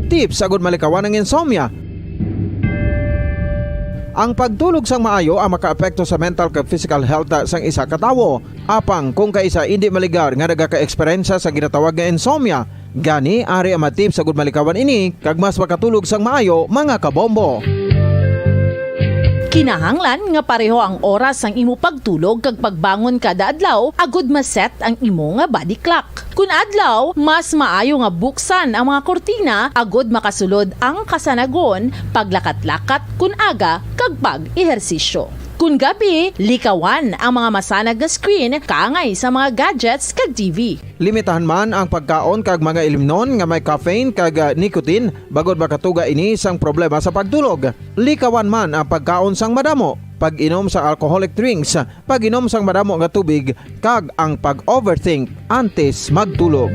Tips agud malikawan ng insomnia. Ang pagtulog sang maayo ang makaapekto sa mental kag physical health sang isa ka tawo. Apang kung kaisa hindi maligar nga nagaka-eksperyensya sa ginatawag nga insomnia, gani ari ang tips agud malikawan ini kag mas makatulog sang maayo mga kabombo. Kinahanglan nga pareho ang oras ang imo pagtulog kag pagbangon kada adlaw agud maset ang imo nga body clock. Kun adlaw, mas maayo nga buksan ang mga kortina agud makasulod ang kasanagon, paglakat-lakat kun aga kag pag-ehersisyo. Kun gabi, likawan ang mga masanag nga screen kaangay sa mga gadgets kag TV. Limitahan man ang pagkaon kag mga ilimnon nga may caffeine kag nicotine bagod makatuga ini sang problema sa pagtulog. Likawan man ang pagkaon sang madamo, pag-inom sa alcoholic drinks, pag-inom sang madamo nga tubig kag ang pag-overthink antes magtulog.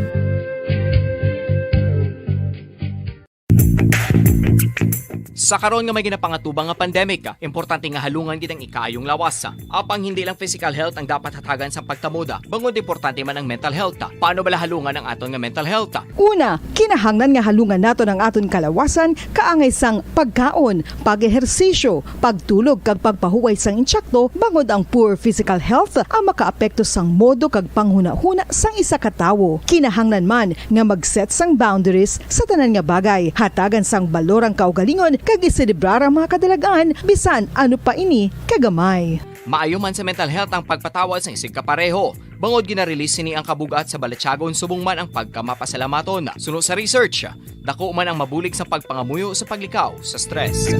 Sa karon nga may ginapangatubang nga pandemic, importante nga halungan gid ang ikaayong lawas. Apang hindi lang physical health ang dapat hatagan sa pagtamuda, bangod importante man ang mental health. Paano bala halungan ang aton nga mental health? Una, kinahanglan nga halungan nato ang aton kalawasan kaangay sang pagkaon, pag-ehersisyo, pagtulog kag pagpahuway sang insyakto bangod ang poor physical health ang makaapekto sang modo kag panghuna-huna sang isa ka tawo. Kinahanglan man nga mag-set sang boundaries sa tanan nga bagay, hatagan sang balorang kaugalingon kag iselebrar ang mga kadalagan bisan ano pa ini kagamay. Maayo man sa mental health ang pagpatawad sa isig kapareho. Bangod gina-release ni ang kabugat sa balatsagon subong man ang pagkamapasalamaton. Suno sa research, dako man ang mabulig sa pagpangamuyo sa paglikaw sa stress.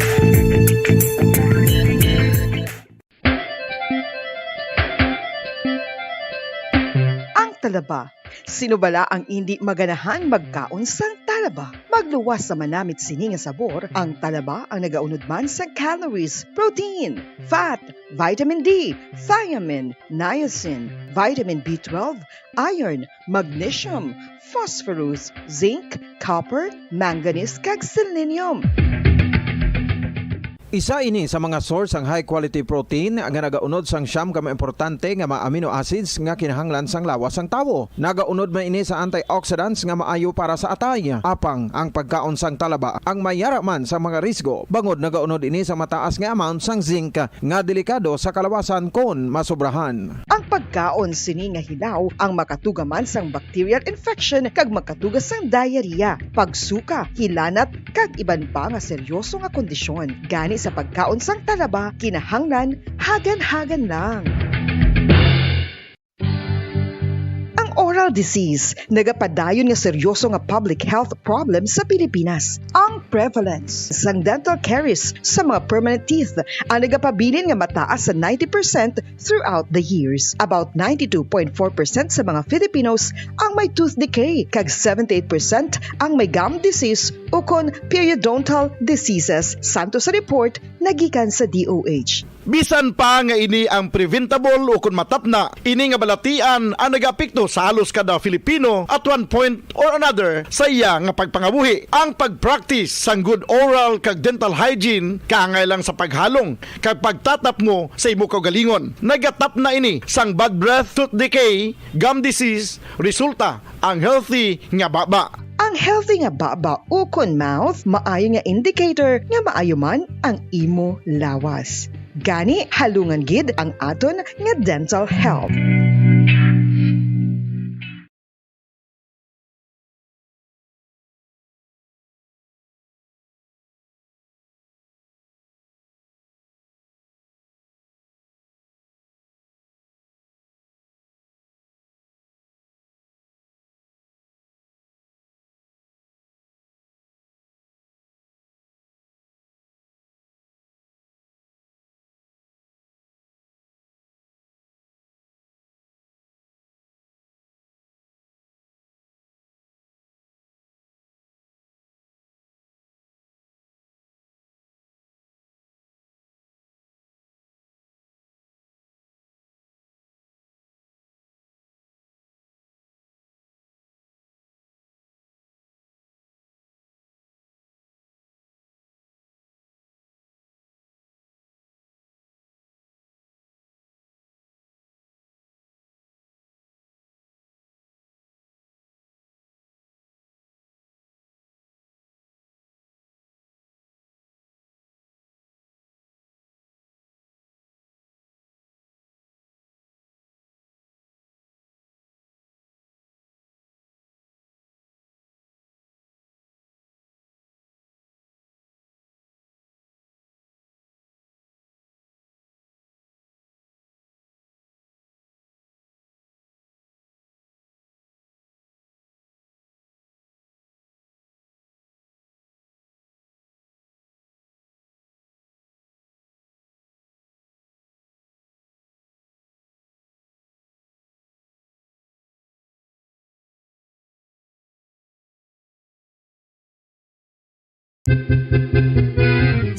Ang talaba. Sino bala ang hindi maganahan magkaon sang talaba? Magluwas sa manamit sini nga sabor, ang talaba ang nagaunod man sa calories, protein, fat, vitamin D, thiamine, niacin, vitamin B12, iron, magnesium, phosphorus, zinc, copper, manganese kag selenium. Isa ini sa mga source ang high quality protein nga nagaunod sang siyam ka importante nga mga amino acids nga kinahanglan sang lawas sang tawo. Nagaunod man ini sa antioxidants nga maayo para sa atay. Apang ang pagkaon sang talaba ang mayara man sa mga risgo. Bangod nagaunod ini sa mataas nga amount sang zinc nga delikado sa kalawasan kon masobrahan. Ang pagkaon sini nga hilaw ang makatuga man sang bacterial infection kag makatuga sang diarrhea, pagsuka, hilanat kag iban pa nga seryoso nga kondisyon. Gani sa pagkaon sang talaba, kinahanglan hagan-hagan lang. Oral disease, nagapadayon nga seryoso nga public health problem sa Pilipinas. Ang prevalence sang dental caries sa mga permanent teeth ang nagapabilin nga mataas sa 90% throughout the years. About 92.4% sa mga Filipinos ang may tooth decay, kag 78% ang may gum disease o kon periodontal diseases, santo sa report nagikan sa DOH. Bisan pa nga ini ang preventable o kung matapna, ini nga balatian ang nag-apekto sa halos kada Filipino at one point or another sa iya nga pagpangabuhi. Ang pag-practice sang good oral kag dental hygiene kaangay lang sa paghalong kag pagtatap mo sa imo kaugalingon. Nagatap na ini sang bad breath, tooth decay, gum disease, resulta ang healthy nga baba. Ang healthy nga baba ukon mouth maayo nga indicator nga maayo man ang imo lawas. Gani halungan gid ang aton nga dental health.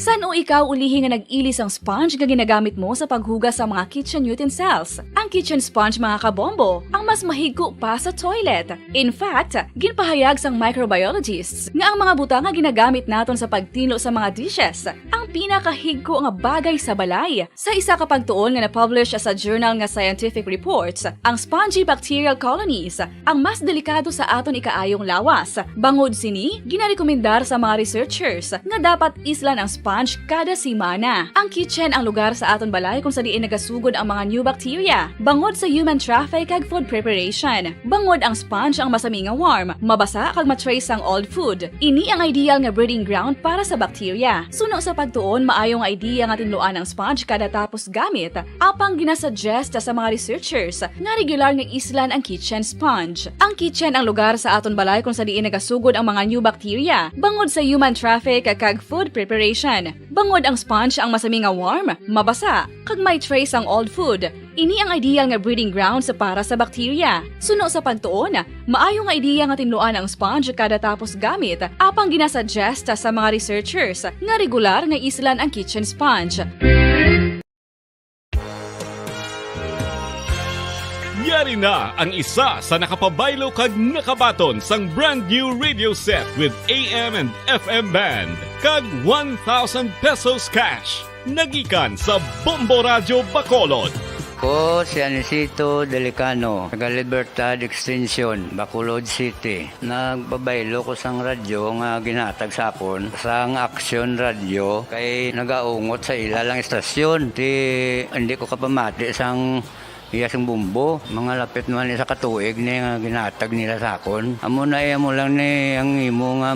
San o ikaw ulihi nga nag-ilis ang sponge nga ginagamit mo sa paghugas sa mga kitchen utensils? Ang kitchen sponge mga kabombo, ang mas mahigko pa sa toilet. In fact, ginpahayag sang microbiologists nga ang mga butang nga ginagamit naton sa pagtilo sa mga dishes ang pinakahigko nga bagay sa balay. Sa isa ka pagtuon nga na-publish sa journal nga Scientific Reports, ang spongy bacterial colonies ang mas delikado sa aton ikaayong lawas. Bangod sini, ginarekomendar sa mga researchers nga dapat islan ang sponge kada simana. Ang kitchen ang lugar sa aton balay kung sa diin nagasugod ang mga new bacteria. Bangod sa human traffic kag food preparation. Bangod ang sponge ang masami nga warm, mabasa kag matrace ang old food. Ini ang ideal nga breeding ground para sa bacteria. Suno sa pagtuon, maayo nga idea nga tinluan ang sponge kada tapos gamit. Apang ginasuggest sa mga researchers nga regular nga islan ang kitchen sponge. Ang kitchen ang lugar sa aton balay kung sa diin nagasugod ang mga new bacteria. Bangod sa human traffic kag food preparation. Bangod ang sponge ang masami nga warm, mabasa, kag may trace ang old food. Ini ang ideal nga breeding ground sa para sa bacteria. Suno sa pagtuon, maayo nga idea nga tinluan ang sponge kada tapos gamit, apang ginasuggest sa mga researchers nga regular nga islan ang kitchen sponge. Yari na ang isa sa nakapabaylo kag nakabaton sang brand new radio set with AM and FM band kag 1,000 pesos cash. Nagikan sa Bombo Radio Bacolod. Ko si Anisito Delicano, taga Libertad Extension, Bacolod City. Nagbabaylo ko sang radyo nga ginatag sapon sang Action Radio kay nagaungot sa ilalang estasyon. Hindi ko kapamati sang iyasang bumbo, mga lapit naman sa katuig ni nga ginatag nila sakon. Amo na mo lang ni ang imo nga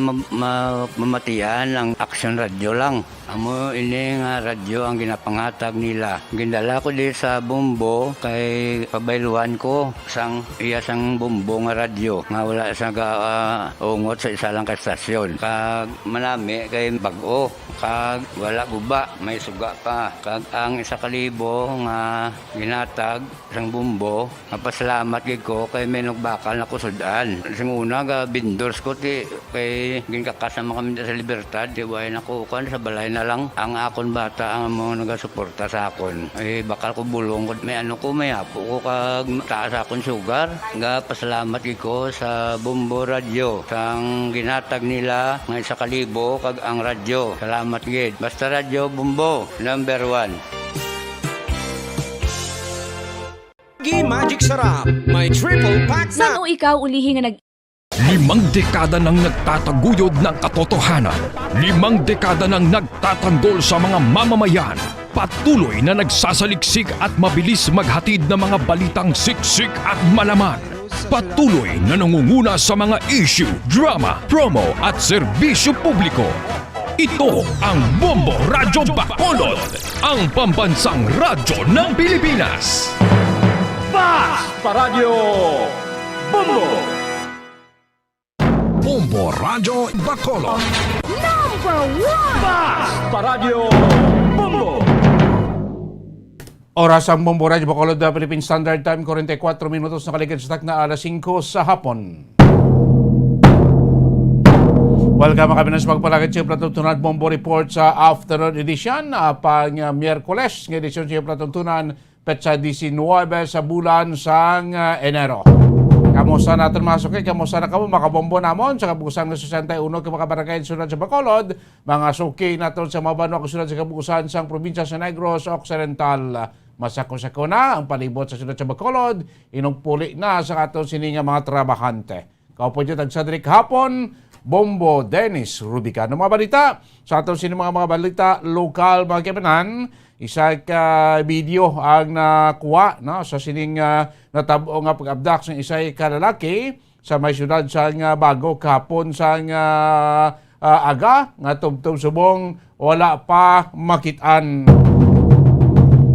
mamatian ang Action Radio lang. Amo ini nga radyo ang ginapangatag nila. Gindala ko di sa bumbo kay pabayluan ko sang iyasang bumbo nga radyo nga wala sa ungot sa isa lang ka estasyon. Kag manami kay bag-o kag wala guba, may suga pa. Kag ang 1,000 nga ginatag sang bumbo, napasalamat gid ko kay may nagbakal na kusudan. Sing una ga vendors ko ti kay ginkakasama kami sa Libertad, di way nakukan sa balay na lang ang akon bata ang mga nagasuporta sa akon. Bakal ko bulong may may apo ko kag taas akon sugar. Ga pasalamat gid ko sa Bombo Radio sang ginatag nila nga 1,000 kag ang radyo. Salamat gid. Basta Radio Bombo number 1. Magic Sarap, may triple pack San o ikaw ulihi nga 5 dekada nang nagtataguyod ng katotohanan. 5 dekada nang nagtatanggol sa mga mamamayan. Patuloy na nagsasaliksik at mabilis maghatid ng mga balitang siksik at malaman. Patuloy na nangunguna sa mga issue, drama, promo at serbisyo publiko. Ito ang Bombo Radyo Bacolod, ang pambansang radyo ng Pilipinas. Paradyo Bombo! Bombo Radyo Bacolod. Paradyo Bombo! Oras ang Bombo Radyo Bacolod, Philippine Standard Time, 44 minutos na kaligid sa na alas 5 sa hapon. Welcome kami na sa pagpalagid sa Platuntunan Bombo Report sa afternoon edition. Pang Miyerkules, ng edisyon sa Platuntunan, petsa 19 sa bulan sang Enero. Kamusta natin masok kamusta na kamo makabombo namon sa kabukusan ng 61 ka mga barangay sunod sa Bacolod, mga suki naton sa mabano kasunod sa kabukusan sang probinsya sa Negros Occidental. Masako-sako na ang palibot sa sunod sa Bacolod, inugpuli na sa aton sininga mga trabahante. Kaupo dyan tagsadrik hapon, Bombo Dennis Rubica. Mga balita sa aton sininga mga balita lokal mga kibanan. Isa ka video ang nakuha sa sining natabo nga pag-abdak ng isa ka lalaki sa may syudad sa Bago kahapon sa aga nga tubtob subong wala pa makitaan.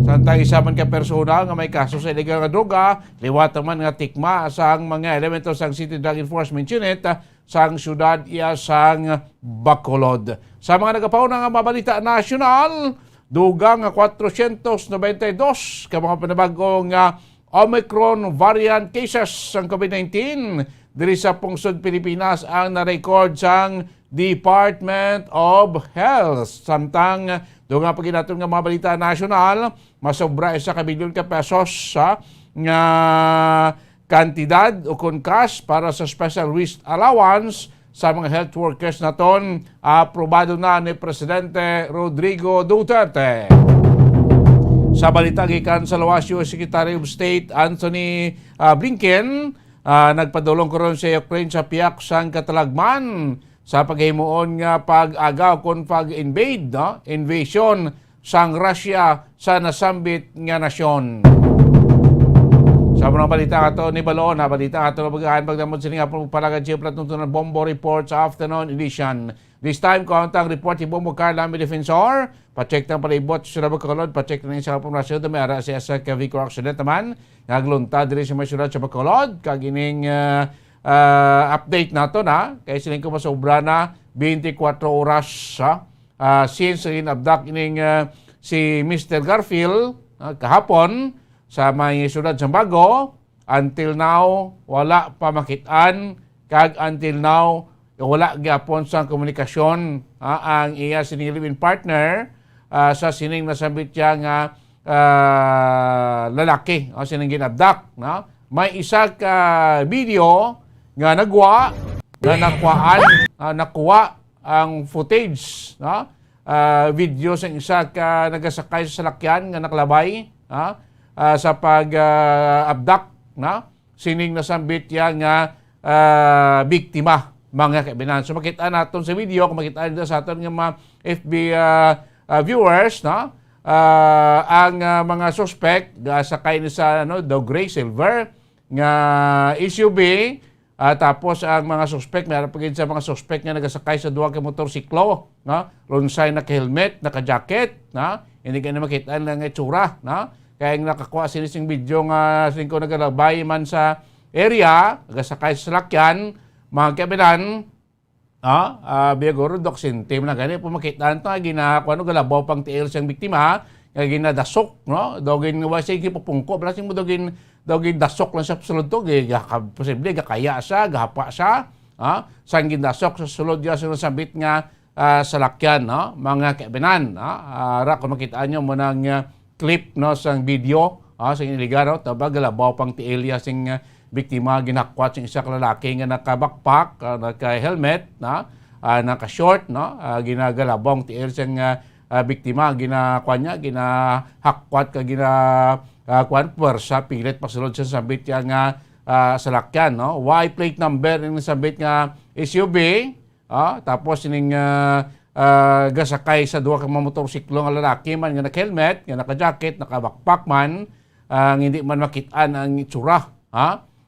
Santay isa man ka persona nga may kaso sa illegal nga droga, liwat man nga tikma sang mga elementos sang City Drug Enforcement Unit sang syudad iya sang Bacolod. Sa mga nagapauna nga mabalita nasyonal, dugang 492 ka mga panabagong Omicron variant cases ng COVID-19 diri sa pungsod Pilipinas ang na-record sang Department of Health. Samtang doon nga paginaton nga mga balita nasyonal, masobra 1 bilyon ka pesos sa nga kantidad o kung cash para sa special risk allowance sa mga health workers naton. Aprobado na ni Presidente Rodrigo Duterte. Sa balita gikan sa lawas, US Secretary of State Anthony Blinken nagpadulong karon sa Ukraine sa piyak sang katalagman sa paghimuon nga pag-agaw kon pag-invade, invasion sang Russia sa nasambit nga nasyon. Sa mga balita ato ni Balon, balita ato na bagahan pagdamod sila nga pagpalagad siya platuntunan Bombo Report sa afternoon edition. This time, kauntang report ni Bombo Carla may defensor. Pa-check ng palibot sa Surabaya Bacolod, pa-check na sa Pumrasyon, dumera siya sa vehicle accident naman. Nagluntad din sa mga syudad sa Bacolod. Kagining update nato na, kaya silang kumasobra na 24 oras since in-abduct ining si Mr. Garfield kahapon sa may syudad sa Bago. Until now, wala pa makitaan. Kag until now, wala gyapon sa komunikasyon ang iya sinilibin partner sa sining nasabit siya nga lalaki o sining ginabdak. May isa ka video nga nagwa nga nakuha ang footage, video sa isa ka nagasakay sa salakyan nga naklabay sa pag-abduct sining nasambit niya nga biktima mga kaibigan. So makita natin sa video, kung makita nito sa atin ng mga FB viewers, ang mga suspect sakay ni sa daw gray silver nga SUV, tapos ang mga suspect, mayroon pagin sa mga suspect nga nagasakay sa duwa ka motorsiklo, lunsay naka-helmet, naka-jacket, hindi ka na makita lang itsura, kaya nakakuha sinising video nga sining ko nagalabay man sa area, nagasakay sa salakyan, mga kabilan, biyagoro doksin team na gani, pumakita ito, ginakuha galabaw pang tiil siyang biktima, nga ginadasok, dogin nga wasay kipupungko, balasing mo dogin dasok lang sa sulod to, posible, gakaya siya, gahapa siya, sang ginadasok sa sulod niya sa nasabit nga salakyan, mga kabinan, kung makita nyo mo ng clip sang video, sa iligar, tabag galabaw pang tiil sing biktima ginakwat sing isa ka lalaki nga naka-backpack, naka-helmet, naka-short, ginagalabong tiil siyang biktima, ginakwan niya, ginahakwat ka, ginakwan puwersa, pilit pasulod sa sabit niya nga salakyan. Y plate number yung sabit nga SUV, tapos yung gasakay sa duwa ka motorsiklo nga lalaki man nga naka-helmet, nga naka-jacket, naka-backpack man, hindi man makitaan ang itsura.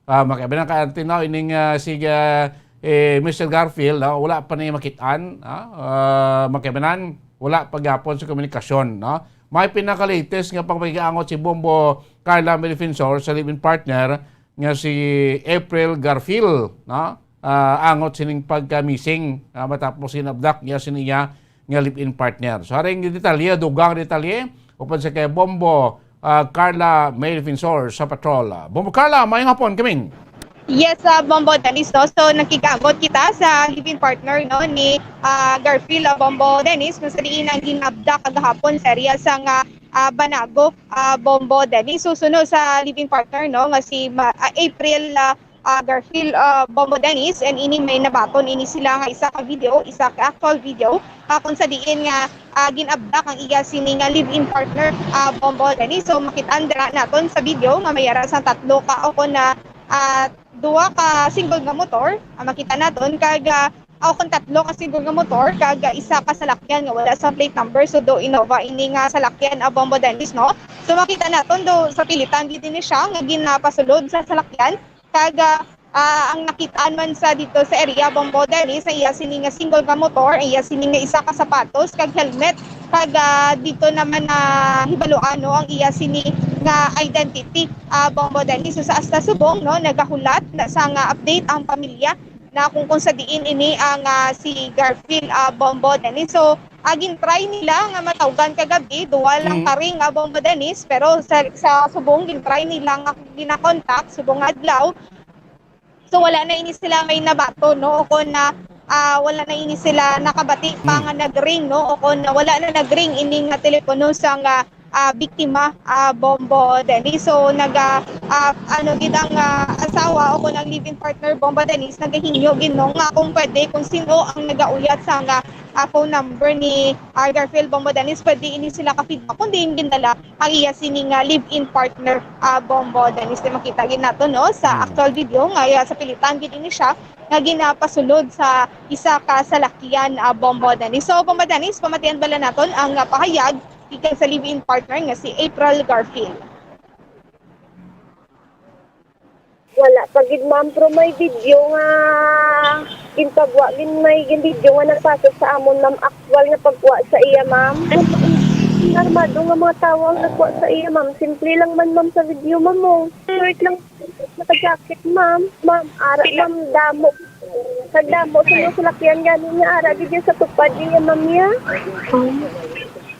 Makabilang ka tinaw ining si Mr. Garfield, wala pa niya makitaan, makabilang wala pagyapon sa komunikasyon. May pinaka-latest nga pagpagiangot si Bombo Carla may defensor sa live-in partner nga si April Garfield, angot sining pagka-missing, matapos sinabdak niya siniya nga live-in partner. So haring detalye, dugang detalye, upan sa kay Bombo Carla may defensor sa patrol. Bombo Carla, mayang hapon kaming. Yes, Bombo Dennis, no? So nakikamot kita sa living partner ni Garfield, Bombo Dennis, kung sa diin ang ginabda kagahapon sa area sa Banago, Bombo Dennis. Susunod sa living partner nga si April Garfield, Bombo Dennis, and ini may nabaton ini sila nga isa ka video, isa ka actual video kung sa diin nga ginabdak ang iya sini nga live-in partner, Bombo Dennis. So makitaan dira naton sa video nga mayara sa tatlo ka o na duwa ka single nga motor, makita naton kag kung tatlo ka single nga motor kag isa ka salakyan nga wala sa plate number, so do Innova ini nga salakyan, Bombo Dennis, no? So makita naton do sa pilitan gid ni siya nga ginapasulod sa salakyan kag ang nakitaan man sa dito sa area, Bombo Dennis, ang iya sini nga single nga motor, ang iya sini nga isa ka sapatos kag helmet kag dito naman hibaluan ang iya sini nga identity, Bombo Dennis. So sa asta subong nagahulat na sa nga update ang pamilya na kung sa diin ini ang si Garfield, Bombo Dennis. So agin try nila nga matawgan kagabi, duwa lang karing Bombo Dennis, pero sa subong gin try nila nga gina-contact subong adlaw. So wala na ini sila may nabato, kung na wala na ini sila nakabati pa nga nagring no o kung wala na nagring ini nga telepono sa nga biktima Bombo Dennis. So gid ang asawa o kung ang living partner Bombo Dennis nagahingyo ginong nga kung pwede kung sino ang nagauyat sa nga phone number ni Garfield Bombo Dennis, pwede ini sila ka-feedback kundi yung gindala ang iya sining live-in partner Bombo Dennis. Di makita gid nato no sa actual video nga sa pilitan gid ini siya nga ginapasulod sa isa ka salakyan Bombo Dennis. So Bombo Dennis, pamatian bala naton ang pahayag ikan sa live-in partner nga si April Garfield. Wala pagid ma'am, pero may video nga ginpagwa may video nga nagpasok sa amon ma'am, actual nga pagwa sa iya ma'am. Armado nga mga tao ang nagwa sa iya ma'am, simple lang man ma'am sa video ma'am mo. Short lang naka-jacket ma'am. Ma'am, ara ma'am damo. Sa damo sa sulakyan gani nga ara gid sa tupad niya ma'am ya.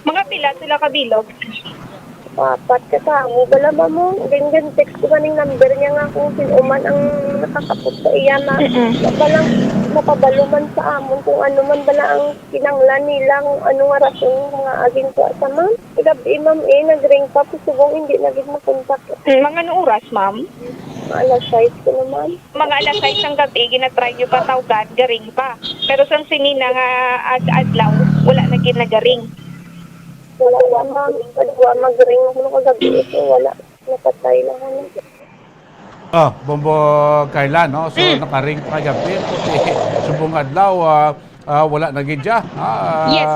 Mga pila sila kabilog. Papat ka tao, wala ba mo? Ganyan, text ko kaning number niya nga kung sinuman ang nakakapot sa iya na. Balang mapabaluman sa amon kung ano man bala ang kinanglan nila, kung ano nga rason mga aging ko sa ma'am. Gabi ma'am nag-ring pa, pusubong hindi naging makontak. Mga anong oras ma'am? Alas 6 ko naman. Mga alas 6 ng gabi, ginatry nyo pa tawgan, garing pa. Pero sa sinina nga adlaw, wala na ginagaring. Wala ma'am, kadwa mag-ring ako kagabi ito, wala. Napatay lang ano. Bombo Carla, no? So, nakaring pa gabi. Subong adlaw, wala na gidya. Yes.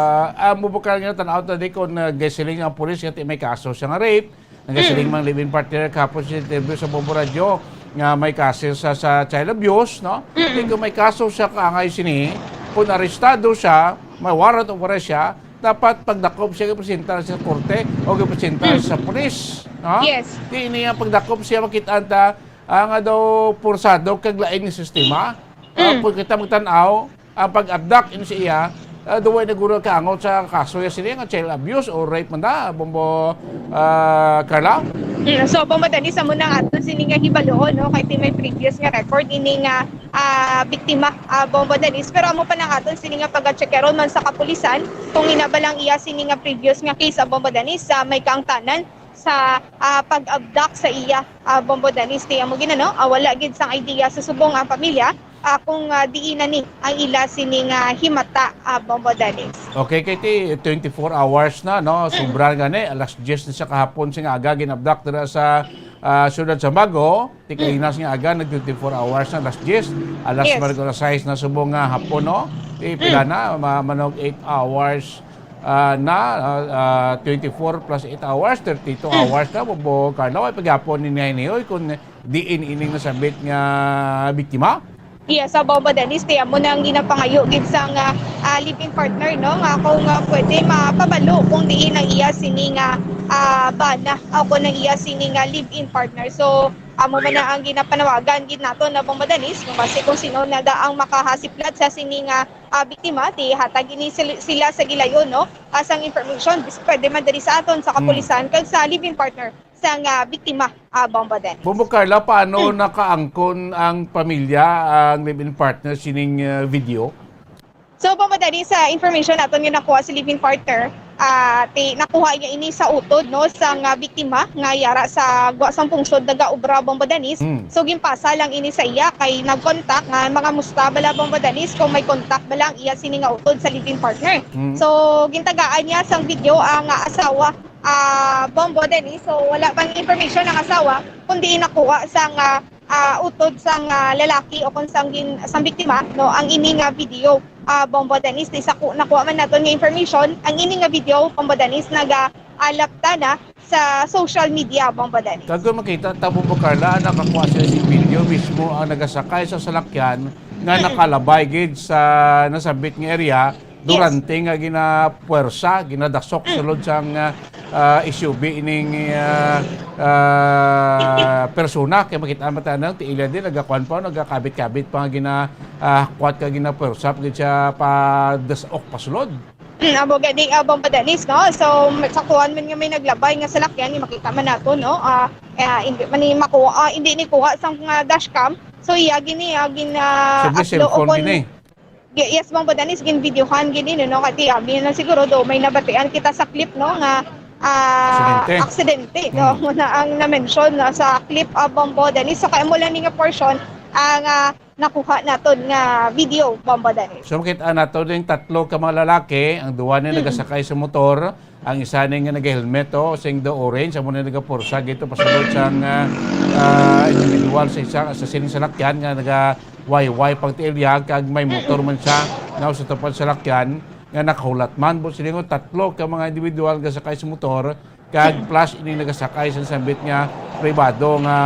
Mubukal nga tanaw tadi kung gasiling ang pulis kasi may kaso siya nga rape. Nagasiling mang living partner kapos siya interview sa Bombo Radio nga may kaso sa child abuse, no? Kung may kaso siya kaangay sini, kung arestado siya, may warrant of arrest siya, dapat pagdakop siya gipresenta sa korte o gipresenta sa pulis, no? Yes. Di niya pagdakop siya makita anta nga daw pursado kag laing ni sistema. Kung kita magtan-aw ang pag-abduct ini siya, duway naguro kaangot sa kaso ya sila nga child abuse o rape man da, Bombo Carla. So Bombo Dennis amo na ato sini nga hibaloon no kay may previous nga record ini nga biktima Bombo Dennis, pero amo pa nang aton sini nga pag-checkeron man sa kapulisan kung inabalang iya sini nga previous nga case Bombo Dennis sa may kaangtanan sa pag-abduct sa iya Bombo Dennis. Tiya mo ginano wala gid sang idea sa subong ang pamilya kung diin na ni ang ila sini nga himata Bombo Dennis. Okay, kay 24 hours na, no? Sobrang gani, alas 10 na siya kahapon siya nga aga ginabduct dira sa siyudad sa Bago. Tikainas nga aga nag 24 hours na, alas 10. Alas Yes. margo alas 6 na subong nga hapon, no? Pila na, manog 8 hours na 24 plus 8 hours, 32 hours na, Bombo Carla. Ay paghapon ni Nihoy kung diin ining nasabit nga biktima. Yes, sa Bombo Dennis, tiya mo nang ginapangayo gid sa nga living partner no nga kung pwede mapabalo kung diin ang iya sini nga bana ako nang iya sini nga live-in partner. So amo man na ang ginapanawagan gid nato na Bombo Dennis kasi kung sino na ang makahasiplat sa sini nga biktima di hatag ini sila sa gilayon no asang information pwede man diri sa aton sa kapulisan kag sa live-in partner sa nga biktima Bombo Dennis. Bombo Carla, paano nakaangkon ang pamilya, ang live-in partner sining video? So Bombo Dennis, sa information naton nga nakuha si live-in partner, nakuha niya ini sa utod no sa nga biktima nga yara sa sang pungsod daga Obra Bombo Dennis. So ginpasa lang ini sa iya kay nagkontak nga mga musta bala Bombo Dennis kung may kontak bala ang iya sini nga utod sa live-in partner. So gintagaan niya sang video ang asawa Bombo Dennis. So wala pang information ng asawa kundi nakuha sa nga utod sa lalaki o kung sang biktima no ang ini nga video Bombo Dennis. Nakuha man naton nga information ang ini nga video Bombo Dennis naga-alapta na sa social media Bombo Dennis. Kag makita ta Bombo Carla, nakakuha sila si video mismo ang nagasakay sa salakyan nga nakalabay gid sa nasabit nga area durante nga ginapuwersa, ginadasok sulod sang SUV ining persona kay makita matanan ti ila din nagakuan pa nagakabit-kabit pa ginakuat ka ginapuwersa gid siya pa dasok pasulod. Abo gadi Bombo Dennis no. So sakuan man nga may naglabay nga salakyan ni makita man nato no. Hindi man ni makuha hindi ni kuha sang dashcam. So iya gini upload Yes, Bong Bodanis, gin videohan gini no kati abi na siguro do may nabatian kita sa clip no nga aksidente no na ang na-mention na sa clip Bong Bodanis so kay mo lang nga portion ang nakuha naton nga video Bong Bodanis. So makita nato ding tatlo ka mga lalaki, ang duwa na nagasakay sa motor, ang isa na nga nag-helmet sing the orange, amo na nagapursa gito pasulod sang individual sa isa sa sining salakyan nga naga-wayway pag tiilyag kag may motor man siya nga sa tupad salakyan nga nakahulat man bo silingon tatlo ka mga individual nga sakay sa motor kag plus ini nagasakay sa sambit nga pribado nga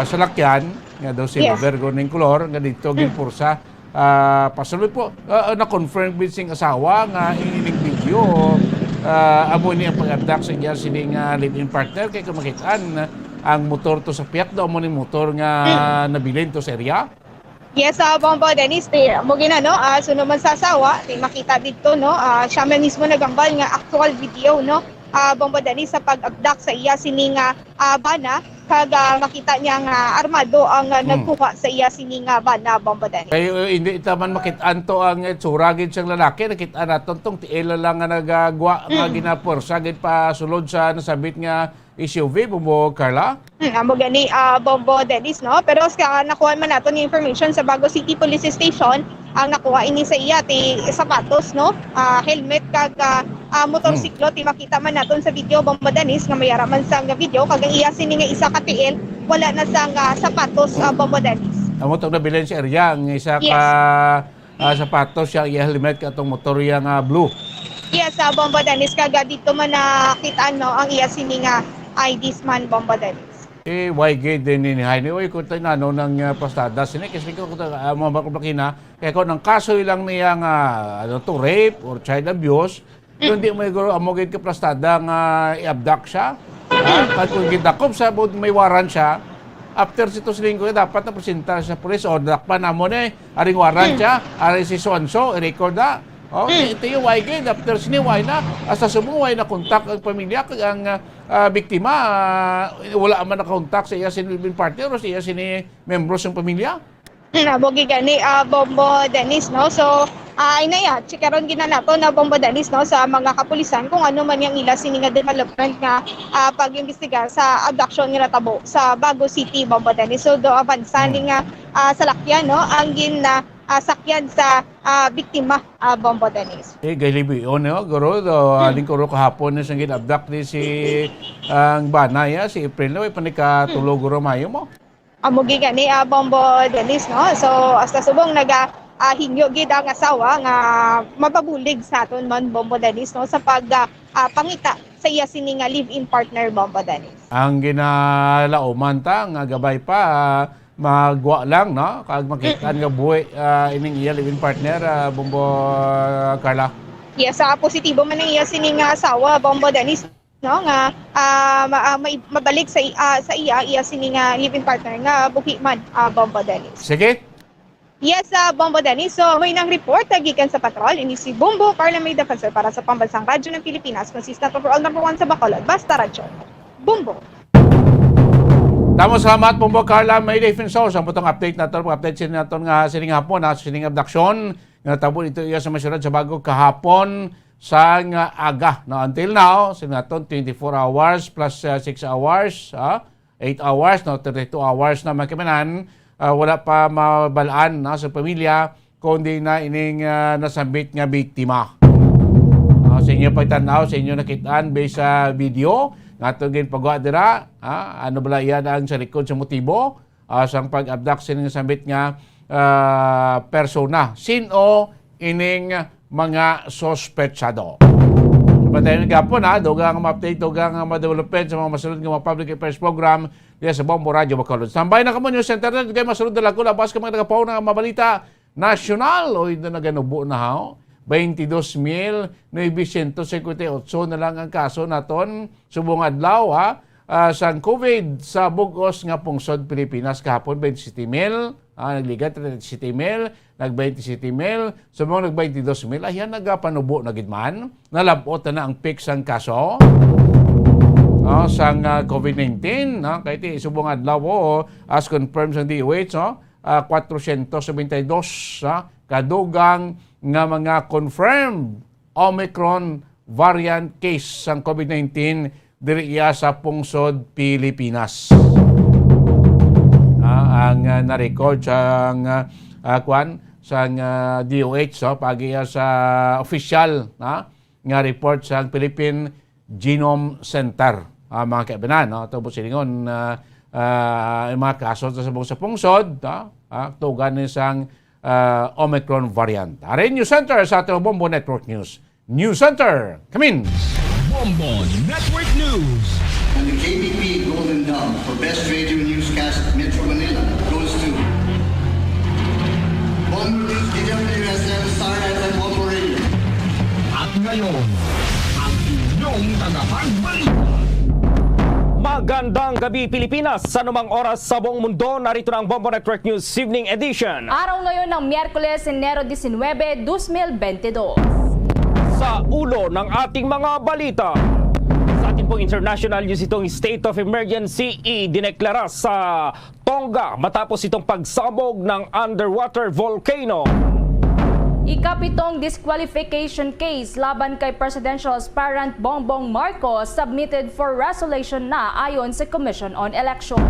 salakyan nga daw silver ning color nga dito ginpursa pasulod po na-confirm with sing asawa nga ining video amo ni ang pag-abdak sa iya sining live-in partner kay kung makitaan ang motor to sa piyak daw mo ni motor nga nabilin to sa area. Yes, Bong Bodanis, mo gina no, suno man sa asawa, makita dito no, siya man mismo nagambal nga actual video no, Bong Bodanis sa pag-abdak sa iya sining bana kag makita niya nga armado ang nagkuha sa iya sining bana Bong Bodanis. Kay hindi itaman makitaan to ang tsura gid siyang lalaki nakita naton tong tiil lang nga nagagwa nga ginapursa gid pa sulod sa nasabit nga SUV Bumbo Carla. Amo gani Bong Bodanis no, pero sa nakuha man naton yung information sa Bago City Police Station ang nakuha ini sa iya ti sapatos no, helmet kag motorsiklo ti makita man naton sa video Bong Bodanis nga mayara man sa video kag ang iya sini nga isa ka tiil wala na sang sapatos Bong Bodanis. Amo tong nabilan sa area ang isa ka sapatos siya iya helmet katong motor yang blue. Yes, Bong Bodanis kag dito man nakitaan no ang iya sini nga IDs man Bong Bodanis. Why gay din ni Haini? Oy, kung tayo nano ng pastada, sini kasi ko mabakulakina, kaya ko ng kaso ilang niyang rape or child abuse, hindi mo iguro amogit ka pastada nga i-abduct siya. Pag kung gidakop sa may warrant siya, after sitos linggo dapat na presenta sa police o dakpan na mo na aring warrant siya, aring si Sonso, i-record na. Ito yung YG, after siniway na, hasta sumuway na kontak ang pamilya, ang biktima, wala man na-contact sa iya sinilbing partner o sa iya sini membros ng pamilya? Bogi gani, Bong Bodanis, no? So, inaya, chikaron ginanato na Bong Bodanis, no? Sa mga kapulisan, kung ano man yung ila sininga development nga pag-imbestiga sa abduction nga natabo sa Bago City, Bong Bodanis. So, do avansan nga salakyan, no? Ang sakyan sa biktima Bong Bodanis. Gaylibi yun, guro, lingkuro kahapon na siyang ginabdak ni si ang banaya, si April na, panikatulog guro mayo mo. Amugi gani Bong Bodanis, no? So, hasta subong hingyo gid ang asawa nga mababulig sa aton man Bong Bodanis, no? Sa pangita sa iya sini nga live-in partner Bong Bodanis. Ang ginalauman ta, nga gabay pa, magwa lang, no? Kag makitaan nga buhay ining iya live-in partner, Bumbo Carla. Yes, positibo man ang iya sining asawa, Bong Bodanis, no? Nga mabalik sa iya sining live-in partner nga buhi man, Bong Bodanis. Sige. Yes, Bong Bodanis. So, may nang report gikan sa patrol. Ini si Bumbo Carla May Defensor para sa Pambansang Radyo ng Pilipinas. Consistent overall number 1 sa Bacolod. Basta Radyo. Bumbo. Tamo salamat Bumbo Carla May Defensor sa putong update naton, update sin naton nga sining hapon sining abduction nga natabo ito iya sa masyudad sa Bago kahapon sa aga no, until now sin naton 24 hours plus 6 hours 8 hours no 32 hours na makimanan wala pa mabalaan sa pamilya kundi na ining nasambit nga biktima. Sa inyo pagtanaw, sa inyo nakitaan based sa video nga itong pagwa dira, ano bala yan ang sa likod sa motibo sa pag-abduct sining sambit nga persona. Sino ining mga sospetsado? Patayin nga po na, dogang ma-update, dogang ma-development sa mga masunod ng mga public affairs program diya sa Bombo Radio Bacolod. Tambay na kamo news center na, kayo masunod na lago, labas ka mga nagapaw na mabalita nasyonal o hindi na ganubo na hao. 22,958 na lang ang kaso naton subong adlaw sa COVID sa bugos nga pungsod Pilipinas kahapon 27,000 nagligat 37,000 nag-27,000 subong nag-22,000 ayan nagapanubo na gidman nalabot na ang peak sang kaso sang COVID-19 kay subong adlaw as confirmed sa DOH 472 kadugang nga mga confirmed Omicron variant case sang COVID-19 diri iya sa pungsod Pilipinas. Ang na-record sang sang DOH pagi sa official nga report sa Philippine Genome Center. Mga kaibigan, tapos silingon mga kaso sa pungsod, tugan isang Omicron variant. Arin News Center sa ating Bombo Network News. News Center, come in! Bombo Network News. And the KBP Golden Dome for Best Radio Newscast Metro Manila goes to Bombo News DWSM Star FM Bombo Radio. At ngayon, ang inyong tagapagbalita. Magandang gabi Pilipinas! Sa anumang oras sa buong mundo, narito na ang Bombo Network News Evening Edition. Araw ngayon ng Miyerkules, Enero 19, 2022. Sa ulo ng ating mga balita. Sa ating pong international news, itong state of emergency idineklara sa Tonga matapos itong pagsabog ng underwater volcano. Ikapitong disqualification case laban kay presidential aspirant Bongbong Marcos submitted for resolution na ayon sa Commission on Election.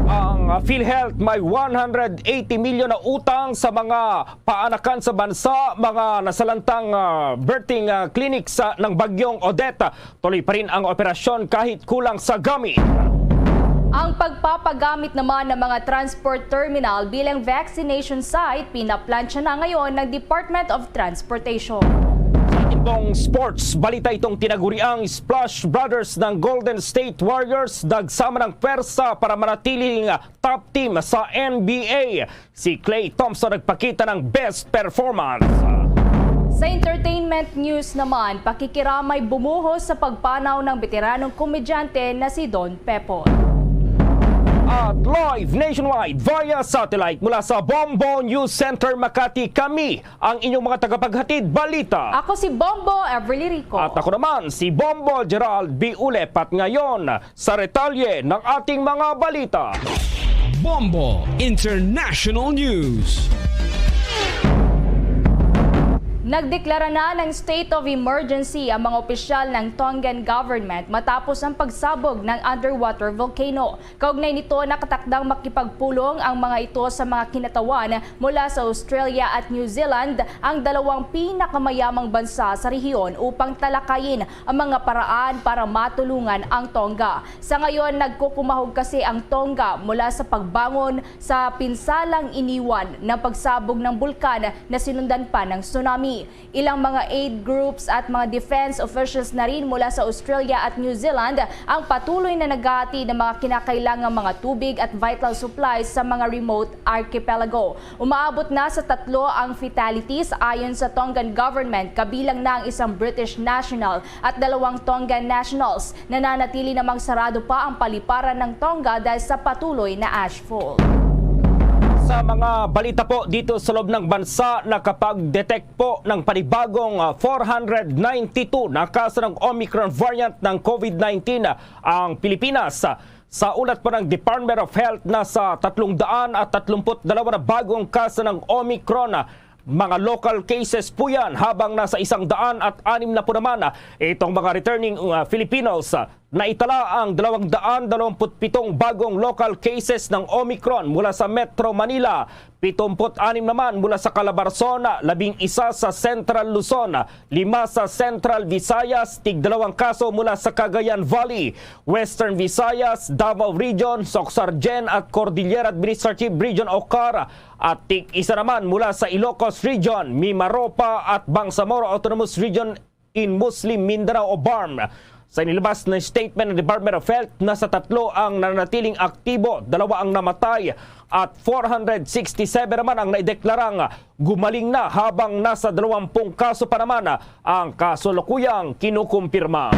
Ang PhilHealth may 180 milyon na utang sa mga paanakan sa bansa, mga nasalantang birthing clinics ng bagyong Odette. Tuloy pa rin ang operasyon kahit kulang sa gamit. Ang pagpapagamit naman ng mga transport terminal bilang vaccination site, pinaplansya na ngayon ng Department of Transportation. Sa ating pong sports, balita itong tinaguriang Splash Brothers ng Golden State Warriors dagsama ng pwersa para manatiling top team sa NBA. Si Klay Thompson nagpakita ng best performance. Sa entertainment news naman, pakikiramay bumuhos sa pagpanaw ng veteranong komedyante na si Don Pepon. At live nationwide via satellite mula sa Bombo News Center Makati, kami ang inyong mga tagapaghatid balita. Ako si Bombo Everly Rico. At ako naman si Bombo Gerald B. Ulep. At ngayon sa retalye ng ating mga balita. Bombo International News. Nagdeklara na ng state of emergency ang mga opisyal ng Tongan government matapos ang pagsabog ng underwater volcano. Kaugnay nito, nakatakdang makipagpulong ang mga ito sa mga kinatawan mula sa Australia at New Zealand, ang dalawang pinakamayamang bansa sa rehiyon, upang talakayin ang mga paraan para matulungan ang Tonga. Sa ngayon, nagkukumahog kasi ang Tonga mula sa pagbangon sa pinsalang iniwan ng pagsabog ng bulkan na sinundan pa ng tsunami. Ilang mga aid groups at mga defense officials na rin mula sa Australia at New Zealand ang patuloy na naghahati ng mga kinakailangang mga tubig at vital supplies sa mga remote archipelago. Umaabot na sa 3 ang fatalities ayon sa Tongan government, kabilang na ang isang British national at 2 Tongan nationals. Nananatili namang sarado pa ang paliparan ng Tonga dahil sa patuloy na ashfall. Sa mga balita po dito sa loob ng bansa, nakapag-detect po ng panibagong 492 na kaso ng Omicron variant ng COVID-19 ang Pilipinas. Sa ulat po ng Department of Health, nasa 332 na bagong kaso ng Omicron. Mga local cases po yan, habang nasa 106 na po naman itong mga returning Filipinos. Naitala ang 227 bagong local cases ng Omicron mula sa Metro Manila, 76 naman mula sa Calabarzon, 11 sa Central Luzon, 5 sa Central Visayas, 2 kaso mula sa Cagayan Valley, Western Visayas, Davao Region, Soxargen at Cordillera Administrative Region Ocar, at 1 naman mula sa Ilocos Region, Mimaropa at Bangsamoro Autonomous Region in Muslim Mindanao o BARM. Sa inilabas na statement ng Department of Health, nasa 3 ang nanatiling aktibo, 2 ang namatay at 467 naman ang naideklarang gumaling na, habang nasa 20 kaso pa naman ang kasulukuyang kinukumpirma.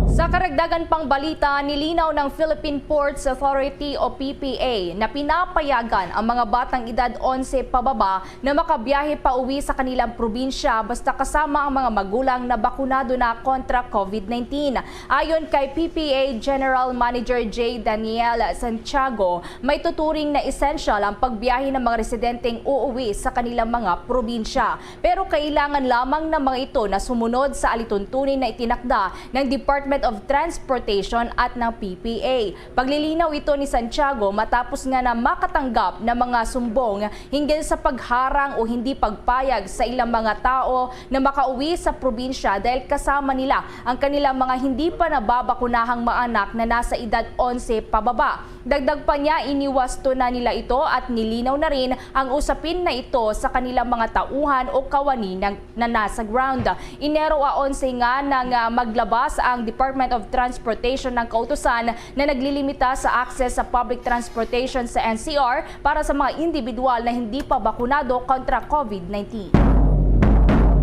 Sa karagdagan pang balita, nilinaw ng Philippine Ports Authority o PPA na pinapayagan ang mga batang edad 11 pababa na makabiyahe pa uwi sa kanilang probinsya basta kasama ang mga magulang na bakunado na kontra COVID-19. Ayon kay PPA General Manager J. Daniel Santiago, may tuturing na essential ang pagbiyahe ng mga residenteng uuwi sa kanilang mga probinsya. Pero kailangan lamang ng mga ito na sumunod sa alituntunin na itinakda ng Department of Transportation at ng PPA. Paglilinaw ito ni Santiago matapos nga na makatanggap ng mga sumbong hinggil sa pagharang o hindi pagpayag sa ilang mga tao na makauwi sa probinsya dahil kasama nila ang kanilang mga hindi pa nababakunahang mga anak na nasa edad 11 pababa. Dagdag pa niya, iniwasto na nila ito at nilinaw na rin ang usapin na ito sa kanilang mga tauhan o kawani na nasa ground. Enero 11 nga nang maglabas ang Department of Transportation ng kautusan na naglilimita sa access sa public transportation sa NCR para sa mga individual na hindi pa bakunado kontra COVID-19.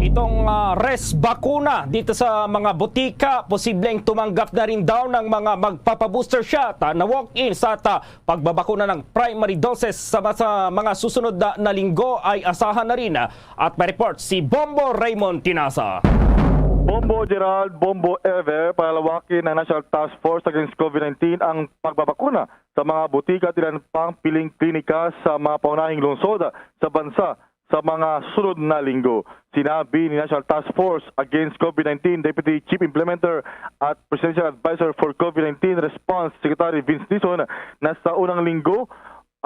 Itong res bakuna dito sa mga butika, posibleng tumanggap na rin daw ng mga magpapabooster shot na walk-in sa pagbabakuna ng primary doses sa mga susunod na linggo ay asahan na rin. At may report si Bombo Raymond Tinasa. Bombo Gerald, Bombo Ever, palalawakin ng National Task Force Against COVID-19 ang pagbabakuna sa mga butika at ilan pang piling klinika sa mga paunahing lungsod sa bansa sa mga sunod na linggo. Sinabi ni National Task Force Against COVID-19 Deputy Chief Implementer at Presidential Advisor for COVID-19 Response Secretary Vince Dizon na sa unang linggo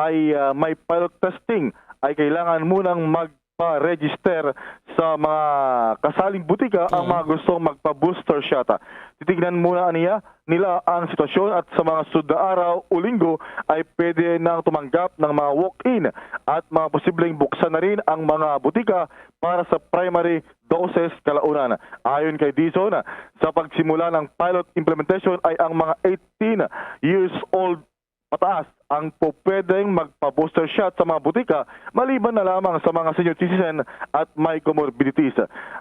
ay may pilot testing ay kailangan munang magpa-register sa mga kasaling butika ang mga gustong magpa-booster shot. Titignan muna nila ang sitwasyon at sa mga sunod na araw o linggo ay pwede nang tumanggap ng mga walk-in at mga posibleng buksan na rin ang mga butika para sa primary doses kalaunan. Ayon kay Dizon, sa pagsimula ng pilot implementation ay ang mga 18 years old pataas ang pwedeng magpa-booster shot sa mga butika maliban na lamang sa mga senior citizen at may comorbidities.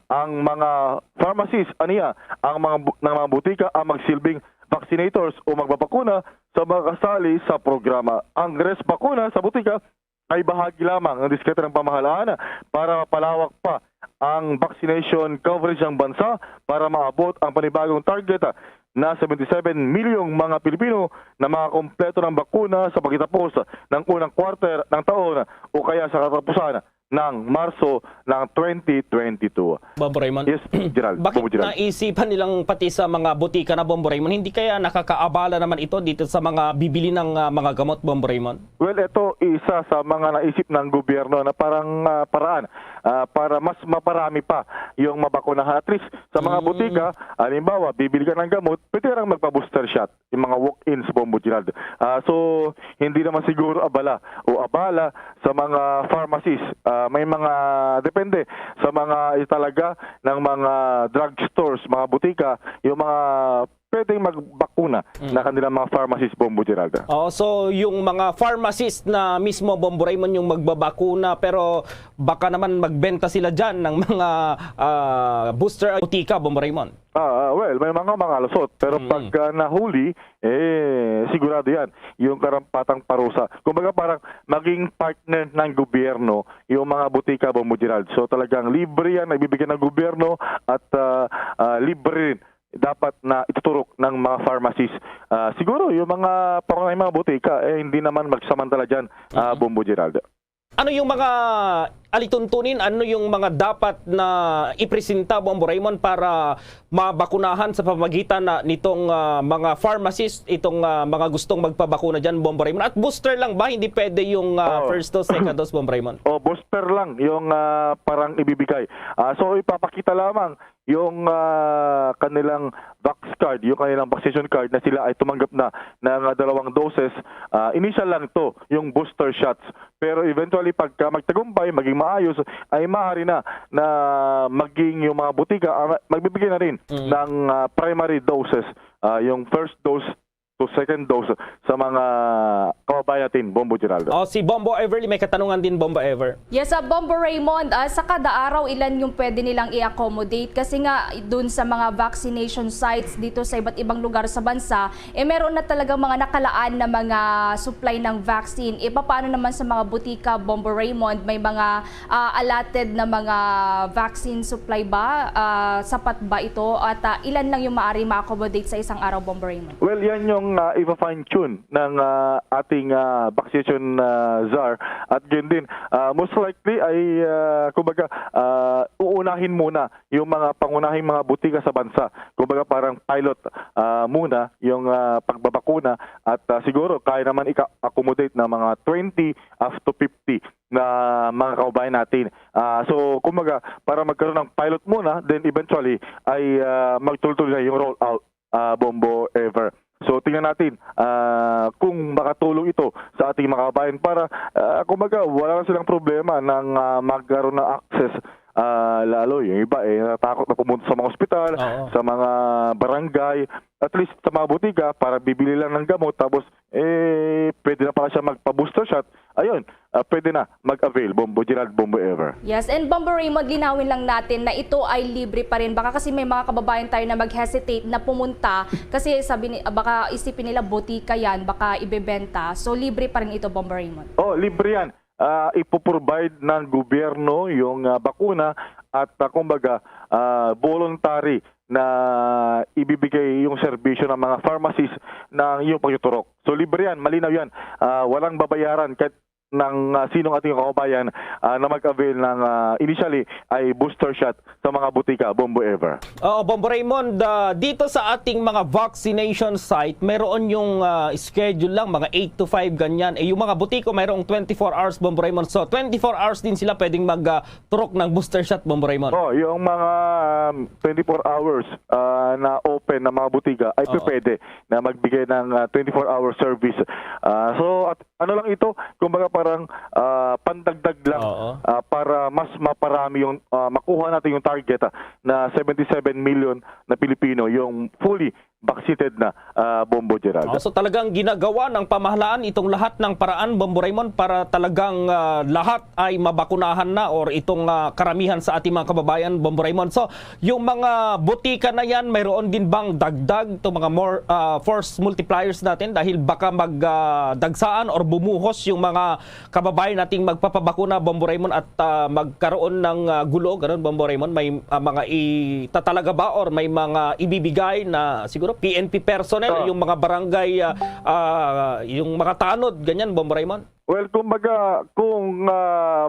Ang mga pharmacies, ang mga butika ang magsilbing vaccinators o magbabakuna sa mga kasali sa programa. Ang res bakuna sa butika ay bahagi lamang ng diskrete ng pamahalaan para mapalawak pa ang vaccination coverage ng bansa para maabot ang panibagong target na 77 milyong mga Pilipino na mga kompleto ng bakuna sa pagtatapos ng unang quarter ng taon o kaya sa katapusan ng Marso ng 2022. Bombo Raymond? Yes, Gerald. Bakit naisipan nilang pati sa mga butika na, Bombo Raymond, hindi kaya nakakaabala naman ito dito sa mga bibili ng mga gamot, Bombo Raymond? Well, ito isa sa mga naisip ng gobyerno na parang paraan para mas maparami pa yung mabakunahan. At least sa mga butika, halimbawa, bibili ka ng gamot, pwede lang magpa-booster shot, yung mga walk-ins, Bombo Gerald. So, hindi naman siguro abala sa mga pharmacies. May mga, depende sa mga talaga ng mga drugstores, mga butika, yung mga pwedeng magbakuna na kanilang mga pharmacies, Bombo Gerald. So yung mga pharmacist na mismo, Bombo Raymond, yung magbabakuna, pero baka naman magbenta sila dyan ng mga booster butika, Bombo Raymond? Well, may mga lusot. Pero pag nahuli, sigurado yan. Yung karampatang parusa. Kumbaga parang maging partner ng gobyerno yung mga butika, Bombo Gerald. So talagang libre yan, nagbibigyan ng gobyerno at libre rin dapat na ituturok ng mga pharmacies. Siguro yung mga pangunahing mga butika, hindi naman magsamantala dyan, Bombo Gerald. Ano yung mga alituntunin, ano yung mga dapat na ipresenta, Bombo Raymond, para mabakunahan sa pamamagitan nitong mga pharmacists, itong mga gustong magpabakuna dyan, Bombo Raymond? At booster lang ba? Hindi pwede yung first dose, second dose, Bombo Raymond? Booster lang yung parang ibibigay. So ipapakita lamang yung kanilang vax card, yung kanilang vaccination card na sila ay tumanggap na ng 2 doses. Initial lang to, yung booster shots. Pero eventually pagka magtagumpay, maging maayos, ay maaari na maging yung mga butika magbibigay na rin ng primary doses. Yung first dose to second dose sa mga kababayan natin, Bombo Geraldo. Si Bombo Everly, may katanungan din, Bombo Ever. Yes, Bombo Raymond, sa kada araw ilan yung pwede nilang i-accommodate? Kasi nga dun sa mga vaccination sites dito sa iba't ibang lugar sa bansa, meron na talagang mga nakalaan na mga supply ng vaccine. Paano naman sa mga butika, Bombo Raymond? May mga allotted na mga vaccine supply ba? Sapat ba ito? At ilan lang yung maaari ma-accommodate sa isang araw, Bombo Raymond? Well, yan yung ipa-fine-tune ng ating vaccination czar. At yun din, most likely ay kumbaga uunahin muna yung mga pangunahing mga butika sa bansa. Kumbaga parang pilot muna yung pagbabakuna at siguro kaya naman i-accommodate na mga 20 up to 50 na mga kababayan natin. So kumbaga para magkaroon ng pilot muna, then eventually ay magtuloy na yung roll out, Bombo Ever. So tingnan natin kung makatulong ito sa ating mga kababayan para kumbaga wala na silang problema ng magkaroon ng access. Lalo yung iba natakot na pumunta sa mga ospital, sa mga barangay, at least sa mga butika para bibili lang ng gamot tapos pwede na pala siya magpa-booster shot. Ayun, pwede na mag-avail, Bombo Gerald, Bombo Ever. Yes, and Bombo Raymond, linawin lang natin na ito ay libre pa rin. Baka kasi may mga kababayan tayo na mag-hesitate na pumunta kasi baka isipin nila butika yan, baka ibebenta. So libre pa rin ito, Bombo Raymond. Libre yan. Ipoprovide ng gobyerno yung bakuna at kumbaga voluntary na ibibigay yung serbisyo ng mga pharmacies ng iyong pagtuturok. So libre yan, malinaw yan. Walang babayaran kahit ng sinong ating kababayan na mag-avail ng initially ay booster shot sa mga butika, Bombo Ever. Bombo Raymond, dito sa ating mga vaccination site, meron yung schedule lang, mga 8 to 5 ganyan. Yung mga butiko, mayroong 24 hours, Bombo Raymond. So 24 hours din sila pwedeng mag-turok ng booster shot, Bombo Raymond. Yung mga 24 hours na open na mga butika ay pwede na magbigay ng 24-hour service. So at ano lang ito, kumbaga parang pandagdag lang para mas maparami yung makuha natin yung target na 77 million na Pilipino yung fully vaccinated na, Bombo Gerald. So talagang ginagawa ng pamahalaan itong lahat ng paraan, Bombo Raymond, para talagang lahat ay mabakunahan na or itong karamihan sa ating mga kababayan, Bombo Raymond. So yung mga butika na yan, mayroon din bang dagdag itong mga more force multipliers natin dahil baka magdagsaan or bumuhos yung mga kababayan nating magpapabakuna, Bombo Raymond, at magkaroon ng gulo, ganun, Bombo Raymond? May mga itatalaga ba or may mga ibibigay na siguro PNP personnel, yung mga barangay, yung mga tanod, ganyan, Bombo Raymond? Well, kumbaga, kung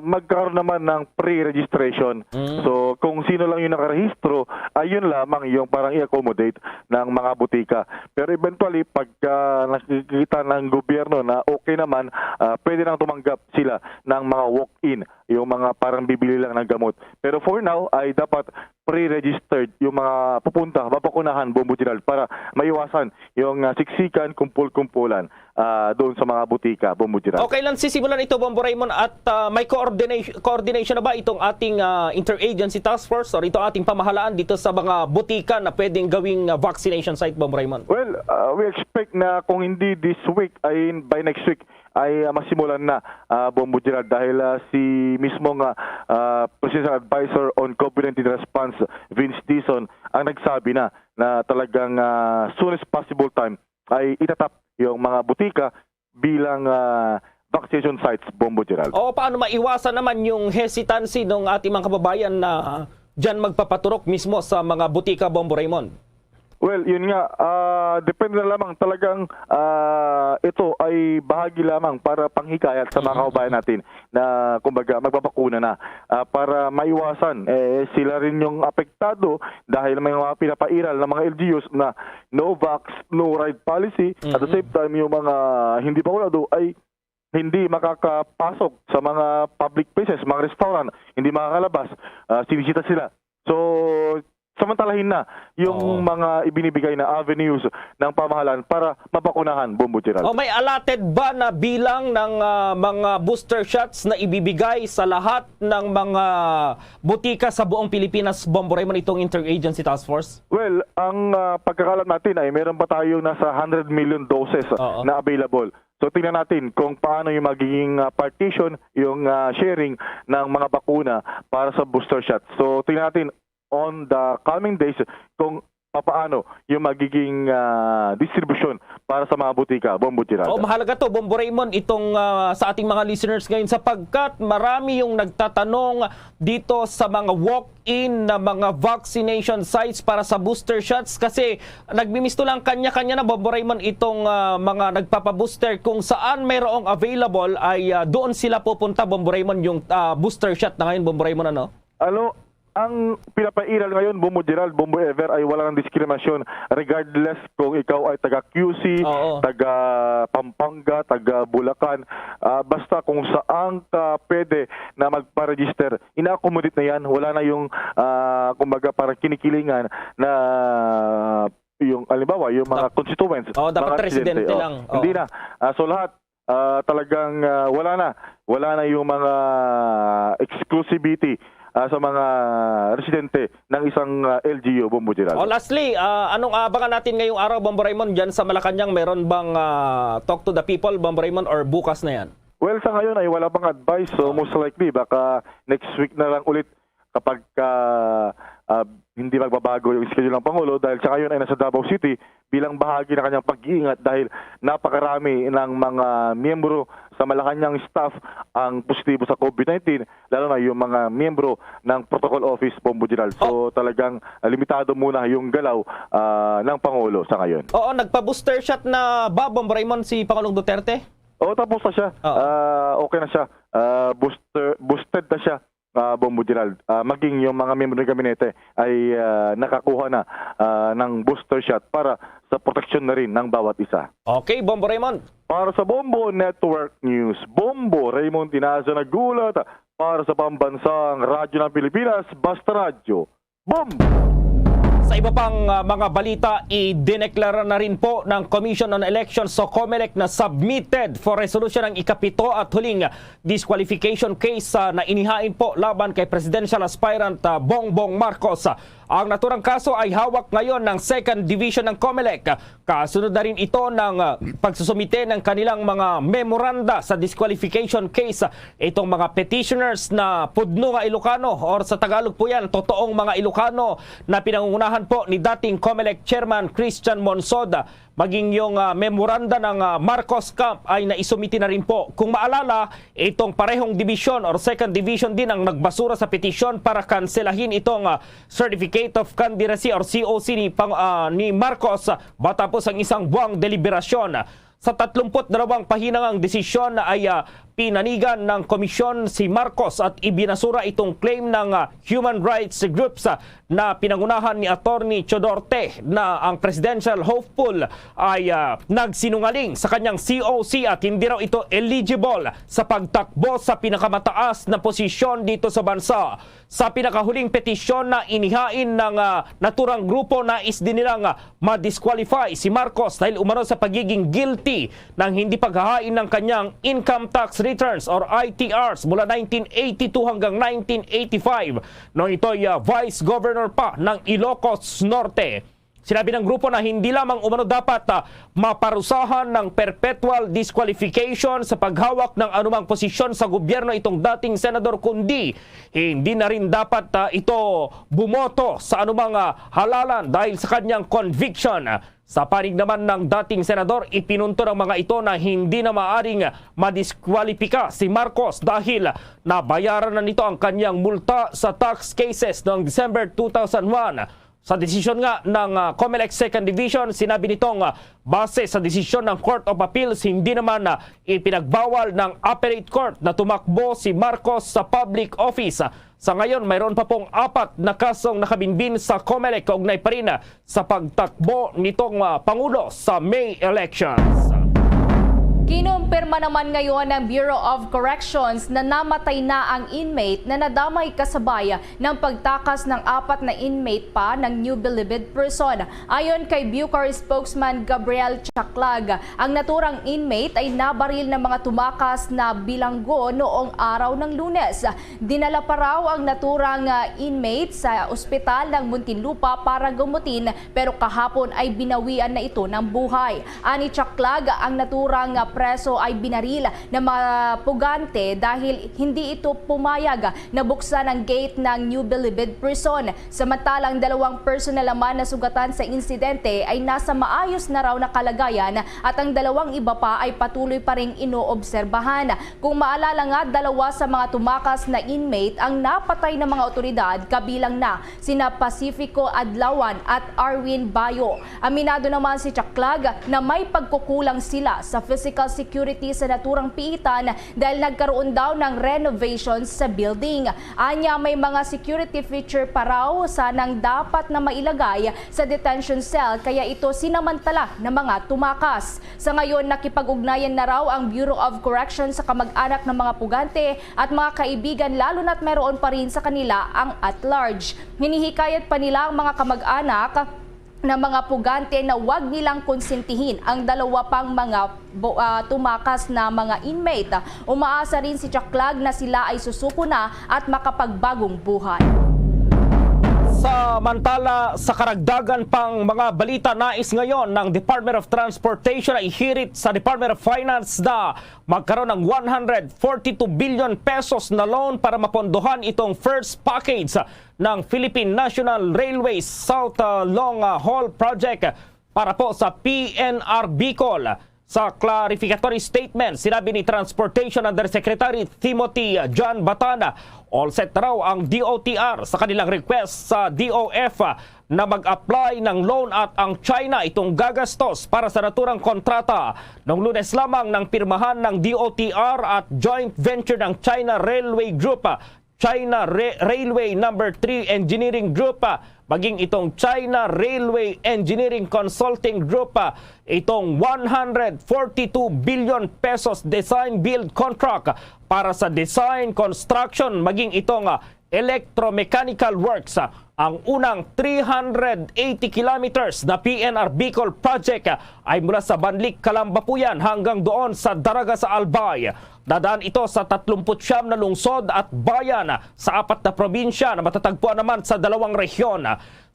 magkaroon naman ng pre-registration, so kung sino lang yung nakarehistro, ayun lamang yung parang i-accommodate ng mga butika. Pero eventually, pagka nakikita ng gobyerno na okay naman, pwede nang tumanggap sila ng mga walk-in, yung mga parang bibili lang ng gamot. Pero for now, ay dapat pre-registered yung mga pupunta, mapakunahan, Bombo Gerald, para maiwasan yung siksikan, kumpul-kumpulan doon sa mga butika, Bombo Gerald. Okay lang sisimulan ito, Bombo Raymond, at may coordination na ba itong ating interagency task force or ito ating pamahalaan dito sa mga butika na pwedeng gawing vaccination site, Bombo Raymond? Well, we expect na kung hindi this week, ay by next week, ay masimulan na, Bombo Gerald, dahil si mismong Presidential Advisor on COVID-19 Response, Vince Dizon, ang nagsabi na talagang soon as possible time ay itatap yung mga butika bilang vaccination sites, Bombo Gerald. Paano maiwasan naman yung hesitancy ng ating mga kababayan na dyan magpapaturok mismo sa mga butika, Bombo Raymond? Well, yun nga, depende na lamang talagang ito ay bahagi lamang para panghikayat sa mga kababayan natin na kumbaga magbabakuna na para maiwasan sila rin yung apektado dahil may mga pinapairal ng mga LGUs na no vax, no ride policy. At the same time, yung mga hindi bakulado ay hindi makakapasok sa mga public places, mga restaurant, hindi makakalabas, sinisita sila. So, samantalahin na yung mga ibinibigay na avenues ng pamahalaan para mabakunahan, Bombo Gerald. May allotted ba na bilang ng mga booster shots na ibibigay sa lahat ng mga butika sa buong Pilipinas, Bombo Raymond, itong Interagency Task Force? Well, ang pagkakalat natin ay meron pa tayo nasa 100 million doses na available. So tingnan natin kung paano yung magiging partition, yung sharing ng mga bakuna para sa booster shot. So tingnan natin on the coming days kung paano yung magiging distribution para sa mga butika, Bombo Gerald. Mahalaga to, Bombo Raymond, itong sa ating mga listeners ngayon sapagkat marami yung nagtatanong dito sa mga walk-in na mga vaccination sites para sa booster shots kasi nagmimisto lang kanya-kanya na, Bombo Raymond, itong mga nagpapabooster. Kung saan mayroong available ay doon sila pupunta, Bombo Raymond, yung booster shot na ngayon, Bombo Raymond, ano? Ang pinapairal ngayon, Bombo Gerald, Bombo Ever, ay wala ng diskriminasyon regardless kung ikaw ay taga QC, taga Pampanga, taga Bulacan. Basta kung saan ka pwede na magpa-register, ina-accommodate na yan. Wala na yung, kumbaga, parang kinikilingan na yung, alimbawa, yung mga constituents. Dapat residente lang. Hindi na. So lahat, talagang wala na yung mga exclusivity sa mga residente ng isang LGU, Bombo Gerald. Lastly, anong abangan natin ngayong araw, Bombo Raymond, dyan sa Malacanang? Meron bang talk to the people, Bombo Raymond, or bukas na yan? Well, sa ngayon ay wala pang advice. So most likely, baka next week na lang ulit kapag hindi magbabago yung schedule ng Pangulo dahil sa ngayon ay nasa Davao City bilang bahagi ng kanyang pag-iingat dahil napakarami ng mga miyembro sa Malacanang staff ang positibo sa COVID-19, lalo na yung mga miyembro ng Protocol Office, Bombo Gerald. So talagang limitado muna yung galaw ng Pangulo sa ngayon. Nagpa-booster shot na ba, Bombo Raymond, si Pangulong Duterte? Tapos na siya. Okay na siya. Boosted na siya. Bombo Gerald, maging yung mga miyembro ng gabinete ay nakakuha na ng booster shot para sa proteksyon na rin ng bawat isa. Okay, Bombo Raymond. Para sa Bombo Network News, Bombo Raymond Tinaza nagulat para sa pambansang radyo ng Pilipinas, Basta Radyo, Bombo! Sa iba pang mga balita, idineklara na rin po ng Commission on Elections o COMELEC na submitted for resolution ang ikapito at huling disqualification case na inihain po laban kay presidential aspirant Bongbong Marcos. Ang naturang kaso ay hawak ngayon ng 2nd Division ng COMELEC. Kasunod na rin ito ng pagsusumite ng kanilang mga memoranda sa disqualification case. Itong mga petitioners na pudno nga Ilocano or sa Tagalog po yan, totoong mga Ilocano na pinangungunahan po ni dating COMELEC Chairman Christian Monsoda. Maging yung memoranda ng Marcos Camp ay naisumiti na rin po. Kung maalala, itong parehong division or 2nd Division din ang nagbasura sa petisyon para kanselahin itong Certificate of Candidacy or COC ni Marcos matapos ang isang buwang deliberasyon. Sa 32 pahinangang desisyon ay pinanigan ng komisyon si Marcos at ibinasura itong claim ng human rights groups na pinangunahan ni Attorney Chodorte na ang presidential hopeful ay nagsinungaling sa kanyang COC at hindi raw ito eligible sa pagtakbo sa pinakamataas na posisyon dito sa bansa. Sa pinakahuling petisyon na inihain ng naturang grupo, nais din nilang ma-disqualify si Marcos dahil umano sa pagiging guilty ng hindi paghahain ng kanyang income tax returns or ITRs mula 1982 hanggang 1985 nung ito'y Vice Governor pa ng Ilocos Norte. Sinabi ng grupo na hindi lamang umano dapat maparusahan ng perpetual disqualification sa paghawak ng anumang posisyon sa gobyerno itong dating senador, kundi hindi na rin dapat ito bumoto sa anumang halalan dahil sa kanyang conviction. Sa panig naman ng dating senador, ipinunto ng mga ito na hindi na maaring madiskwalipika si Marcos dahil nabayaran na nito ang kanyang multa sa tax cases noong December 2001. Sa desisyon nga ng COMELEC 2nd Division, sinabi nitong base sa desisyon ng Court of Appeals, hindi naman ipinagbawal ng Appellate Court na tumakbo si Marcos sa public office. Sa ngayon, mayroon pa pong 4 na kasong nakabinbin sa COMELEC kaugnay pa rin sa pagtakbo nitong Pangulo sa May elections. Kinumpirma naman ngayon ng Bureau of Corrections na namatay na ang inmate na nadamay kasabay ng pagtakas ng 4 na inmate pa ng New Bilibid prison. Ayon kay Bucor spokesman Gabriel Chaklag, ang naturang inmate ay nabaril ng mga tumakas na bilanggo noong araw ng Lunes. Dinala pa raw ang naturang inmate sa ospital ng Muntinlupa para gamutin, pero kahapon ay binawian na ito ng buhay. Ani Chaklag, ang naturang preso ay binaril ng mga pugante dahil hindi ito pumayag na buksan ang gate ng New Bilibid prison. Samantalang 2 personnel naman na sugatan sa insidente ay nasa maayos na raw na kalagayan at ang 2 iba pa ay patuloy pa ring inoobserbahan. Kung maalala nga, 2 sa mga tumakas na inmate ang napatay ng mga otoridad, kabilang na sina Pacifico Adlawan at Arwin Bayo. Aminado naman si Chaklag na may pagkukulang sila sa physical security sa naturang piitan dahil nagkaroon daw ng renovations sa building. Anya, may mga security feature pa raw sanang dapat na mailagay sa detention cell, kaya ito sinamantala ng mga tumakas. Sa ngayon, nakipag-ugnayan na raw ang Bureau of Corrections sa kamag-anak ng mga pugante at mga kaibigan, lalo na't meron pa rin sa kanila ang at-large. Hinihikayat pa nila ang mga kamag-anak ng mga pugante na huwag nilang konsentihin ang 2 pang mga tumakas na mga inmate. Umaasa rin si Chaklag na sila ay susuko na at makapagbagong buhay. Samantala, sa karagdagan pang mga balita, nais ngayon ng Department of Transportation ay hirit sa Department of Finance na magkaroon ng 142 billion pesos na loan para mapondohan itong first package ng Philippine National Railways South Long Haul Project para po sa PNR Bicol. Sa clarificatory statement, sinabi ni Transportation Undersecretary Timothy John Batana, all set raw ang DOTR sa kanilang request sa DOF na mag-apply ng loan at ang China itong gagastos para sa naturang kontrata. Noong Lunes lamang ng pirmahan ng DOTR at joint venture ng China Railway Group, China Railway No. 3 Engineering Group, maging itong China Railway Engineering Consulting Group, itong 142 billion pesos design build contract para sa design, construction, maging itong electromechanical works. Ang unang 380 kilometers na PNR Bicol project ay mula sa Banlik, Kalambapuyan hanggang doon sa Daraga sa Albay. Dadaan ito sa 39 na lungsod at bayan sa 4 na probinsya na matatagpuan naman sa 2 rehiyon.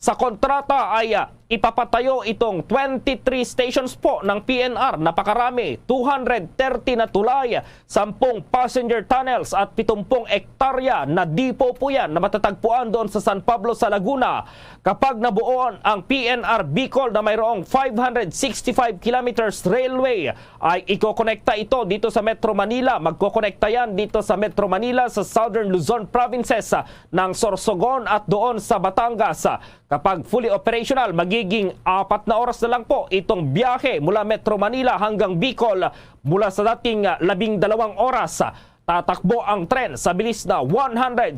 Sa kontrata ay ipapatayo itong 23 stations po ng PNR, napakarami, 230 na tulay, 10 passenger tunnels at 70 ektarya na dipo po yan na matatagpuan doon sa San Pablo sa Laguna. Kapag nabuon ang PNR Bicol na mayroong 565 kilometers railway, ay ikokonekta ito dito sa Metro Manila. Magkokonekta yan dito sa Metro Manila sa Southern Luzon provinces ng Sorsogon at doon sa Batangas. Kapag fully operational, magiging 4 na oras na lang po itong biyahe mula Metro Manila hanggang Bicol mula sa dating 12 oras. Tatakbo ang tren sa bilis na 160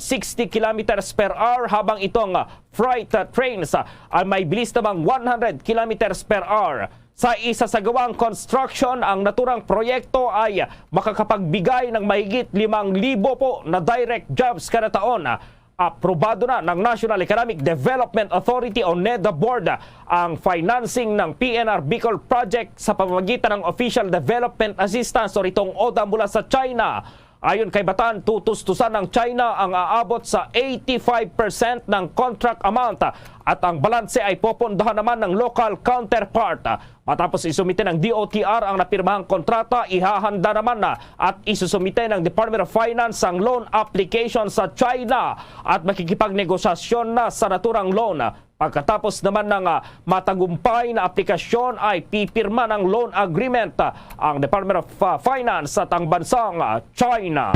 kilometers per hour habang itong freight trains ay may bilis namang 100 kilometers per hour. Sa isasagawang construction, ang naturang proyekto ay makakapagbigay ng mahigit 5,000 po na direct jobs kada taon. Aprobado na ng National Economic Development Authority o NEDA Board ang financing ng PNR Bicol Project sa pamamagitan ng Official Development Assistance o itong ODA mula sa China. Ayon kay Batan, tutustusan ng China ang aabot sa 85% ng contract amount at ang balanse ay popondahan naman ng local counterpart. Matapos isumite ng DOTR ang napirmahang kontrata, ihahanda naman na at isusumite ng Department of Finance ang loan application sa China at makikipagnegosasyon na sa naturang loan. Pagkatapos naman ng matagumpay na aplikasyon ay pipirma ng loan agreement ang Department of Finance at ang bansang China.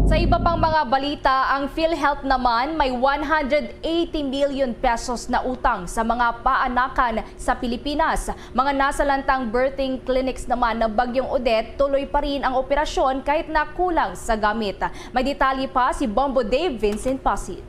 Sa iba pang mga balita, ang PhilHealth naman may 180 million pesos na utang sa mga paanakan sa Pilipinas. Mga nasalantang birthing clinics naman na Bagyong Odette, tuloy pa rin ang operasyon kahit na kulang sa gamit. May detalye pa si Bombo Dave Vincent Pasit.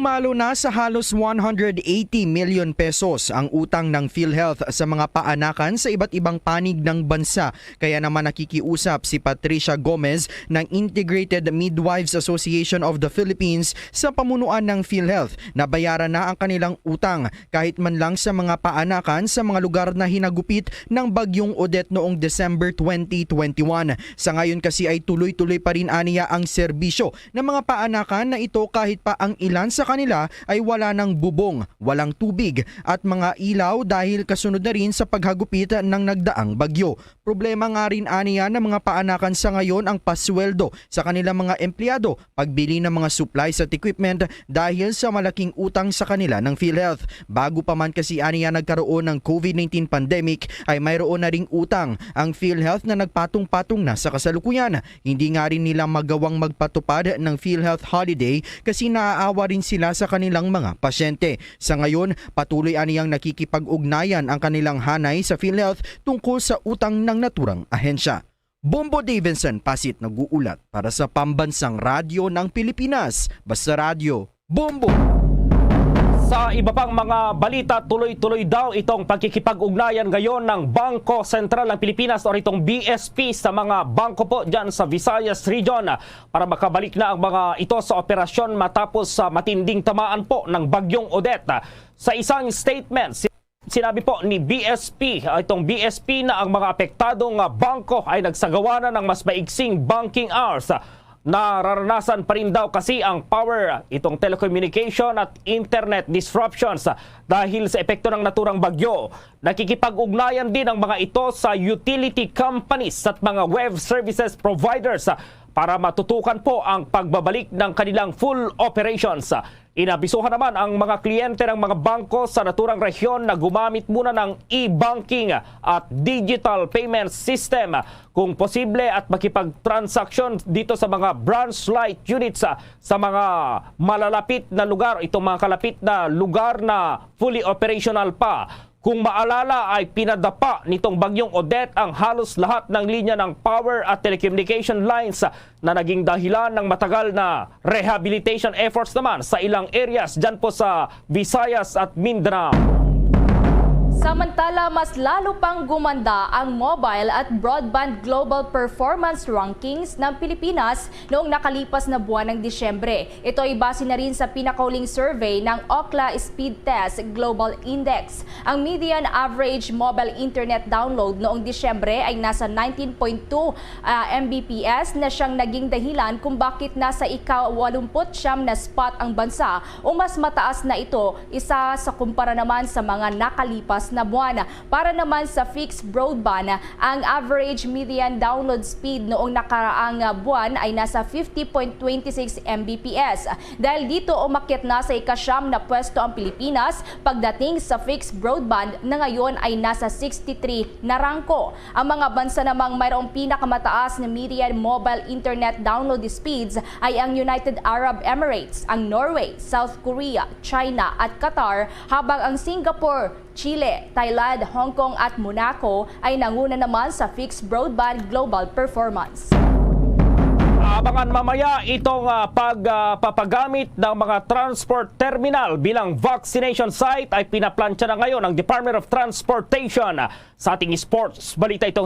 Dumalo na sa halos 180 million pesos ang utang ng PhilHealth sa mga paanakan sa iba't ibang panig ng bansa. Kaya naman nakikiusap si Patricia Gomez ng Integrated Midwives Association of the Philippines sa pamunuan ng PhilHealth na bayaran na ang kanilang utang kahit man lang sa mga paanakan sa mga lugar na hinagupit ng bagyong Odette noong December 2021. Sa ngayon kasi ay tuloy-tuloy pa rin aniya ang serbisyo ng mga paanakan na ito kahit pa ang ilan sa kanila ay wala ng bubong, walang tubig at mga ilaw dahil kasunod na rin sa paghagupit ng nagdaang bagyo. Problema nga rin aniya ng mga paanakan sa ngayon ang pasweldo sa kanilang mga empleyado, pagbili ng mga supplies at equipment dahil sa malaking utang sa kanila ng PhilHealth. Bago pa man kasi aniya nagkaroon ng COVID-19 pandemic ay mayroon na ring utang ang PhilHealth na nagpatong-patong na sa kasalukuyan. Hindi nga rin nila magawang magpatupad ng PhilHealth holiday kasi naaawa rin sila sa kanilang mga pasyente. Sa ngayon, patuloy aniyang nakikipag-ugnayan ang kanilang hanay sa PhilHealth tungkol sa utang ng naturang ahensya. Bombo Davidson, Pasit, nag-uulat para sa Pambansang Radyo ng Pilipinas. Basta Radio, Bombo! Sa iba pang mga balita, tuloy-tuloy daw itong pagkikipag-ugnayan ngayon ng Bangko Sentral ng Pilipinas o itong BSP sa mga bangko po dyan sa Visayas Region para makabalik na ang mga ito sa operasyon matapos sa matinding tamaan po ng bagyong Odette. Sa isang statement, sinabi po ni BSP, itong BSP na ang mga apektadong bangko ay nagsagawa na ng mas maiksing banking hours. Nararanasan pa rin daw kasi ang power, itong telecommunication at internet disruptions dahil sa epekto ng naturang bagyo. Nakikipag-ugnayan din ang mga ito sa utility companies at mga web services providers para matutukan po ang pagbabalik ng kanilang full operations. Inabisuhan naman ang mga kliyente ng mga bangko sa naturang rehiyon na gumamit muna ng e-banking at digital payment system kung posible at makipag-transaction dito sa mga branch light units sa mga malalapit na lugar, itong mga kalapit na lugar na fully operational pa. Kung maalala ay pinadapa nitong bagyong Odette ang halos lahat ng linya ng power at telecommunication lines na naging dahilan ng matagal na rehabilitation efforts naman sa ilang areas dyan po sa Visayas at Mindanao. Samantala, mas lalo pang gumanda ang mobile at broadband global performance rankings ng Pilipinas noong nakalipas na buwan ng Disyembre. Ito ay base na rin sa pinakauling survey ng Ookla Speed Test Global Index. Ang median average mobile internet download noong Disyembre ay nasa 19.2 Mbps na siyang naging dahilan kung bakit nasa ika-89 na spot ang bansa o mas mataas na ito isa sa kumpara naman sa mga nakalipas na buwan. Para naman sa fixed broadband, ang average median download speed noong nakaraang buwan ay nasa 50.26 Mbps. Dahil dito umakyat na sa ika-9 na pwesto ang Pilipinas pagdating sa fixed broadband na ngayon ay nasa 63 na rangko. Ang mga bansa namang mayroong pinakamataas na median mobile internet download speeds ay ang United Arab Emirates, ang Norway, South Korea, China at Qatar, habang ang Singapore, Chile, Thailand, Hong Kong at Monaco ay nanguna naman sa fixed broadband global performance. Abangan mamaya itong pagpapagamit ng mga transport terminal bilang vaccination site ay pinaplansya na ngayon ng Department of Transportation. Sa ating sports balita, itong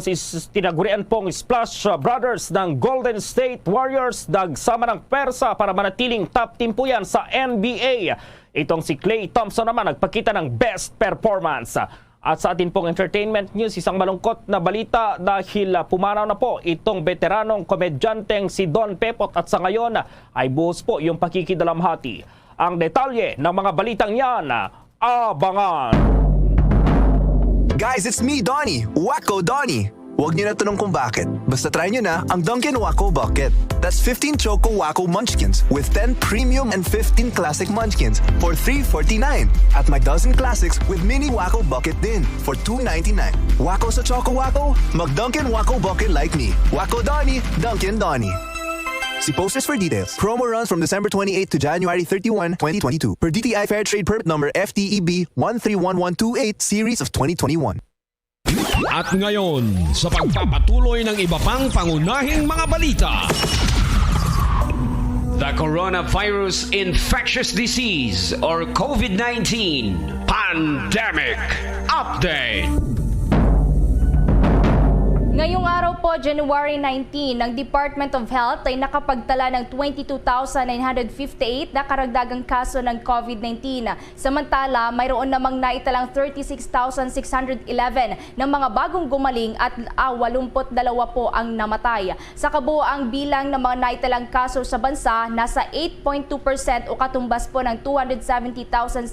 tinagurian pong Splash Brothers ng Golden State Warriors nagsama ng persa para manatiling top team po yan sa NBA. Itong si Klay Thompson naman nagpakita ng best performance. At sa atin pong entertainment news, isang malungkot na balita dahil pumanaw na po itong veteranong komedyanteng si Don Pepot at sa ngayon ay buhos po yung pakikidalamhati. Ang detalye ng mga balitang yan, abangan! Guys, it's me, Donnie. Wacko Donnie. Huwag niyo na tanong kung bakit. Basta try niyo na ang Dunkin' Wacko Bucket. That's 15 Choco Wacko Munchkins with 10 Premium and 15 Classic Munchkins for $3.49. At may dozen Classics with Mini Wacko Bucket din for $2.99. Wacko sa Choco Wacko? Mag Dunkin' Wacko Bucket like me. Wacko Donnie, Dunkin' Donnie. See posters for details. Promo runs from December 28 to January 31, 2022. Per DTI Fair Trade Permit Number FTEB 131128 Series of 2021. At ngayon, sa pagpapatuloy ng iba pang pangunahing mga balita, The coronavirus infectious disease or COVID-19 pandemic update. Ngayong araw po, January 19, ng Department of Health ay nakapagtala ng 22,958 na karagdagang kaso ng COVID-19. Samantala, mayroon namang naitalang 36,611 ng mga bagong gumaling at 82 po ang namatay. Sa kabuoang bilang ng mga naitalang kaso sa bansa, nasa 8.2% o katumbas po ng 270,728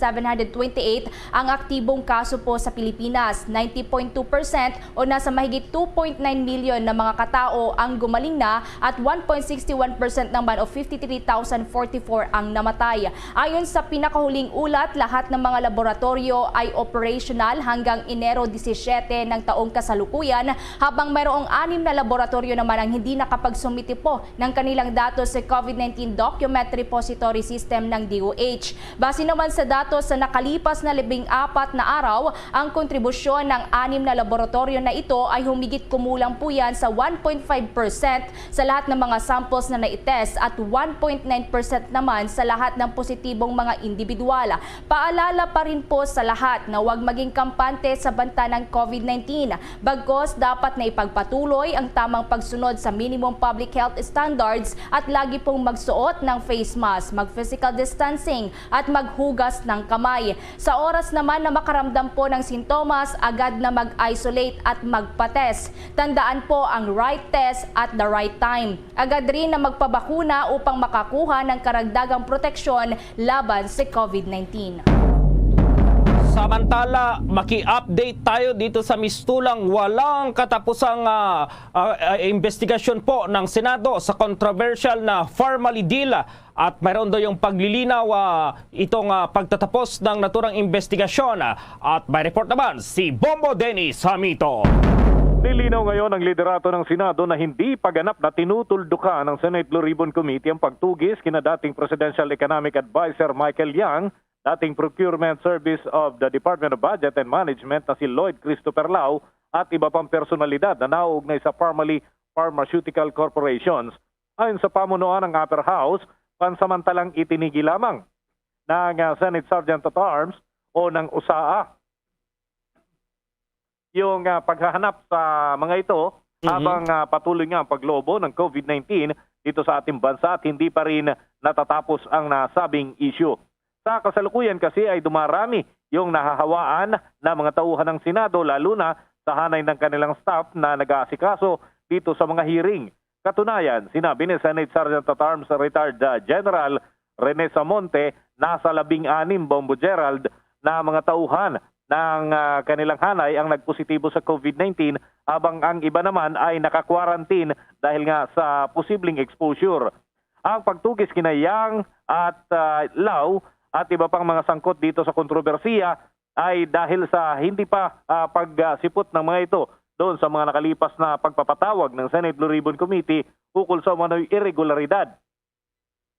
ang aktibong kaso po sa Pilipinas. 90.2% o nasa mahigit 2.9 milyon na mga katao ang gumaling na at 1.61% naman o 53,044 ang namatay. Ayon sa pinakahuling ulat, lahat ng mga laboratorio ay operational hanggang Enero 17 ng taong kasalukuyan, habang mayroong 6 na laboratorio naman ang hindi nakapagsumiti po ng kanilang datos sa COVID-19 Document Repository System ng DOH. Base naman sa datos sa nakalipas na 14 na araw, ang kontribusyon ng 6 na laboratorio na ito ay humigit kumulang po yan sa 1.5% sa lahat ng mga samples na naitest at 1.9% naman sa lahat ng positibong mga individual. Paalala pa rin po sa lahat na huwag maging kampante sa banta ng COVID-19. Bagkus dapat na ipagpatuloy ang tamang pagsunod sa minimum public health standards at lagi pong magsuot ng face mask, mag-physical distancing at maghugas ng kamay. Sa oras naman na makaramdam po ng sintomas, agad na mag-isolate at magpa-test. Tandaan po ang right test at the right time. Agad rin na magpabakuna upang makakuha ng karagdagang proteksyon laban sa COVID-19. Samantala, maki-update tayo dito sa mistulang walang katapusang investigasyon po ng Senado sa controversial na Pharmaly deal at mayroon daw yung paglilinaw itong pagtatapos ng naturang investigasyon at may report naman si Bombo Dennis Hamito. Nilinaw ngayon ng liderato ng Senado na hindi paganap na tinutuldukan ng Senate Blue Ribbon Committee ang pagtugis kina dating Presidential Economic Advisor Michael Yang, dating Procurement Service of the Department of Budget and Management na si Lloyd Christopher Lau at iba pang personalidad na nauugnay sa Pharmaly Pharmaceutical Corporations. Ayon sa pamunuan ng Upper House, pansamantalang itinigil lamang ng Senate Sergeant at Arms o ng USAA yung paghahanap sa mga ito habang patuloy nga ang paglobo ng COVID-19 dito sa ating bansa at hindi pa rin natatapos ang nasabing issue. Sa kasalukuyan kasi ay dumarami yung nahahawaan na mga tauhan ng Senado lalo na sa hanay ng kanilang staff na nag-aasikaso dito sa mga hearing. Katunayan, sinabi ni Senate Sergeant at Arms Retired General Rene Samonte nasa 16 Bombo Gerald na mga tauhan ng kanilang hanay ang nagpositibo sa COVID-19 habang ang iba naman ay naka-quarantine dahil nga sa posibleng exposure. Ang pagtugis kina Yang at Lau at iba pang mga sangkot dito sa kontrobersiya ay dahil sa hindi pa pagsipot ng mga ito doon sa mga nakalipas na pagpapatawag ng Senate Blue Ribbon Committee ukol sa mga irregularidad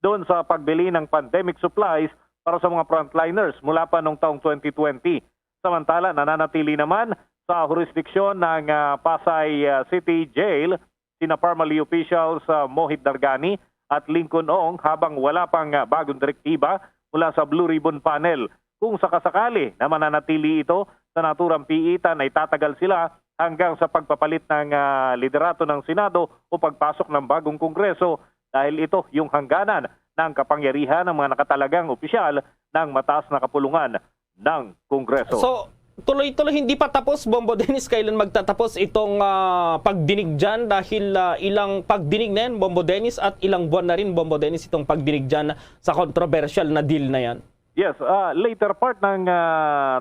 doon sa pagbili ng pandemic supplies para sa mga frontliners mula pa noong taong 2020. Samantala, nananatili naman sa jurisdiksyon ng Pasay City Jail sina Pharmaly officials Mohit Dargani at Lincoln Ong habang wala pang bagong direktiba mula sa Blue Ribbon Panel. Kung sakasakali na mananatili ito sa naturang piitan ay tatagal sila hanggang sa pagpapalit ng liderato ng Senado o pagpasok ng bagong Kongreso dahil ito yung hangganan ng kapangyarihan ng mga nakatalagang opisyal ng mataas na kapulungan ng Kongreso. So, tuloy-tuloy hindi pa tapos, Bombo Dennis, kailan magtatapos itong pagdinig dyan dahil ilang pagdinig na yan, Bombo Dennis, at ilang buwan na rin, Bombo Dennis, itong pagdinig dyan sa controversial na deal na yan? Yes, later part ng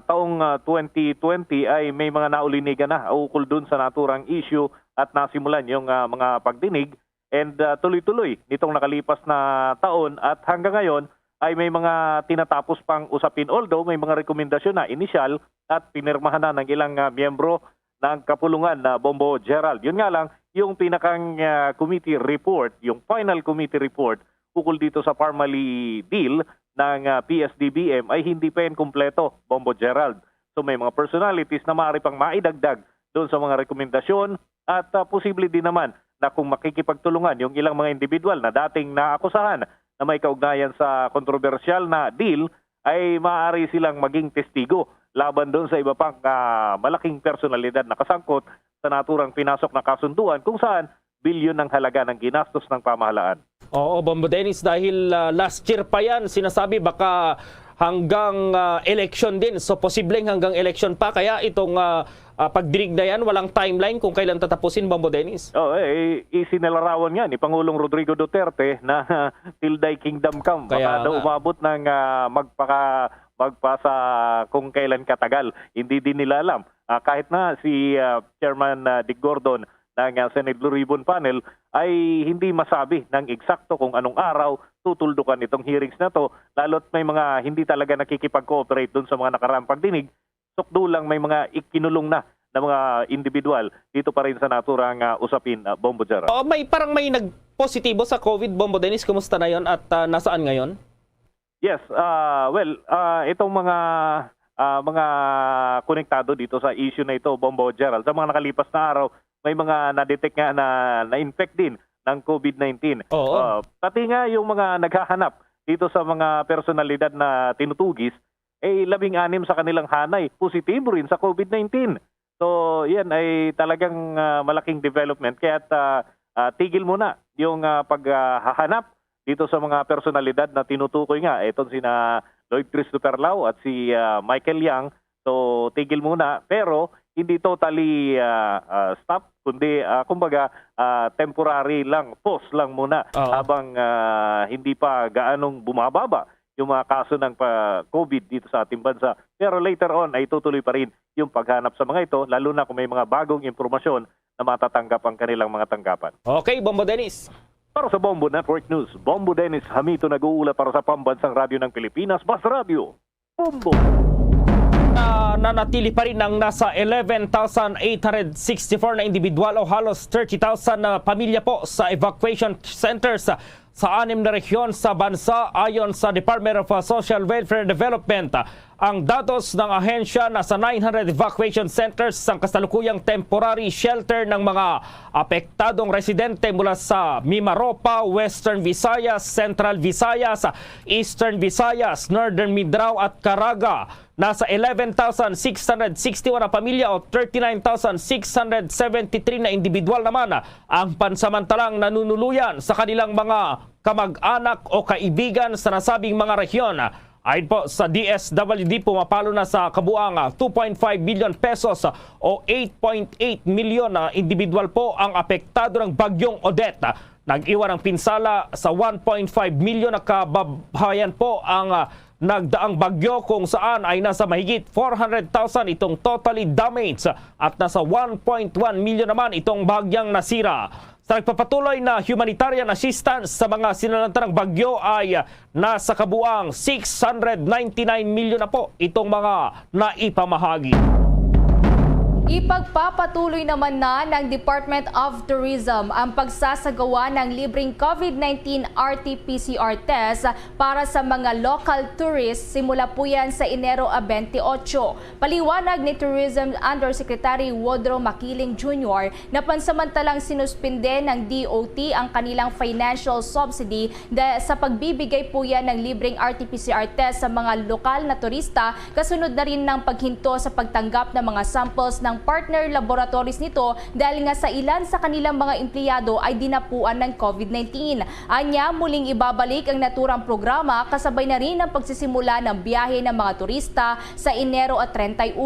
taong 2020 ay may mga naulinigan na ukol dun sa naturang issue at nasimulan yung mga pagdinig and tuloy-tuloy nitong nakalipas na taon at hanggang ngayon ay may mga tinatapos pang usapin although may mga rekomendasyon na initial at pinirmahan na ng ilang miyembro ng kapulungan na Bombo Gerald. Yun nga lang, yung pinakang committee report, yung final committee report ukol dito sa Pharmaly deal ng PSDBM ay hindi pa yan kumpleto, Bombo Gerald. So may mga personalities na maaari pang maidagdag doon sa mga rekomendasyon at posible din naman na kung makikipagtulungan yung ilang mga individual na dating naakusahan na may kaugnayan sa kontrobersyal na deal ay maaari silang maging testigo laban doon sa iba pang malaking personalidad na kasangkot sa naturang pinasok na kasunduan kung saan bilyon ng halaga ng ginastos ng pamahalaan. Oo, Bombo Dennis, dahil last year pa yan, sinasabi baka hanggang election din. So, posibleng hanggang election pa. Kaya itong pagdinig na yan, walang timeline kung kailan tatapusin, Bombo Dennis. Isinalarawan nga ni Pangulong Rodrigo Duterte na till thy kingdom come. Baka daw umabot ng magpasa kung kailan katagal. Hindi din nila alam. Kahit na si Chairman Dick Gordon ng Senate Blue Ribbon Panel ay hindi masabi ng eksakto kung anong araw tutuldukan itong hearings na to, lalo't may mga hindi talaga nakikipag-cooperate doon sa mga nakaraang pagdinig. Sukdo lang may mga ikinulong na mga individual dito pa rin sa naturang usapin, Bombo Gerald. May nagpositibo sa COVID, Bombo Dennis. Kumusta na yon at nasaan ngayon? Yes, itong mga konektado dito sa issue na ito, Bombo Gerald, sa mga nakalipas na araw, may mga na-detect nga na-infect din ng COVID-19. Pati nga yung mga naghahanap dito sa mga personalidad na tinutugis, 16 sa kanilang hanay, positibo rin sa COVID-19. So yan ay talagang malaking development. Kaya tigil muna yung paghahanap dito sa mga personalidad na tinutukoy nga. Itong sina Lloyd Christopher Lau at si Michael Yang. So tigil muna, pero hindi totally stop, kundi kumbaga temporary lang, pause lang muna habang hindi pa gaanong bumababa yung mga kaso ng COVID dito sa ating bansa. Pero later on ay tutuloy pa rin yung paghanap sa mga ito, lalo na kung may mga bagong impormasyon na matatanggap ang kanilang mga tanggapan. Okay, Bombo Dennis. Para sa Bombo Network News, Bombo Dennis Hamito nag-uula para sa Pambansang Radyo ng Pilipinas, Bas Radio, Bombo. Nanatili pa rin ang nasa 11,864 na individual o halos 30,000 na pamilya po sa evacuation centers sa 6 na rehiyon sa bansa ayon sa Department of Social Welfare Development. Ang datos ng ahensya nasa 900 evacuation centers ang kasalukuyang temporary shelter ng mga apektadong residente mula sa Mimaropa, Western Visayas, Central Visayas, Eastern Visayas, Northern Mindanao at Caraga. Nasa 11,661 na pamilya o 39,673 na individual naman ang pansamantalang nanunuluyan sa kanilang mga kamag-anak o kaibigan sa nasabing mga rehiyon. Ayon po sa DSWD, pumapalo na sa kabuang 2.5 billion pesos o 8.8 milyon na individual po ang apektado ng bagyong Odette. Nag-iwan ng pinsala sa 1.5 milyon na kababayan po ang nagdaang bagyo kung saan ay nasa mahigit 400,000 itong totally damaged at nasa 1.1 milyon naman itong bahagyang nasira. Sa nagpapatuloy na humanitarian assistance sa mga sinalanta ng bagyo ay nasa kabuang 699 milyon na po itong mga naipamahagi. Ipagpapatuloy naman na ng Department of Tourism ang pagsasagawa ng libreng COVID-19 RT-PCR test para sa mga local tourists simula po yan sa Enero 28. Paliwanag ni Tourism Undersecretary Wodro Makiling Jr. na pansamantalang sinuspinde ng DOT ang kanilang financial subsidy sa pagbibigay po yan ng libreng RT-PCR test sa mga lokal na turista, kasunod na rin ng paghinto sa pagtanggap ng mga samples ng partner laboratories nito dahil nga sa ilan sa kanilang mga empleyado ay dinapuan ng COVID-19. Anya, muling ibabalik ang naturang programa kasabay na rin ang pagsisimula ng biyahe ng mga turista sa Enero at 31.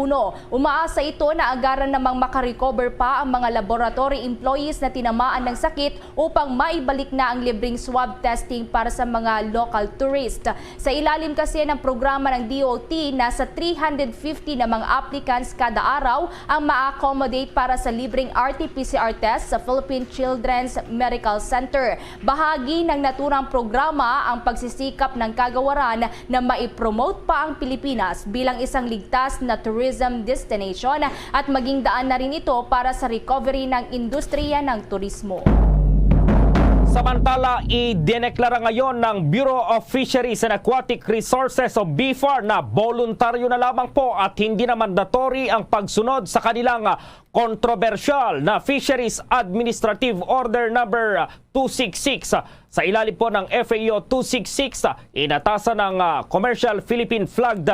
Umaasa ito na agaran namang makarecover pa ang mga laboratory employees na tinamaan ng sakit upang maibalik na ang libreng swab testing para sa mga local tourist. Sa ilalim kasi ng programa ng DOT, nasa 350 na mga applicants kada araw ang ma-accommodate para sa libreng RT-PCR test sa Philippine Children's Medical Center. Bahagi ng naturang programa ang pagsisikap ng kagawaran na maipromote pa ang Pilipinas bilang isang ligtas na tourism destination at maging daan na rin ito para sa recovery ng industriya ng turismo. Samantala, idineklara ngayon ng Bureau of Fisheries and Aquatic Resources o BFAR na voluntaryo na lamang po at hindi na mandatory ang pagsunod sa kanilang kontrobersyal na Fisheries Administrative Order number 266 Sa ilalim po ng FAO 266, inatasan ng commercial Philippine flagged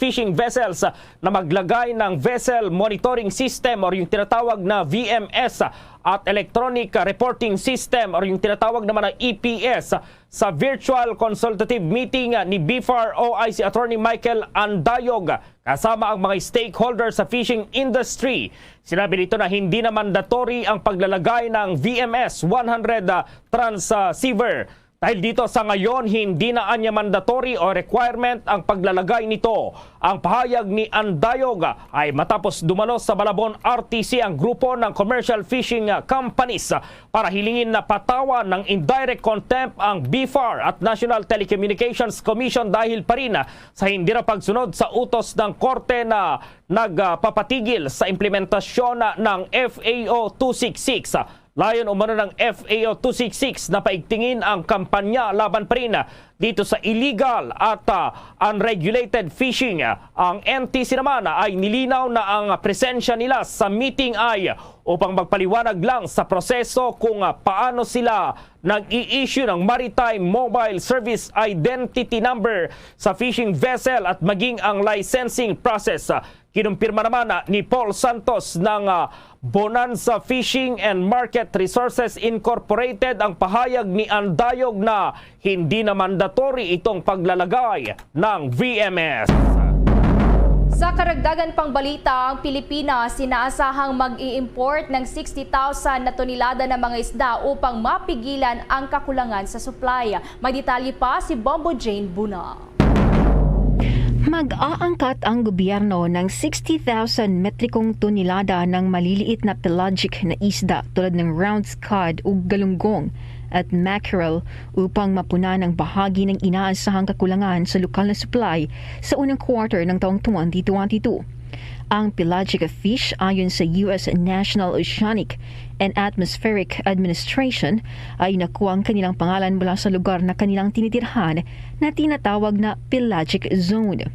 fishing vessels na maglagay ng vessel monitoring system or yung tinatawag na VMS at electronic reporting system or yung tinatawag naman na EPS sa virtual consultative meeting ni BFAR OIC Attorney Michael Andayog kasama ang mga stakeholders sa fishing industry. Sinabi nito na hindi na mandatory ang paglalagay ng VMS 100 transceiver. Dahil dito sa ngayon, hindi na anya mandatory o requirement ang paglalagay nito. Ang pahayag ni Andayog ay matapos dumalo sa Malabon RTC ang grupo ng commercial fishing companies para hilingin na patawan ng indirect contempt ang BFAR at National Telecommunications Commission dahil pa rin sa hindi na pagsunod sa utos ng korte na nagpapatigil sa implementasyon ng FAO 266. Layon umano ng FAO 266 na paigtingin ang kampanya laban pa rin dito sa illegal at unregulated fishing. Ang NTC naman ay nilinaw na ang presensya nila sa meeting ay upang magpaliwanag lang sa proseso kung paano sila nag-i-issue ng Maritime Mobile Service Identity Number sa fishing vessel at maging ang licensing process. Kinumpirma naman ni Paul Santos ng Bonanza Fishing and Market Resources Incorporated ang pahayag ni Andayog na hindi na mandatory itong paglalagay ng VMS. Sa karagdagan pang balita, ang Pilipinas sinaasahang mag-i-import ng 60,000 na tonelada ng mga isda upang mapigilan ang kakulangan sa supply. May detalye pa si Bombo Jane Buna. Mag-aangkat ang gobyerno ng 60,000 metrikong tonelada ng maliliit na pelagic na isda tulad ng round cod o galunggong at mackerel upang mapunan ang bahagi ng inaasahang kakulangan sa lokal na supply sa unang quarter ng taong 2022. Ang pelagic fish ayon sa U.S. National Oceanic and Atmospheric Administration ay nakuha ang kanilang pangalan mula sa lugar na kanilang tinitirhan na tinatawag na pelagic zone.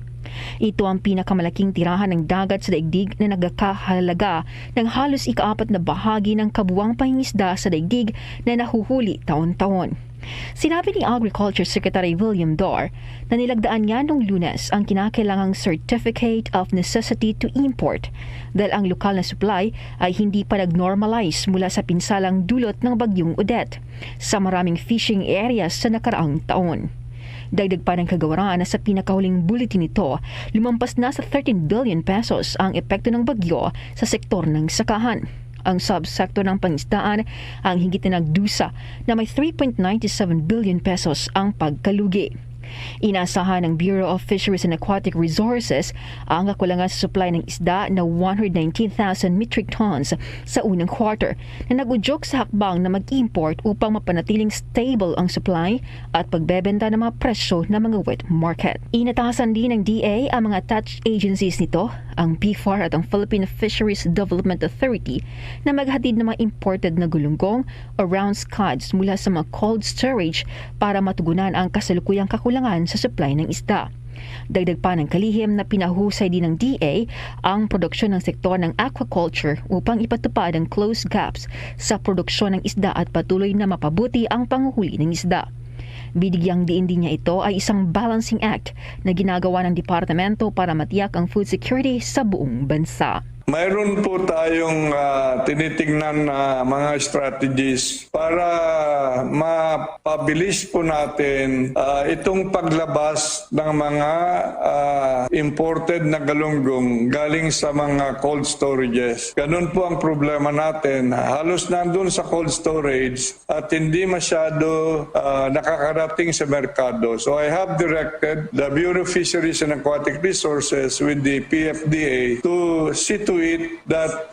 Ito ang pinakamalaking tirahan ng dagat sa daigdig na nagkakahalaga ng halos ika-4 na bahagi ng kabuwang pangingisda sa daigdig na nahuhuli taon-taon. Sinabi ni Agriculture Secretary William Dorr na nilagdaan niya noong Lunes ang kinakailangang Certificate of Necessity to Import dahil ang lokal na supply ay hindi pa nag-normalize mula sa pinsalang dulot ng bagyong Odette sa maraming fishing areas sa nakaraang taon. Dagdag pa ng kagawaran na sa pinakahuling bulletin nito, lumampas na sa 13 billion pesos ang epekto ng bagyo sa sektor ng sakahan. Ang subsektor ng pangisdaan ang higit na nagdusa na may 3.97 billion pesos ang pagkalugi. Inasahan ng Bureau of Fisheries and Aquatic Resources ang kakulangan sa supply ng isda na 119,000 metric tons sa unang quarter na nag-udyok sa hakbang na mag-import upang mapanatiling stable ang supply at pagbebenta ng mga presyo ng mga wet market. Inatasan din ng DA ang mga attached agencies nito, ang BFAR at ang Philippine Fisheries Development Authority na maghatid ng mga imported na gulunggong o round scods mula sa mga cold storage para matugunan ang kasalukuyang kakulangan sa supply ng isda. Dagdag pa ng kalihim na pinahusay din ng DA ang produksyon ng sektor ng aquaculture upang ipatupad ang closed gaps sa produksyon ng isda at patuloy na mapabuti ang panguhuli ng isda. Bidigyang diin din niya ito ay isang balancing act na ginagawa ng departamento para matiyak ang food security sa buong bansa. Mayroon po tayong tinitingnan na mga strategies para mapabilis po natin itong paglabas ng mga imported na galunggong galing sa mga cold storages. Ganun po ang problema natin. Halos nandun sa cold storage at hindi masyado nakakarating sa merkado. So I have directed the Bureau of Fisheries and Aquatic Resources with the PFDA to see to it that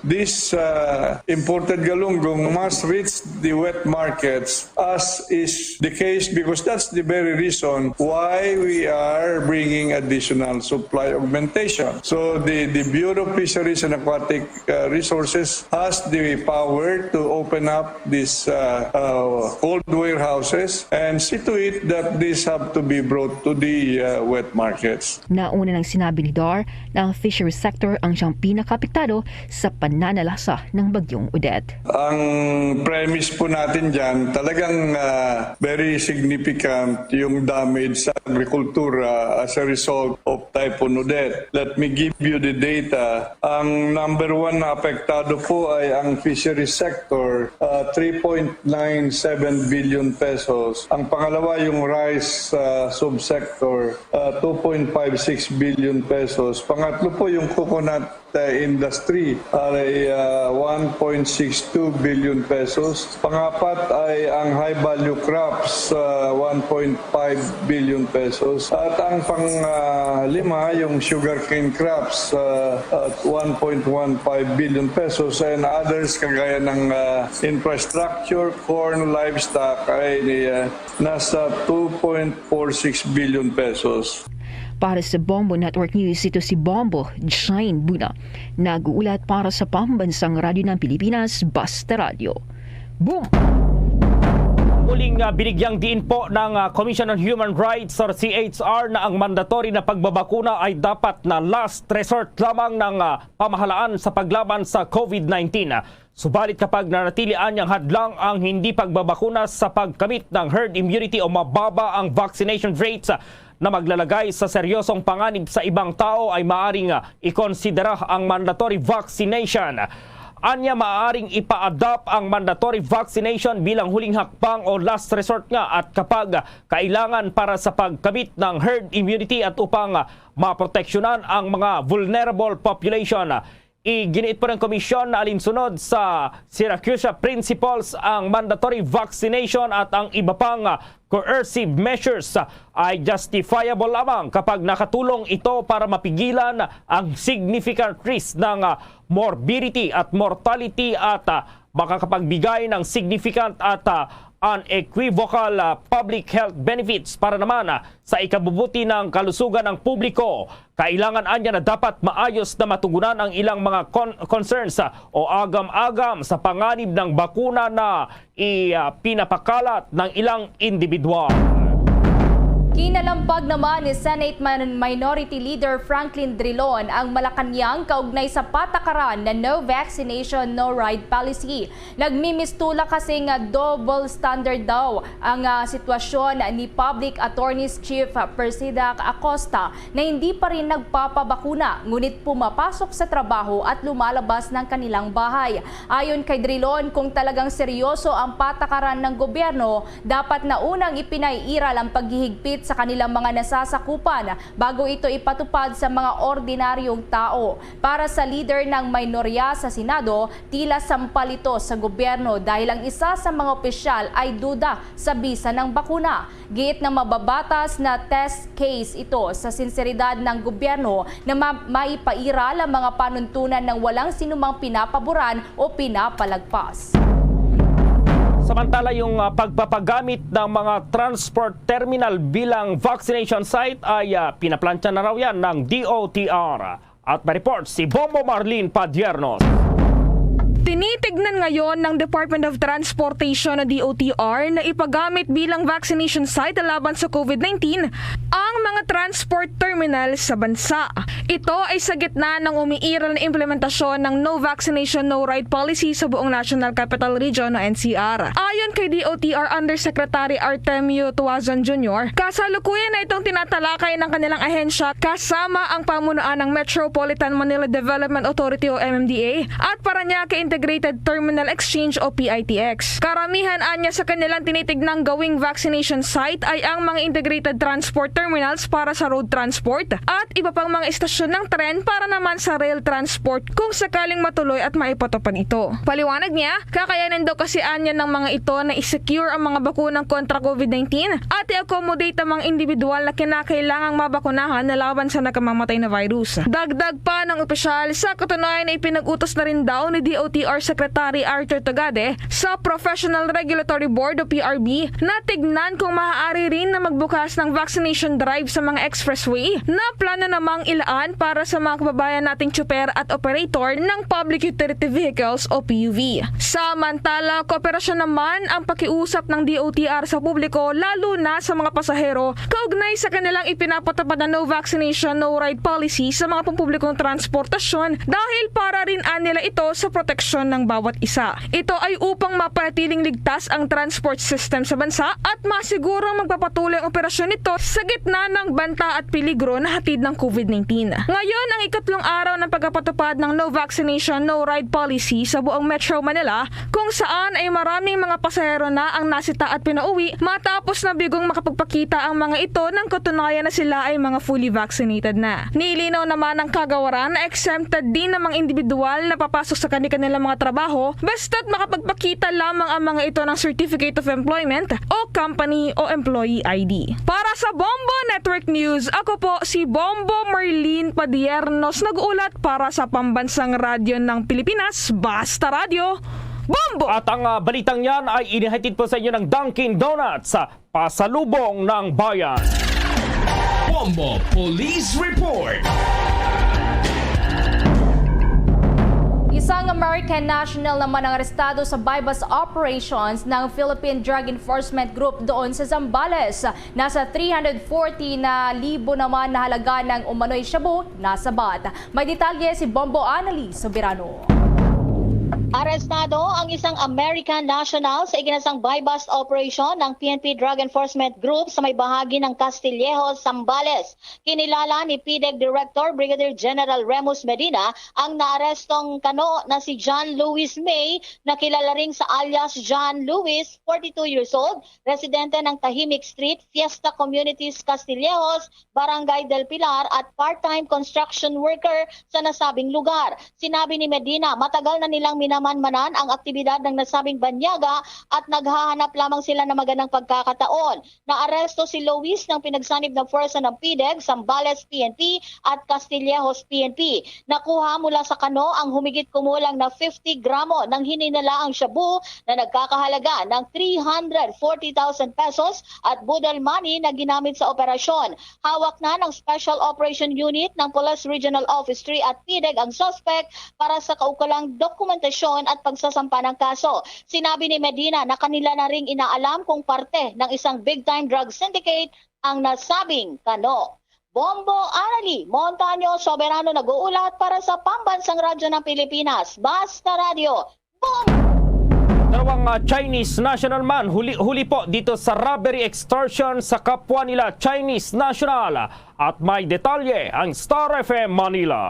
this imported galunggong must reach the wet markets as is the case, because that's the very reason why we are bringing additional supply augmentation. So the Bureau of Fisheries and Aquatic Resources has the power to open up these cold warehouses and see to it that these have to be brought to the wet markets. Nauna nang sinabi ni Dar na ang fisheries sector ang probinsiyang pinakapektado sa pananalasa ng bagyong Odette. Ang premise po natin dyan, talagang very significant yung damage sa agrikultura as a result of Typhoon Odette. Let me give you the data. Ang number one na apektado po ay ang fisheries sector, 3.97 billion pesos. Ang pangalawa yung rice subsector, 2.56 billion pesos. Pangatlo po yung coconut industry ay 1.62 billion pesos. Pangapat ay ang high value crops, 1.5 billion pesos. At ang panglima yung sugarcane crops, 1.15 billion pesos, and others kagaya ng infrastructure, corn, livestock ay nasa 2.46 billion pesos. Para sa Bombo Network News, ito si Bombo Jane Buna. Nag-uulat para sa Pambansang Radyo ng Pilipinas, Basta Radio. Boom! Muling binigyang diin po ng Commission on Human Rights or CHR na ang mandatory na pagbabakuna ay dapat na last resort lamang ng pamahalaan sa paglaban sa COVID-19. Subalit kapag nanatilian niyang hadlang ang hindi pagbabakuna sa pagkamit ng herd immunity o mababa ang vaccination rates na maglalagay sa seryosong panganib sa ibang tao ay maaring ikonsidera ang mandatory vaccination. Anya maaring ipa-adapt ang mandatory vaccination bilang huling hakbang o last resort nga at kapag kailangan para sa pagkamit ng herd immunity at upang maproteksyonan ang mga vulnerable population. Iginiit po ng komisyon na alinsunod sa Syracuse Principles ang mandatory vaccination at ang iba pang coercive measures ay justifiable lamang kapag nakatulong ito para mapigilan ang significant risk ng morbidity at mortality at makakapagbigay ng significant at unequivocal public health benefits para naman sa ikabubuti ng kalusugan ng publiko. Kailangan anya na dapat maayos na matugunan ang ilang mga concerns o agam-agam sa panganib ng bakuna na pinapakalat ng ilang individual. Kinalampag naman ni Senate Minority Leader Franklin Drilon ang Malacanang kaugnay sa patakaran na no vaccination, no ride policy. Nagmimistula kasing double standard daw ang sitwasyon ni Public Attorney's Chief Persida Acosta na hindi pa rin nagpapabakuna ngunit pumapasok sa trabaho at lumalabas ng kanilang bahay. Ayon kay Drilon, kung talagang seryoso ang patakaran ng gobyerno, dapat na unang ipinairal ang paghihigpit sa kanilang mga nasasakupan bago ito ipatupad sa mga ordinaryong tao. Para sa leader ng minorya sa Senado, tila sampal ito sa gobyerno dahil ang isa sa mga opisyal ay duda sa bisa ng bakuna. Giit na mababatas na test case ito sa sinseridad ng gobyerno na maipairal ang mga panuntunan ng walang sinumang pinapaboran o pinapalagpas. Samantala yung pagpapagamit ng mga transport terminal bilang vaccination site ay pinaplansya na raw yan ng DOTR. At ma-report si Bombo Marlene Padiernos. Tinitignan ngayon ng Department of Transportation na DOTR na ipagamit bilang vaccination site laban sa COVID-19 ang mga transport terminal sa bansa. Ito ay sa gitna ng umiiral na implementasyon ng no vaccination, no ride policy sa buong National Capital Region o NCR. Ayon kay DOTR Undersecretary Artemio Tuazon Jr., kasalukuyan na itong tinatalakay ng kanilang ahensya kasama ang pamunuan ng Metropolitan Manila Development Authority o MMDA at Parañaque Integrated Terminal Exchange o PITX. Karamihan anya sa kanilang tinitignang gawing vaccination site ay ang mga integrated transport terminals para sa road transport at iba pang mga istasyon ng tren para naman sa rail transport kung sakaling matuloy at maipatupad ito. Paliwanag niya, kakayanin daw kasi anya ng mga ito na isecure ang mga bakunang kontra COVID-19 at i-accommodate ang mga individual na kinakailangang mabakunahan na laban sa nakamamatay na virus. Dagdag pa ng opisyal, sa katunayan ay pinag-utos na rin daw ni DOTR Secretary Arthur Togade sa Professional Regulatory Board o PRB na tignan kung maaari rin na magbukas ng vaccination drive sa mga expressway na plano namang ilaan naman para sa mga kababayan nating tsuper at operator ng Public Utility Vehicles o PUV. Samantala, kooperasyon naman ang pakiusap ng DOTR sa publiko lalo na sa mga pasahero kaugnay sa kanilang ipinapatupad na no vaccination, no ride policy sa mga pampublikong transportasyon dahil para rin nila ito sa proteksyon ng bawat isa. Ito ay upang mapanatiling ligtas ang transport system sa bansa at masigurong magpapatuloy ang operasyon nito sa gitna ng banta at peligro na hatid ng COVID-19. Ngayon ang ikatlong araw ng pagpapatupad ng no vaccination, no ride policy sa buong Metro Manila kung saan ay maraming mga pasahero na ang nasita at pinauwi matapos na bigong makapagpakita ang mga ito ng katunayan na sila ay mga fully vaccinated na. Nilinaw naman ng kagawaran na exempted din ng mga individual na papasok sa kanilang mga trabaho basta't makapagpakita lamang ang mga ito ng Certificate of Employment o Company o Employee ID. Para sa Bombo Network News, ako po si Bombo Marlene Padiernos nag-uulat para sa Pambansang Radyo ng Pilipinas, Basta Radio, Bombo! At ang balitang yan ay inihatid po sa inyo ng Dunkin Donuts sa Pasalubong ng Bayan. Bombo Police Report. Isang American national naman ang arestado sa bypass operations ng Philippine Drug Enforcement Group doon sa Zambales. Nasa 340,000 naman na halaga ng umano'y shabu nasa bat. May detalye si Bombo Annalise Soberano. Arestado ang isang American national sa iginasang buy-bust operation ng PNP Drug Enforcement Group sa may bahagi ng Castillejos, Zambales. Kinilala ni PDEG Director Brigadier General Remus Medina ang naarestong kano na si John Luis May na kilala ring sa alias John Luis, 42 years old, residente ng Tahimik Street, Fiesta Communities, Castillejos, Barangay del Pilar at part-time construction worker sa nasabing lugar. Sinabi ni Medina, matagal na nilang minamanmanan ang aktibidad ng nasabing banyaga at naghahanap lamang sila ng magandang pagkakataon. Naaresto si Luis ng pinagsanib ng forsa ng PDEG, Zambales PNP at Castillejos PNP. Nakuha mula sa kano ang humigit kumulang na 50 gramo ng hininalaang shabu na nagkakahalaga ng 340,000 pesos at budol money na ginamit sa operasyon. Hawak na ng Special Operation Unit ng Police Regional Office 3 at PDEG ang suspect para sa kaukulang dokumentasyon at pagsasampa ng kaso. Sinabi ni Medina na kanila na ring inaalam kung parte ng isang big-time drug syndicate ang nasabing kano. Bombo Anali, Montaño Soberano nag-uulat para sa Pambansang Radyo ng Pilipinas, Basta Radio. Bombo! Dalawang Chinese national man huli po dito sa robbery extortion sa kapwa nila Chinese national. At may detalye ang Star FM Manila.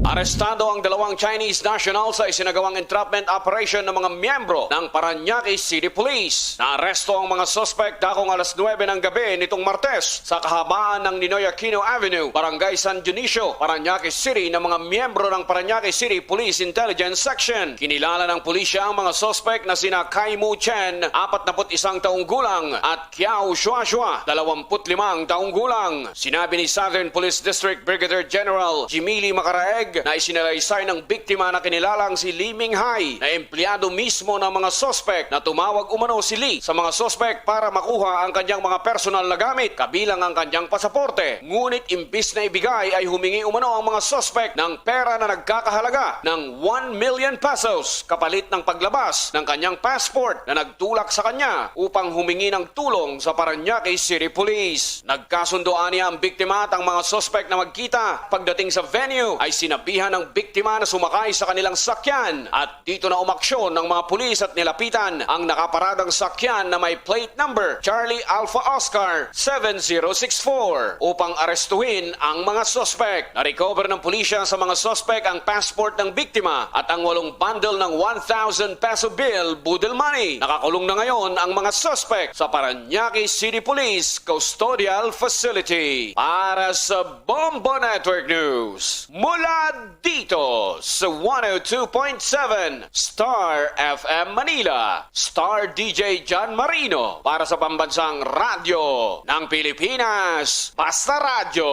Arestado ang dalawang Chinese national sa isinagawang entrapment operation ng mga miyembro ng Parañaque City Police. Naaresto ang mga suspect dakong alas 9 ng gabi nitong Martes sa kahabaan ng Ninoy Aquino Avenue, Barangay San Dionisio, Parañaque City ng mga miyembro ng Parañaque City Police Intelligence Section. Kinilala ng pulisya ang mga suspect na sina Kai Mu Chen, 41 taong gulang at Kiao Shuashua, 25 taong gulang. Sinabi ni Southern Police District Brigadier General Jimili Macaraeg na isinalaysay ng biktima na kinilalang si Li Minghai na empleyado mismo ng mga suspect na tumawag umano si Li sa mga suspect para makuha ang kanyang mga personal na gamit kabilang ang kanyang pasaporte. Ngunit imbis na ibigay ay humingi umano ang mga suspect ng pera na nagkakahalaga ng 1 million pesos kapalit ng paglabas ng kanyang passport na nagtulak sa kanya upang humingi ng tulong sa Parañaque City Police. Nagkasundoan niya ang biktima at ang mga suspect na magkita. Pagdating sa venue ay sinabihan ng biktima na sumakay sa kanilang sakyan at dito na umaksyon ng mga pulis at nilapitan ang nakaparadang sakyan na may plate number Charlie Alpha Oscar 7064 upang arestuhin ang mga suspect. Na-recover ng pulisya sa mga suspect ang passport ng biktima at ang 8 bundle ng 1,000 peso bill budol money. Nakakulong na ngayon ang mga suspect sa Parañaque City Police Custodial Facility. Para sa Bombo Network News, mula dito sa 102.7 Star FM Manila, Star DJ John Marino para sa Pambansang Radyo ng Pilipinas, Basta Radio,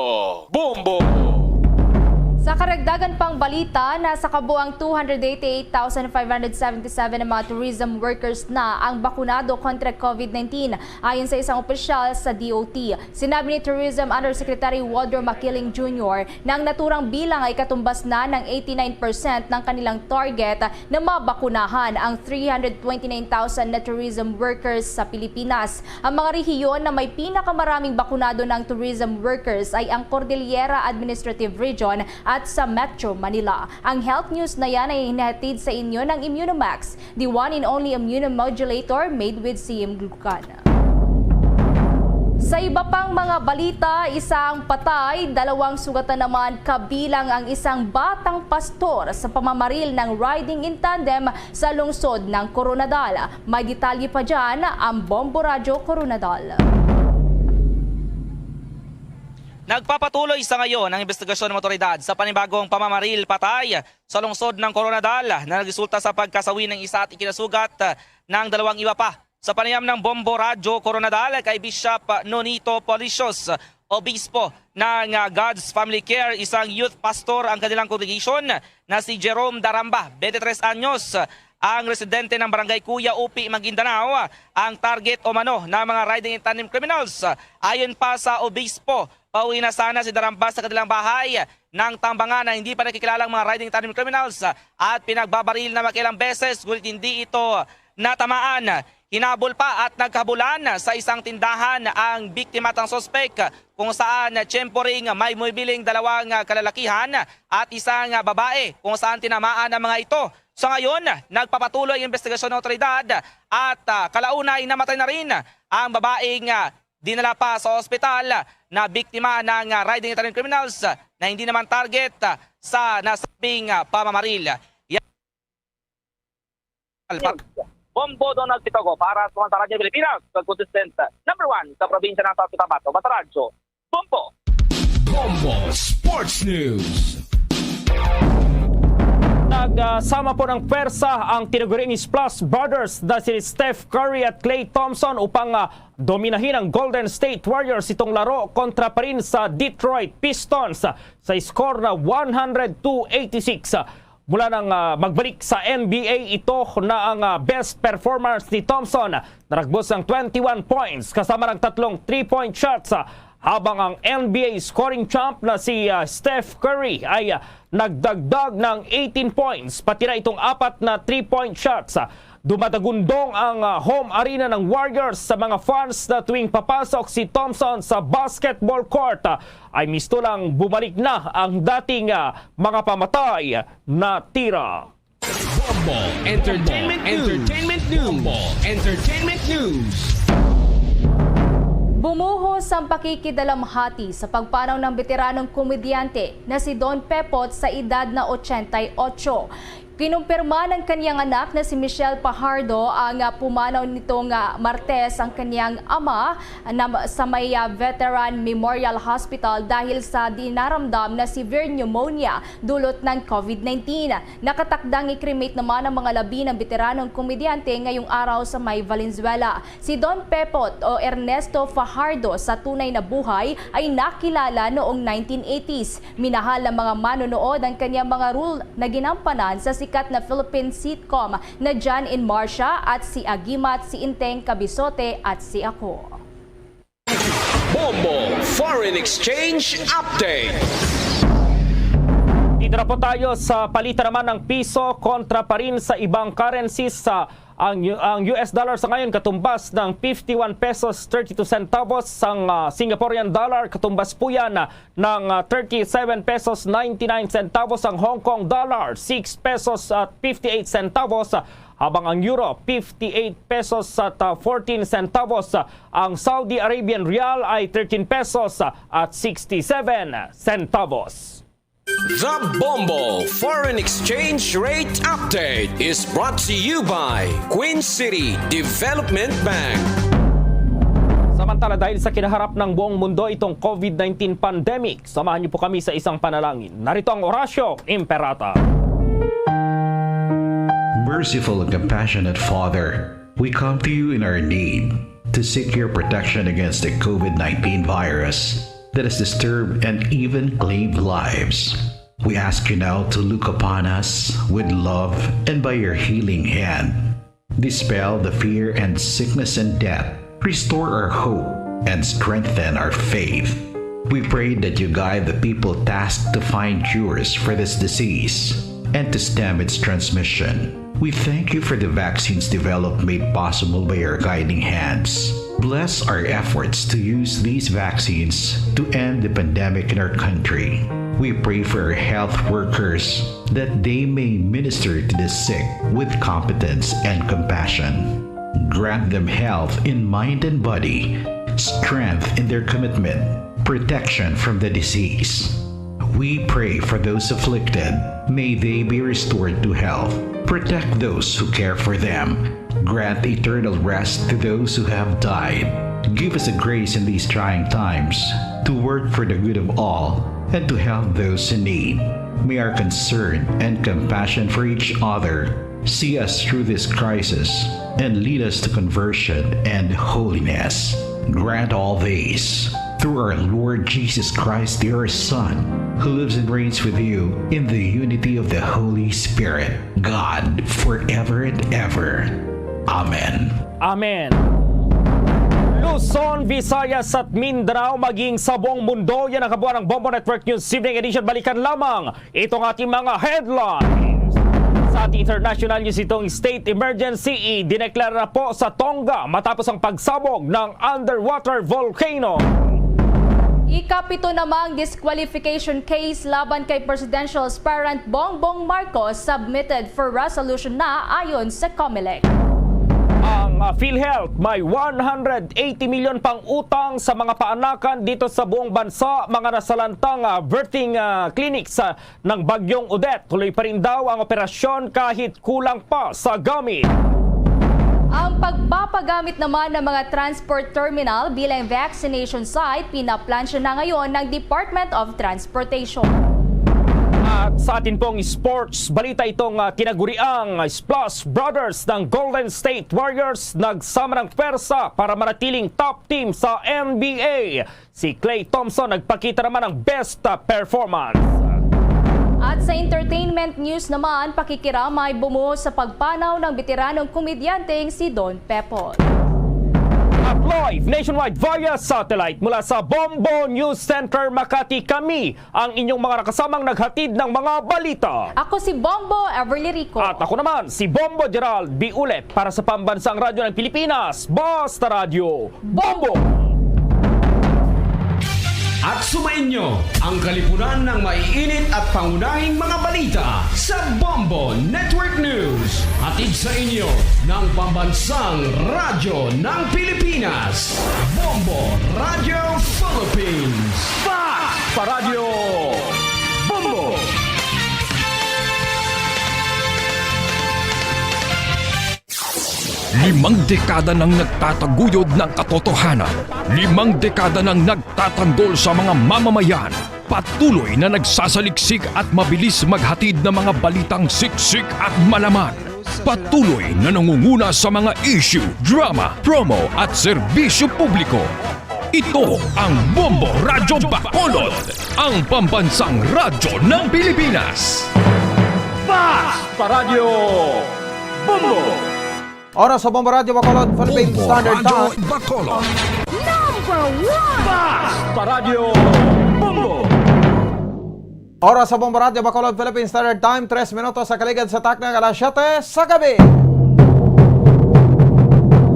Bombo! Sa karagdagan pang balita, nasa kabuang 288,577 na mga tourism workers na ang bakunado kontra COVID-19 ayon sa isang opisyal sa DOT. Sinabi ni Tourism Undersecretary Walter Makiling Jr. na ang naturang bilang ay katumbas na ng 89% ng kanilang target na mabakunahan ang 329,000 na tourism workers sa Pilipinas. Ang mga rehiyon na may pinakamaraming bakunado ng tourism workers ay ang Cordillera Administrative Region at sa Metro Manila. Ang health news na yan ay hinahatid sa inyo ng Immunomax, the one and only immunomodulator made with CM Glucan. Sa iba pang mga balita, isang patay, 2 sugatan naman kabilang ang isang batang pastor sa pamamaril ng riding in tandem sa lungsod ng Coronadal. May detalye pa dyan ang Bombo Radyo Coronadal. Nagpapatuloy sa ngayon ang investigasyon ng otoridad sa panibagong pamamaril patay sa lungsod ng Coronadal na nagresulta sa pagkasawi ng isa at ikinasugat ng 2 iba pa. Sa panayam ng Bombo Radyo Coronadal kay Bishop Nonito Policios, obispo ng God's Family Care, isang youth pastor ang kanilang congregation na si Jerome Daramba, 23 anyos, ang residente ng Barangay Kuya Upi, Maguindanao, ang target o mano ng mga riding in tandem criminals. Ayon pa sa obispo, pauwi na sana si Daramba sa kanilang bahay ng tambangan na hindi pa nakikilalang mga riding in tandem criminals at pinagbabaril na makilang beses ngunit hindi ito natamaan. Hinabol pa at nagkabulan sa isang tindahan ang biktima at ang sospek kung saan tiyemporing may mumibiling 2 kalalakihan at isang babae kung saan tinamaan ang mga ito. Sa ngayon, nagpapatuloy ang investigasyon ng otoridad at kalaunay namatay na rin ang babaeng dinala pa sa ospital na biktima ng riding in tandem criminals na hindi naman target sa nasabing pamamaril. Bombo Donald Pitogo para sa Manta Radyo Pilipinas, consistent number 1 sa probinsya ng South Cotabato, Manta Radyo. Bombo! Bombo Sports News. Nagsama po ng pwersa ang tinuguring Splash Brothers na si Steph Curry at Klay Thompson upang dominahin ang Golden State Warriors itong laro kontra pa rin sa Detroit Pistons sa score na 102-86. Mula nang magbalik sa NBA, ito na ang best performance ni Thompson. Naragbos ng 21 points kasama ng 3 3-point shots. Habang ang NBA scoring champ na si Steph Curry ay nagdagdag ng 18 points, pati na itong 4 na 3-point shots. Dumadagundong ang home arena ng Warriors sa mga fans na tuwing papasok si Thompson sa basketball court ay mistulang bumalik na ang dating mga pamatay na tira. Bombo Entertainment News. Bumuhos ang pakikidalamhati sa pagpanaw ng veteranong komedyante na si Don Pepot sa edad na 88. Kinumpirma ng kanyang anak na si Michelle Pajardo ang pumanaw nitong Martes ang kanyang ama sa may Veteran Memorial Hospital dahil sa dinaramdam na severe pneumonia dulot ng COVID-19. Nakatakdang i-cremate naman ang mga labi ng veteranong komedyante ngayong araw sa may Valenzuela. Si Don Pepot o Ernesto Fajardo sa tunay na buhay ay nakilala noong 1980s. Minahal ng mga manonood ang kanyang mga role na ginampanan sa sikat na Philippine sitcom na John and Marcia at si Agimat, si Inteng Kabisote at si Ako. Bombo Foreign Exchange Update. Dito na po tayo sa palitan naman ng piso kontra pa rin sa ibang currencies. Ang US dollar sa ngayon katumbas ng 51 pesos 32 centavos. Ang Singaporean dollar katumbas po yan ng 37 pesos 99 centavos. Ang Hong Kong dollar 6 pesos at 58 centavos. Habang ang euro 58 pesos at 14 centavos. Ang Saudi Arabian rial ay 13 pesos at 67 centavos. The Bombo Foreign Exchange Rate Update is brought to you by Queen City Development Bank. Samantala dahil sa kinaharap ng buong mundo itong COVID-19 pandemic, samahan niyo po kami sa isang panalangin. Narito ang Orasyo Imperata. Merciful and compassionate Father, we come to you in our need to seek your protection against the COVID-19 virus that has disturbed and even claimed lives. We ask you now to look upon us with love and by your healing hand, dispel the fear and sickness and death, restore our hope, and strengthen our faith. We pray that you guide the people tasked to find cures for this disease and to stem its transmission. We thank you for the vaccines developed made possible by your guiding hands. Bless our efforts to use these vaccines to end the pandemic in our country. We pray for our health workers that they may minister to the sick with competence and compassion. Grant them health in mind and body, strength in their commitment, protection from the disease. We pray for those afflicted. May they be restored to health. Protect those who care for them. Grant eternal rest to those who have died. Give us a grace in these trying times to work for the good of all and to help those in need. May our concern and compassion for each other see us through this crisis and lead us to conversion and holiness. Grant all these through our Lord Jesus Christ, your Son, who lives and reigns with you in the unity of the Holy Spirit, God, forever and ever. Amen. Amen. Luzon, Visayas at Mindanao maging sa buong mundo. Yan ang kabuuan ng Bombo Network News Evening Edition. Balikan lamang itong ating mga headlines. Sa ating international news, itong state emergency dineklara po sa Tonga matapos ang pagsabog ng underwater volcano. Ikapito namang disqualification case laban kay presidential aspirant Bongbong Marcos submitted for resolution na ayon sa COMELEC. Ang PhilHealth may 180 milyon pang utang sa mga paanakan dito sa buong bansa, mga nasalantang birthing clinics ng Bagyong Odette. Tuloy pa rin daw ang operasyon kahit kulang pa sa gamit. Ang pagpapagamit naman ng mga transport terminal bilang vaccination site, pinaplansya na ngayon ng Department of Transportation. At sa atin pong sports, balita itong kinaguriang Splash Brothers ng Golden State Warriors nagsama ng pwersa para manatiling top team sa NBA. Si Klay Thompson nagpakita naman ng best performance. At sa entertainment news naman, pakikiramay bumuhos sa pagpanaw ng veteranong komedyanteng si Don Pepot. At live nationwide via satellite mula sa Bombo News Center Makati, kami ang inyong mga nakasamang naghatid ng mga balita. Ako si Bombo Everly Rico. At ako naman si Bombo Gerald B. Ulet para sa Pambansang Radyo ng Pilipinas, Basta Radio Bombo! At sumainyo ang kalipunan ng maiinit at pangunahing mga balita sa Bombo Network News. Hatid sa inyo ng Pambansang Radyo ng Pilipinas, Bombo Radio Philippines. Basta Radio Bombo! Limang dekada nang nagtataguyod ng katotohanan. 5 dekada nang nagtatanggol sa mga mamamayan. Patuloy na nagsasaliksik at mabilis maghatid ng mga balitang siksik at malaman. Patuloy na nangunguna sa mga issue, drama, promo at serbisyo publiko. Ito ang Bombo Radyo Bacolod, ang pambansang radyo ng Pilipinas. Basta Radio Bombo! Oras sa Bombo Radio Bacolod, Philippine Standard Time. Bacolod. Number 1! Basta Radio Bombo! Oras sa Bombo Radio Bacolod, Philippine Standard Time, 3 minutos sa kaligid sa taknang alas 7 sa gabi.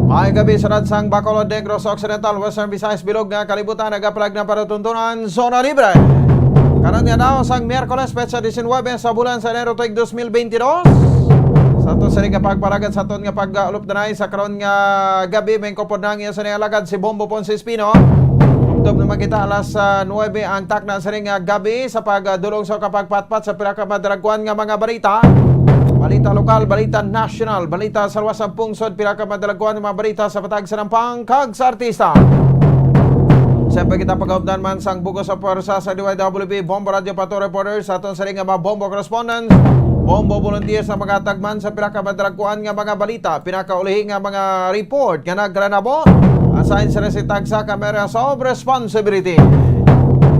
May gabi sa Radsang Bacolod, Negros Occidental, Western Visayas, Bilog nga kalibutan, nagapalag na paratuntunan, Zona Libre. Karon nga daw sang Miyerkules, petsa 19 sa bulan sa Enero tuig 2022. Sa ito sa rin nga pagpalagan sa ito nga pag-ulop na sa karon nga gabi, may kupod na nga sa alagad si Bombo Ponce Espino. Uptob naman kita alas 9 ang takna sa rin nga gabi sa pagdulong sa kapagpatpat sa pinakamadragwan nga mga balita. Balita lokal, balita national, balita sa luwas ng pungsod, pinakamadragwan nga mga balita sa patag sa nampang kag sa artista. Siyempre kita pag-updan man sang bugos sa pwersa sa DYWB, Bombo Radio Pato Reporters, sa ito sa rin nga mga Bombo Correspondents, Bombo volunteers na mga tagman sa pinakamadragkuan nga mga balita, pinakaulihin nga mga report nga nagranabo, assign sa resitag sa Cameras of Responsibility.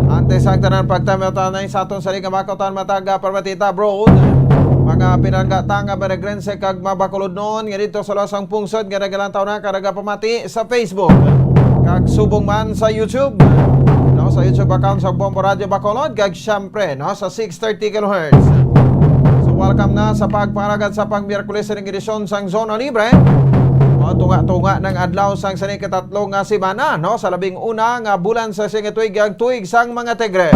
Antes isang tanan pagtamatanay sa aton sa nga makotan mataga Parmatita Broad. Mga pinanggatang nga Benegrense kag mabakulod noon nga dito sa lasang pungsod nga nagalantaw na karaga pamati sa Facebook. Kag subong man sa YouTube. No, sa YouTube account sa Bombo Radio Bacolod kag syempre no sa 630 kHz. So welcome na sa pagparagad sa pang-Miyerkules ng edisyon sang Zona Libre. Tunga-tunga ng adlaw sang sani katatlong nga semana no sa labing una nga bulan sa tuig ang tuig sang mga Tigre.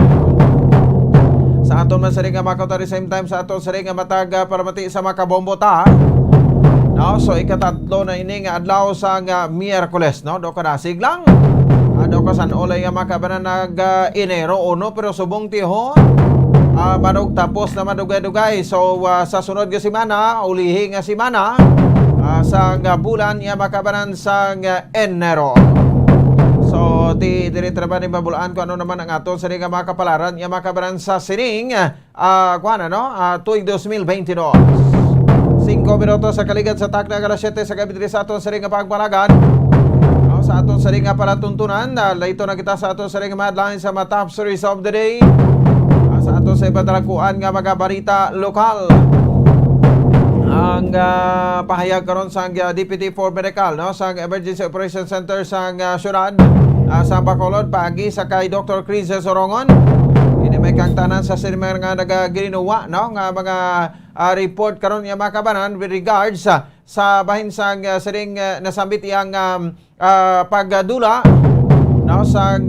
Sa aton man sari nga makauta the same time sa aton sari nga mataga Paramati sa Makabombo ta. No, so ikatatlo na ini nga adlaw sang Miyerkules no do ka nasig lang. Do ka san olay nga makabanan nag Enero 1 pero subong tihon. Manog tapos na madugay-dugay. So sa sunod nga semana, ulihi nga semana sa bulan iya makabanan sa Enero. So diri trabaho ni babulaan ko ano naman ang aton sa nga makapalaran iya makabanan sa sining kuan ano tuig 2022. 5 minutos sa kaligad sa takna alas 7 sa gabi diri sa aton sa nga pagpalagan. Sa aton sa nga palatuntunan, layto na kita sa aton sa nga madline sa mga top stories of the day. Sa aton sa ibatalakuan nga mga balita lokal. Ang pahayag karon sa Deputy for Medical no sa Emergency Operations Center sa syudad sa Bacolod pagi sa kay Dr. Chris Sorongon. Ini may kang tanan sa sinima nga nagaginuwa no nga mga report karon nga makabanan with regards sa bahin sang siring nasambit iyang pagdula no sang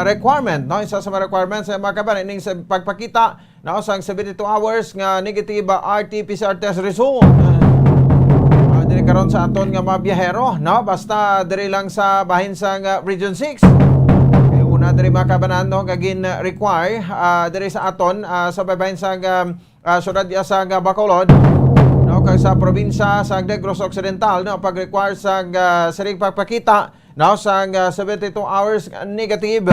requirement no isa sa mga requirements sa makabanan ining sa pagpakita no sang 72 hours nga negative RT-PCR test result. Diri karon sa aton nga mga biyahero no basta diri lang sa bahin sang Region 6. Una diri makabanan no gagin require diri sa aton sa bahin sang syudad sa Bacolod no kag sa probinsya sa Negros Occidental no pag-require sa siring pagpakita no sang 72 hours negative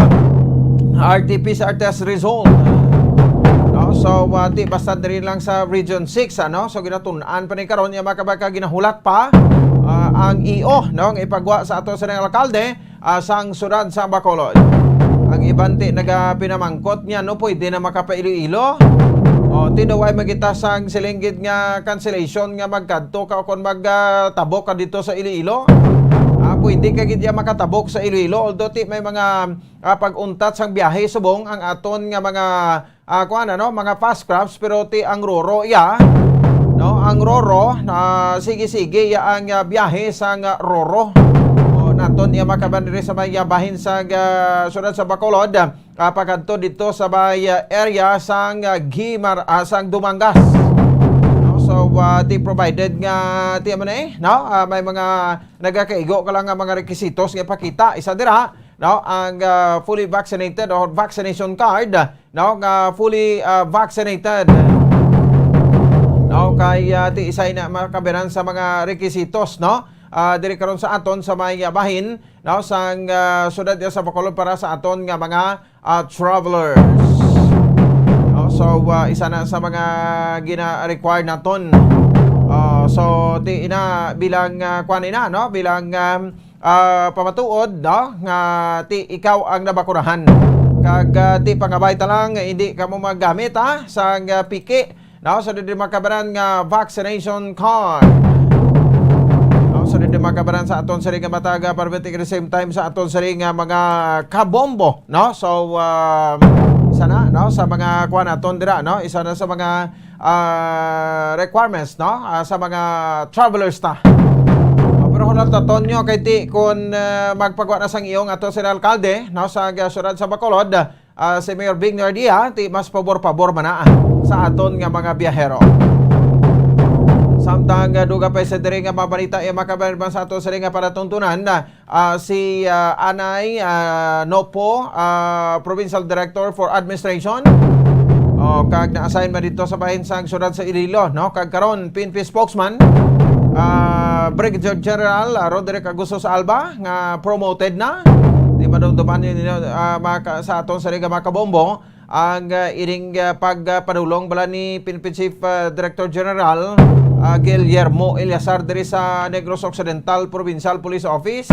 RT-PCR test result. So di basta diri lang sa Region 6 ano so ginatun-an pa ni karon ya makabaka ginahulat pa ang EO no ang ipagwa sa ato sa alkalde sang syudad sa Bacolod. Ang ibante nagapinamangkot niya no pwede na makapailo-ilo. Tinaway magita sang silinggid nga cancellation nga magkadto ka kon magtabok ka dito sa Iloilo. Pwede ka gid makatabok sa Iloilo although may mga pag-untat sang biyahe subong ang aton nga mga kuan ano mga fast crafts pero ang roro no ang roro sige ya ang biyahe sang roro naton iya makabaniri sa may bahin sa syudad sa Bacolod pagkadto dito sa bay area sang sang Dumangas. So di provided nga ti man no may mga nagakaigo ka lang nga mga requisitos nga pakita isa dira no ang fully vaccinated or vaccination card no nga fully vaccinated no kay ti isay na makaberan sa mga requisitos no diri karon sa aton sa may bahin no sang syudad sa Bacolod para sa aton nga mga travelers. So isa na sa mga gina-require naton. So ti ina bilang kuan ina no bilang pamatuod no nga ti ikaw ang nabakunahan. Kag ti pangabay ta lang hindi ka mo magamit sa piki no so di makabaran nga vaccination card. No so di makabaran sa aton sa nga mataga para at the same time sa aton sa nga mga kabombo no so isa na no sa mga kuan naton dira no isa na sa mga requirements no sa mga travelers ta. Pero hunal taton nyo kay ti kun magpagwa na sang iyong ato sa alkalde no sa syudad sa Bacolod si Mayor Bing Nardia ti mas pabor man sa aton nga mga biyahero. Samtang duga pa sa diri nga mabalita makabayan sa ato sa nga palatuntunan si Anay Nopo Provincial Director for Administration kag na-assign man dito sa bahin sang syudad sa Iloilo no kag karon PNP spokesman Brigadier General Roderick Agustos Alba nga promoted na di madumduman sa aton sa nga makabombo ang iring pagpadulong bala ni PNP Chief Director General Guillermo Eliazar diri sa Negros Occidental Provincial Police Office.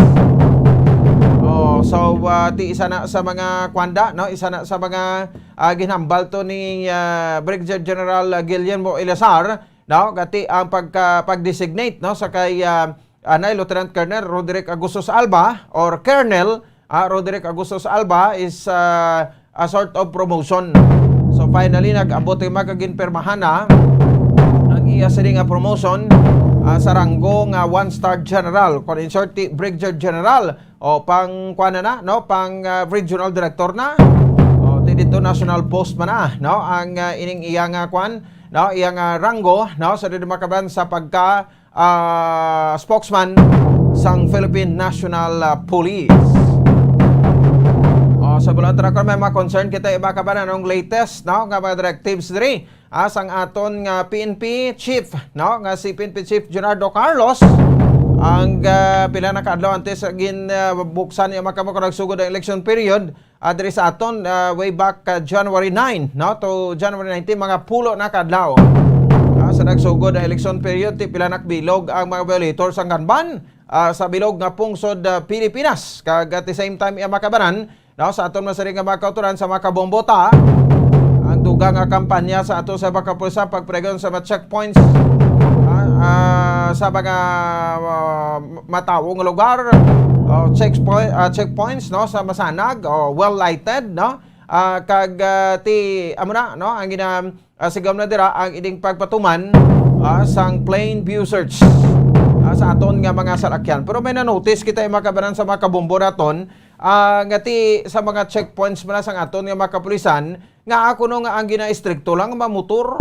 Ti isa na sa mga kwanda, no? Isa na sa mga ginhambal to ni Brigadier General Guillermo Elazar, no? Gati ang pag-designate, no, sa kay Anay Lieutenant Colonel Roderick Agustos Alba or Colonel Roderick Agustos Alba is a sort of promotion. So finally nag-abot yung magaginpermahan na ang iya sa nga promotion sa ranggo nga 1-star general, kung in short Brigadier General o pang kuana na, no, pang regional director na o dito national post man na, no, ang ining iyang kwan, no, iyang ranggo, no, sa Makaban sa pagka spokesman sang Philippine National Police. Sa bulan tra may mga concern kita iba ka ba na nung latest, no, nga mga directives diri sang aton nga PNP chief, no, nga si PNP Chief Junardo Carlos ang pila na kaadlaw antes buksan niya makamako nagsugod ang election period diri sa aton way back January 9, no, to January 19 mga pulo na kaadlaw. Sa nagsugod ang election period ti pila nakbilog ang mga violators sang ganban sa bilog nga pungsod Pilipinas. Kag at the same time iya makabanan, no, sa aton masari nga makauturan sa makabombota ang dugang nga kampanya sa ato sa Bakapusa pagpregon sa mga checkpoints sa mga matawong lugar checkpoints, no, sa masanag well lighted, no, kag ti amo na, no, ang sigam na dira ang iding pagpatuman sang plain view search sa aton nga mga salakyan. Pero may na-notice kita yung makabanan sa mga kabombo naton ngati sa mga checkpoints man sang aton nga mga kapulisan nga ako no nga ang gina-istrikto lang mga motor,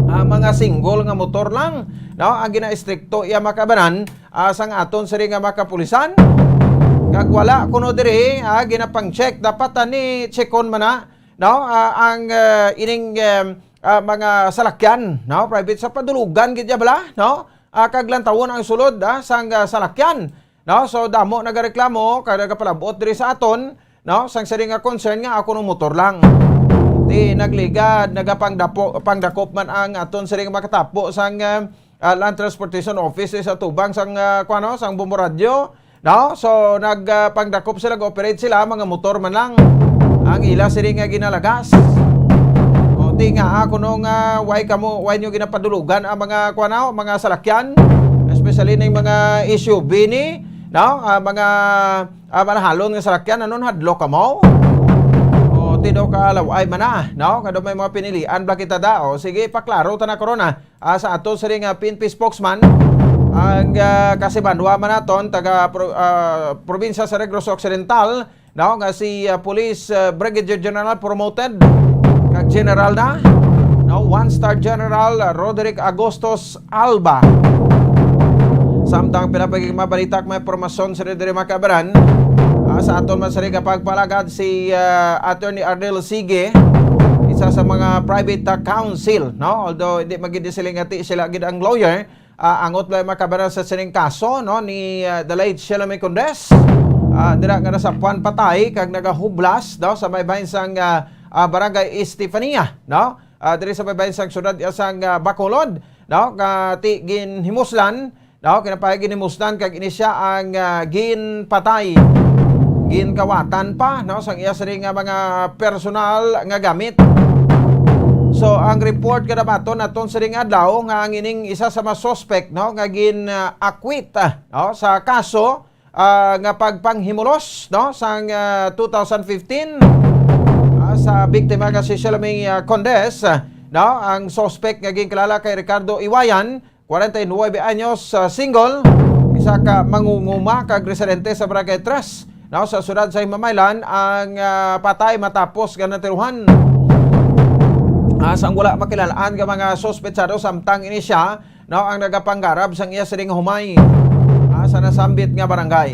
mga single nga motor lang, no, ang gina-istrikto iya makabanan sang aton sa nga mga kapulisan. Kag wala kuno diri ginapang-check dapat ani checkon man na, no, ang ining mga salakyan, no, private sa padulugan gid bala, no, kag lantawon ang sulod sang salakyan, no. So damo nagareklamo kag nagapalabot diri sa aton, no, sang sari nga concern nga ako no motor lang. Di nagligad pangdakop man ang aton sari nga makatapo sang Land Transportation Office sa tubang sang kuano sang Bomboradyo, no. So nagpangdakop sila, operate sila mga motor man lang ang ila sari nga ginalagas. Di nga ako nung why nyo ginapadulugan ang mga kuanaw, mga salakyan, especially ng mga SUV ni, no, mga manahalon nga salakyan anon hadlo ka mo. O ti daw ka laway man na, no, kado may mga pinilian bla kita dao. Sige paklaro ta na corona sa ato sa ring PNP spokesman ang kasi bandwa man naton taga probinsya sa Negros Occidental, no, nga si Police Brigadier General promoted General na, no, 1-star General Roderick Agustos Alba. Samtang pinapagiging mabalitak may pormasyon sa Redere Makabaran sa aton masari pagpalagad si Attorney Arnel Sige, isa sa mga private counsel, no, although hindi magidisiling sila gid ang lawyer, angot lang makabaran sa sining kaso, no, ni the late Shelome Condes dira nga sa Puan Patay kag nagahublas, no, sa may bahin sang Barangay Estefania, no, diri sa may bahin sang syudad sang Bacolod, no, ti ginhimuslan, no, kinapay ginhimuslan kag ini siya ang ginpatay, ginkawatan pa, no, sang iya sari nga mga personal nga gamit. So ang report kada baton naton sa ring adlaw nga ang ining isa sa mga suspect, no, nga gin-acquit, no, sa kaso nga pagpanghimulos, no, sang 2015 sa biktima nga si Shelome Condes, no, ang suspect nga ginkilala kay Ricardo Iwayan, 49 anyos, single, isa ka mangunguma kag residente sa Barangay 3, no, sa siyudad sa Himamaylan, ang patay matapos ganatiruhan. Sang wala makilalaan nga mga suspetsado samtang ini siya, no, ang nagapanggarab sang iya siring humay sa nasambit nga barangay.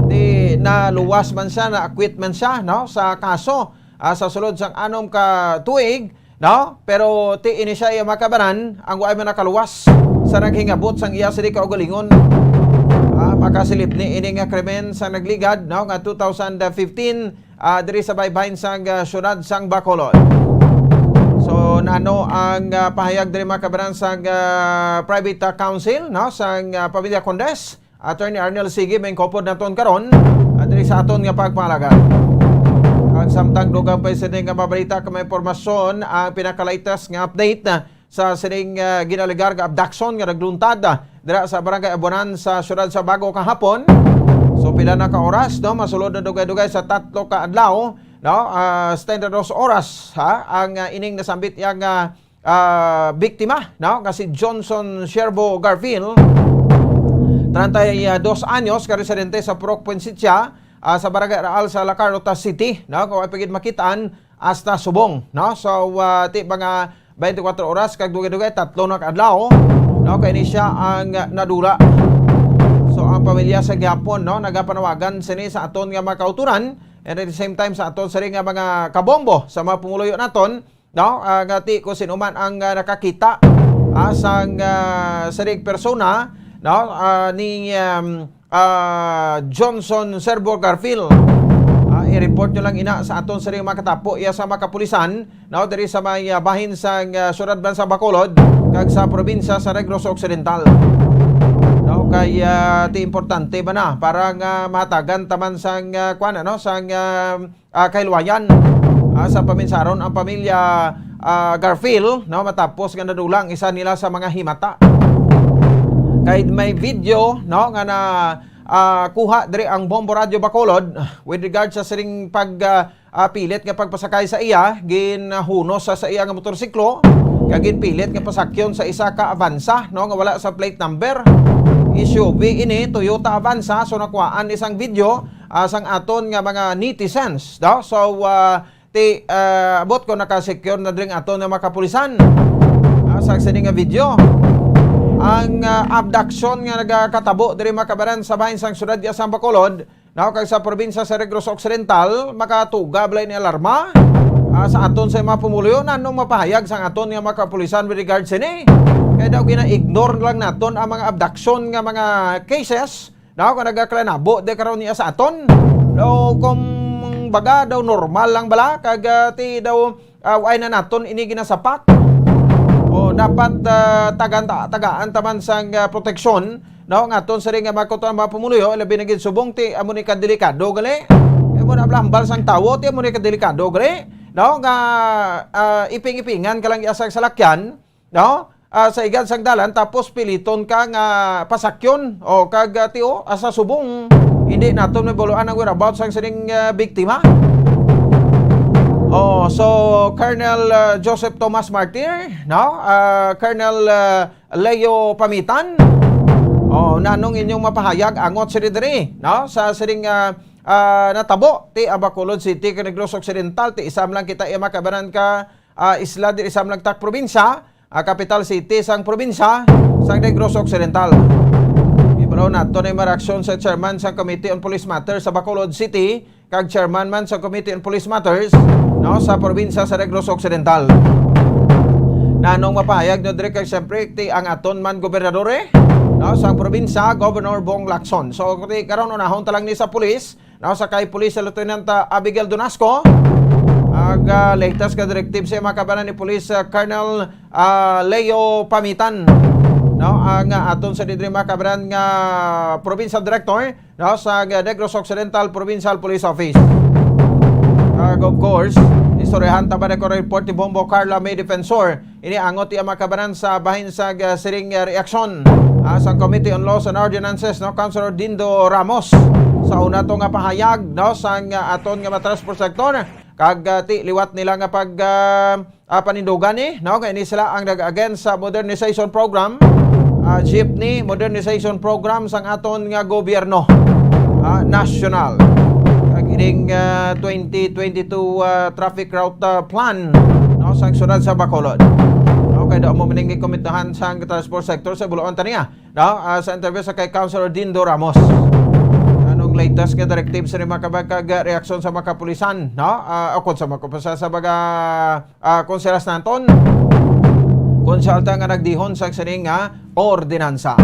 Di naluwas man siya, na-acquit man siya, no, sa kaso sa sulod sang anom ka tuig, no, pero ti ini siya iya makabanan ang way man nakaluwas sa naghingabot sang iya siri ka ugalingon. Makasilip ni ini nga krimen sa nagligad, no, nga 2015 diri sa baybayin sang syudad sang Bacolod. So nano ang pahayag diri makabanan sang private counsel, no, sang pamilya Condes, Attorney Arnel Sige, may kopod naton karon Diri sa aton nga pagpalagan. Ang samtang dugang pa sining nga mabalita ka may impormasyon ang pinakalaytas nga update na sa sining ginaligar nga abduction nga nagluntad dira sa Barangay Abonan sa siyudad sa Bago kahapon. So pila na ka oras no masulod na dugay-dugay sa 3 ka adlaw no standard oras ha ang ining nasambit yang biktima no kasi Johnson Sherbo Garfield 32 anyos ka residente sa Purok Puensitya sa Barangay Raal sa La Carlota City no kung ay pagid makitaan hasta Subong no so ti mga 24 oras kag dugay-dugay 3 na ka adlaw no kay ni siya ang nadula. So ang pamilya sa gihapon no nagapanawagan sini sa aton nga mga kauturan and at the same time sa aton sa nga mga kabombo sa mga pumuluyo naton no ngati ko sinuman ang nakakita sang sarig persona no ni Johnson Sherbo Garfield. I-report nyo lang ina sa aton sa mga katapo iya sa mga kapulisan no diri sa may bahin sa Syudad Bansa Bacolod kag sa probinsya sa Negros Occidental. No kay ti importante ba na para nga matagan taman sang kuan no sang kailwayan sa paminsaron ang pamilya Garfield no matapos nga nadulang isa nila sa mga himata. Kay may video no nga na kuha diri ang Bombo Radio Bacolod with regard sa siring pilit nga pagpasakay sa iya ginhunos sa iya nga motorsiklo kag ginpilit nga pasakyon sa isa ka Avanza no nga wala sa plate number. SUV ini Toyota Avanza so nakuhaan isang video sang aton nga mga netizens no so abot ko naka-secure na dring aton nga mga kapulisan sa sining nga video. Ang abduction nga nagakatabo diri makabaran sa bahin sang syudad sa Bacolod no kag sa probinsya sa Negros Occidental makatuga balay ni alarma sa aton sa mga pumuluyo nanong mapahayag sang aton nga mga kapulisan with regard sini kaya daw gina-ignore lang naton ang mga abduction nga mga cases no kung nagaklanabo de karon niya sa aton no kung baga daw normal lang bala kag ti daw way na naton ini ginasapak. O dapat tagaan taman sang proteksyon no ngaton sa ring nga makuton mga pumuluyo labi na gid subong ti amo ni kadelikado gali amo na blambal sang tawo ti amo ni kadelikado gali no nga iping-ipingan ka lang isang salakyan no sa igad sang dalan tapos piliton ka nga pasakyon o kag tio asa subong hindi naton mabuluan ang whereabouts sang sining biktima. Oh, so Colonel Joseph Tomas Martir, no? Colonel Leo Pamitan. Oh, nanong inyong mapahayag angot si diri, no? Sa siring natabo ti Bacolod City kag Negros Occidental ti isam lang kita iya makabanan ka isla di isam lang tak probinsya, capital city sang probinsya sang Negros Occidental. Ibalaw nato na reaksyon sa chairman sa Committee on Police Matters sa Bacolod City kag chairman man sa Committee on Police Matters no sa probinsya sa Negros Occidental. Nanong mapahayag no dire kay siyempre ti ang aton man gobernador no sa probinsya Governor Bong Lacson. So karon unahon talang ni sa pulis no sa kay Police Lieutenant Abigail Donasco ag latest ka directive sa makabanan ni Police Colonel Leo Pamitan no ang aton sa didri makabanan nga provincial director no sa Negros Occidental Provincial Police Office. Of course, istoryahan taba na ko report ni Bombo Carla May Defensor. Ini angot iya makabanan sa bahin sa siring reaksyon sa Committee on Laws and Ordinances no Councilor Dindo Ramos. Sa una to nga pahayag no sa aton nga transport sector kag ti liwat nila nga pag panindugan ni no kay ini sila ang nag-against sa modernization program jeepney modernization program sang aton nga gobyerno national. Ining 2022 traffic route plan no sang syudad sa Bacolod. No kay daw mo mining komitahan sang transport sector sa Bulacan taniya no sa interview sa kay Councilor Dindo Ramos. Anong latest nga directive sa makabagag reaksyon sa mga kapulisan no akon sa makapasa sa baga konseras naton konsulta nga nagdihon sa sining nga ordinansa.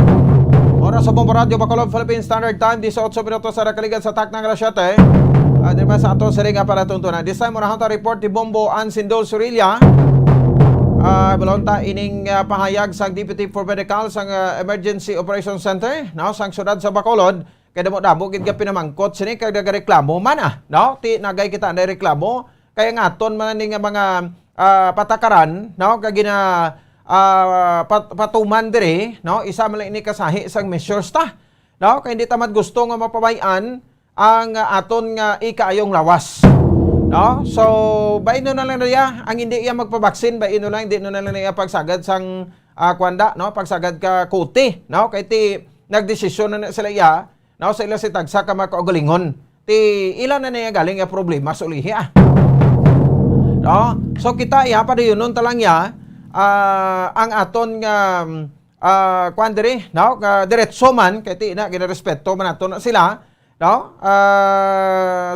Oras sa Bombo Radio Bacolod Philippine Standard Time 18 minutos sa rakaligan sa taknang alas 7. Diba sa aton sa ring para tuntunan. This time muna report ni Bombo Ansindol Surilla. Balonta ining pahayag sang Deputy for Medical sang Emergency Operations Center no sang syudad sa Bacolod kay damo gid ka pinamangkot sini kay nagareklamo man no? Ti nagay kita na reklamo kaya ngaton man ni nga mga patakaran no kay gina patuman dire no isa man lang ini kasahi isang measures ta no kay hindi tamad gusto nga mapabayan ang aton nga ikaayong lawas no so baino na lang niya ang hindi iya magpabaksin baino lang hindi na lang niya pagsagad sang kwanda no pagsagad ka kuti no kay ti nagdesisyon na sila iya no sa ila si tagsa ka makaugalingon ti ilan na niya galing nga problema sa ulihi no so kita iya pa diyon talang ya ang aton nga kwandere no diretso man kay ti na ginarespeto man aton sila no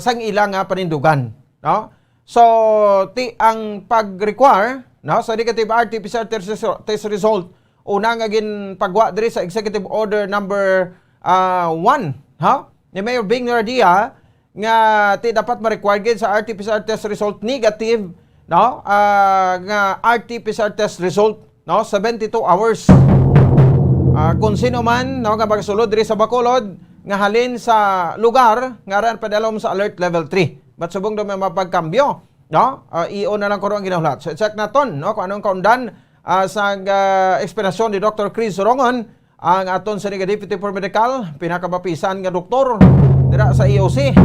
sang ilang nga panindugan no so ti ang pag-require no sa negative RT-PCR test result una nga gin pagwa diri sa executive order number 1 ni Mayor Bing Nardia nga ti dapat ma-require gid sa RT-PCR test result negative no nga RT-PCR test result no 72 hours kung sino man no nga magsulod diri sa Bacolod nga halin sa lugar nga ran padalom sa alert level 3 but subong do may mapagkambyo no IO na lang ko ang ginahulat so check naton no kung anong kaundan sa eksplanasyon ni Dr. Chris Sorongon ang aton sa Deputy for Medical pinakabapisan nga doktor dira sa EOC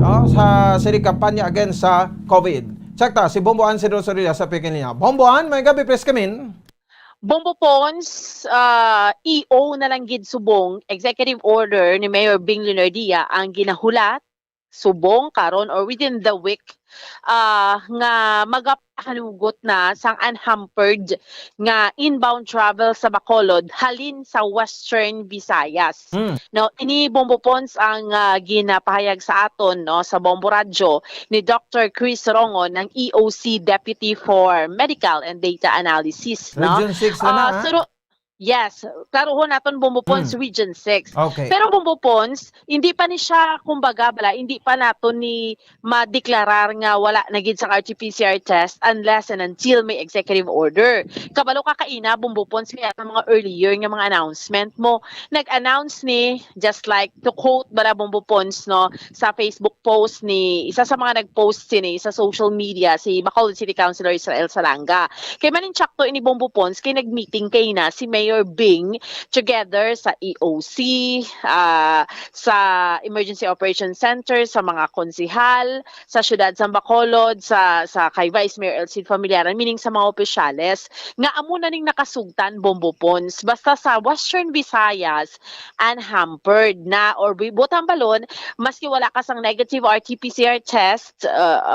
no sa siri kampanya against sa COVID. Check ta, si Bomboan si Rosaria sa Pekin niya. Bomboan, may gabi, press kamin. Bombo Pons, EO na lang gid subong, executive order ni Mayor Bing Lunardia ang ginahulat, subong karon or within the week, nga magapahanugot na sang unhampered nga inbound travel sa Bacolod halin sa Western Visayas. No, ini Bombo Pons ang ginapahayag sa aton no sa Bombo Radyo ni Dr. Chris Rongon ng EOC Deputy for Medical and Data Analysis, no. Region 6 na Yes, klarohon naton Bombo Pons Region 6. Okay. Pero Bombo Pons, hindi pa ni siya kumbaga hindi pa naton ni madeklarar nga wala na gid sa RT-PCR test unless and until may executive order. Kabalo ka kaina Bombo Pons kaya mga earlier nga mga announcement mo. Nag-announce ni just like to quote bara Bombo Pons no sa Facebook post ni isa sa mga nag-post sini sa social media si Bacolod City Councilor Israel Salanga. Kay manin tsakto ini Bombo Pons kay nag-meeting kay na si Mayor Bing together sa EOC, sa Emergency Operations Center, sa mga konsihal, sa Syudad San Bacolod, sa kay Vice Mayor Elcid Familiaran, meaning sa mga opisyales, nga amo na ning nakasugtan Bombo Pons. Basta sa Western Visayas, unhampered na or butang balon, maski wala ka sang negative RT-PCR test,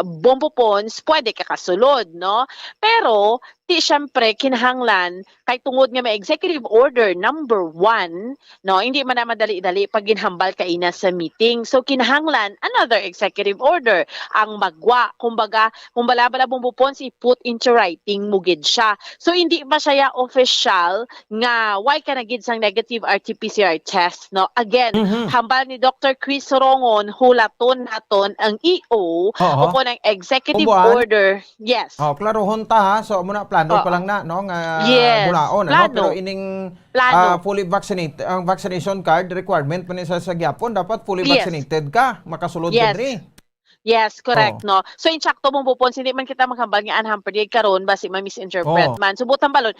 Bombo Pons, pwede ka kasulod, no? Pero, siyempre, kinahanglan, kay tungod nga may executive order number 1, no, hindi man na madali-dali pag ginhambal ka ina sa meeting. So, kinahanglan, another executive order ang magwa. Kumbaga, kung bala-bala Bombo Pons, i-put into writing mo gid siya. So, hindi ba siya official nga why ka na gid sang negative RT-PCR test, no? Again, hambal ni Dr. Chris Rongon, hulaton naton ang EO o kung ang executive order. Yes. Klarohon ta ha. So, muna plano pa lang na no nga bulaon no pero ining fully vaccinated ang vaccination card requirement man sa gyapon dapat fully vaccinated ka makasulod diri. Yes, correct, no? So, in sakto mong bupon, hindi man kita maghambal nga unhampered karon basi ma-misinterpret man. Subutan balon,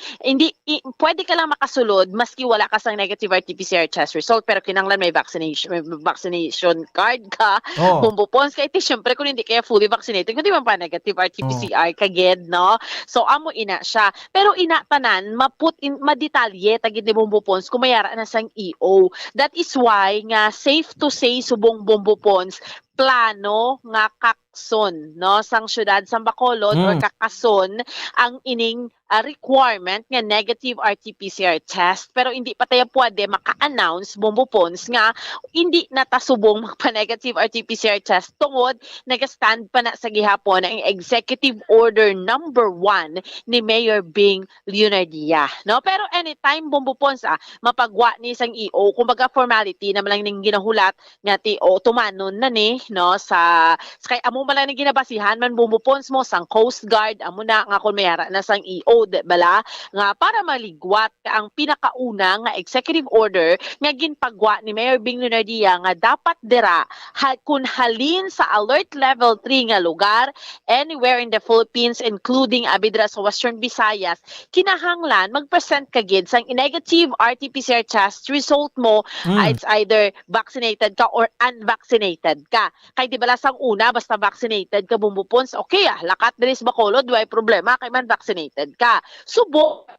pwede ka lang makasulod maski wala ka sang negative RT-PCR test result, pero kinanglan may vaccination card ka. Kung bupon, kaya siyempre kung hindi kaya fully vaccinated, kung di man pa negative RT-PCR kagid, no? So, amo ina siya. Pero ina tanan, madetalye, tagid ni Bombo Pons, kung mayara na sang EO. That is why, nga safe to say, subong Bombo Pons, plano nga kakson no sang syudad San Bacolod or kakason ang ining requirement nga negative RT-PCR test pero hindi pa tayo pwede maka-announce Bombo Pons nga hindi natasubong magpa-negative RT-PCR test tungod nag-stand pa na sa gihapon ang executive order number 1 ni Mayor Bing Lunardia no pero anytime Bombo Pons mapagwa ni sang EO kumbaga formality naman lang ning ginahulat nga ti tumanon na ni no sa kay amo amo mala ni ginabasihan man bumupons mo sang Coast Guard amo na nga kung mayara na sang EO bala nga para maligwat ka ang pinakauna nga executive order nga ginpagwa ni Mayor Bing Lunardia nga dapat dira kun halin sa alert level 3 nga lugar anywhere in the Philippines including abidra sa Western Visayas kinahanglan mag-present ka gid sang negative RT-PCR test result mo it's either vaccinated ka or unvaccinated ka. Kay di bala sang una basta vaccinated ka bumupons, okay lakat diri sa Bacolod way problema kay man vaccinated ka. Subo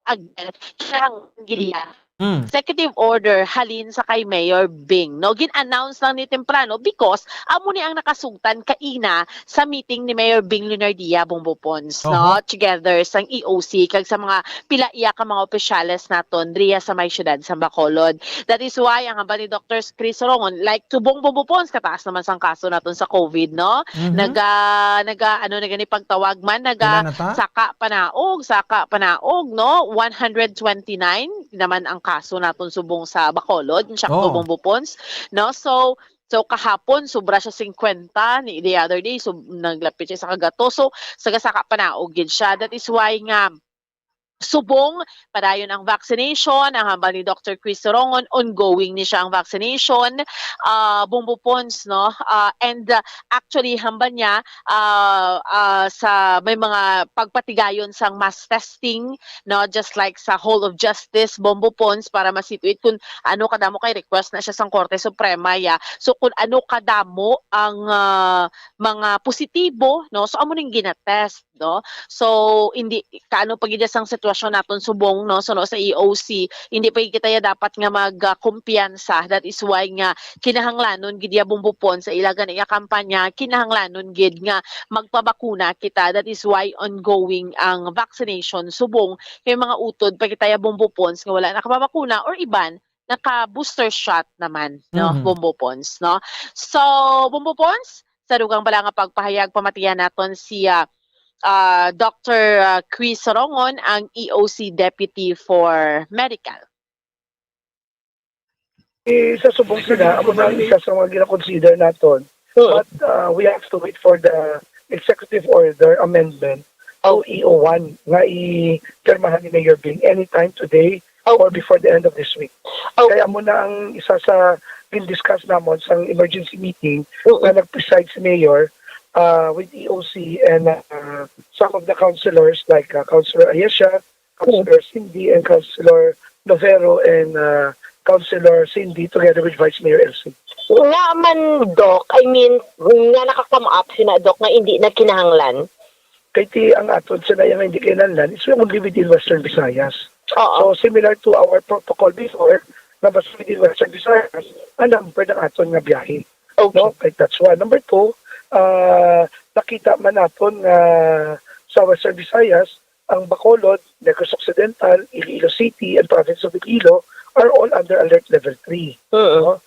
again siyang giliya. Executive order halin sa kay Mayor Bing. No, gin-announce lang ni temprano because amo ni ang nakasugtan kaina sa meeting ni Mayor Bing Lunardia Bumbupons, no, together sang EOC kag sa mga pilaiya ka mga opisyales naton driya sa may syudad sa Bacolod. That is why ang hamba ni Dr. Chris Rongon like tubong Bumbupons kataas naman sang kaso naton sa COVID, no. Naga ni pagtawag man saka panaog, no, 129 naman ang kaso naton subong sa Bacolod, siya Bumbupons, no. So kahapon sobra siya 50 ni the other day so naglapit siya sa kagato so sagasaka panaog gid siya. That is why nga subong padayon ang vaccination ang hamba ni Dr. Chris Rongon ongoing ni siya ang vaccination Bumbupons, no, and actually hamba niya sa may mga pagpatigayon sang mass testing, no, just like sa Hall of Justice Bumbupons para masituit kung ano kadamo kay request na siya sang Korte Suprema so kung ano kadamo ang mga positibo, no, so amo ning ginatest, no, so hindi kaano pagid sang sitwasyon naton subong, no, so no, sa EOC hindi pa kita dapat nga magkumpiyansa. That is why nga kinahanglanon gid ya Bumbupon sa ilagan iya kampanya kinahanglanon gid nga magpabakuna kita. That is why ongoing ang vaccination subong kay mga utod pa kita ya Bumbupons nga wala nakapabakuna or iban naka-booster shot naman, no, Bumbupons, no. So Bumbupons sa dugang bala nga pagpahayag pamatiyan naton si Dr. Chris Rongon, ang EOC Deputy for Medical. Sa subong sila, ako na isa sa mga gina-consider natin. But we have to wait for the executive order amendment o EO1 nga i-pirmahan ni Mayor Bing anytime today or before the end of this week. Kaya muna ang isa sa din-discuss namon sa emergency meeting na nag-preside si Mayor with EOC and some of the councilors like Councilor Ayesha, Councilor Cindy, and Councilor Novero, and Councilor Cindy together with Vice Mayor Elsie. Nga man, Doc, I mean, nga nakakam up sina, Doc, nga hindi na kinahanglan. Kaya ang aton sila yung hindi kinahanglan is only within Western Visayas. So similar to our protocol before, na basta within Western Visayas, ang number ng aton nga biyahe. No? Kaya that's one. Number two, nakita man naton sa Western Visayas, ang Bacolod, Negros Occidental, Iloilo City, and Province of Iloilo are all under alert level 3. No?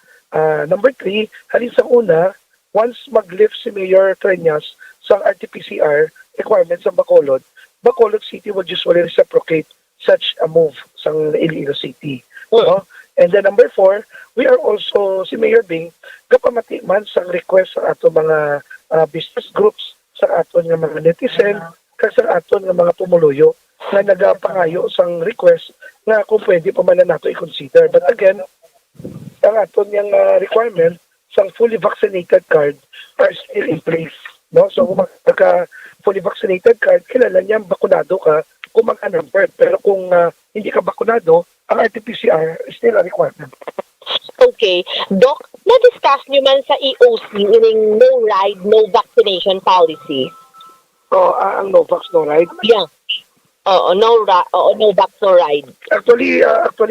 Number 3, halin sa una, once mag-lift si Mayor Treñas sa RT-PCR requirements ng Bacolod, Bacolod City will usually reciprocate such a move sa Iloilo City. No? And then number 4, we are also, si Mayor Bing, kapamati man sa request sa ato mga business groups, sa ato nga mga netizen, kasi sa ato nga mga pumuluyo, na nagapangayo sang request na kung pwede pa man na nato i-consider. But again, ang ato niyang requirement sang fully vaccinated card are still in place. No? So kung magka fully vaccinated card, kilala niya bakunado ka kung mag-unhampered. Pero kung hindi ka bakunado, ang RT-PCR is still a requirement. Okay. Doc, na-discuss niyo man sa EOC ining no ride, no vaccination policy? Ang no vax, no ride? Yeah. No vax, no ride. Actually,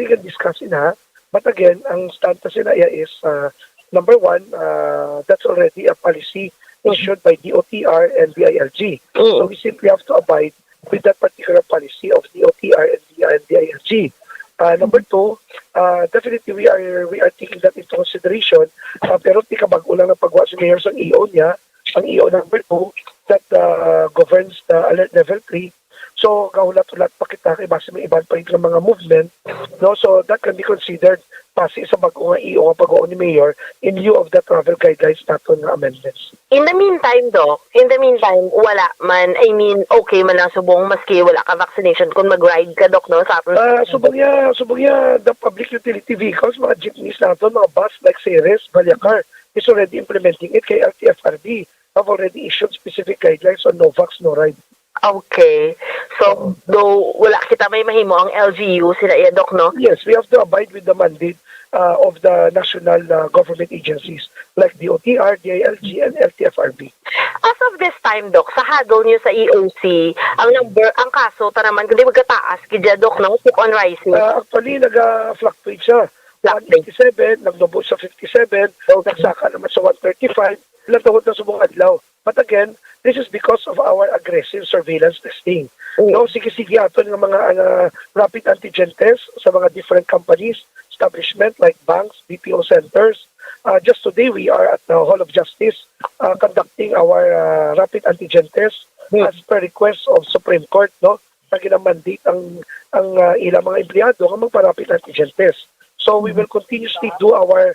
can discuss na. But again, ang stance nila is, number 1, that's already a policy issued by DOTR and DILG. So we simply have to abide with that particular policy of DOTR and DILG. Number 2, definitely we are taking that into consideration. Pero tika bago lang na pagwa si Mayor sa EO niya, ang EO number 2 that governs the alert level 3. So kaulat-ulat pa kita kay base may iban pa yung mga movement, no? So that can be considered pasi sa bago nga iyo nga pag-o ni Mayor in lieu of the travel guidelines naton nga amendments. In the meantime, Doc, wala man, okay man lang subong maski wala ka vaccination kung mag-ride ka, Doc, no? Sa Subong niya, the public utility vehicles, mga jeepneys natin, mga bus like Ceres, Balyacar, is already implementing it kay LTFRB. Have already issued specific guidelines on no vax, no ride. Okay. So, though wala kita may mahimo ang LGU, sila iya, Doc, no? Yes, we have to abide with the mandate of the national government agencies like the OTR, DILG, and LTFRB. As of this time, Doc, sa hadol niyo sa EOC, ang kaso, tanaman, kundi magkataas, kidya, Doc, no? Keep on rising. Actually, nag-fluctuate siya. 187, nagnubo sa 57, nagsaka naman sa 135, ilang tawag na subong adlaw. But again, this is because of our aggressive surveillance testing. No, sige-sige aton ng mga rapid antigen tests sa mga different companies, establishment like banks, BPO centers. Just today, we are at the Hall of Justice conducting our rapid antigen test as per request of Supreme Court, no? Na ginamandate ang ilang mga empleyado nga magpa-rapid antigen test. So we will continuously do our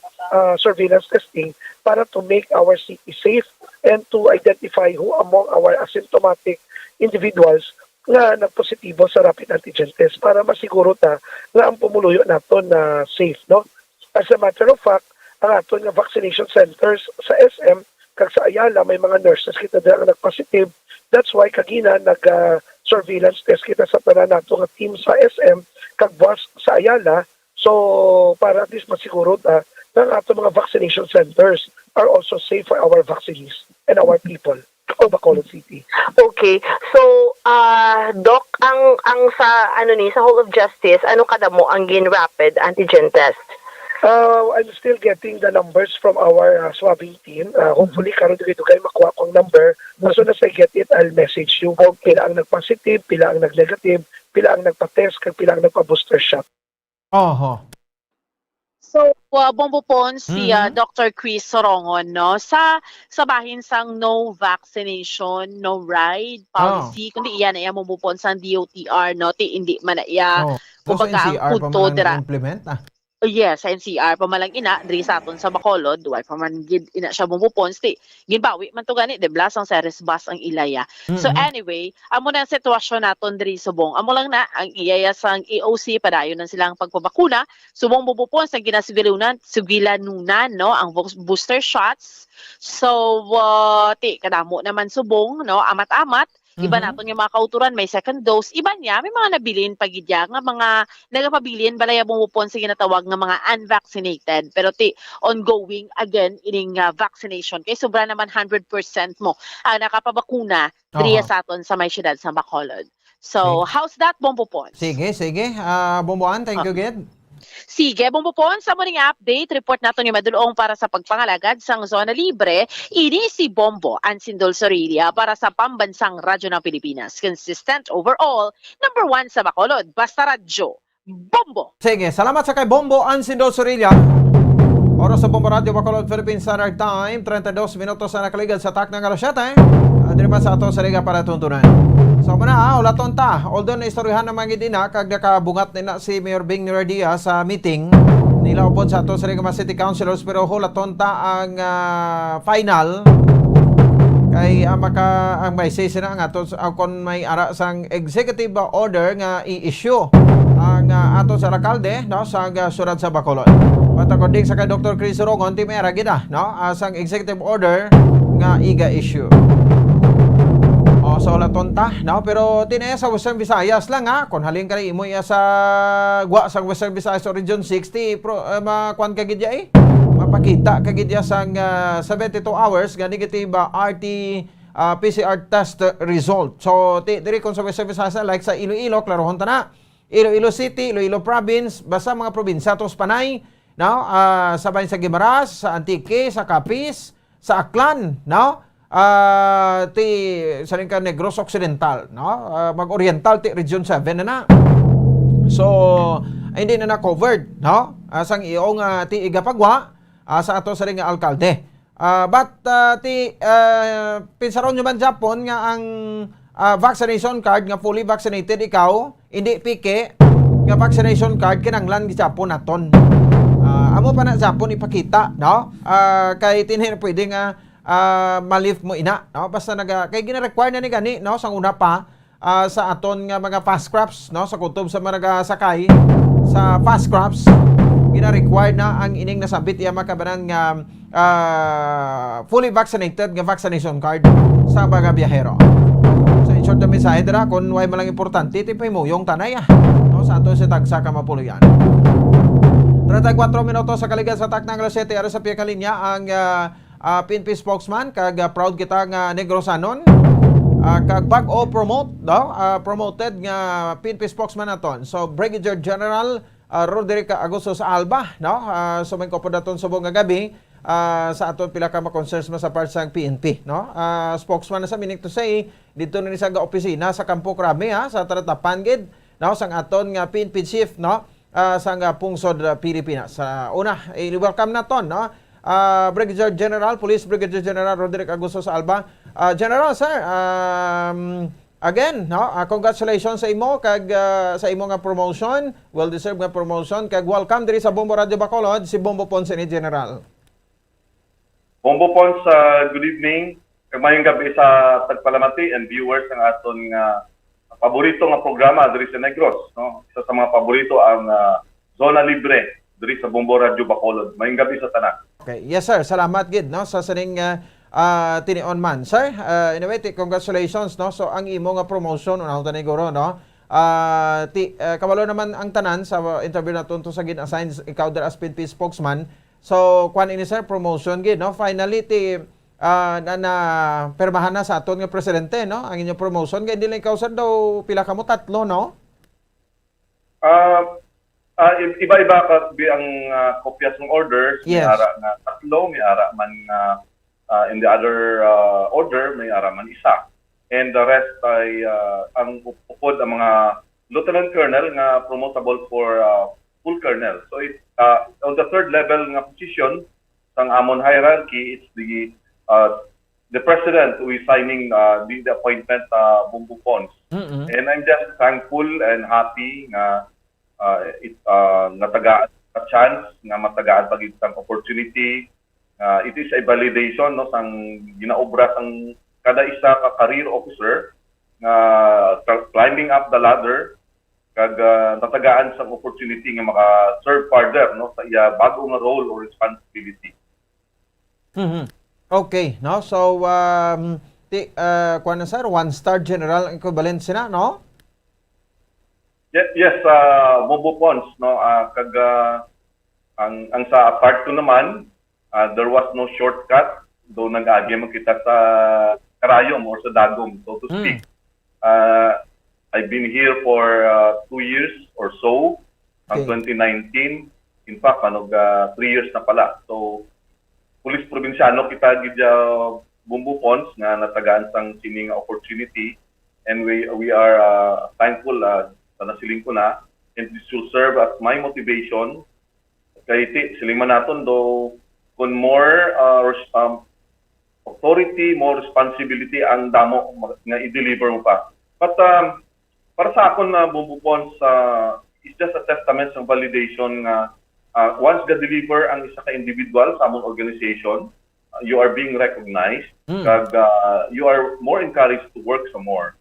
surveillance testing para to make our city safe and to identify who among our asymptomatic individuals nga nagpositibo sa rapid antigen test para masiguro ta nga ang pumuluyo naton na safe, no? As a matter of fact, ang aton nga vaccination centers sa SM kag sa Ayala may mga nurses kita nga nagpositive. That's why kagina surveillance test kita sa tanan nato nga team sa SM kag buwas sa Ayala. So para at least masiguro ta na ang ato mga vaccination centers are also safe for our vaccinees and our people of Bacolod City. Okay. So, Doc, ang sa sa Hall of Justice, ano kada mo ang rapid antigen test? I'm still getting the numbers from our swabbing team. Hopefully, karon dito kayo makuha kong number. As soon as I get it, I'll message you. Pila ang nag-positive, pila ang nag-negative, pila ang nagpa-test, kag pila ang nagpa-booster shot. So, Bombo Pon, si Dr. Chris Sorongon, no? Sa bahin sang no vaccination, no ride policy, kundi iyan na iya Bombo Pon sang DOTR, no? Hindi man na iya, kumbaga ang punto dira. Implement, Yes, sa NCR pamalang ina diri sa aton sa Bacolod, duay pa man gid ina siya bumupons ti ginbawi man to gani de blas ang Ceres bus ang ilaya. So anyway, amo na ang sitwasyon naton diri subong. Amo lang na ang iyaya sang EOC padayon nang silang pagpabakuna, subong bumupons ang ginasigilanunan no ang booster shots. So ti kadamo naman subong no amat-amat. Iba naton yung mga kauturan, may second dose. Iba niya, may mga nabilin pagidya nga mga nagapabilin balaya bumupon sa ginatawag nga mga unvaccinated. Pero ongoing again ining vaccination. Kaya sobra naman 100% mo ang nakapabakuna diriya sa aton sa may syudad sa Bacolod. So, how's that, Bombopon? Sige. Bomboan, thank you, Ged. Sige, Bombopon, sa muling update, report nato ni Madulong para sa pagpangalagad sang zona libre, ini si Bombo Ansindol Sorilia para sa Pambansang Radyo ng Pilipinas. Consistent overall, number 1 sa Bacolod, basta radyo, Bombo! Sige, salamat sa kay Bombo Ansindol Sorilia. Oras sa Bombo Radio Bacolod, Philippine Standard Time, 32 minutos na nakaligad sa tak ng alas 7. Diri pa sa ato sa liga para tuntunan. So muna ulaton ta. Although na istoryahan na mga idina kag nakabungat nila si Mayor Bing Niradia sa meeting nila upod sa ato sa Liga City Councilors, pero hulaton ta ang final kay ang may say sila nga ato kon may ara sang executive order nga i-issue ang ato sa alkalde no sa syudad sa Bacolod. But according sa kay Dr. Chris Sorongon, ti may ara gid no sang executive order nga iga-issue. So laton ta, no? Pero tinaya sa Western Visayas lang kung halin ka rin imo sa sa Western Visayas o Region 60 makuan ka gidya mapakita ka gidya sang 72 hours nga negative RT PCR test result. So diri kon sa Western Visayas like sa Iloilo, klarohon ta na. Iloilo City, Iloilo Province, basta mga probinsya tos panay, no? Sabay sa Guimaras, sa Antique, sa Capiz, sa Aklan, no? Sa rin ka Negros Occidental, no? Mag-Oriental ti Region 7 na. So hindi na covered, no? Sang iyong ti igapagwa sa ato sa ring alkalde. But pinsaron nyo man Japon nga ang vaccination card nga fully vaccinated ikaw, hindi pike nga vaccination card kinanglan gihapon naton. Amo pa na Japon ipakita, no? Kay tinhin pwede nga ma-lift mo ina, no? Basta kay gina-require na ni gani, no? Sang una pa sa aton nga mga fast crafts, no? Sa kutob sa mga sakay sa fast crafts, gina-require na ang ining nasabit iya makabanan nga fully vaccinated nga vaccination card sa mga biyahero. So in short na mensahe dira, kung way malang importante, tipay mo yung tanay no? Sa ato sa tagsa ka mapuluyan. 34 minutos sa kaligan sa taknang alas 7 ara sa piya kalinya ang PNP spokesman kag proud kita nga Negrosanon kag bag-o promote no? Promoted nga PNP spokesman naton. So Brigadier General Roderick Agustos Alba, no? So may ko po daton subong nga gabi sa aton pila ka ma-concerns sa part sa PNP, no? Spokesman na sa meaning to say dito na ni sa opisina sa Campo Crame sa Taratapan gid, no? Sang aton nga PNP chief, no? Sang pungsod Pilipinas. Una, welcome na ton, no? Brigadier General, Police Brigadier General Roderick Agustos Alba. General, sir, again, no? Congratulations sa imo kag sa imo nga promotion, well deserved nga promotion kag welcome diri sa Bombo Radio Bacolod si Bombo Ponce ni General. Bombo Ponce, good evening. Kag mayong gabi sa tagpalamati and viewers ng aton nga paborito nga programa diri sa Negros, no? Isa sa mga paborito ang Zona Libre diri sa Bombo Radio Bacolod. Mayong gabi sa tanan. Okay, yes sir, salamat gid, no? Sa saning tinion man. Sir, anyway, congratulations, no? So ang imo nga promotion unahon ta niguro, no? Kabalo naman ang tanan sa interview naton to sa gin-assign ikaw der as PNP spokesman. So kwan ini sir promotion gid, no? Finally na permahan na sa aton nga presidente, no? Ang inyong promotion kay dili ikaw sir daw pila ka mo tatlo, no? Iba-iba ang kopyas ng orders. Yes. May ara nga tatlo, may ara man in the other order, may ara man isa. And the rest ay ang upod ang mga lieutenant colonel nga promotable for full colonel. So it on the third level nga position sang amon hierarchy, it's the president who is signing the appointment Bombo Ponce. And I'm just thankful and happy nga natagaan a chance nga matagaan pag isang opportunity. It is a validation, no, sang ginaobra sang kada isa ka career officer nga climbing up the ladder kag natagaan sang opportunity nga maka-serve further, no, sa iya bago nga role or responsibility. Okay, no? So kuan na sir, 1-star general equivalent sina, no? Yes, Bombo Ponce, no, kag ang sa part 2 naman, there was no shortcut, do nag-agi man kita sa karayom or sa dagom, so to speak. I've been here for 2 years or so, ang 2019. In fact, 3 years na pala. So, pulis probinsyano kita gidya Bombo Ponce nga natagaan sang sining opportunity, and we are thankful sa nasiling ko na, and this will serve as my motivation kay siling man naton do kun more authority, more responsibility ang damo nga i-deliver mo pa. But para sa akon na Bombo Ponce, is just a testament sa validation nga once ga-deliver ang isa ka individual sa among organization, you are being recognized, kag you are more encouraged to work some more.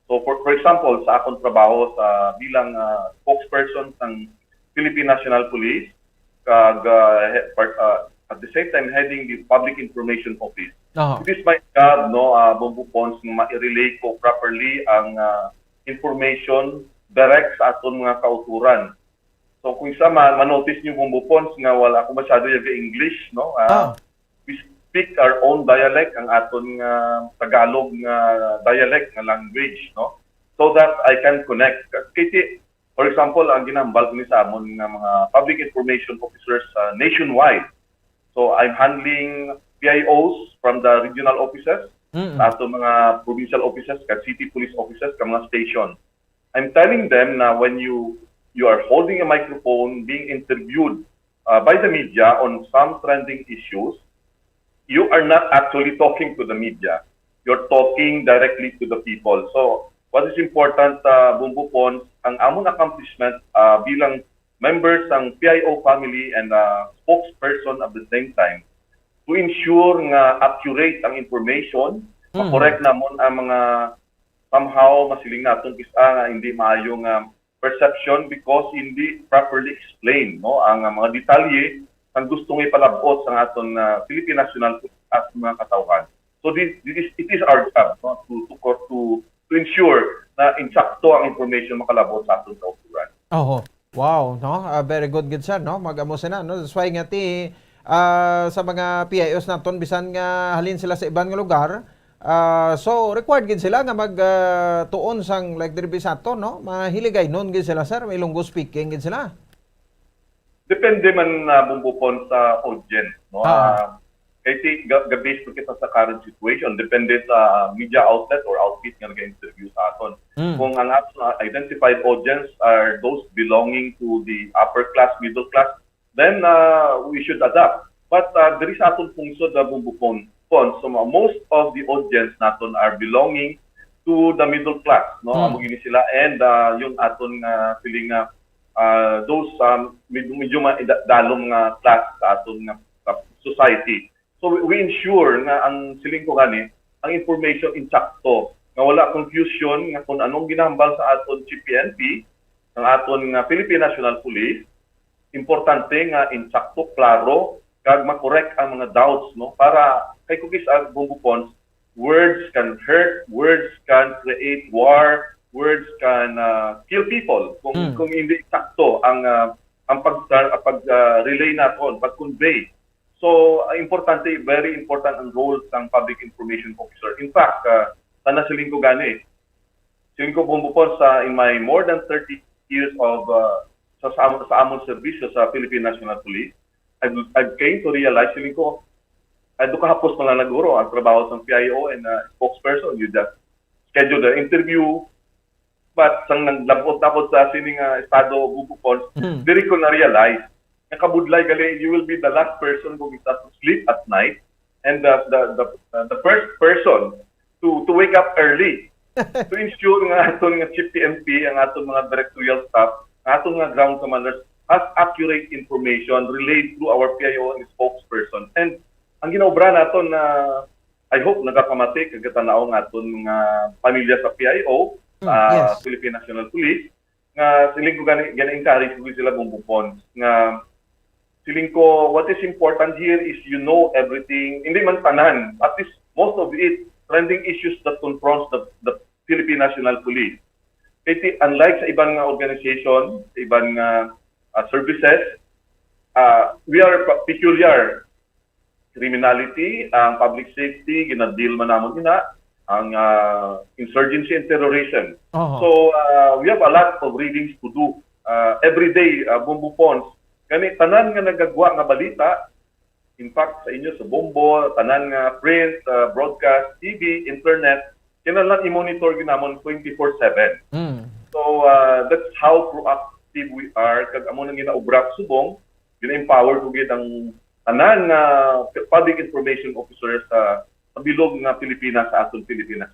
So for example, sa akong trabaho sa bilang spokesperson ng Philippine National Police, kag at the same time heading the Public Information Office. It is my job, no, Bombo Ponce, ma-relay ko properly ang information direct sa aton mga kauturan. So kung isa manotice niyo Bombo Ponce nga wala ko masyado yung English, no? We speak our own dialect, ang aton Tagalog nga dialect nga language, no? So that I can connect. Kasi for example, ang ginambal ko ni sa amon nga mga public information officers nationwide. So I'm handling PIOs from the regional offices, ato mga provincial offices, city police offices, mga station. I'm telling them na when you are holding a microphone, being interviewed by the media on some trending issues, you are not actually talking to the media. you're talking directly to the people. So what is important, Bumbu Pons, ang among accomplishment bilang members ng PIO family and spokesperson at the same time to ensure nga accurate ang information, correct namon ang mga somehow masiling naton nga hindi maayong perception because hindi properly explained no ang mga detalye ang gustong ipalabot sa aton Philippine National Police at mga katawhan. So it is our job no, to ensure na insakto ang information makalabot sa aton kauturan. Oh, wow, no? Very good sir, no? Mag-amo sila, no? That's why nga sa mga PIOs naton bisan nga halin sila sa ibang lugar, so required gid sila nga tuon sang like diri sa ato, no? Mahiligay nun gid sila sir, may Ilonggo speaking gid sila. Depende man bumbupon sa audience, no? Kasi based kita sa current situation, depende sa media outlet or outfit nga nag-interview sa aton. Kung ang identified audience are those belonging to the upper class, middle class, then we should adapt. But there is aton pungsod na bumbupon. So most of the audience naton are belonging to the middle class, no? Amo gini sila and yung aton feeling those medyo dalom nga class sa aton society. So we ensure nga ang siling ko gani ang information insakto nga wala confusion nga kung anong ginahambal sa aton CPNP, ang aton Philippine National Police. Importante nga insakto, klaro, kag makorek ang mga doubts, no? Para kay kugis ang bumbupons, words can hurt, words can create war, words can kill people kung hindi sakto ang pag-relay naton, pag-convey. So importante, very important ang role ng public information officer. In fact, sana siling ko gani, siling ko bumbupons in my more than 30 years of sa among serbisyo sa Philippine National Police, I've came to realize siling ko do kahapos na lang naguro ang trabaho sa PIO and spokesperson. You just schedule the interview, but sang naglabot tapos sa sining estado bubukon, diri ko na-realize na kabudlay gali, you will be the last person who gets to sleep at night and the first person to wake up early to ensure nga aton nga Chief PNP, ang aton mga directorial staff, aton nga ground commanders has accurate information relayed through our PIO and spokesperson. And ang ginaobra naton na I hope nagapamatik ang katanaw ng aton mga pamilya sa PIO, Philippine National Police, nga siling ko gani-encourage ko sila bumbupon nga siling ko what is important here is you know everything, hindi man tanan, at least most of it trending issues that confronts the Philippine National Police. Kasi unlike sa ibang organization, sa ibang services, we are peculiar. Criminality, ang public safety, ginadil man namon ang insurgency and terrorism. So we have a lot of readings to do. Every day, bumbupons, kani tanan nga nagagwa nga balita, in fact sa inyo sa Bombo, tanan nga print, broadcast, TV, internet, kailangan i-monitor ginamon 24/7. So that's how proactive we are. Kag amo nang ginaubra subong, gina-empower ko gid ang tanan nga public information officers sa bilog nga Pilipinas sa aton Pilipinas.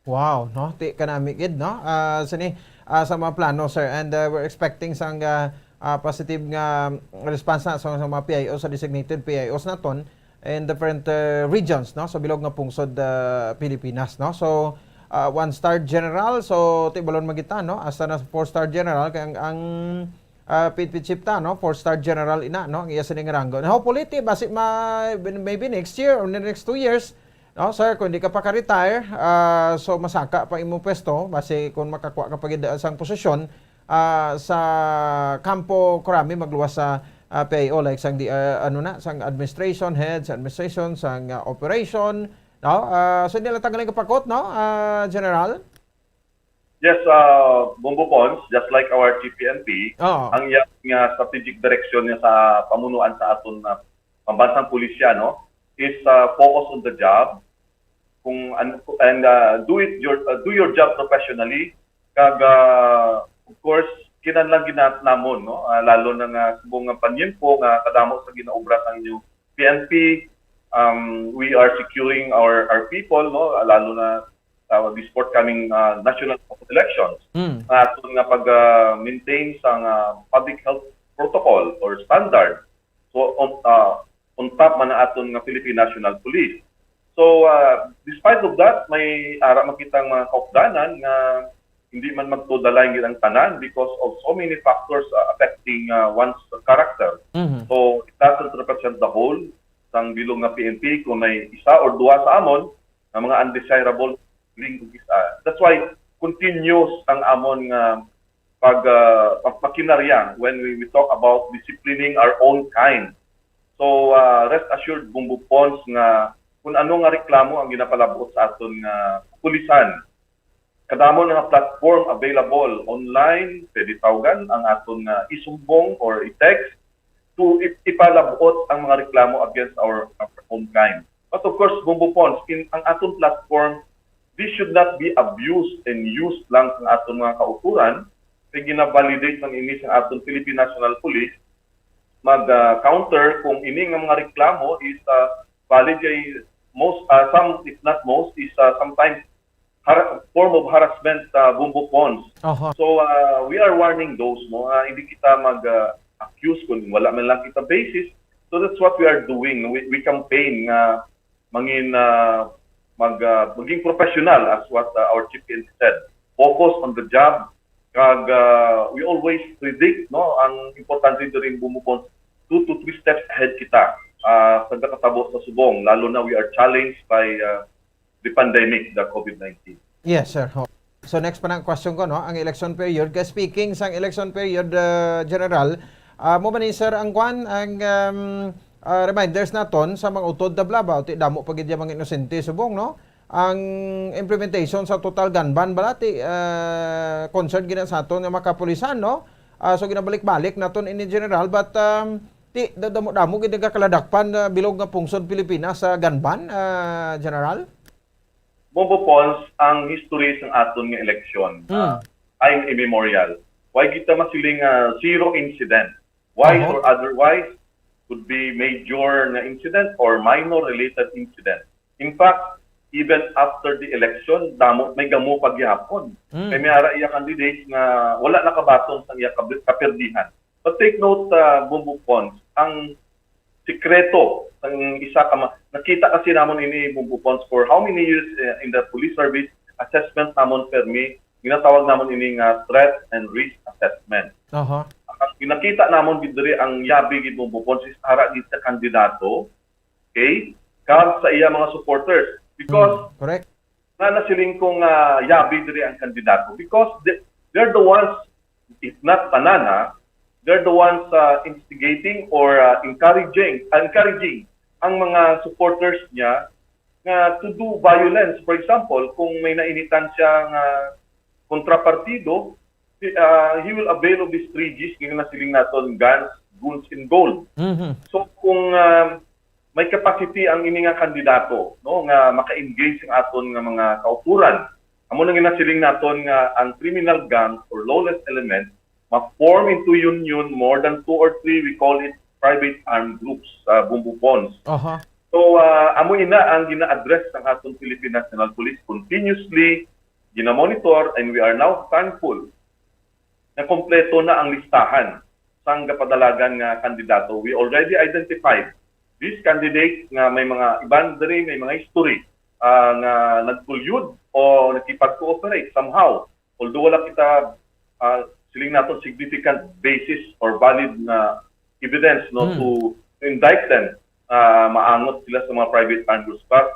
Wow, no? Ti kanami gid, no? Sa mga plano, sir, and we're expecting sang positive nga response na sa mga PIO, sa designated PIOs naton in different regions, no? Sa bilog nga pungsod Pilipinas, no? So 1-star general, so tibalon magita, no? Asa na 4-star general kay ang Chipta, no? 4-star general ina, no? Ang iya sining rango. Now, hopefully, maybe next year or the next 2 years, no? Sir, kung hindi ka pa ka-retire, so masaka pa imong pwesto, base kung makakuha ka pa sang posisyon sa kampo kurami magluwas sa PIO, like sang sang administration heads, administration, sang operation, no? So hindi lang tanggalin kapakot, no? General? Yes, Bombo Pons, just like our CPNP, ang iyang strategic direction niya sa pamunuan sa aton pambansang pulisya, no, is focus on the job, and do your job professionally. Kag of course kinahanglan ginat namon, no, lalo na nga subong nga panyempo nga kadamo sa ginaobra sang inyo PNP, we are securing our people, no, lalo na this forthcoming national elections. Aton nga pag-maintain sa public health protocol or standard. So on top man aton nga Philippine National Police. So despite of that, may ara makitang mga kaupdanan nga hindi man magtudalay ang tanan because of so many factors affecting one's character. So it doesn't represent the whole sang bilong nga PNP kung may isa or duwa sa amon nga mga undesirable linguist. That's why continuous ang amon nga pagpakinarya when we talk about disciplining our own kind. So rest assured Bumbo Pons nga kung ano nga reklamo ang ginapalabot sa aton nga pulisan. Kadamo nga platform available online, pwede tawagan ang aton isumbong or i-text to ipalabot ang mga reklamo against our own kind. But of course, Bumbo Pons, ang aton platform, this should not be abused and used lang sa aton mga kauturan. Kaya gina-validate ng ini sa aton Philippine National Police, mag-counter kung ini nga mga reklamo is valid ay most, some if not most, is sometimes form of harassment Bumbo Pons. So we are warning those, no? Hindi kita mag-accuse kung wala man lang kita basis. So that's what we are doing. We campaign maging professional as what our chief said. Focus on the job. Kag we always predict, no, ang importante rin Bumbo Pons 2 to 3 steps ahead kita sa katabo sa subong, lalo na we are challenged by the pandemic, the COVID-19. Yes, sir. So next pa na question ko, no, ang election period. Kaya speaking sa election period, General, mo ba ni sir ang reminders naton sa mga utod na blaba, damo pagid mga inosente subong, no? Ang implementation sa total gun ban balati concern gina sa aton nga makapulisan, no? So ginabalik-balik naton ini General, but damo gid nga kaladakpan bilog nga pungsod Pilipinas sa gun ban, General? Bumbo Pons, ang history ng aton nga eleksyon ay immemorial. Why kita masiling zero incident? Why or otherwise could be major na incident or minor related incident. In fact, even after the election, may gamo pagyapon. Kaya may ara iya candidates na wala nakabaton sa iya kapirdihan. But take note, Bumbo Pons, ang sikreto ng isa nakita kasi namon ini Bumbo Pons for how many years in the police service assessment namon permi, ginatawag namon ini nga threat and risk assessment. Ang nakita namon bidre ang yabi gid Bumbo Pons is ara gid sa kandidato, okay? Kag sa iya mga supporters. Because correct. Nasiling kong yabi diri ang kandidato because they're the ones, if not tanana, they're the ones instigating or encouraging ang mga supporters niya to do violence. For example, kung may nainitan siyang kontrapartido, he will avail of these 3Gs, yung nasiling natin, guns, guns, and gold. So kung may capacity ang ini nga kandidato, no, nga maka-engage ang aton nga mga kauturan. Amo nang ginasiling naton nga ang criminal gang or lawless element ma-form into union more than 2 or 3, we call it private armed groups, Bumbo Pons. So amo ina ang gina-address ng aton Philippine National Police continuously, gina-monitor, and we are now thankful na kompleto na ang listahan sang kapadalagan nga kandidato. We already identified these candidates nga may mga iban diri, may mga history nga nagpulyud o nakipag-cooperate somehow. Although wala kita siling nato significant basis or valid na evidence to indict them, maangot sila sa mga private armed groups. But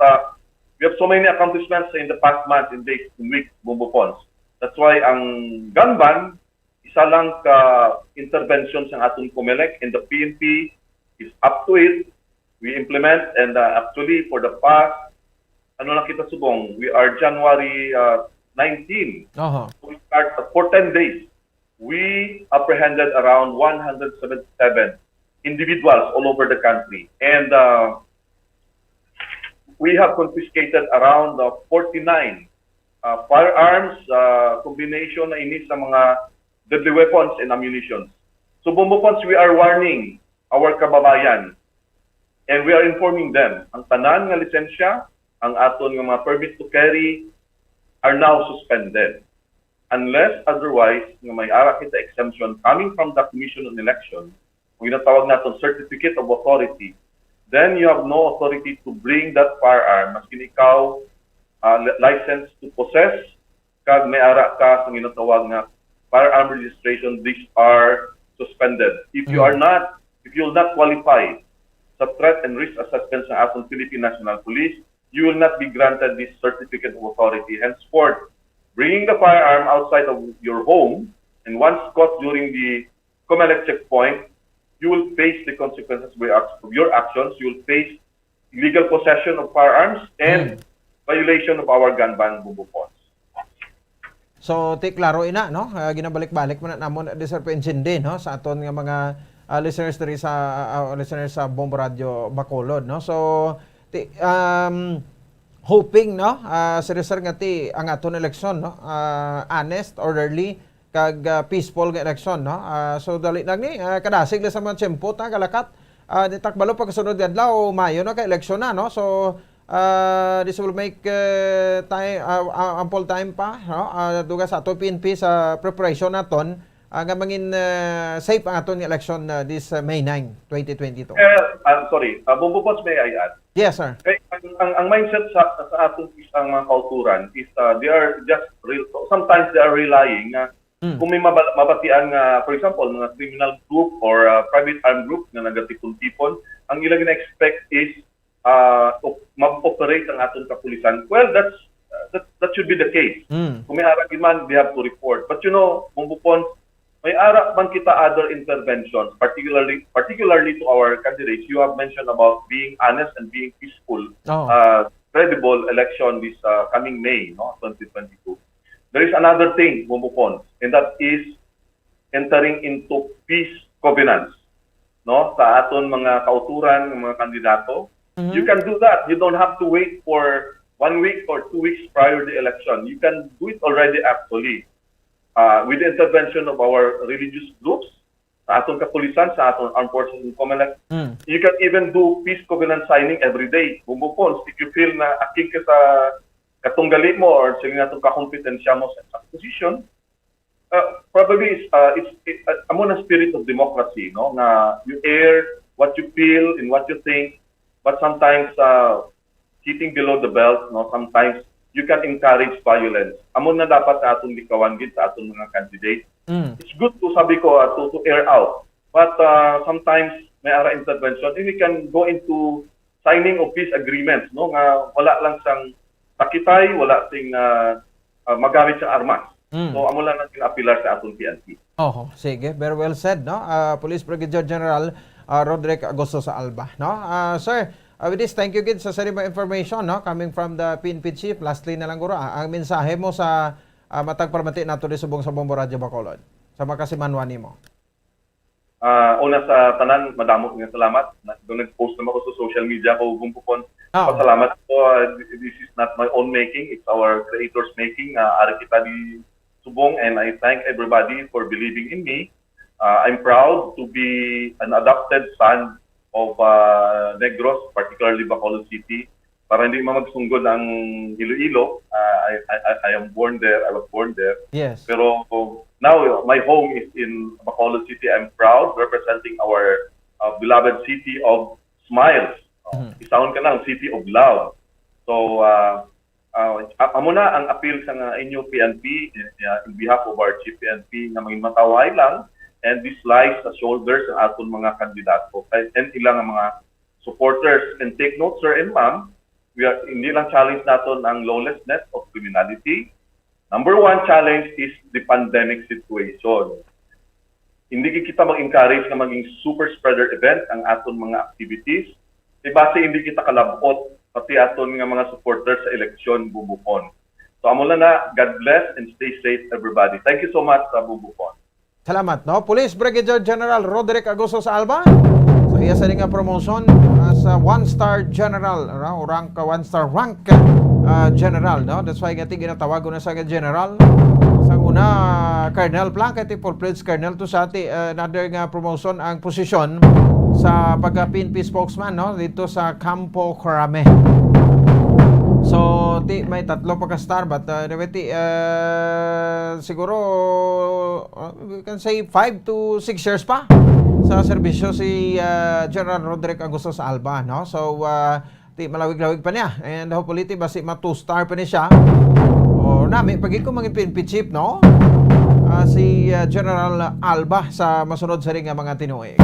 we have so many accomplishments in the past months and days and weeks, Bumbo Pons. That's why ang gun ban, isa lang ka intervention sa atong COMELEC, and the PNP is up to it. We implement, and actually for the past, lang kita subong, we are January 19. So we start for 10 days. We apprehended around 177 individuals all over the country. And we have confiscated around 49 firearms, combination na ini sa mga deadly weapons and ammunition. So Bumbo Pons, we are warning our kababayan And we are informing them, ang tanan nga lisensya, ang aton nga mga permit to carry are now suspended. Unless otherwise, nga may ara kita exemption coming from the Commission on Election, kung ginatawag natin Certificate of Authority, then you have no authority to bring that firearm maski ikaw license to possess kag may ara ka sa ginatawag nga firearm registration. These are suspended. If you will not qualify sa threat and risk assessment sa ating Philippine National Police, you will not be granted this certificate of authority. Henceforth, bringing the firearm outside of your home and once caught during the COMELEC checkpoint, you will face the consequences of your actions. You will face illegal possession of firearms and violation of our gun ban, Bubupons. So, klaro ina, no? Ginabalik-balik mo na namon di Sir Pensinde, no? Sa aton nga mga listeners diri sa Bombo Radio Bacolod, no? So, hoping, no? Sir nga ang aton eleksyon, no? Honest, orderly, kag peaceful nga eleksyon, no? So dali lang ni kadasig sa mga tiyempo ta kalakat takbalo pagkasunod adlaw Mayo na ka eleksyon na, no? So this will make time ample time pa, no? Duga sa ato PNP sa preparation naton nga mangin safe ang aton election this May 9, 2022. Sorry, Bumbupots, may I add? Yes, sir. Okay, ang mindset sa atong isang mga kauturan is they are just sometimes they are relying kung may mabatian nga, for example, mga criminal group or private armed group na nagatipon-tipon, ang ilang na-expect is mag-operate ang atong kapulisan. Well, that should be the case. Kung may harap man, they have to report. But you know, Bumbupon, may harap man kita other interventions, particularly to our candidates. You have mentioned about being honest and being peaceful, credible election this coming May, no, 2022. There is another thing, Bumupon, and that is entering into peace covenants, no? Sa aton mga kauturan, mga kandidato. You can do that. You don't have to wait for 1 week or 2 weeks prior to the election. You can do it already actually with the intervention of our religious groups, sa aton kapulisan, sa aton armed forces in COMELEC. You can even do peace covenant signing every day. Bumupon, if you feel na akig ka sa katunggali mo or sige nga itong kakompetensya mo sa position, probably it's among a spirit of democracy, no? Na you air what you feel and what you think, but sometimes hitting below the belt, no? Sometimes you can encourage violence. Amon na dapat sa atong likawan gid sa atong mga candidates. It's good to sabi ko to air out, but sometimes may ara intervention and we can go into signing of peace agreements, no? Nga wala lang sang sakitay, wala sing magamit sa armas. So amo lang natin apilar sa atong PNP. Sige, very well said, no? Police Brigadier General Roderick Agosto sa Alba, no? Sir, with this, thank you gid sa sarili information, no? Coming from the PNP Chief. Lastly na lang guro, ang mensahe mo sa matag parmati nato di subong sa Bombo Radio Bacolod sa makasimanwan nimo. Una sa tanan, madamo nga salamat. Nag-post naman ako sa social media ko, Bumpupon. Pasalamat po. This is not my own making. It's our creators making. Ari kita di subong, and I thank everybody for believing in me. I'm proud to be an adopted son of Negros, particularly Bacolod City. Para hindi mamagsungod ang Iloilo. I am born there. I was born there. Yes. Pero now my home is in Bacolod City. I'm proud representing our beloved city of smiles. Isahon ka na, city of love. So amo na ang appeal sa inyo PNP in behalf of our Chief PNP na maging mataway lang, and this lies sa shoulders ng aton mga kandidato and ilang mga supporters. And take note, sir and ma'am, hindi lang challenge natin ang lawlessness of criminality. Number one challenge is the pandemic situation. Hindi kita mag-encourage na maging super spreader event ang aton mga activities. Base hindi kita kalabot pati aton nga mga supporters sa eleksyon, Bubupon. So amo lang na, God bless and stay safe everybody. Thank you so much sa Bubupon. Salamat, no? Police Brigadier General Roderick Agosto sa Alba. So iya sa nga promotion as a one-star general, no? Rank 1-star rank general, no? That's why gati ginatawag na sa general. Sa una Colonel Plank, full-fledged Colonel to sa another nga promotion ang posisyon sa pagka-PNP spokesman, no, dito sa Campo Crame. So, may tatlo pa ka-star, but siguro we can say 5 to 6 years pa sa serbisyo si General Roderick Agustos Alba, no? So, malawig-lawig pa niya, and hopefully basi ma-2-star pa niya siya. O nami pagi ko maging PNP chief, no? Si General Alba sa masunod sa ring nga mga tinuig.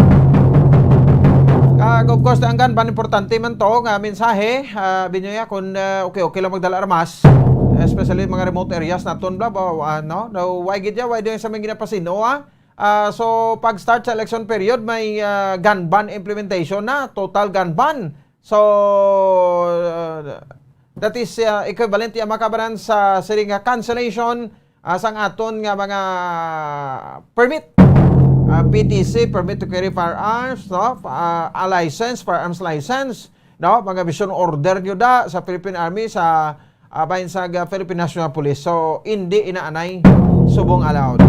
Of course, ang ganban importante man to nga mensahe, binyo kung okay lang magdala armas, especially mga remote areas naton bla no, why gid ya, why do sa mga ginapasino so pag start sa election period may gun ban implementation na, total gun ban. So that is equivalent ya makabaran sa siring cancellation sang aton nga mga permit, PTC, permit to carry firearms, no? A license, firearms license, no? Mga mission order nyo da sa Philippine Army, sa bahin sa Philippine National Police. So, hindi inaanay subong allowed.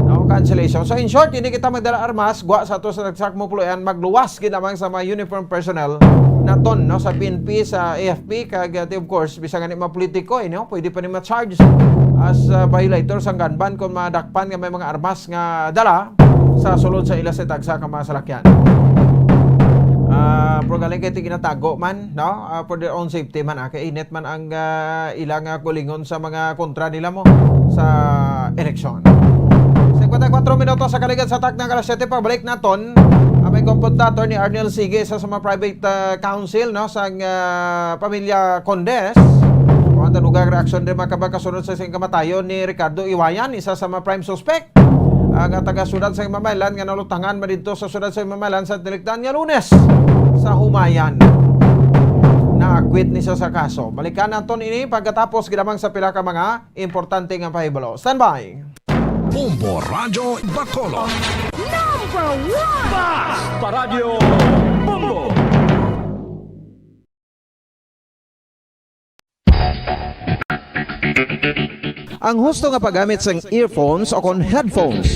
No? Cancellation. So, in short, hindi kita magdala armas, gwa sa to sa nagsakmo puluyan, magluwas ginamang sa mga uniform personnel naton, no? Sa PNP, sa AFP, kag of course, bisa nga ni mga politiko, no? Pwede pa ni ma-charge as violator sa gun ban kung madakpan nga may mga armas nga dala sa sulod sa ila sa tagsa ka mga salakyan. Pero galing kayo ginatago man, no? For their own safety man, kainit man ang ilang kulingon sa mga kontra nila mo sa eleksyon. 54 minutos sa kaligan sa tak ng alas 7, pabalik naton may komputator ni Arnel Sige sa mga private council, no? Sa pamilya Condes. Ang tanugang reaksyon din makabakasunod sa isang kamatayon ni Ricardo Iwayan, isa sa mga prime suspect. Ang taga-sudad sa Mamalan nga nalutangan man dito sa sudad sa Mamalan sa Deliktan nga Lunes sa Humayan. Na-acquit ni sa kaso. Balikan naton ini pagkatapos ginamang sa pila ka mga importante nga pahibalo. Standby. Bombo Radyo Bacolod. Number 1 Basta Radio Bombo. Ang husto nga paggamit sang earphones o kon headphones.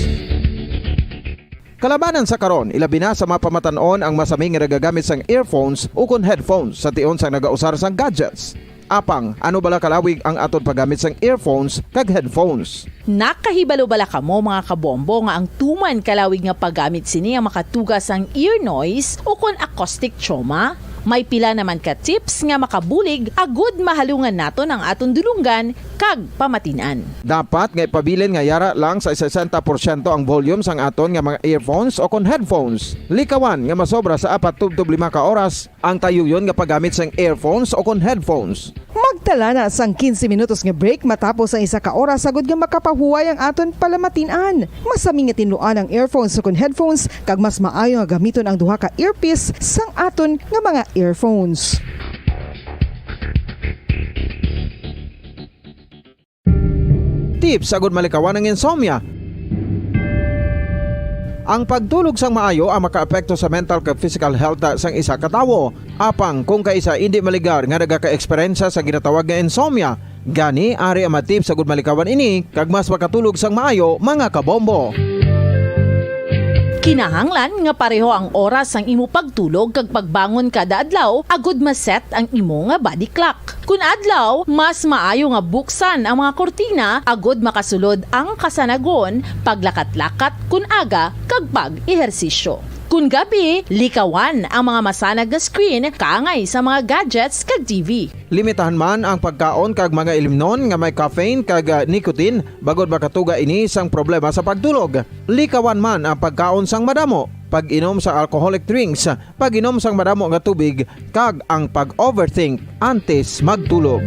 Kalabanan sa karon, ilabi na sa mga pamatanon ang masaming nga nagagamit sang earphones o kon headphones sa tion sang nagausar sang gadgets. Apang, ano bala kalawig ang aton paggamit sang earphones kag headphones? Nakahibalo bala kamo mga kabombo nga ang tuman kalawig nga paggamit sini ang makatugas ang ear noise o kon acoustic trauma? May pila naman ka tips nga makabulig agud mahalungan naton ang aton dulunggan kag pamatinan. Dapat nga ipabilin nga yara lang sa 60% ang volume sang aton nga mga earphones o kon headphones. Likawan nga masobra sa 4 to 5 ka oras ang tayuyon nga paggamit sang earphones o kon headphones. Magtala na sang 15 minutos nga break matapos ang 1 ka oras sagod nga makapahuway ang aton palamatinan. Masami nga tinuan ang earphones o kon headphones kag mas maayo nga gamiton ang duha ka earpiece sang aton nga mga earphones. Tips sagod malikawan ang insomnia. Ang pagtulog sang maayo ang makaapekto sa mental kag physical health sang isa ka tawo. Apang kung kaisa hindi maligar nga nagaka-eksperyensya sa ginatawag nga insomnia, gani ari ang matip sagud malikawan ini kag mas makatulog sang maayo mga kabombo. Kinahanglan nga pareho ang oras ang imo pagtulog kag pagbangon kada adlaw agud maset ang imo nga body clock. Kun adlaw, mas maayo nga buksan ang mga kortina agud makasulod ang kasanagon, paglakat-lakat kun aga kag pag-ehersisyo. Kun gabi, likawan ang mga masanag nga screen kaangay sa mga gadgets kag TV. Limitahan man ang pagkaon kag mga ilimnon nga may caffeine kag nicotine bagod makatuga ini sang problema sa pagtulog. Likawan man ang pagkaon sang madamo, pag-inom sa alcoholic drinks, pag-inom sang madamo nga tubig kag ang pag-overthink antes magtulog.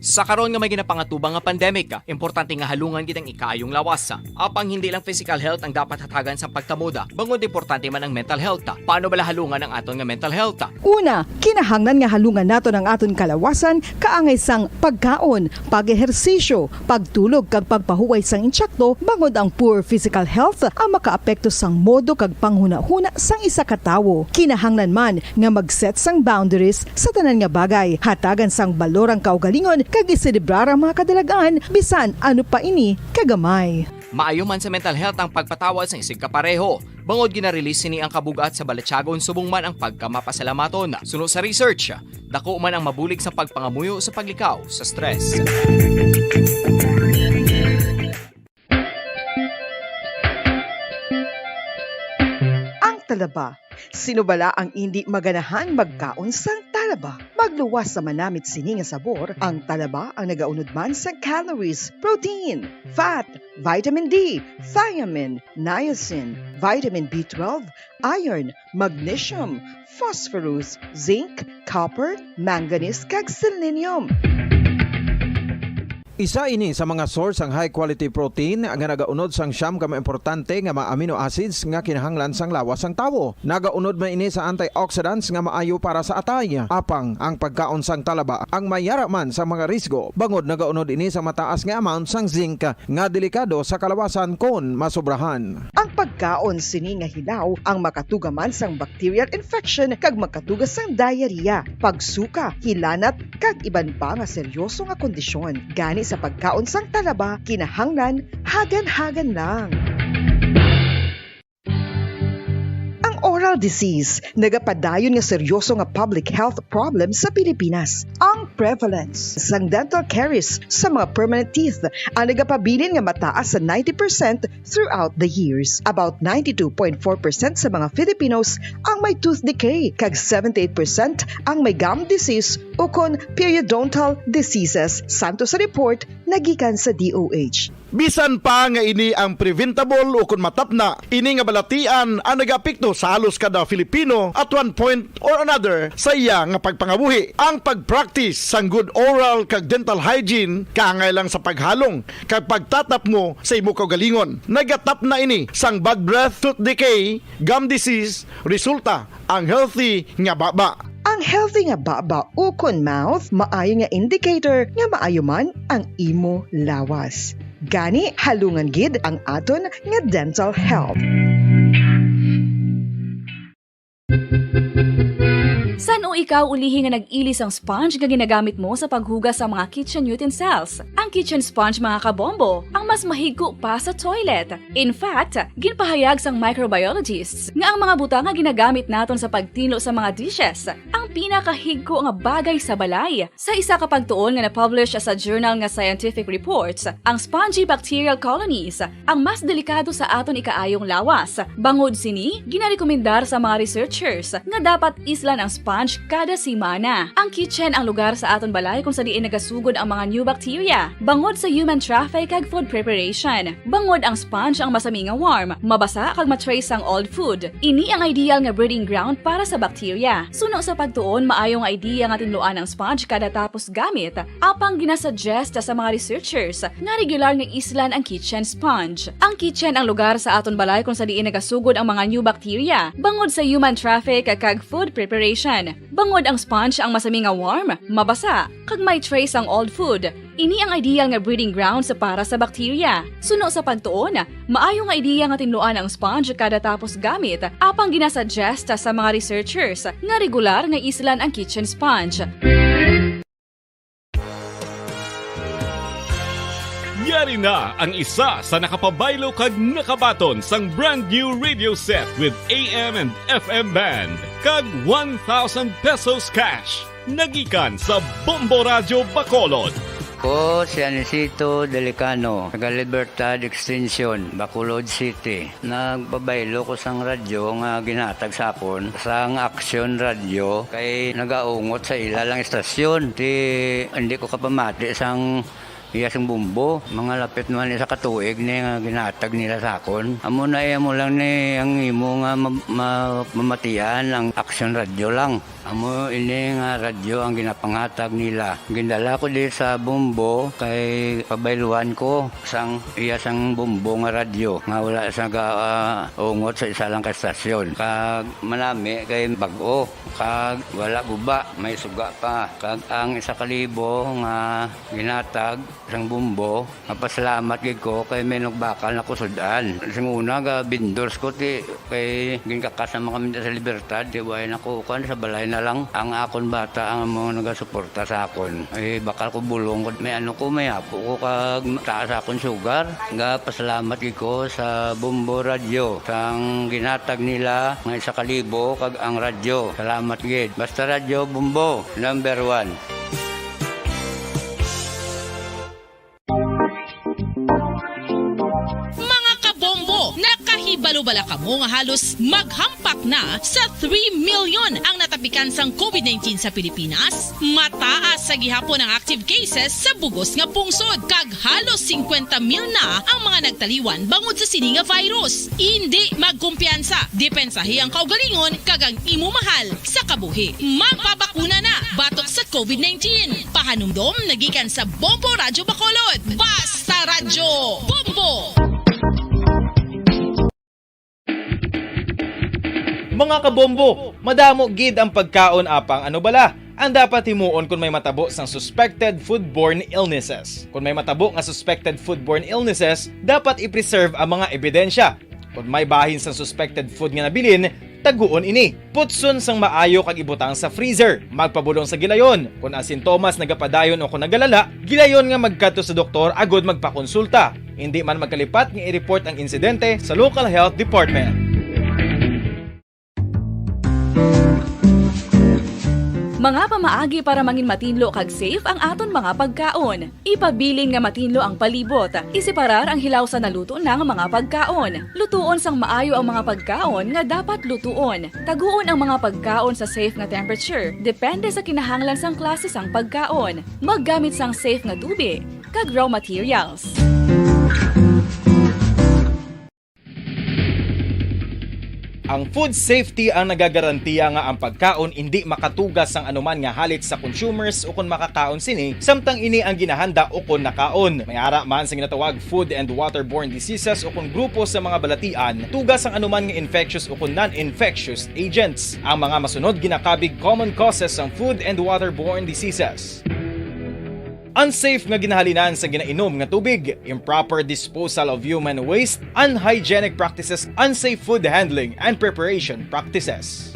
Sa karon nga may ginapangatubang nga pandemic, importante nga halungan gitang ikayong lawas. Apang hindi lang physical health ang dapat hatagan sa pagtamuda, bangod importante man ang mental health. Paano bala halungan ang aton nga mental health? Una, kinahanglan nga halungan naton ang aton kalawasan kaangay sang pagkaon, pag-ehersisyo, pagtulog kag pagpahuway sang insyakto bangod ang poor physical health ang makaapekto sang modo kag panghuna-huna sang isa ka tawo. Kinahanglan man nga mag-set sang boundaries sa tanan nga bagay, hatagan sang balorang kaugalingon kag iselebrar ang mga kadalagaan bisan ano pa ini kagamay. Maayo man sa mental health ang pagpatawad sa isig kapareho. Bangod ginarelease sini ang kabugat sa Balatyagon subong man ang pagkamapasalamaton. Suno sa research, dako man ang mabulig sa pagpangamuyo sa paglikaw sa stress. Ang talaba. Sino bala ang hindi maganahan magkaon sang talaba? Magluwas sa manamit sini nga sabor, ang talaba ang nagaunod man sa calories, protein, fat, vitamin D, thiamine, niacin, vitamin B12, iron, magnesium, phosphorus, zinc, copper, manganese kag selenium. Isa ini sa mga source ang high quality protein nga nagaunod sang siyam ka importante nga mga amino acids nga kinahanglan sang lawas sang tawo. Nagaunod man ini sa antioxidants nga maayo para sa atay. Apang ang pagkaon sang talaba ang mayara man sa mga risgo. Bangod nagaunod ini sa mataas nga amount sang zinc nga delikado sa kalawasan kon masobrahan. Ang pagkaon sini nga hilaw ang makatuga man sang bacterial infection kag makatuga sang diarrhea, pagsuka, hilanat kag iban pa nga seryoso nga kondisyon. Gani sa pagkaon sang talaba, kinahanglan hagan-hagan lang. Oral disease, nagapadayon nga seryoso nga public health problem sa Pilipinas. Ang prevalence sang dental caries sa mga permanent teeth ang nagapabilin nga mataas sa 90% throughout the years. About 92.4% sa mga Filipinos ang may tooth decay, kag 78% ang may gum disease o kon periodontal diseases, santo sa report nagikan sa DOH. Bisan pa nga ini ang preventable o kung matapna, ini nga balatian ang nagapikto sa halos kada Filipino at one point or another sa iya nga pagpangabuhi. Ang pag-practice sang good oral kag dental hygiene kaangay lang sa paghalong kag pagtatap mo sa imo kaugalingon. Nagatap na ini sang bad breath, tooth decay, gum disease, resulta ang healthy nga baba. Ang healthy nga baba o kon mouth, maayo nga indicator nga maayo man ang imo lawas. Gani halungan gid ang aton nga dental health. San o ikaw ulihi nga nag-ilis ang sponge nga ginagamit mo sa paghugas sa mga kitchen utensils? Ang kitchen sponge mga kabombo, ang mas mahigko pa sa toilet. In fact, ginpahayag sang microbiologists nga ang mga butang nga ginagamit naton sa pagtino sa mga dishes ang pinakahigko nga bagay sa balay. Sa isa ka pagtuon nga na-publish sa journal nga Scientific Reports, ang spongy bacterial colonies ang mas delikado sa aton ikaayong lawas. Bangod sini, ginarekomendar sa mga researchers nga dapat islan ang sponge kada simana. Ang kitchen ang lugar sa aton balay kung sa diin nagasugod ang mga new bacteria. Bangod sa human traffic kag food preparation. Bangod ang sponge ang masami nga warm, mabasa kag matrace ang old food. Ini ang ideal nga breeding ground para sa bacteria. Suno sa pagtuon, maayong idea nga tinluan ang sponge kada tapos gamit. Apang ginasuggest sa mga researchers nga regular nga islan ang kitchen sponge. Ang kitchen ang lugar sa aton balay kung sa diin nagasugod ang mga new bacteria. Bangod sa human traffic kag food preparation. Bangod ang sponge ang masami nga warm, mabasa, kag may trace ang old food. Ini ang ideal nga breeding ground sa para sa bacteria. Suno sa pagtuon, maayo nga ideya nga tinluan ang sponge kada tapos gamit, apang ginasuggest sa mga researchers nga regular nga islan ang kitchen sponge. Yari na ang isa sa nakapabaylo kag nakabaton sang brand new radio set with AM and FM band kag 1,000 pesos cash nagikan sa Bombo Radio Bacolod. Ko si Anisito Delicano, taga Libertad Extension, Bacolod City. Nagpabaylo ko sang radyo nga ginatag sapon sang Action Radio kay nagaungot sa ilalang estasyon. Hindi ko kapamati sang iyasang bumbo, mga lapit naman sa katuig ni nga ginatag nila sa akon. Amo na mo lang ni ang imo nga mamatian ang Action Radio lang. Amo ini nga radyo ang ginapangatag nila. Gindala ko di sa bumbo kay pabayluan ko sang iyasang bumbo nga radyo nga wala sa ungot sa isa lang ka estasyon. Kag manami kay bag-o, kag wala guba, may suga pa. Kag ang 1,000 nga ginatag sang bumbo, mapasalamat gid ko kay may nagbakal na kusudan. Sang una ga bindors ko ti kay ginkakasama kami sa Libertad, di way nako kan sa balay na lang ang akon bata ang mga nagasuporta sa akon. Ay bakal ko bulong ko may ano ko may apo ko kag taas akon sugar. Nga pasalamat gid ko sa Bumbo Radio sang ginatag nila nga 1,000 kag ang radyo. Salamat gid. Basta radyo Bumbo number 1. Nakahibalo-bala ka mo nga halos maghampak na sa 3 million ang natapikan sang COVID-19 sa Pilipinas. Mataas sa gihapon ang active cases sa bugos nga pungsod kag halos 50,000 na ang mga nagtaliwan bangod sa sini nga virus. Hindi magkumpiyansa, depensahi ang kaugalingon kag ang imo mahal sa kabuhi. Magpabakuna na batok sa COVID-19. Pahanumdom nagikan sa Bombo Radyo Bacolod. Basta Radyo Bombo! Mga kabombo, madamo gid ang pagkaon apang ano bala ang dapat himuon kung may matabo sang suspected foodborne illnesses. Kung may matabo nga suspected foodborne illnesses, dapat i-preserve ang mga ebidensya. Kung may bahin sang suspected food nga nabilin, taguon ini. Putson sang maayo kag ibutang sa freezer. Magpabulong sa gilayon. Kung ang sintomas nagapadayon o kung nagalala, gilayon nga magkadto sa doktor agud magpakonsulta. Hindi man magkalipat nga i-report ang insidente sa local health department. Mga pamaagi para mangin matinlo kag safe ang aton mga pagkaon. Ipabilin nga matinlo ang palibot. Isiparar ang hilaw sa naluto ng mga pagkaon. Lutuon sang maayo ang mga pagkaon nga dapat lutuon. Taguon ang mga pagkaon sa safe nga temperature. Depende sa kinahanglan sang klase sang pagkaon. Maggamit sang safe nga tubig kag raw materials. Ang food safety ang nagagarantiya nga ang pagkaon hindi makatugas sang anuman nga halit sa consumers o kung makakaon sini, samtang ini ang ginahanda o kung nakaon. May ara man sa ginatawag food and waterborne diseases o kung grupo sa mga balatian, tugas ang anuman nga infectious o kung non-infectious agents. Ang mga masunod ginakabig common causes ng food and waterborne diseases. Unsafe nga ginahalinan sa ginainom nga tubig, improper disposal of human waste, unhygienic practices, unsafe food handling and preparation practices.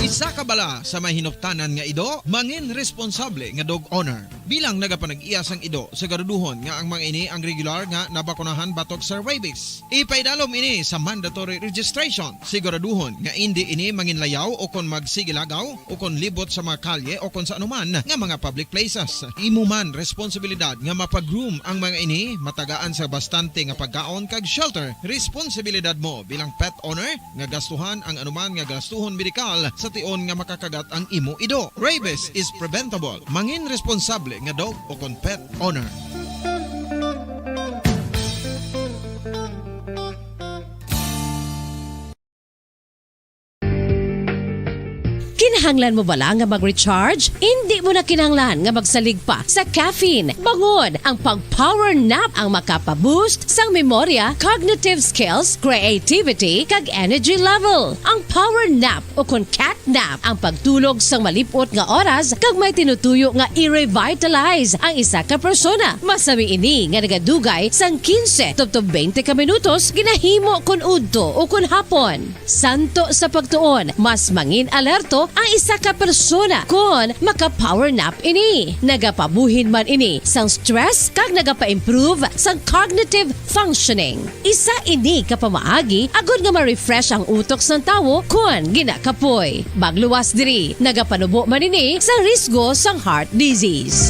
Isa ka bala sa may hinuptanan nga ido, mangin responsable nga dog owner. Bilang nagapanag-iyas ang ido, siguraduhon nga ang mga ini ang regular nga nabakunahan batok sa rabies. Ipaidalom ini sa mandatory registration. Siguraduhon nga hindi ini manginlayaw o kon magsigilagaw o kon libot sa mga kalye o kon sa anuman nga mga public places. Imo man responsibilidad nga mapag-groom ang mga ini, matagaan sa bastante nga pagkaon kag shelter. Responsibilidad mo bilang pet owner nga gastuhan ang anuman nga gastuhon medikal sa tion nga makakagat ang imo ido. Rabies is preventable. Mangin responsable nga dog o kon pet owner. Kinahanglan mo bala nga mag-recharge? Hindi mo na kinahanglan nga magsalig pa sa caffeine. Bangod ang pag-power nap ang makapaboost sang memorya, cognitive skills, creativity, kag energy level. Ang power nap o kon cat nap ang pagtulog sang malipot nga oras kag may tinutuyo nga i-revitalize ang isa ka persona. Masami ini nga nagadugay sang 15 to 20 ka minutos ginahimo kun udto o kun hapon. Santo sa pagtuon, mas mangin alerto ang isa ka persona kung maka-power nap ini. Nagapabuhin man ini sang stress kag nagapa-improve sang cognitive functioning. Isa ini kapamaagi agud nga ma-refresh ang utok sang tawo kung ginakapoy. Magluwas diri, nagapanubo man ini sa risgo sang heart disease.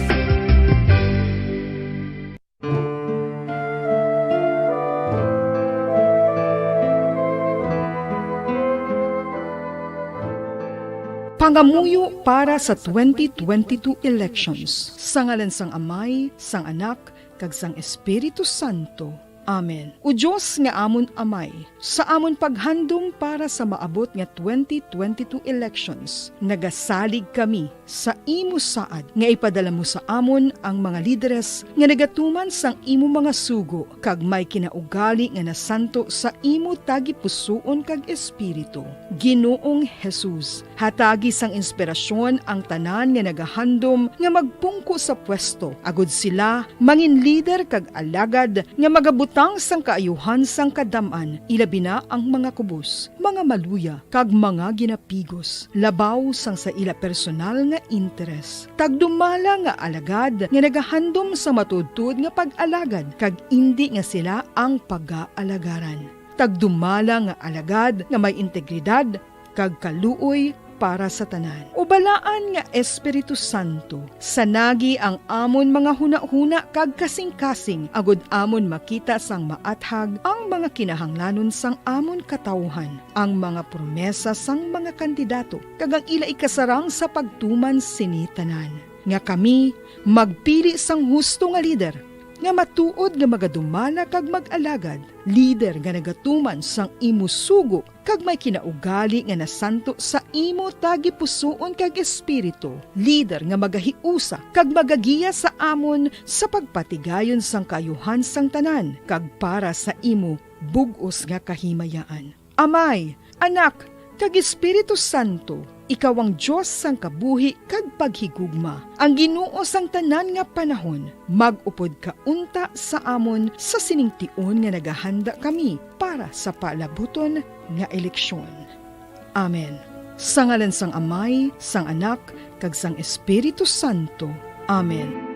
Pangamuyo para sa 2022 elections. Sa ngalan sang Amay, sang Anak, kag sang Espiritu Santo. Amen. O Diyos nga amon amay, sa amon paghandom para sa maabot nga 2022 elections, nagasalig kami sa imo saad nga ipadala mo sa amon ang mga lideres nga nagatuman sang imo mga sugo kag may kinaugali nga nasanto sa imo tagi pusoon kag espiritu. Ginoong Jesus, hatagi sang inspirasyon ang tanan nga nagahandom nga magpungko sa pwesto, agud sila mangin leader kag alagad nga magabutang sang kaayuhan sang kadaman, ilabi na ang mga kubos, mga maluya kag mga ginapigos, labaw sang sa ila personal nga interes. Tagdumala nga alagad nga nagahandom sa matudtud nga pag-alagad kag indi nga sila ang pag-aalagaran. Tagdumala nga alagad nga may integridad kag kaluoy para sa tanan. Ubalaan nga Espiritu Santo, sanagi ang amon mga huna-huna kag kasing-kasing, agud amon makita sang maathag ang mga kinahanglanon sang amon katawhan, ang mga promesa sang mga kandidato, kag ang ila ikasarang sa pagtuman sini tanan. Nga kami magpili sang husto nga lider, nga matuod nga magadumala kag mag-alagad, lider nga nagatuman sang imo sugo kag may kinaugali nga nasanto sa imo tagi pusoon kag espiritu, lider nga magahiusa kag magagiya sa amon sa pagpatigayon sang kayuhan sang tanan kag para sa imo bug-os nga kahimayaan. Amay, Anak, kag Espiritu Santo, ikaw ang Diyos sang kabuhi kag paghigugma. Ang Ginoo sang tanan nga panahon, mag-upod ka unta sa amon sa siningtion nga nagahanda kami para sa palabuton nga eleksyon. Amen. Sa ngalan sang Amay, sang Anak, kag sang Espiritu Santo. Amen.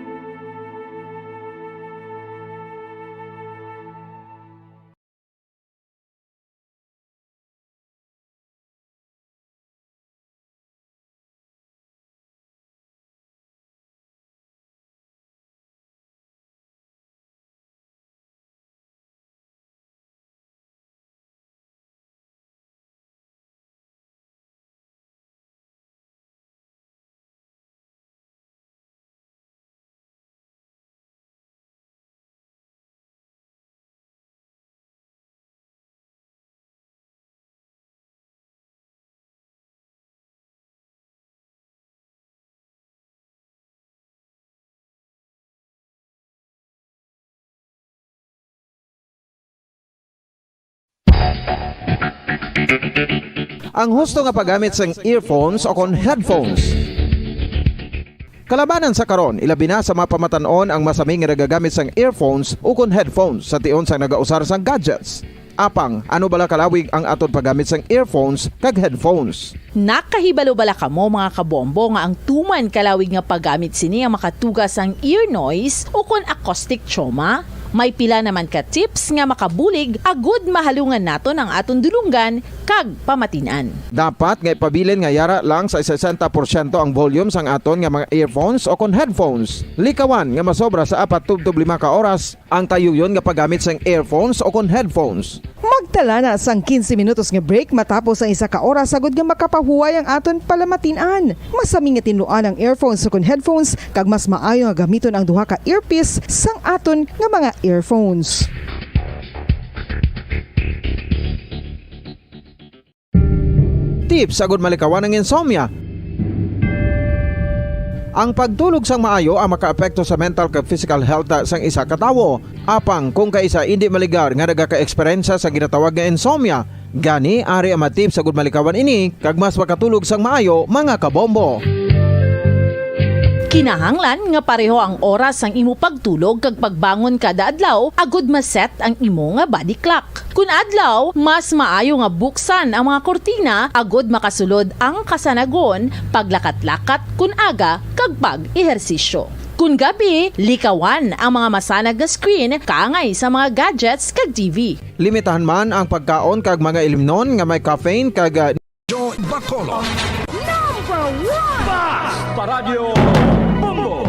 Ang husto nga paggamit sang earphones o kon headphones. Kalabanan sa karon, ilabi na sa mapamatanon ang masaming nga nagagamit sang earphones o kon headphones sa tion sang nagausar sang gadgets. Apang, ano bala kalawig ang aton paggamit sang earphones kag headphones? Nakahibalo bala kamo mga kabombo nga ang tuman kalawig nga paggamit sini ang makatugas ang ear noise o kon acoustic trauma? May pila naman ka tips nga makabulig agud mahalungan naton ang aton dulunggan kag pamatinan. Dapat nga ipabilin nga yara lang sa 60% ang volume sang aton nga mga earphones o kon headphones. Likawan nga masobra sa 4-5 ka oras ang tayuyon nga paggamit sang earphones o kon headphones. Magtala na sang 15 minutos nga break matapos ang 1 ka oras sagod nga makapahuway ang aton palamatinan. Masami nga tinuan ang earphones o kon headphones kag mas maayo nga gamiton ang duha ka earpiece sang aton nga mga earphones. Tips sagud malikawan ang insomnia. Ang pagtulog sang maayo ang makaapekto sa mental kag physical health sang isa ka tawo. Apang kung kaisa hindi maligar nga nagaka-eksperyensya sa ginatawag nga insomnia, gani ari ang matip sagud malikawan ini kag mas makatulog sang maayo mga kabombo. Kinahanglan nga pareho ang oras sang imo pagtulog kag pagbangon kada adlaw agud maset ang imo nga body clock. Kun adlaw, mas maayo nga buksan ang mga kortina agud makasulod ang kasanagon, paglakat-lakat kun aga kag pag-ehersisyo. Kun gabi, likawan ang mga masanag nga screen kaangay sa mga gadgets kag TV. Limitahan man ang pagkaon kag mga ilimnon nga may caffeine kag Joy Bacolod. Number 1! Paradyo Bombo!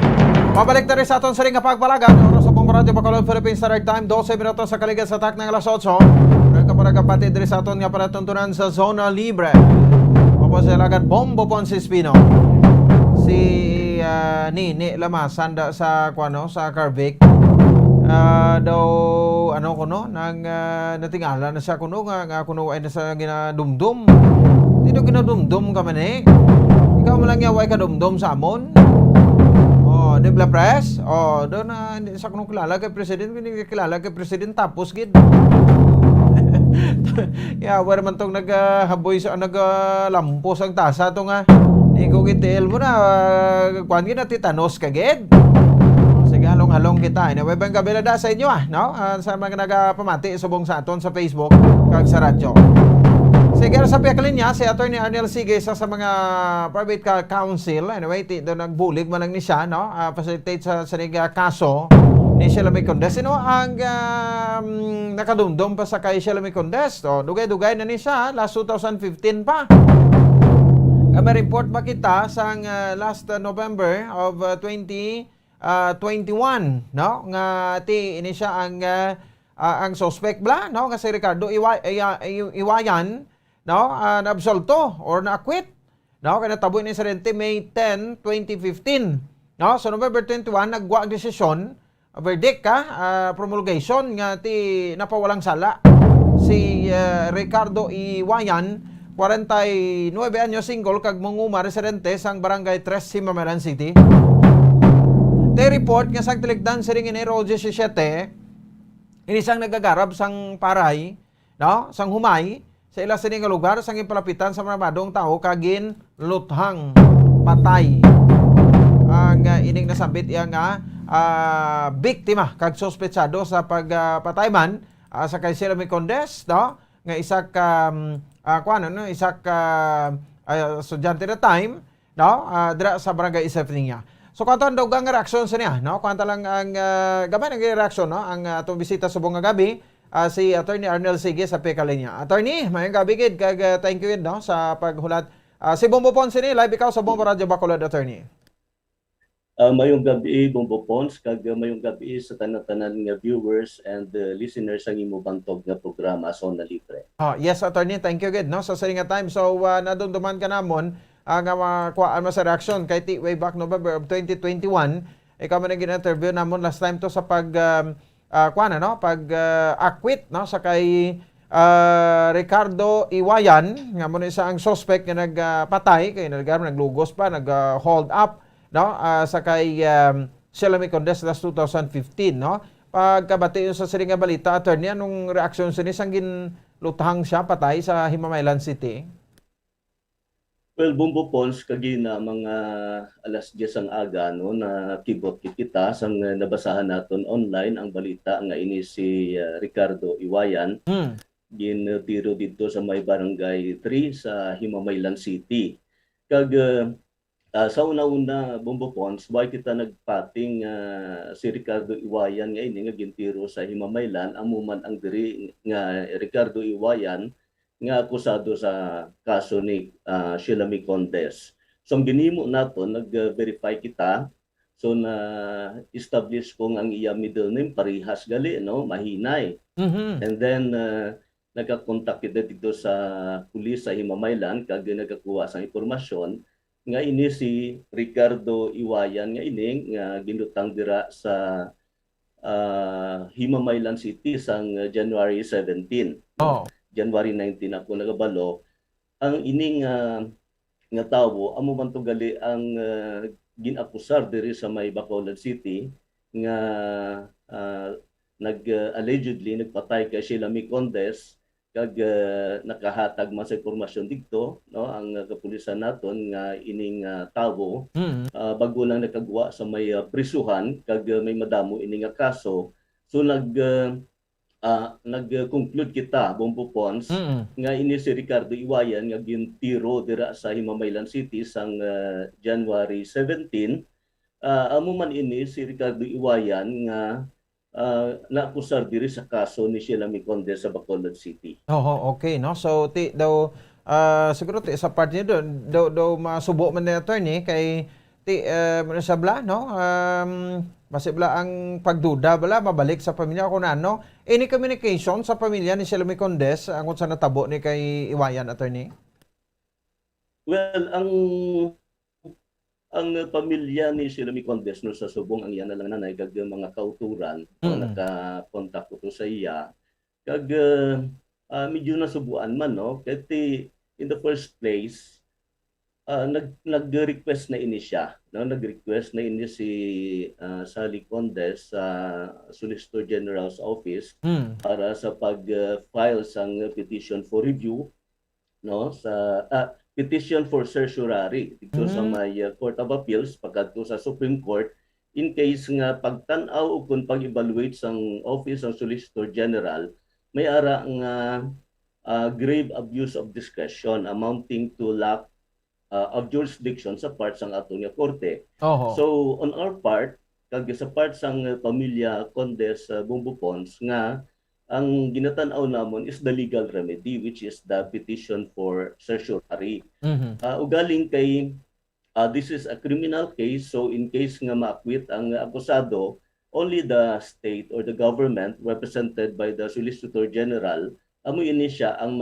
Pabalik na rin sa aton sa ring nga pagpalagan. Oras sa Bombo Radio Bacolod Philippines Standard Time, 12 minutos sa kaligas sa atak ng alas 8. Welcome para kapatid rin sa aton nga para tuntunan sa Zona Libre. Opo sa lagat Bombo Ponce Espino. Si Nini Lamas sanda sa sa Carvic. daw ano kuno nang natingala na siya kuno nga kuno ay nasa ginadumdum. Dito ginadumdum ka man eh. Ikaw man lang yaway ka dumdum sa amon. Oh, di bla press. Oh, do na hindi sa kuno kilala kay president, hindi kilala kay president tapos gid. Yeah, wala man tong naghaboy sa naglampos ang tasa to nga. Di ko kitel mo na kuan gid na titanos kagid. Sige, halong-halong kita. Anyway, bang gabi na sa inyo no? Sa mga nagapamati subong sa aton sa Facebook kag sa radyo. Sige, sa piakalin niya si Attorney Arnel Sige sa mga private counsel. Anyway, do nagbulig man lang ni siya, no? Facilitate sa kaso ni Sheila Micondes. Sino ang nakadumdum pa sa kay Sheila Micondes? So, dugay-dugay na ni siya last 2015 pa. May report ba kita sa last November of 2021, no? Nga ini siya ang suspect bla, no? Nga si Ricardo Iwayan, no? Na-absolto or na-acquit, no? Kaya natabo ni Sarente May 10, 2015, no? So November 21 nagwa ang desisyon, verdict promulgation nga napawalang sala si Ricardo Iwayan, 49 anyos, single, kag manguma residente sang barangay 3 Simamalan City. They report nga sang tiligdan sa ring Enero 17, inisang nagagarab sang paray, no? Sang humay sa ila sining nga lugar sang impalapitan sa mga madong tao kagin luthang patay. Ang ining nasambit iya nga biktima kag sospetsado sa pagpatay man sa kay Sheila Micondes, no? Nga isak estudyante na time, no? Dira sa barangay Isef niya. So kanta daw gang reaksyon sa niya, no? Kanta lang ang gamay ng reaksyon, no? Ang atong bisita subong nga gabi si Attorney Arnel Sige sa Pekalinya. Attorney, mayong gabi gid kag thank you no sa paghulat. Si Bombo Ponce ni live ikaw sa Bombo Radio Bacolod, Attorney. Mayong gabi Bombo Ponce kag mayong gabi sa tanan-tanan nga viewers and listeners ang imo bantog nga programa Zona Libre. Yes, Attorney, thank you gid no sa nga time. So nadumduman ka namon nga kuhaan mo sa reaction kay way back November of 2021, ikaw man nag-interview namon last time to sa acquit no sa kay Ricardo Iwayan nga mo isa ang suspect nga nagpatay kay naglugos pa, nag-hold up, no? Sa kay Sheila Micondes last 2015, no? Pagkabati sa siring nga balita, Attorney, anong reaksyon sa nisang ginlutahang siya patay sa Himamaylan City? Well, Bombo Pons, kagina mga alas 10 ang aga no, na kibot kita sang nabasahan naton online ang balita nga ini si Ricardo Iwayan. Gintiro dito sa may barangay 3 sa Himamaylan City. Kag sa una-una, Bombo Pons, why kita nagpating si Ricardo Iwayan nga ini nga gintiro sa Himamaylan, amuman ang diri nga Ricardo Iwayan nga akusado sa kaso ni Sheila Micondes. So ang ginimo nato, nag-verify kita, so na-establish kong ang iya middle name, parihas gali, no? Mahinay. And then, nagkakontak kita dito sa pulis sa Himamaylan, kag nagkakuha sa impormasyon, nga ini si Ricardo Iwayan, nga ini, nga ginutang dira sa Himamaylan City sang January 17. January 19 ako nagabalo ang ining nga tawo amo man to gali ang ginakusar diri sa may Bacolod City nga allegedly nagpatay kay Sheila Micondes kag nakahatag man sa impormasyon dito no ang kapulisan naton nga ining tawo bago lang nakagwa sa may prisuhan kag may madamo ining nga kaso so nag-conclude kita, Bombo Pons, nga ini si Ricardo Iwayan nga gintiro dira sa Himamaylan City sang January 17. Amo man ini si Ricardo Iwayan nga naakusar diri sa kaso ni Sheila Micondes sa Bacolod City. Okay, no? So daw siguro sa part niya daw masubo man ni attorney kay sabla, no? Basi bala ang pagduda bala mabalik sa pamilya kung ano. Any communication sa pamilya ni Sheila Micondes ang sa natabo ni kay Iwayan, attorney? Well, ang ang pamilya ni Silami Condes no sa subong ang iya na lang nanay kag mga kauturan naka-contact ko to sa iya kag medyo nasubuan man no kay in the first place nag-request na ini siya no nag-request na ini si Sally Condes sa Solicitor General's Office para sa pag-file sang petition for review no sa petition for certiorari dito sa may Court of Appeals pagkadto sa Supreme Court in case nga pagtan-aw o kung pag-evaluate sang Office ng Solicitor General may ara nga grave abuse of discretion amounting to lack of jurisdiction sa part sang aton nga korte. So on our part kag sa part sang pamilya Condes Bumbo Pons nga ang ginatan-aw namon is the legal remedy which is the petition for certiorari. Ugaling kay this is a criminal case so in case nga ma-acquit ang akusado only the state or the government represented by the Solicitor General amo ini siya ang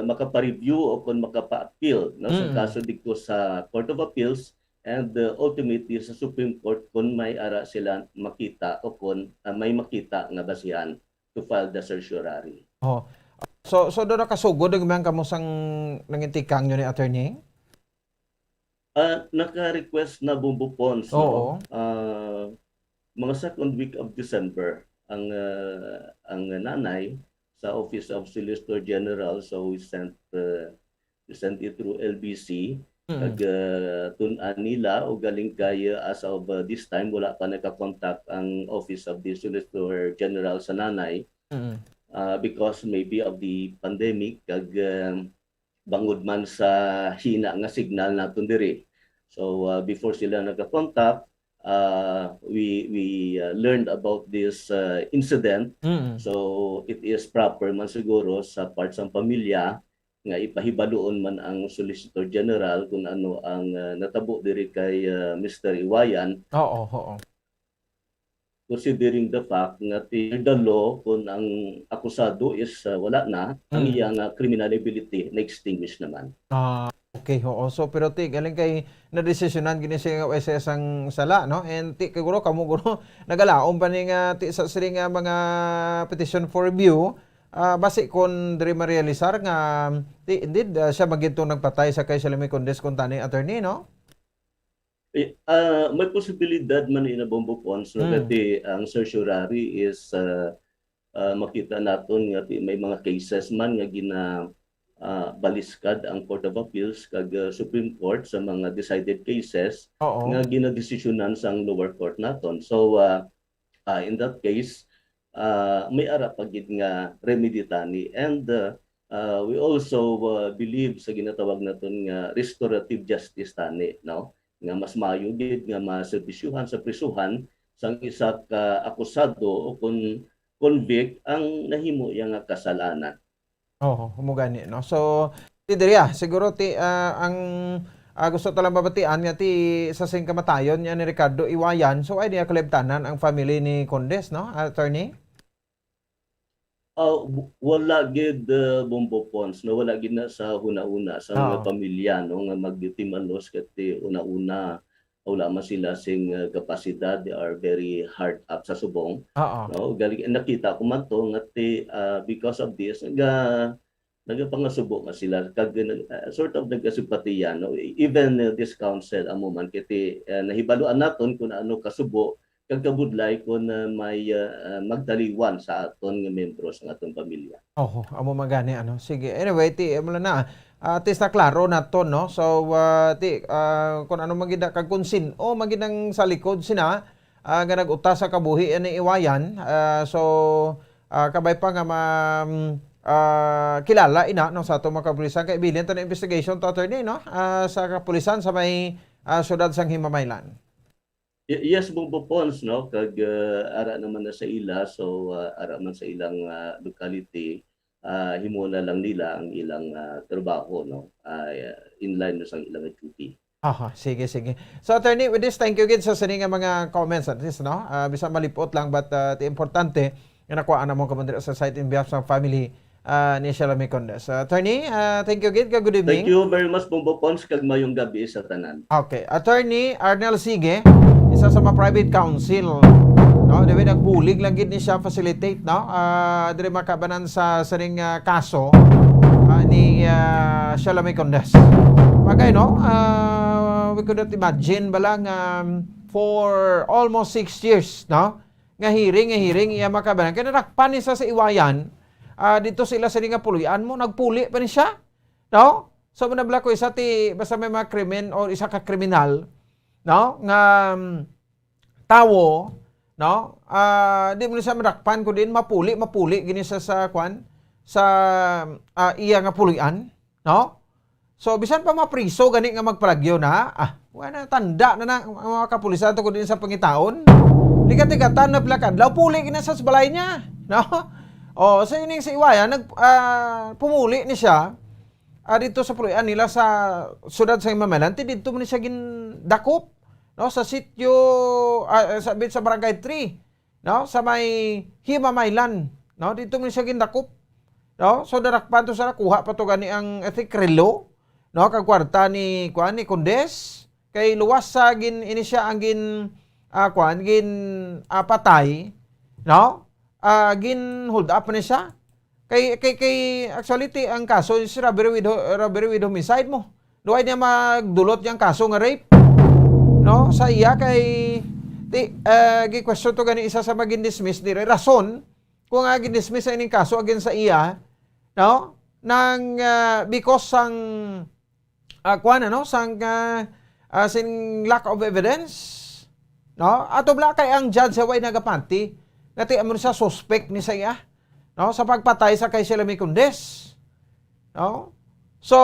makapareview o kung makapa-appeal no sa kaso dito sa Court of Appeals and ultimately sa Supreme Court kung may ara sila makita o kung may makita nga basihan to file the certiorari. So do na kasugod ang mga kamusang nangintikang nyo ni attorney? Naka-request na Bumbo Pons no? Mga second week of December ang nanay sa Office of Solicitor General so we sent it through LBC kag tun-an nila o galing kay as of this time wala pa naka-contact ang Office of the Solicitor General sa nanay because maybe of the pandemic kag bangod man sa hina nga signal naton diri. So before sila naka-contact we learned about this incident. So it is proper man siguro sa part sa pamilya nga ipahibaluon man ang Solicitor General kung ano ang natabo diri kay Mr. Iwayan. Considering the fact nga the law kung ang akusado is wala na, ang iyang criminality na-extinguish naman. Okay, so pero galing kay na-desisyonan gini siya nga SS ang sala, no? And siguro kamo guro nagalaom pa ni nga sa siri nga mga petition for review base kon diri ma-realisar nga indeed siya magito nagpatay sa kay Silami Condes kun tani attorney no? May posibilidad man ina Bumbo Pons no kasi ang certiorari is makita naton nga may mga cases man nga baliskad ang Court of Appeals kag Supreme Court sa mga decided cases nga ginadesisyonan sang lower court naton. So in that case may ara pagid nga remedy tani and we also believe sa ginatawag naton nga restorative justice tani no nga mas maayo gid nga maserbisyuhan sa prisuhan sang isa ka akusado o kun convict ang nahimo yang kasalanan. Humugani no. So diri siguro ang gusto talang babatian nga sa sing kamatayon niya ni Ricardo Iwayan so ay niya kalibtanan ang family ni Condes no attorney? Wala gid Bumbo Pons no wala gid na sa una-una sa mga pamilya no nga magtimanos kati una-una wala man sila sing kapasidad they are very hard up sa subong no galing nakita ko man to nga because of this nagapangasubo nga sila kag sort of nagkasimpatiya no even this council amo man kiti nahibaluan naton kung ano kasubo kag kabudlay kung may magdaliwan sa aton nga membro sa aton pamilya. Amo magani ano. Sige. Anyway, mula na sta klaro nato no. So kung ano magida kag konsin o magidang sa likod sina nga nag-uta sa kabuhi ni Iwayan kabay pa nga kilala ina no sa ato mga kapulisan kay bilin to na investigation to attorney no sa kapulisan sa may syudad sang Himamaylan. Yes, Bumbo Pons no kag ara naman na sa ila so ara man sa ilang locality himo na lang nila ang ilang trabaho no in line sa ilang duty. Sige. So attorney with this thank you gid sa sining nga mga comments at least no bisan malipot lang but importante nga nakuha na mo kamandira sa site in behalf sa family ni Shalami Condes. Attorney, thank you again. Good evening. Thank you very much, Bumbo Pons, kag mayong gabi sa tanan. Okay. Attorney Arnel Sige, isa sa mga private counsel. No, dili nagbulig lang gid ni siya facilitate, no? Dili makabanan sa saring kaso ni Shalami Condes. Bagay, no? We could not imagine balang for almost 6 years, no? Nga hearing iya makabanan. Kaya nakpan ni sa iwayan, dito sila sa nga pulian mo, nagpuli pa ni siya, no? So manabla ko isa ti basta may mga krimen o isa ka kriminal, no? Nga tawo, no? Di mo siya madakpan ko din mapuli gini sa kwan sa iya nga pulian, no? So bisan pa mapriso gani nga magpalagyo na, wala tanda na mga kapulisan to ko din sa pangitaon. Ligat-ligatan na plakadlaw puli gina sa balay niya, no? Oh, sa ining si Iwaya pumuli ni siya dito sa pulian nila sa sudad sa Mamalanti dito mo ni siya gindakop, no, sa sitio sa Barangay 3, no, sa may Himamaylan, no, dito mo ni siya gindakop, no. So darakpan to sa kuha pa to gani ang relo, no, kag kwarta ni Condes kay luwas sa ini siya ang patay, no. Gin hold up na siya. Kay actually ang kaso is robbery with homicide mo. Duay niya magdulot yang kaso nga rape. No, sa iya kay gi-question to gani isa sa magin dismiss dire rason kung gin dismiss sa ining kaso against sa iya, no? Nang because sang sin lack of evidence, no? Ato bla kay ang judge sa way nagapanti. Ngati amon siya suspect ni saya, no, sa pagpatay sa kay Shalami Condes, no. So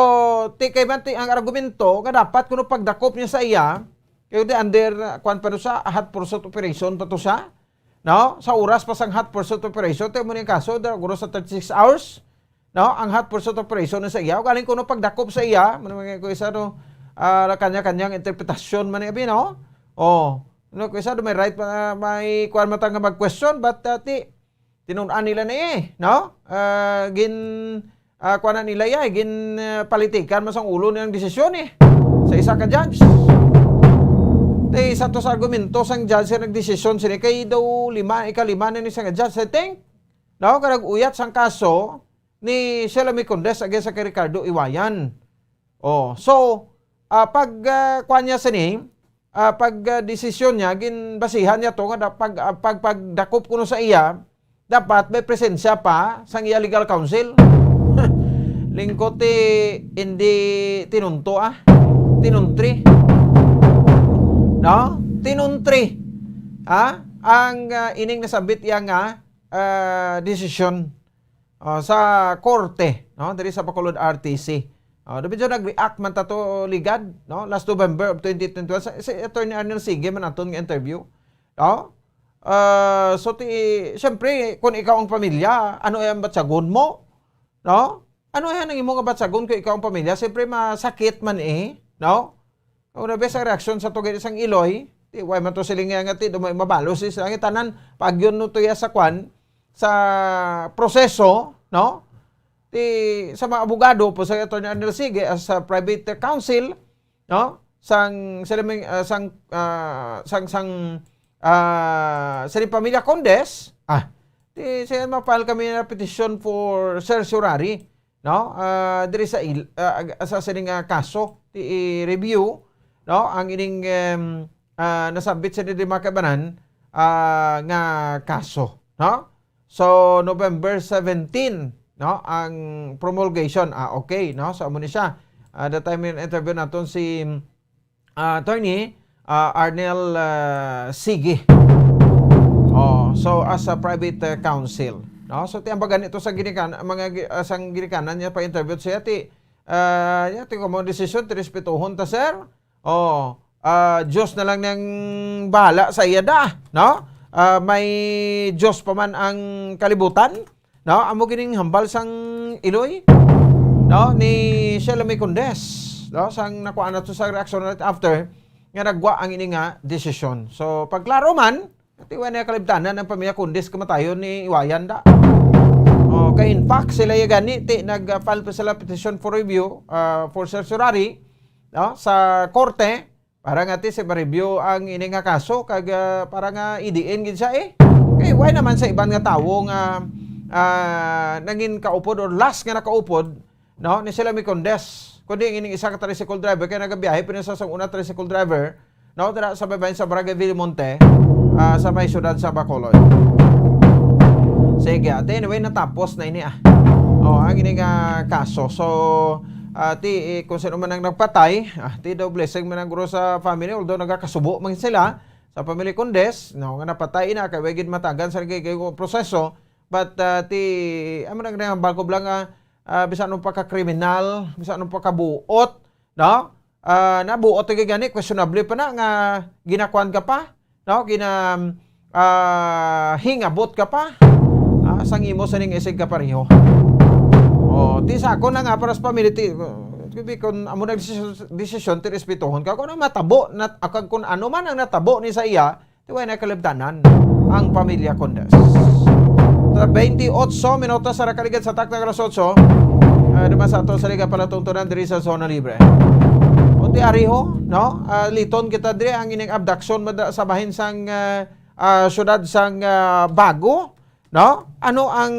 kay banti ang argumento nga dapat kuno pagdakop niya sa iya kay under kwan pa sa hot pursuit operation pa to siya, no, sa oras pa sang hot pursuit operation te mo ni kaso guro sa 36 hours, no, ang hot pursuit operation na sa iya galing kuno pagdakop sa iya man ko isa no kanya-kanyang interpretasyon man abi, no. No, kaysa may right pa may kuan matang nga mag-question but tinunan nila ni no? Kuanan nila gin politikan man sang ulo nilang desisyon sa isa ka judge. Sa to sa argumento sang judge sa nagdesisyon sini kay daw ikalima na ni sang judge I think, no, karag uyat sang kaso ni Shalami Condes against sa kay Ricardo Iwayan. So pag kuan niya sini pag desisyon niya, ginbasihan niya to nga pagdakop kuno sa iya, dapat may presensya pa sang iya legal counsel. Lingkot hindi tinunto tinuntri. No? Tinuntri. Ang ining nasabit iya nga desisyon sa korte, no? Diri sa Bacolod RTC. Dapat dyan nag-react man tato ligad, no? Last November of 2021 si Attorney Arnel Sige man aton nga interview, no? So siyempre kung ikaw ang pamilya, ano ay ang batsagon mo, no? Ano ay ang imong batsagon kung ikaw ang pamilya? Siyempre masakit man no? Kung nabes ang reaksyon sa tugay isang Iloy, way man to siling nga ti dumay mabalos is ang tanan pag yun no tuya sa kwan sa proseso, no? Sa mga abogado po sa Attorney Arnel Sige as a private counsel, no, sang pamilya Condes, siya ma-file kami na petition for certiorari, no, diri sa sining kaso i-review, no, ang ining nasabit sa di makabanan nga kaso, no. So November 17, no, ang promulgation, okay, no, so amo ni siya. That time in interview naton si Attorney Arnel Sige. So as a private counsel, no, so tiambagan ito sa ginikanan sang ginikanan niya pa interview siya ti mo decision ti respetuhon ta sir. Diyos na lang nang bahala sa iya da, no. May Diyos pa man ang kalibutan. No, amo gining hambal sang Iloy, no, ni Shalami Condes, no, sang nakuha na to sa reaction right after nga nagwa ang ini nga desisyon. So pagklaro man, tiwa na kalibtanan ng pamilya Condes kamatayon ni Iwayan da. Kay in fact sila yung gani nag-file pa sila petition for review for certiorari no sa korte para nga sa ma-review ang ini nga kaso kag para nga idiin gid siya kay why naman sa ibang nga tawo nga naging kaupod or last nga nakaupod no ni sila mi condes kundi ang isa ka tricycle driver kay nagabiyahe pinasa sa una tricycle driver no dira sa babayan sa Barangay Vilmonte sa may syudad sa Bacolod. Sige, anyway natapos na ini ang ini nga kaso. So kung sino man ang nagpatay, daw blessing man ang guro sa family although nagakasubo man sila sa family Condes, no nga napatay na kay wagid matagan sa proseso. But amo nang nangambal ko lang bisan nung pagka-kriminal, bisan nung pagkabuot, no? Nabuot kay gani questionable pa na nga ginakuan ka pa, no? Hingabot ka pa. Sang imo sa ning isig ka pareho. Ti sa ako na nga para sa family kung amo nag desisyon ti respetuhon ka kung ano matabo na akag kung ano man ang natabo ni sa iya, ti way na kalibtanan ang pamilya Condes. 28 minutos sa kaligat sa takna alas 8. Naman sa ato sa liga pala tungtunan diri sa Zona Libre. O ti ariho, no? Liton kita diri ang ining abduction sa bahin sang syudad sang Bago, no? Ano ang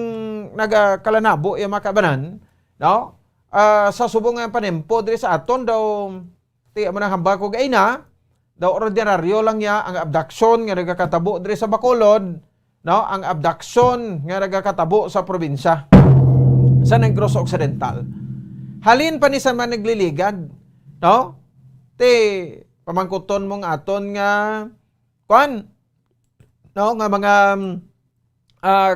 nagakalanabo yung makabanan, no? Sa subong nga panempo diri sa aton daw ti amo nang hambal ko gaina, daw ordinaryo lang ya ang abduction nga nagakatabo diri sa Bacolod. No, ang abduction nga nagakatabo sa probinsya sa Negros Occidental. Halin pa ni sa man nagliligad, no? Ti pamangkuton mong aton nga kwan, no, nga mga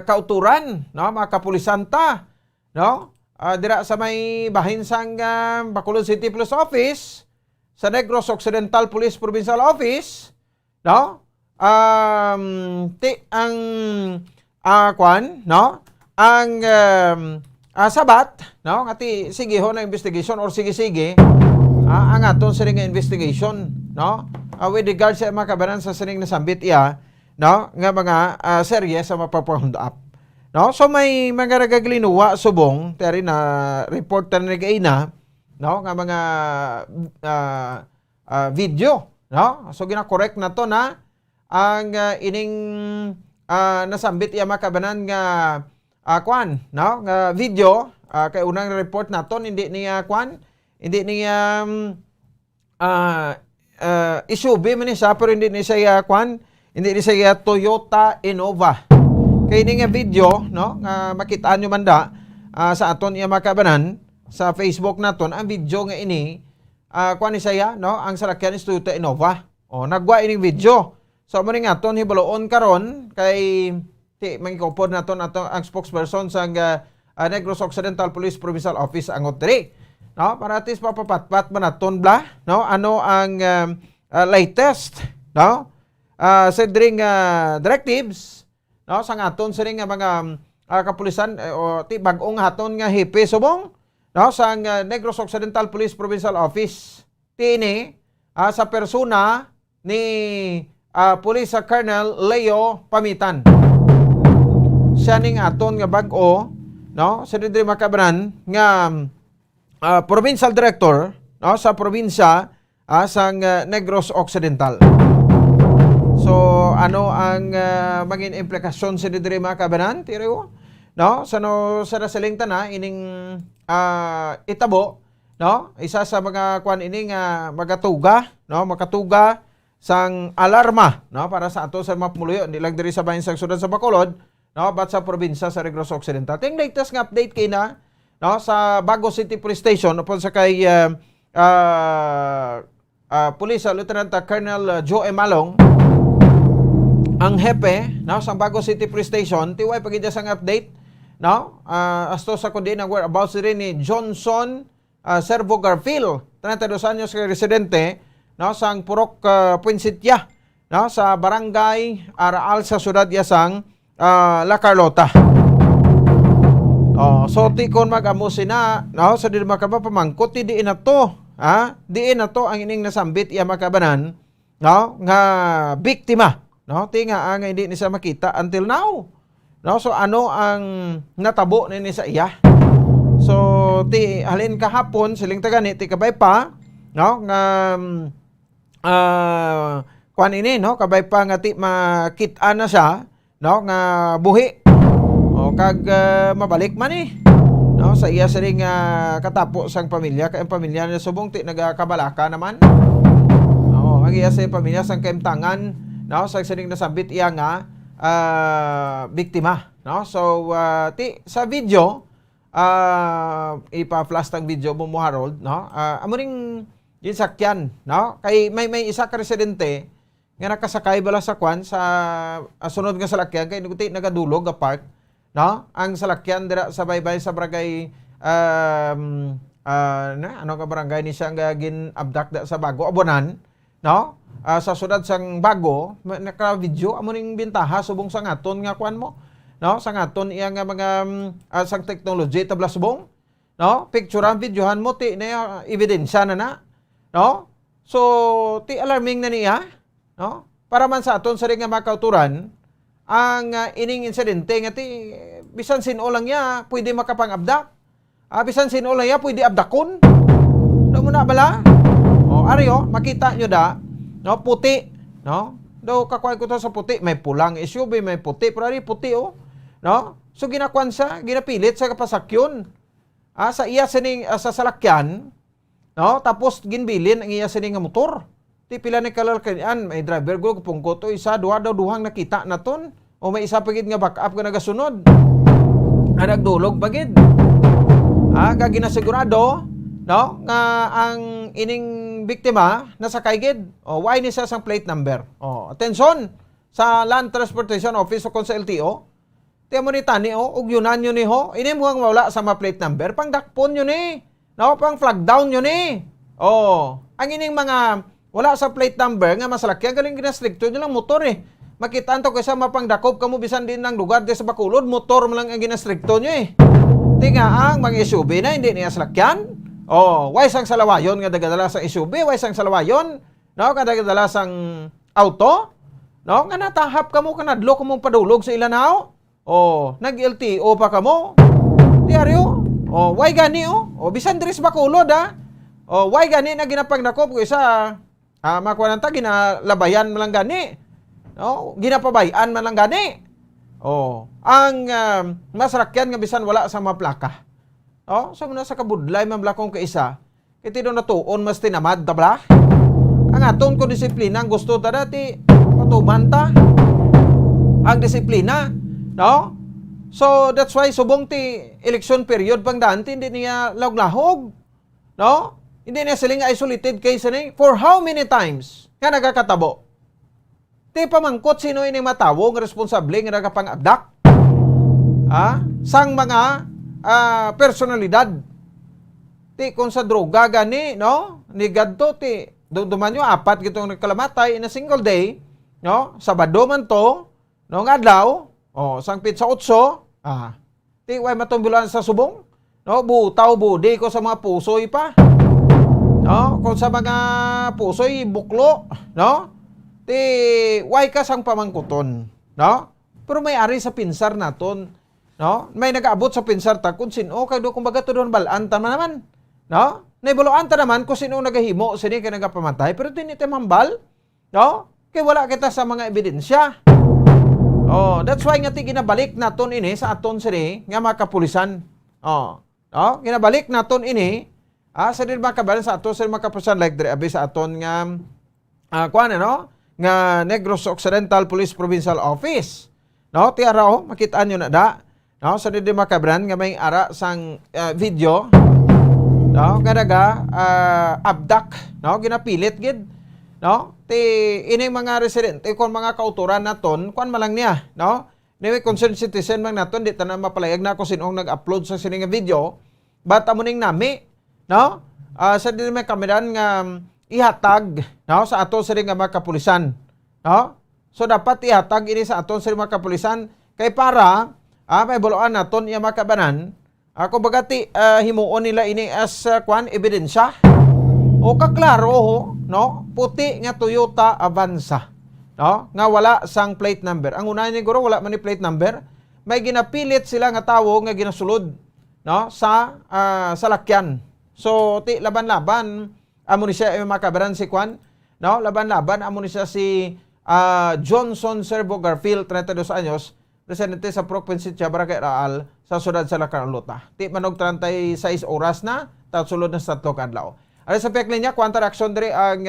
kauturan, no, mga kapulisanta, no? Dira sa may bahin sang Bacolod City Police Office, sa Negros Occidental Police Provincial Office, no? Ang kwan, no? Ang sabat, no? Ngati sige ho na investigation or sige ang aton sining investigation, no? With regard sa makabanan sa sining nasambit iya, no? Nga mga serye sa mapapahundap. No? So may mga nagaglinuwa subong teri na report na nagaina, no? Nga mga video, no? So gina-correct na to na ang ining nasambit iya makabanan nga kwan, no? Nga video kay unang report naton hindi niya kwan, hindi niya isubi man siya pero hindi ni siya kwan, hindi ni siya Toyota Innova. Kay ini nga video, no? Nga makitaan nyo manda sa aton iya makabanan sa Facebook naton ang video nga ini kwan ni siya, no? Ang salakyan is Toyota Innova. Nagwa ining video. So mo ning aton hibaloon karon kay mangikupod naton ang spokesperson sa Negros Occidental Police Provincial Office ang diri, no? Para at least papapatpat man naton bla, no? Ano ang latest, no? Sa dring directives, no? Sa aton sa ring mga kapulisan o ti bag-ong haton nga hepe subong, no? Sa Negros Occidental Police Provincial Office ti ini sa persona ni Police Colonel Leo Pamitan. Siya ning aton nga bag-o, no? Sa diri makabanan nga provincial director, no? Sa probinsya sang Negros Occidental. So ano ang maging implikasyon sa diri makabanan tiro, no? Sa nasaling tana ining itabo, no? Isa sa mga kwan ini nga magatuga, no? Makatuga sang alarma, no? Para sa ato sa mapumuloy hindi lang diri sa bahin sang syudad sa Bacolod, no? But sa probinsya sa Negros Occidental. Ting latest nga update kay na, no? Sa Bago City Police Station upon sa kay Police Lieutenant Colonel Joe Malong, ang hepe, no? Sa Bago City Police Station tiway pagidya sang update, no? Asto sa kundi ng whereabouts rin ni Johnson Servo Garfield, 32 anyos kay residente, no? Sang Purok Puensitya, no? Sa Barangay Araal sa siyudad yasang La Carlota. So ti kon mag-amo sina, no? Sa di makaba pamangkot ti diin na to, diin na to ang ining nasambit iya makabanan, no? Nga biktima, no? Ti nga hindi ni sa makita until now, No, so ano ang natabo nini sa iya? So ti halin kahapon siling tagani ti kabay pa, no, nga kuan ini, no, kabay pa nga ti makit-an na siya, no, nga buhi. O kag mabalik man no, sa iya siling katapo sang pamilya, kay ang pamilya na subong ti nagakabalaka naman. Ang iya sa pamilya sang kaimtangan, no, sa siling nasabit iya nga biktima, no. So ti sa video ipa-flash tang video mo Harold, no. Amo ring gisakyan, no, kay may isa ka residente nga nakasakay bala sa kwan sa sunod nga salakyan kay nuti nagadulog ga park, no. Ang salakyan dira sa baybay sa barangay ano ka barangay ni siya nga gin-abduct sa Bago Abonan, no. Sa sudad sang Bago naka-video amo ning bintaha subong sa ngaton nga kwan mo, no, sa ngaton iya nga mga sang technology tabla subong, no, picturean videohan mo ti na ebidensya na, no. So ti alarming na niya, no, para man sa aton sa ring nga makauturan ang ining insidente nga ti bisan sino lang ya pwede makapang-abdak, bisan sino lang ya pwede abdakon, no mo na bala. Ari makita nyo da, no, puti, no, do kakuha ko to sa puti, may pulang SUV, may puti, pero ari puti no, so ginakwan siya, ginapilit sa kapasakyon, sa iya sining sa salakyan, no, tapos ginbilin ang iya sining nga motor. Ti pila ni kalalkan, may driver ko pungkot o isa, duhang nakita na ton, o may isa pagid nga backup ka nagasunod, nagdulog pagid. Gaginasigurado, no, nga ang ining biktima nasa kaygid, why ni siya sang plate number. Atensyon sa Land Transportation Office o kon sa LTO, tiyan mo ni tani ug yunan yun ini mo ang mawala sa mga plate number, pang dakpon yun no, pang flag down yun ang ining mga wala sa plate number nga masalakyan galing ginastricto nyo lang motor makita to kaysa mapangdakop kamo bisan din ng lugar di sa Bacolod, motor mo lang ang ginastricto nyo tinga ang mga SUV na hindi niya salakyan. Why sang salawayon nga dagadala sa SUV, why sang salawayon, no, kadagadala sang auto, no, nga natahap kamo kanadlo kamo padulog sa ilanaw. Nag-LTO pa kamo. Diaryo. Why gani bisan diri sa Bacolod why gani na ginapagdakop ko isa makuha nanta ginalabayan man lang gani. No, ginapabayan man lang gani. Ang masrakyan nga bisan wala sa mga plaka. So muna sa kabudlay man blakong kaisa. Kiti do natuon mas tinamad tabla. Ang aton ko disiplina ang gusto ta dati patuman ta. Ang disiplina, no? So that's why subong ti election period pang dante hindi niya laog-lahog. No? Hindi niya siling isolated case ni for how many times nga nagakatabo. Ti pamangkot sino ini matawo nga responsable nga nagapang-abdak. Sang mga personalidad. Ti kung sa droga gani, no? Ni gadto ti duman yo 4 gitong nagkalamatay in a single day, no? Sabado man to, no, nga adlaw, sang pizza 8, ti way matumbulan sa subong, no? Butaw budi ko sa mga pusoy pa. No, kung sa mga pusoy buklo, no? Ti way ka sang pamangkuton, no? Pero may ari sa pinsar naton, no? May nag-aabot sa pinsar ta kun sino kay do kumbaga to don balaan ta naman, no? Naibuluan ta naman kung sino nagahimo sini kay nagapamatay pero tinite mambal, no? Kay wala kita sa mga ebidensya. That's why nga ti ginabalik naton ini sa aton sini nga mga kapulisan. No? Ginabalik naton ini sa din makabalan sa aton sa mga kapulisan like dire abi sa aton nga kuan no? Nga Negros Occidental Police Provincial Office. No, ti ara makitaan nyo na da. No, sa din makabran nga may ara sang video. No, kadaga abduct, no, ginapilit gid. No, ti ining mga residente kon mga kauturan naton, kuan malang niya, no? Niwe concerned citizen man naton di ta na mapalayag na ko sinong nag-upload sa sining video. Bata mo ning nami, no? Sa din may kameran nga ihatag, no, sa aton sa nga mga kapulisan, no? So dapat ihatag ini sa aton sa mga kapulisan kay para may buluan naton iya makabanan. Kumbaga ti himuon nila ini as kwan ebidensya. O kaklaro no, puti nga Toyota Avanza, no, nga wala sang plate number. Ang una ni guro wala man ni plate number. may ginapilit sila nga tawo nga ginasulod no sa salakyan. So ti laban-laban amo ni siya makabaran si Kwan no laban-laban amo ni siya si Johnson Servo Garfield 32 anyos presidente sa Provincia Barangay Raal sa siyudad sa Lacanlota. Ti manog 36 oras na sulod na sa 3 kadlaw. Ari sa pek linya kwanta reaksyon diri ang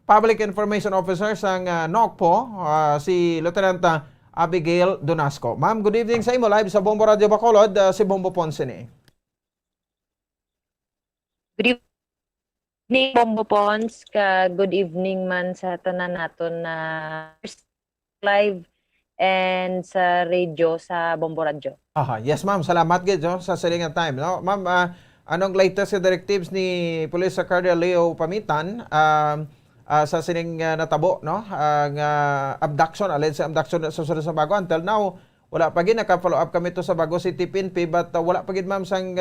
Public Information Officer sang NOCPO si Lieutenant Abigail Donasco. Ma'am, good evening sa imo live sa Bombo Radio Bacolod, si Bombo Ponce ni. Good evening, Bombo Pons. Good evening man sa tanan naton na live and sa radio sa Bombo Radio. Aha, yes ma'am, salamat gid sa silingan time no. Ma'am, anong latest directives ni Police Secretary Leo Pamitan sa sining natabo no ang abduction, alleged abduction sa susunod sa Bago. Until now wala pa gid naka-follow up kami to sa Bago City PNP but wala pa gid ma'am sang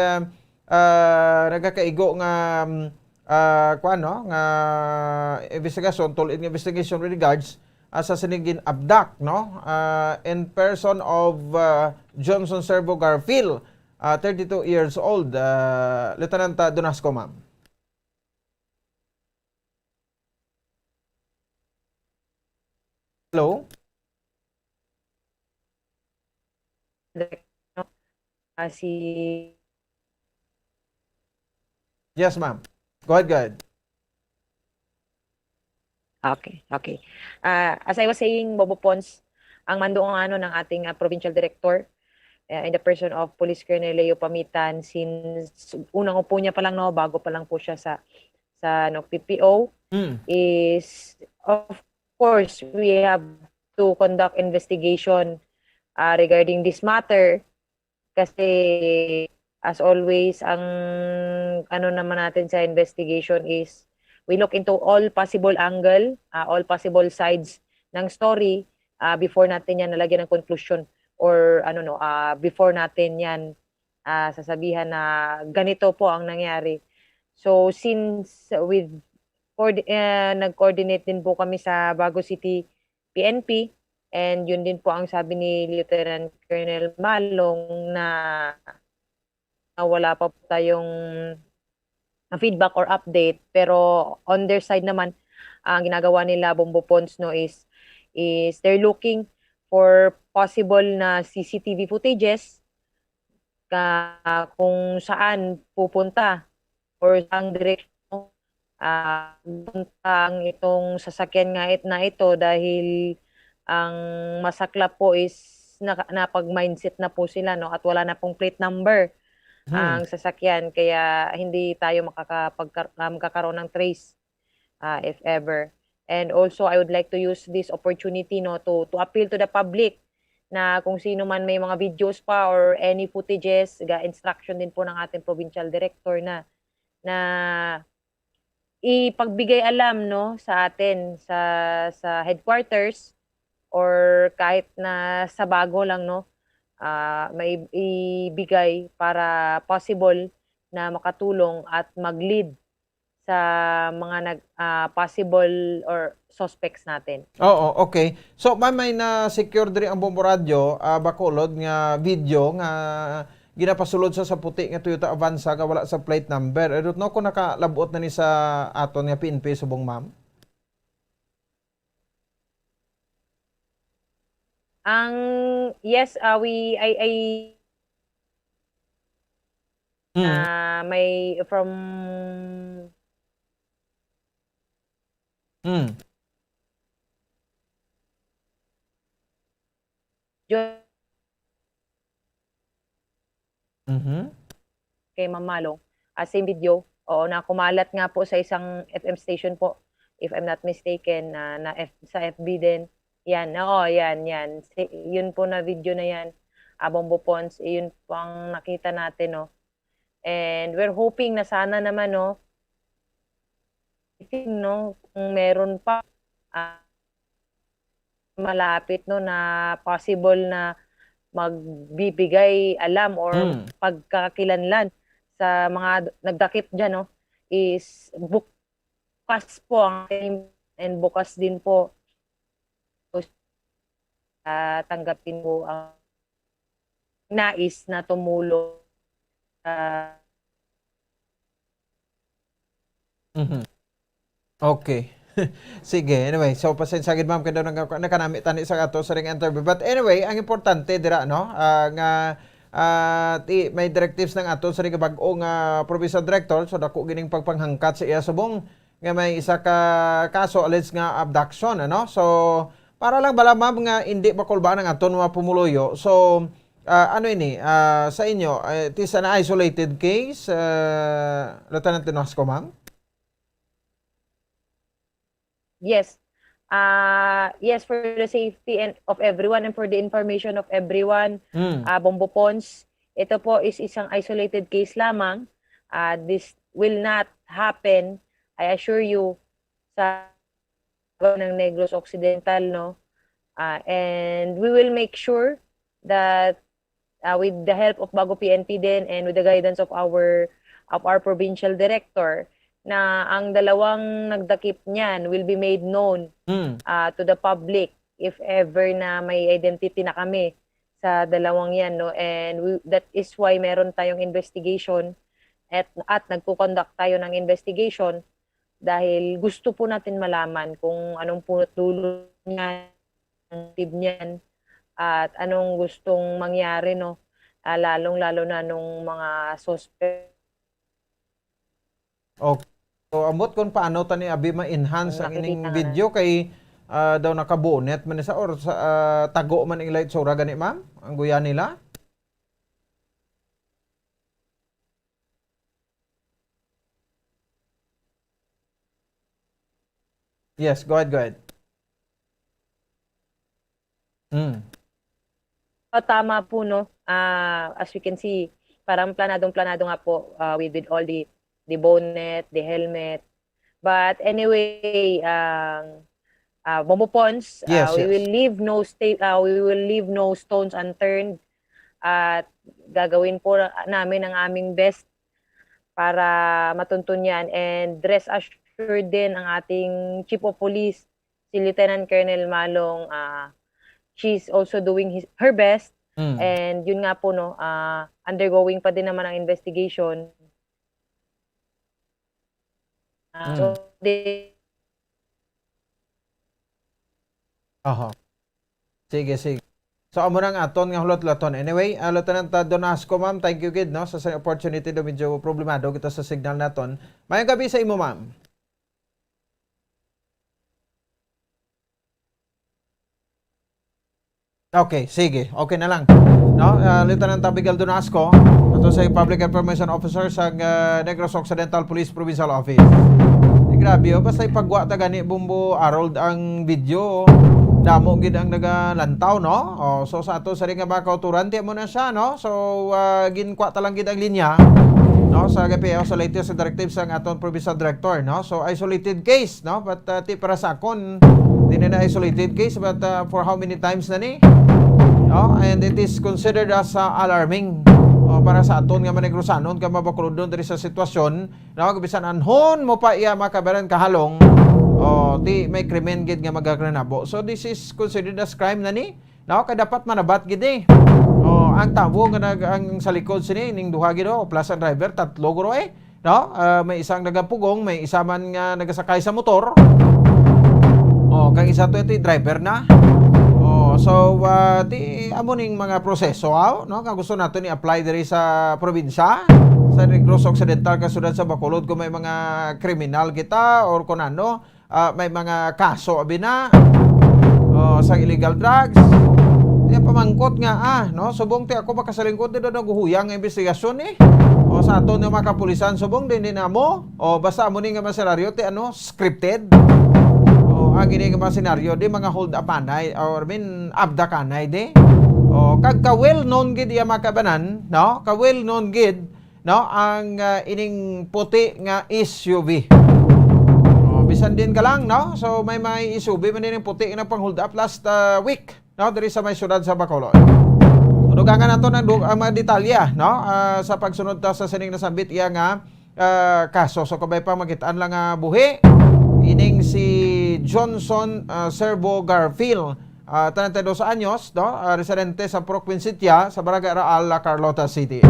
nagakaigo nga kuano nga investigation tulid nga investigation regards sa sinigin abduct no in person of Johnson Servo Garfield 32 years old. Lieutenant Donasco, ma'am. Hello? Yes, ma'am. Go ahead. Okay. As I was saying, Bobo Pons, ang mandoong ng ating provincial director in the person of Police Colonel Leo Pamitan, since unang upo niya pa lang bago pa lang po siya sa PPO, is of course we have to conduct investigation regarding this matter kasi as always ang naman natin sa investigation is we look into all possible angle, all possible sides ng story before natin yan nalagyan ng conclusion or before natin yan sasabihan na ganito po ang nangyari. So since nag-coordinate din po kami sa Bago City PNP and yun din po ang sabi ni Lieutenant Colonel Malong na wala pa po tayong feedback or update, pero on their side naman ang ginagawa nila Bombo Pons is they're looking for possible na CCTV footages kung saan pupunta or saang direksyon ang itong sasakyan na ito dahil ang masaklap po is napag-mindset na po sila at wala na pong plate number ang sasakyan kaya hindi tayo makakaroon ng trace if ever. And also I would like to use this opportunity to appeal to the public na kung sino man may mga videos pa or any footages, instruction din po ng ating provincial director na ipagbigay alam sa atin sa headquarters or kahit na sa Bago lang may ibigay para possible na makatulong at mag-lead sa mga possible or suspects natin. Oo, okay. So may na-secure diri ang Bombo Radio Bacolod nga video nga ginapasulod sa puti nga Toyota Avanza nga wala sa plate number. I don't know kung nakalabot na ni sa aton nga PNP subong ma'am. Yes, may from kay Ma'am Malong, same video. Oo, nakumalat nga po sa isang FM station po, if I'm not mistaken, sa FB din. Yan, yan. Yun po na video na yan, Bombo Pons, yun po ang nakita natin, And we're hoping na sana naman, kung meron pa malapit, na possible na magbibigay alam or pagkakakilanlan sa mga nagdakip dyan, is bukas po ang team and bukas din po tanggapin po ang nais na tumulong Okay. Sige, anyway, so pasensya gid ma'am kada nakanami tani sa ato sa ring interview. But anyway, ang importante dira no, nga may directives ng ato sa ring bag-o nga provincial director so dako gining pagpanghangkat sa iya subong nga may isa ka kaso alleged nga abduction ano. So para lang bala ma'am nga hindi makulbaan ang aton mga pumuluyo. So ano ini sa inyo, it is an isolated case, Lieutenant Nolasco, ma'am? Yes. Yes, for the safety and of everyone and for the information of everyone, Bombo Pons, ito po is isang isolated case lamang. This will not happen, I assure you, sa ng Negros Occidental, no? And we will make sure that with the help of Bago PNP din and with the guidance of our provincial director, na ang dalawang nagdakip niyan will be made known to the public if ever na may identity na kami sa dalawang yan, no? And that is why meron tayong investigation at nagko-conduct tayo ng investigation dahil gusto po natin malaman kung anong punot dulo niyan, niyan at anong gustong mangyari, no? Lalong-lalo na nung mga suspect. Okay. So amot kung paano tani abi ma-enhance ang ining video kay daw nakabonet man sa or sa tago man ing light sura gani ma'am ang guya nila. Yes, go ahead. Tama po, no? As you can see, parang planadong nga po with all the bonnet, the helmet. But anyway, Bombo Pons, we will leave no stones unturned at gagawin po namin ang aming best para matuntun yan. And rest assured din ang ating Chief of Police, si Lieutenant Colonel Malong, she's also doing her best. And yun nga po, no, undergoing pa din naman ang investigation. So, Sige. So, amo nang aton nga hulot-loton. Anyway, Lieutenant Donasco, ma'am, thank you gid no sa opportunity do medyo problemado kita sa signal naton. Mayong gabi sa imo, ma'am. Okay, sige. Okay na lang. No, Lieutenant Abigail Donasco, ato sa Public Information Officer sa Negros Occidental Police Provincial Office. Grabe, basta ipagwa ta gani Bombo Harold ang video. Damo gid ang nagalantaw, no? So sa ato sa ring nga kauturan ti mo na siya, no? So ginkwa ta lang gid ang linya, no? Sa GPO sa latest directive sa aton provincial director, no? So isolated case, no? But ti para sa akon di na isolated case, but for how many times na ni? No? And it is considered as alarming para sa aton nga manegrusanon ka mabakulodon diri sa sitwasyon, no? Bisan anhon mo pa iya makabaran kahalong di may krimen gid nga magagranabo. So this is considered as crime na ni, no? Kay dapat manabat gid eh. Ang tabo nga ang sa likod sini ning duha gid plus ang driver tatlo guro no? May isang nagapugong, may isa man nga nagasakay sa motor. Kang isa to iti driver na. So di amo ning mga proseso, no? Nga gusto nato ni apply diri sa probinsya, sa Negros Occidental kasulad sa Bacolod kung may mga kriminal kita or kung ano, may mga kaso abi na sa illegal drugs. Di pamangkot nga no? Subong ti ako makasalingkod dito naguhuyang nga investigasyon sa aton nga mga kapulisan subong din mo basta amo ni nga masenaryo ti scripted. Ang gini nga mga senaryo di mga hold up anay or abda kanay di. Kag ka well known gid iya makabanan, no? Ka well known gid, no, ang ining puti nga SUV. Bisan din ka lang, no? So may SUV man din puti na pang hold up last week, no, diri sa may syudad sa Bacolod. Tudugangan nato ng mga detalya, no? Sa pagsunod ta sa sining nasambit iya nga kaso. So kabay pa makitaan lang buhi ining si Johnson Servo Garfield 32 anyos, no? Residente sa Provincia sa Barangay Raal, La Carlota City.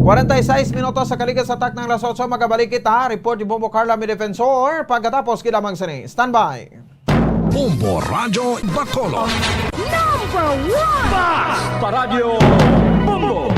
46 minutos sa kaligas sa tak ng alas 8, magabalik kita. Report ni Bombo Carla, mi defensor. Pagkatapos, kilamang sini. Standby. Bombo Radyo Bacolod. Number 1! Bas Paradyo Bombo!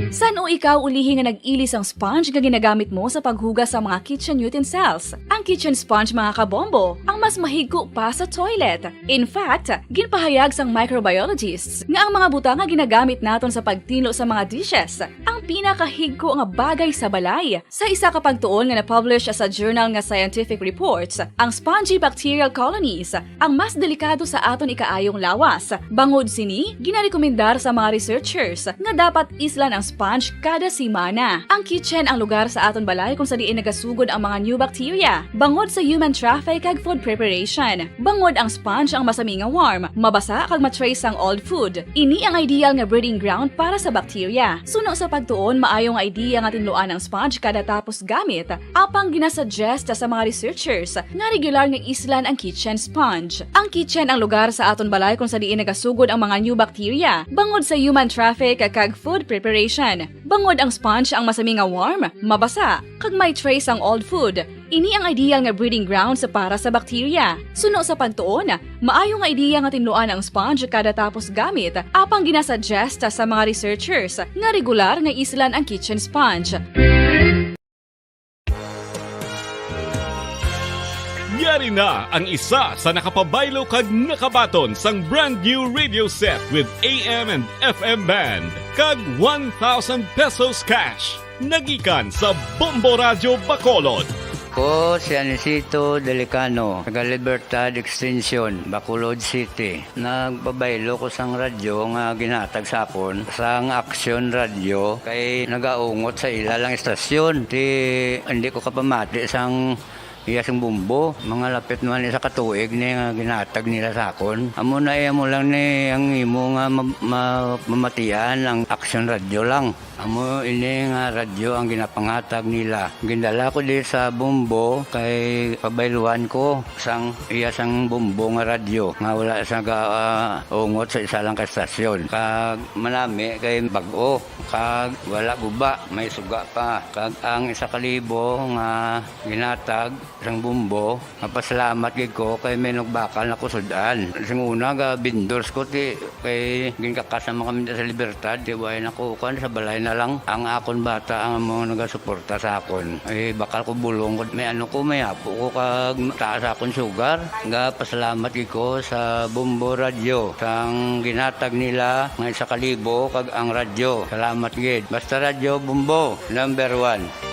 San o ikaw ulihin nga nag-ilis ang sponge nga ginagamit mo sa paghugas sa mga kitchen utensils? Ang kitchen sponge mga kabombo, ang mas mahigko pa sa toilet. In fact, ginpahayag sang microbiologists nga ang mga butang nga ginagamit naton sa pagtilo sa mga dishes ang pinakahigko nga bagay sa balay. Sa isa ka pagtuon nga na-publish sa journal nga Scientific Reports, ang spongy bacterial colonies ang mas delikado sa aton ikaayong lawas. Bangod sini, ginarekomendar sa mga researchers nga dapat islan ang sponge kada simana. Ang kitchen ang lugar sa aton balay kung sa diin nagasugod ang mga new bacteria. Bangod sa human traffic kag food preparation. Bangod ang sponge ang masami nga warm, mabasa kag matrace ang old food. Ini ang ideal nga breeding ground para sa bacteria. Suno sa pagtuon, maayong idea nga tinluan ang sponge kada tapos gamit. Apang ginasuggest sa mga researchers nga regular nga islan ang kitchen sponge. Ang kitchen ang lugar sa aton balay kung sa diin nagasugod ang mga new bacteria. Bangod sa human traffic kag food preparation. Bangod ang sponge ang masami nga warm, mabasa, kag may trace ang old food. Ini ang ideal nga breeding ground sa para sa bacteria. Suno sa pagtuon, maayo nga idea nga tinluan ang sponge kada tapos gamit, apang ginasuggest sa mga researchers nga regular nga islan ang kitchen sponge. Yari na ang isa sa nakapabaylo kag nakabaton sang brand new radio set with AM and FM band kag 1,000 pesos cash. Nagikan sa Bombo Radyo Bacolod. Ko si Anisito Delicano, taga Libertad Extension, Bacolod City. Nagpabaylo ko sang radyo nga ginatag sapon sang Action Radio kay nagaungot sa ilalang estasyon. Hindi ko kapamati sang iyasang bumbo, mga lapit naman sa katuig ni nga ginatag nila sa akon. Amo na mo lang ni ang imo nga mamatian ang Action Radio lang. Amo ini nga radyo ang ginapangatag nila. Gindala ko di sa bumbo kay pabayluan ko sang iyasang bumbo nga radyo nga wala sa ungot sa isa lang ka estasyon. Kag manami kay bag-o, kag wala guba, may suga pa. Kag ang 1,000 nga ginatag sang bumbo, mapasalamat gid ko kay may nagbakal na kusudan. Sing una ga vendors ko ti kay ginkakasama kami sa Libertad, di way nako kan sa balay na lang ang akon bata ang mga nagasuporta sa akon. Ay bakal ko bulong may may apo ko kag taas akon sugar. Nga pasalamat gid ko sa Bombo Radio sang ginatag nila nga 1,000 kag ang radyo. Salamat gid. Basta Radio Bombo number 1.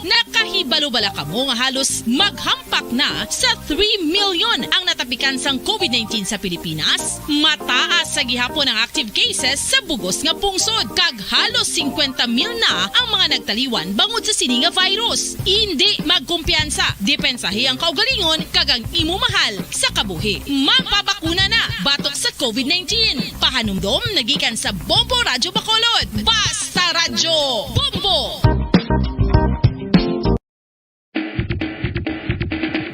Nakahibalo-bala ka mo nga halos maghampak na sa 3 million ang natapikan sang COVID-19 sa Pilipinas. Mataas sa gihapon ang active cases sa bugos nga pungsod. Kag halos 50,000 na ang mga nagtaliwan bangod sa sini nga virus. Hindi magkumpiyansa. Depensahi ang kaugalingon kag ang imo mahal sa kabuhi. Magpabakuna na batok sa COVID-19. Pahanumdom nagikan sa Bombo Radyo Bacolod. Basta Radyo Bombo!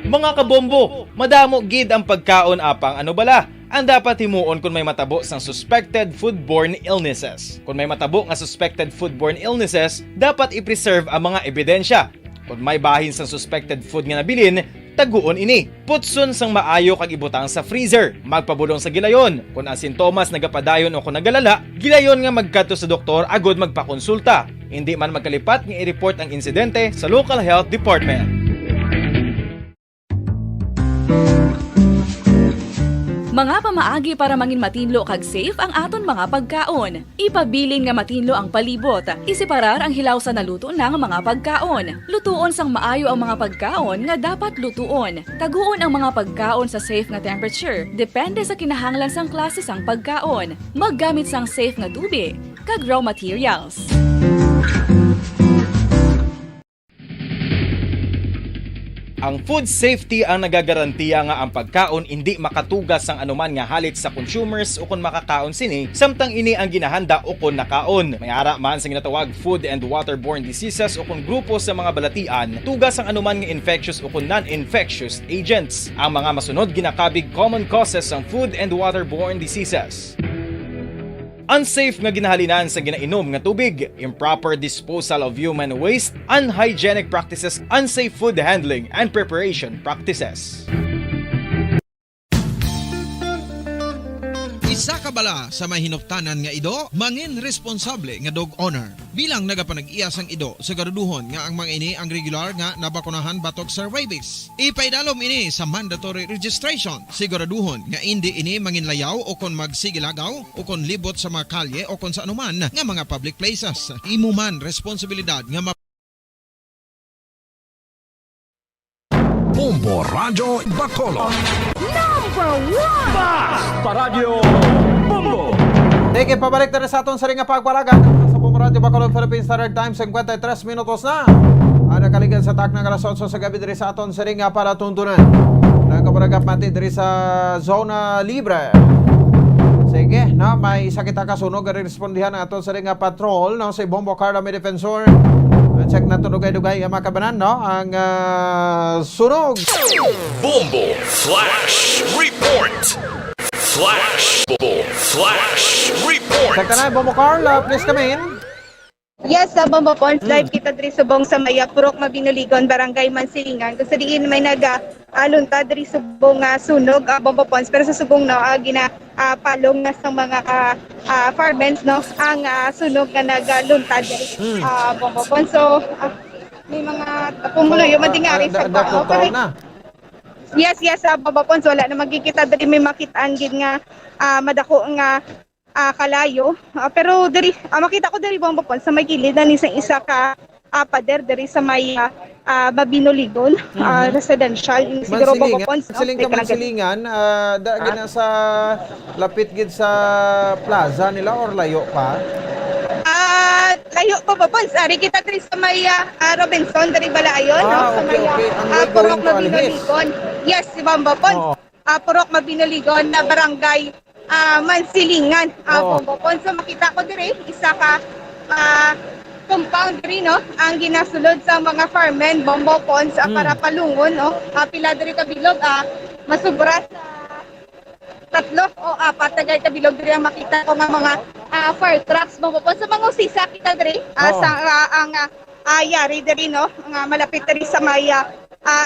Mga kabombo, madamo gid ang pagkaon apang ano bala. Ang dapat himuon kung may matabo sang suspected foodborne illnesses. Kung may matabo nga suspected foodborne illnesses, dapat i-preserve ang mga ebidensya. Kung may bahin sang suspected food nga nabilin, taguon ini. Putson sang maayo kag ibutang sa freezer. Magpabulong sa gilayon. Kung ang sintomas nagapadayon o kung nagalala, gilayon nga magkadto sa doktor agud magpakonsulta. Hindi man magkalipat nga i-report ang insidente sa local health department. Mga pamaagi para mangin matinlo kag safe ang aton mga pagkaon. Ipabilin nga matinlo ang palibot. Isiparar ang hilaw sa naluto ng mga pagkaon. Lutuon sang maayo ang mga pagkaon nga dapat lutuon. Taguon ang mga pagkaon sa safe nga temperature. Depende sa kinahanglan sang klase sang pagkaon. Maggamit sang safe nga tubig kag raw materials. Ang food safety ang nagagarantiya nga ang pagkaon hindi makatugas sang anuman nga halit sa consumers o kung makakaon sini, samtang ini ang ginahanda o kung nakaon. May ara man sa ginatawag food and waterborne diseases o kung grupo sa mga balatian, tugas ang anuman nga infectious o kung non-infectious agents. Ang mga masunod ginakabig common causes ng food and waterborne diseases. Unsafe nga ginahalinan sa ginainom nga tubig, improper disposal of human waste, unhygienic practices, unsafe food handling, and preparation practices. Isa ka bala sa may hinuptanan nga ido, mangin responsable nga dog owner. Bilang nagapanag-iyas ang ido, siguraduhon nga ang mga ini ang regular nga nabakunahan batok sa rabies. Ipaidalom ini sa mandatory registration. Siguraduhon nga hindi ini manginlayaw o kon magsigilagaw o kon libot sa mga kalye o kon sa anuman nga mga public places. Imo man responsibilidad nga Bombo Radio Bacolod. Number 1! Basta Radio Bombo! Sige, pabalik na rin sa aton sa ring pagpalagan sa Bombo Radio Bacolod Philippines Standard Time, 53 minutos na. Ang nakaligan sa tak ng alas 8 sa gabi diri sa aton sa ring para tuntunan. Nagkaparagap natin diri sa Zona Libre. Sige, na may sakit kasunog ang respondihan ng aton sa ring patrol no, si Bombo Carla may defensor. Check na ito dugay-dugay ang makabanan, no? Ang sunog. Bombo Flash Report. Flash Bombo Flash Report. Check na Bombo Carla, please come in. Yes, sa Bombo Ponds, live kita diri subong sa Maya, Purok Mabinoligon, Barangay Mansilingan. Kung sa diin may nag-alunta diri subong sunog, Bombo Ponds, pero sa subong no, palong na sa mga farmers, no, ang sunog na nag-alunta diri Bombo Ponds. So, may mga pumuloy, yung madingari sa tao. Yes, Bombo Ponds, wala na magkikita diri may makitaan gid nga madako nga kalayo, pero diri makita ko diri Bombo Ponds sa may gilid na isang isa ka pader diri sa may Mabinoligon residential siguro Bombo Ponds Mansilingan gina sa lapit gid sa plaza nila or layo pa? Layo pa Bombo Ponds, ari kita diri sa may Robinson diri balayon sa may Purok Mabinoligon. Yes, si Bombo Ponds. Purok Mabinoligon na barangay Mansilingan. Bombo Ponds. So makita ko dire isa ka compound diri no ang ginasulod sa mga farmen Bombo Ponds para palungon no. Pila diri ka bilog masubra sa 3 o 4 tagay ka bilog diri ang makita ko nga mga fire trucks Bombo Ponds. Sa mga usisa kita diri sa ang yari diri no nga malapit diri sa maya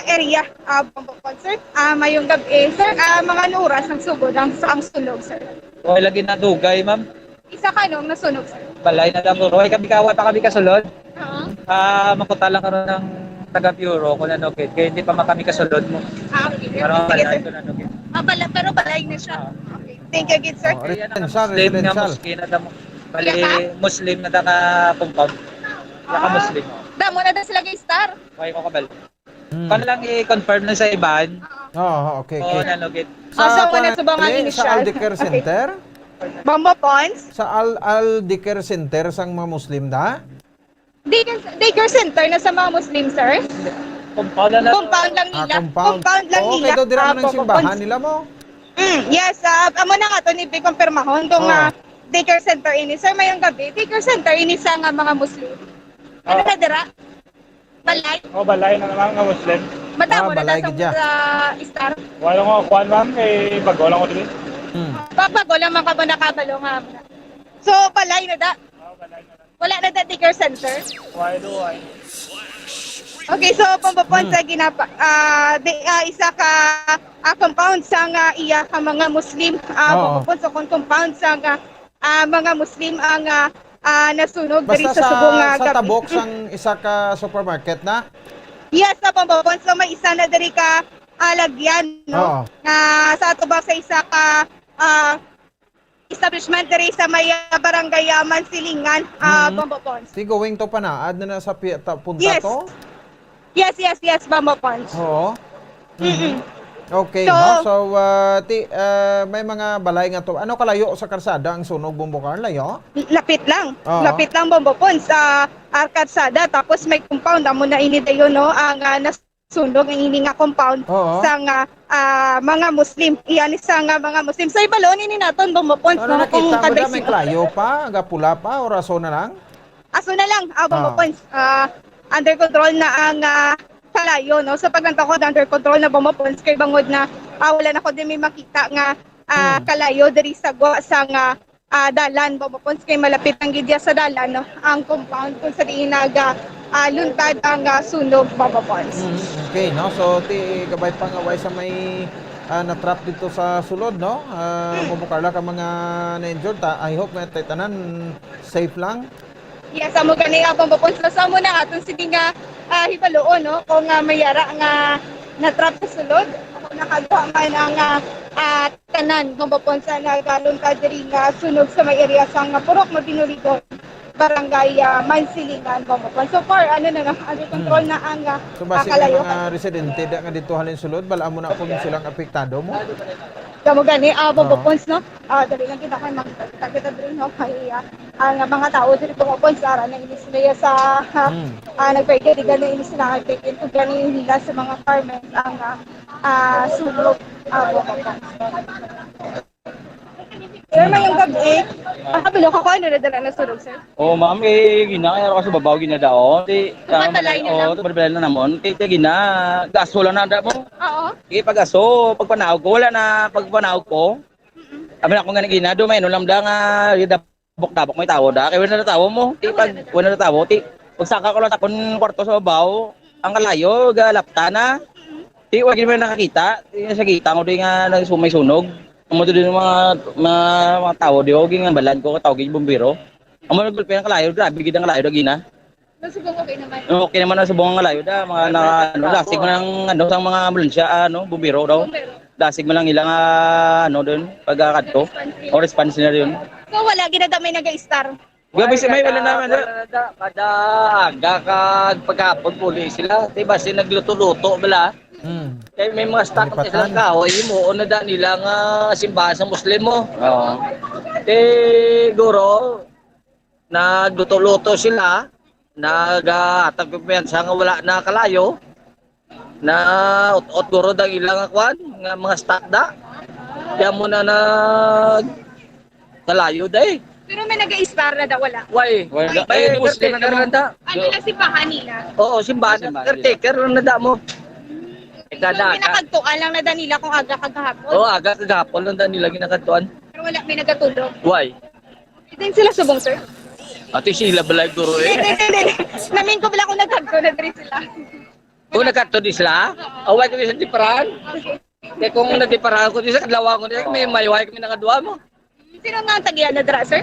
area Bombo Ponds, sir. Mayong gabi, sir. Mga oras ang sugod ang sunog, sir. Wala lagi na dugay, ma'am. Isa ka nung nasunog, sir. Balay na lang. Roy, kami kawa pa kami kasulod. Makuta lang karon ng taga-bureau kung ano, kaya hindi pa kami kasulod mo. Okay. Pero balay ko na nugit. Pero balay na siya. Okay. Thank you, good, sir. Muslim nga Muslim na damo. Bali, Muslim na compound. Muslim. Damo na sila star. Okay ko kabal. Paano lang i-confirm na sa iban? Okay. Sa Aldecare Center? Bombo Ponds? Sa Aldecare Center sang mga Muslim da? Daycare Center na sa mga Muslim, sir? Compound lang nila. Compound lang nila. Okay, daw dira ng simbahan nila mo? Yes, amo na nga to ni kumpirmahon kung daycare center ini. Sir, mayong gabi, daycare center ini sa nga mga Muslim. Ano na dira? Balay? Balay na naman nga Muslim. Matamo na sa star? Wala ko kuan ma'am, kay bago lang ko dili. Bago lang man ka ba nakabalo nga. So, balay na da? Wala na da daycare center? Why? Okay, so Bombo Ponds sa isa ka compound sa nga iya ka mga Muslim. Bombo Ponds sa compound sa nga mga Muslim ang nasunog diri sa subong gabi. Sa tabok sang isa ka supermarket na? Yes, sa Bombo Ponds. So may isa na diri ka lagyan, no? Sa ato ba sa isa ka establishment diri sa may barangay Mansilingan, Bombo Ponds. Going to panaad na sa punta yes. to? Yes, Bombo Ponds. Oo. Okay, so may mga balay nga to. Ano kalayo sa karsada ang sunog Bombo Carla, layo? Lapit lang. Lapit lang Bombo Ponds sa karsada, tapos may compound amo na ini dayon no ang sunog ang ini nga compound sa nga mga Muslim. Iyan sa nga mga Muslim. Sa ibalon ini naton bumupon Ano nakita mo da may klayo pa, aga pula pa, o raso na lang? Aso na lang, bumupon. Under control na ang kalayo, no? Sa paglantakod, under control na bumupon. Kay bangod na wala na ko din may makita nga kalayo diri sa nga dalan bumupon. Kay malapit ang gidya sa dalan, no? Ang compound kung sa diin luntad ang sunog bumupon. Okay, no? So, gabay pangaway sa may na-trap dito sa sulod, no? Bubukarla ka mga na-injured. I hope nga tanan safe lang. Yes, amo gani nga bumupon. So, mo na aton sige nga hibaloon, no? Kung mayara nga na-trap sa sulod. Ako nakagawa man ang tanan bumupon sa nagaluntad diri nga sunog sa may area sa nga Purok Mabinuligon. Barangay Mansilingan bumupon. So far under control na ang So base kalayo. mga residente da nga dito halin sulod, bala mo na kung silang apektado mo? Kamo gani bumupon, no? Dali lang kita kay magkita diri, no? Kay ang mga tao diri bumupon sa ara nang inis nila sa nagpeke di gani inis na nagpeke ito gani nila sa mga farmers ang sunog bumupon. Sir, mayong gabi, makabilo ka ko, ano nadala na sunog, sir? Oh, ma'am, ginaya ako sa babaw ginadaon. Tumatalay na lang? Tumatalay na namon. Gaso lang na mo. Oo. Pag-gaso, pagpanahog ko, wala na pagpanahog ko. Amin ako nga ginado, may nulam da nga, dabok-dabok may tao da. Kaya wala na tao mo. Pag wala na tao, pagsaka ko lang takon kwarto sa babaw, ang kalayo, galapta na. Wag mo nakakita. Sa kita ko din nga may sunog. Amo din mga tao di og nga balan ko tawag yung bumbero. Amo nagpilpil ang kalayo, grabe gid ang kalayo gina. Nasubong okay naman. Okay naman ang subong ang kalayo da mga lasig mo nang sang mga ambulansya bumbero daw. Lasig mo lang ilang doon pagkakadto. O response na yun. So wala ginadamay naga-star. Gabi si may wala naman kada aga kag pagkapon pulis sila. Diba si nagluto-luto bala. Kaya may mga stock ng isang kahoy mo na da nila nga simbahan sa Muslim mo. Oo. Guro, nagluto-luto sila, nag-atag pipiyansa nga wala na kalayo, na ut-ut guro da ilang akwan, nga mga stock da. Kaya mo na kalayo da eh. Pero may nag-star na daw wala. Why? May Muslim na da. Ano na simbahan nila? Oo, simbahan. Caretaker na da mo. So, pinakagtuan lang na nila kung aga kagahapon? Oo, aga kagahapon lang nila ginakagtuan. Pero wala may nagatulog? Why? Din sila subong, sir? Ate sila balay guro eh. Hindi. Namin ko pala kung nagkagto na diri sila. Kung nagkagto di sila? Away kami sa diparan. Kaya kung nagdiparan ko di sa kadlawa ko di may mayway kami nakadua mo. Sino nga ang tagiyan na dira, sir?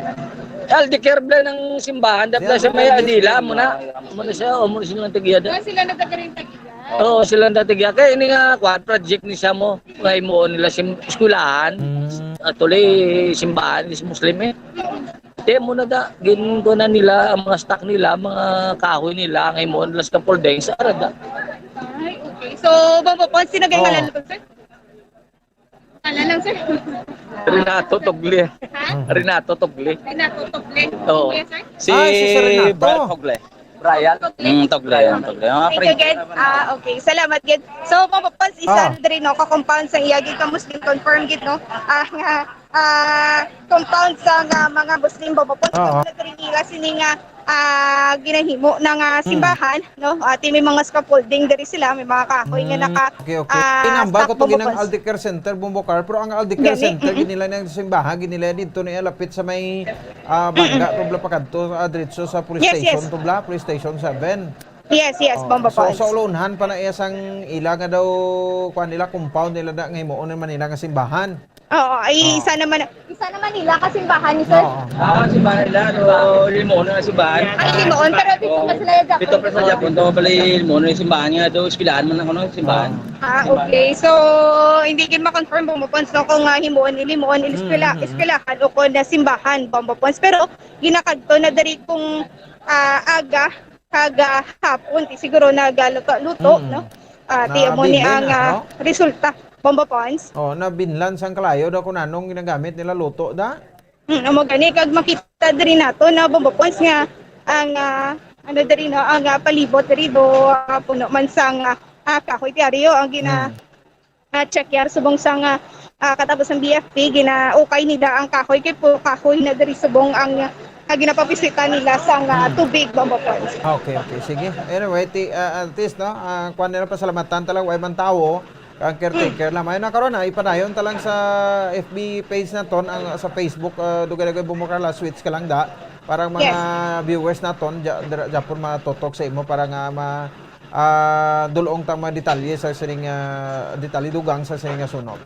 Aldekerble ng simbahan. Dapla sa may adila muna siya o muna siya ng tagiya da. Sila nagkagaring tagiyan? Oo, sila nagtagya. Kaya ini nga quad project ni siya mo. Ngayon mo nila eskulahan. At tuloy simbahan is Muslim eh. Kaya muna da, ginto na nila ang mga stock nila, mga kahoy nila. Ngayon mo nila sa Kapoldeng sa Arada. Ay, okay. So, bambapon, sino kayo ngalan ito, sir? Ngalan lang, sir? Renato Togle. Renato Togle. Renato Togle. Oo. Yes, sir? Si Brian Togle. Brian? Togle. Thank you, Ged. Okay, salamat, Ged. So, mapapans, isa rin, no, ka-compound sa iyagi ka Muslim, confirm, Ged, no? Compound sa mga Muslim, mapapans, rin nila, sini nga, ginahimo ng simbahan, no? At may mga scaffolding dari sila, may mga kahoy nga naka Okay. Inambal ko to ginang Aldecare Center, Bumbokar, pero ang Aldecare Center, ginila ng simbahan, ginila dito na lapit sa may bangga, tubla pa kadto, diretso sa police station, tubla, police station 7. Yes, Bomba Falls. So, ulunhan pa na isang ila nga daw, kuhan nila, compound nila na ngayon mo, man nila nga simbahan. Oo, ay isa naman nila kasimbahan ni sir. Simbahan nila, limono na simbahan. Ay, limoon, pero dito pa sila yung Japon. Dito pa sa Japon, ito pala limono na simbahan nga, ito espilahan man ako ng simbahan. Okay. So, hindi kin ma-confirm Bombapons no kung himuon ispilahan o kung na simbahan Bombapons. Pero, ginakadto na dari kung aga, hapon, siguro nagaluto, no? Tiyan mo ni ang resulta. Bombapons. Nabinlan sang kalayo daw kung anong ginagamit nila luto da. Amo gani kag makita diri nato na Bombapons nga ang palibot diri do puno man sang kahoy diaryo ang check yar subong sang katapos ng BFP ukay nila ang kahoy kay po kahoy na diri subong ang ginapabisita nila sang tubig Bombo Pons. Okay. Sige. Anyway, at least, no? Kuha nila pasalamatan talang way man tao, ang caretaker lang. Ayun na karon na, ipadayon talang sa FB page na ton, sa Facebook, dugay-dugay bumukala, switch ka lang da. Parang mga viewers na ton, Japon matutok sa imo, para nga dulong tang mga detalye sa sining, detalye dugang sa sining sunod.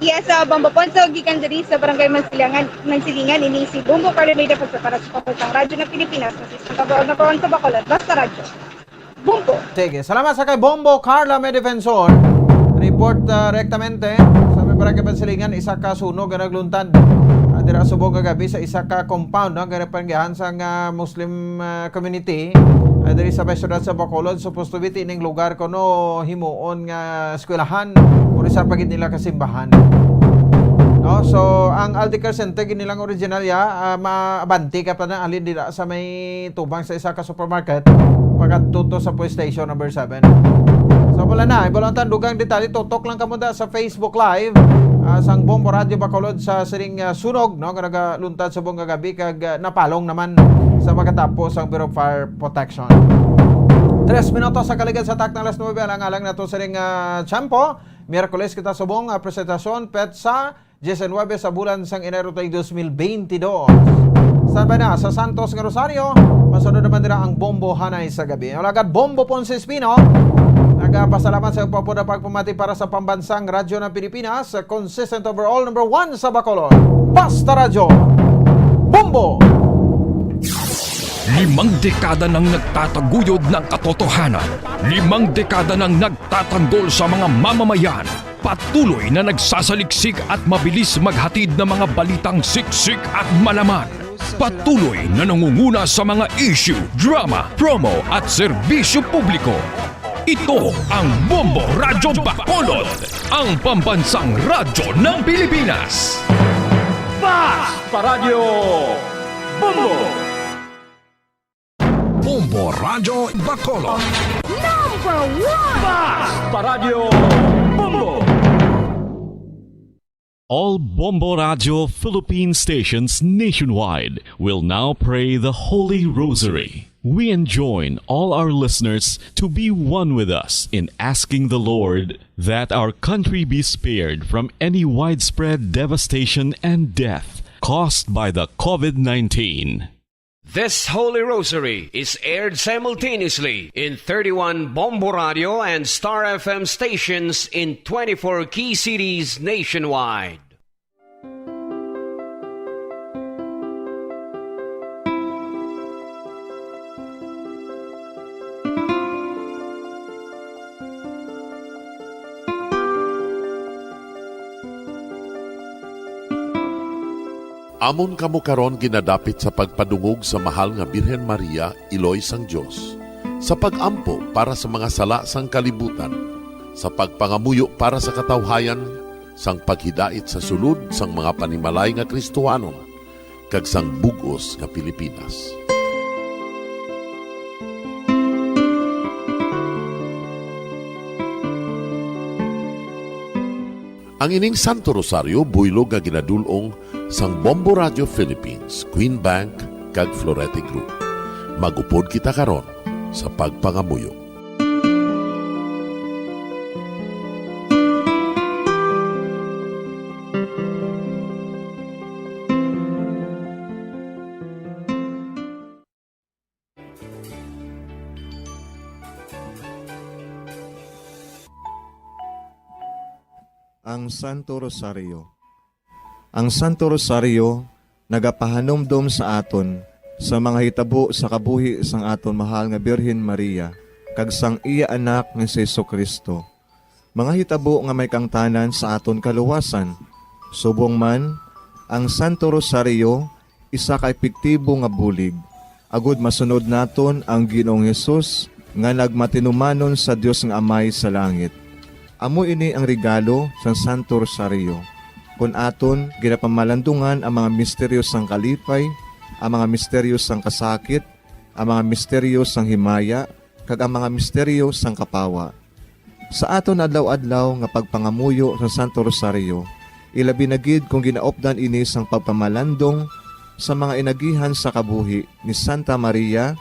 Yes, Bombo Pons, so gikan diri sa barangay Mansilingan, ini si Bombo Carlameda para sa Pampasang Radyo ng Pilipinas, sa Kabaon sa Bacolod, Basta Radyo. Bombo. Sige, salamat sa kay Bombo Carla Medefensor. Report rektamente sa may barangay Mansilingan, isa ka sunog nga nagluntad. Dira subong kagabi sa isa ka compound nga napanggihan sa Muslim community. Diri sa Baysyudad sa Bacolod, supposed to be tining lugar kono himuon nga eskwelahan o sa pagid nila kasimbahan. No, so ang Aldicar Center ginilang original maabanti ka pa na alin dira sa may tubang sa isa ka supermarket pagkatuto sa police station number 7. So wala na, ibalontan dugang detalye, tutok lang kamo da sa Facebook Live sang Bombo Radio Bacolod sa siring sunog, no, nga nagaluntad sa buong gabi kag napalong naman sa pagkatapos ang Bureau of Fire Protection. 3 minutos sa kaligad sa takna alas 9 alang-alang na ito siring tiyempo. Miyerkules kita subong presentasyon petsa 19 sa bulan sang Enero tayo 2022. Saan ba na? Sa Santos nga Rosario, masunod naman nila ang Bombo Hanay sa gabi. Alagad Bombo Ponce Espino, nagpasalamat sa papuda pagpamati para sa pambansang radyo ng Pilipinas, consistent overall number 1 sa Bacolod. Basta Radyo, Bombo! 5 dekada nang nagtataguyod ng katotohanan. 5 dekada nang nagtatanggol sa mga mamamayan. Patuloy na nagsasaliksik at mabilis maghatid ng mga balitang siksik at malaman. Patuloy na nangunguna sa mga issue, drama, promo at serbisyo publiko. Ito ang Bombo Radyo Bacolod, ang pambansang radyo ng Pilipinas. Basta Radio Bombo! Bombo Radyo Bacolod. Number 1! Basta Radio Bombo! All Bombo Radio Philippine stations nationwide will now pray the Holy Rosary. We enjoin all our listeners to be one with us in asking the Lord that our country be spared from any widespread devastation and death caused by the COVID-19. This Holy Rosary is aired simultaneously in 31 Bombo Radio and Star FM stations in 24 key cities nationwide. Amon kamo karon ginadapit sa pagpadungog sa mahal nga Birhen Maria, Iloy sang Dios, sa pagampo para sa mga sala sang kalibutan, sa pagpangamuyo para sa katawhayan, sang paghidait sa sulod sang mga panimalay nga Kristohanon, kag sang bugos nga Pilipinas. Ang ining Santo Rosario buylog nga ginadulong sang Bombo Radio Philippines, Queen Bank, kag Florete Group. Magupod kita karon sa pagpangamuyo. Ang Santo Rosario. Ang Santo Rosario nagapahanomdom sa aton sa mga hitabo sa kabuhi sang aton mahal nga Birhen Maria kag sang iya anak nga si Jesucristo. Mga hitabo nga may kangtanan sa aton kaluwasan. Subong man, ang Santo Rosario isa ka epektibo nga bulig. Agud masunod naton ang Ginoong Hesus nga nagmatinumanon sa Dios nga Amay sa langit. Amo ini ang regalo sa Santo Rosario. Kung aton ginapamalandungan ang mga misteryo sang kalipay, ang mga misteryo sang kasakit, ang mga misteryo sang himaya, kag ang mga misteryo sang kapawa. Sa aton adlaw-adlaw nga pagpangamuyo sa Santo Rosario, ilabi na gid kung ginaopdan ini sang pagpamalandong sa mga inagihan sa kabuhi ni Santa Maria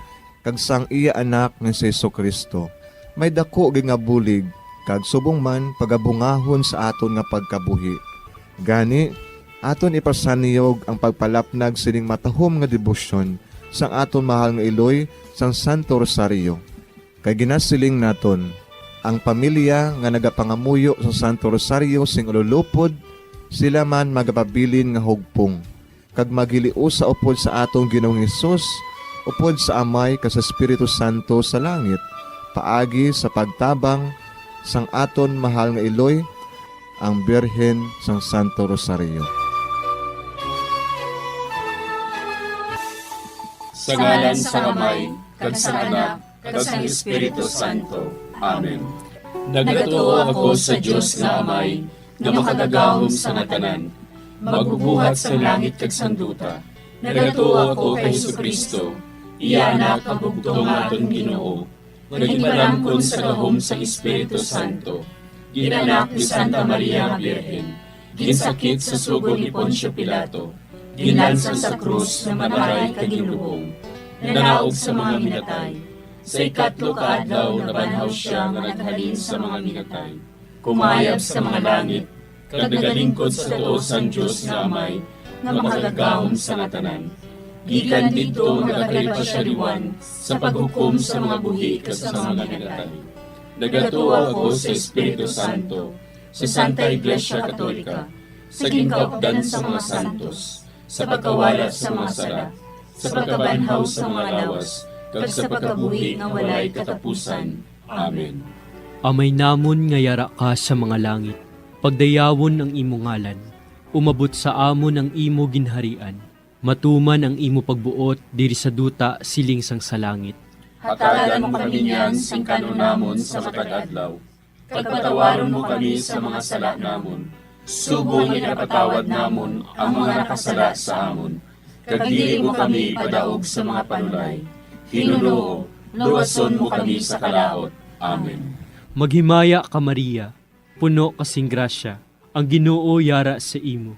kag sang iya anak ni Jesucristo. May dako gid nga bulig kag subong man pagabungahon sa aton nga pagkabuhi. Gani, aton ipasaniyog ang pagpalapnag sining matahom nga debosyon sang aton mahal nga iloy sang Santo Rosario. Kay ginasiling naton, ang pamilya nga nagapangamuyo sa Santo Rosario sing ululupod, sila man magapabilin nga hugpong. Kag magiliu sa upod sa atong Ginoong Hesus, upod sa Amay kas Espiritu Santo sa langit, paagi sa pagtabang sang aton mahal nga iloy, ang Birhen sang Santo Rosario. Sa ngalan sa Amay, kag sa Anak, kag sa Espiritu Santo. Amen. Nagatuo ako sa Dios nga Amay, nga makagagahom sa natanan, magbubuhat sa langit kag sanduta. Nagatuo ako kay Jesucristo, iya anak ang bugtong aton Ginoo. Nagimalangkon sa gahom sa Espiritu Santo. Ginanak ni Santa Maria nga Birhen. Ginsakit sa sugod ni Poncio Pilato. Ginlansang sa krus na manaray kag ginlubong. Nanaog sa mga minatay. Sa ikatlo ka adlaw nabanhaw siya nga naghalin sa mga minatay. Kumayab sa mga langit, kag nagalingkod sa tuo sang Dios nga Amay, nga makagagahom sa natanan. Gikan didto nagakalipasyariwan sa paghukom sa mga buhi kag sa mga minatay. Nagatuo ako sa Espiritu Santo, sa Santa Iglesia Katolika, sa gingkaupdan sa mga santos, sa pagkawala sa mga sala, sa pagkabanhaw sa mga lawas, kag sa pagkabuhi nga walay katapusan. Amen. Amay namon nga yara ka sa mga langit, pagdayawon ang imo ngalan, umabot sa amon ang imo ginharian, matuman ang imo pagbuot diri sa duta siling sang sa langit. Hatagan mo kami niyan sing kanunamon sa matag adlaw. Pagpatawaron mo kami sa mga sala namon. Sugo nga napatawad namon ang mga nakasala sa amon. Kag dili mo kami padaog sa mga panulay. Hinunoo, luwason mo kami sa kalaot. Amen. Maghimaya ka Maria, puno kasing grasya, ang Ginoo yara sa imo.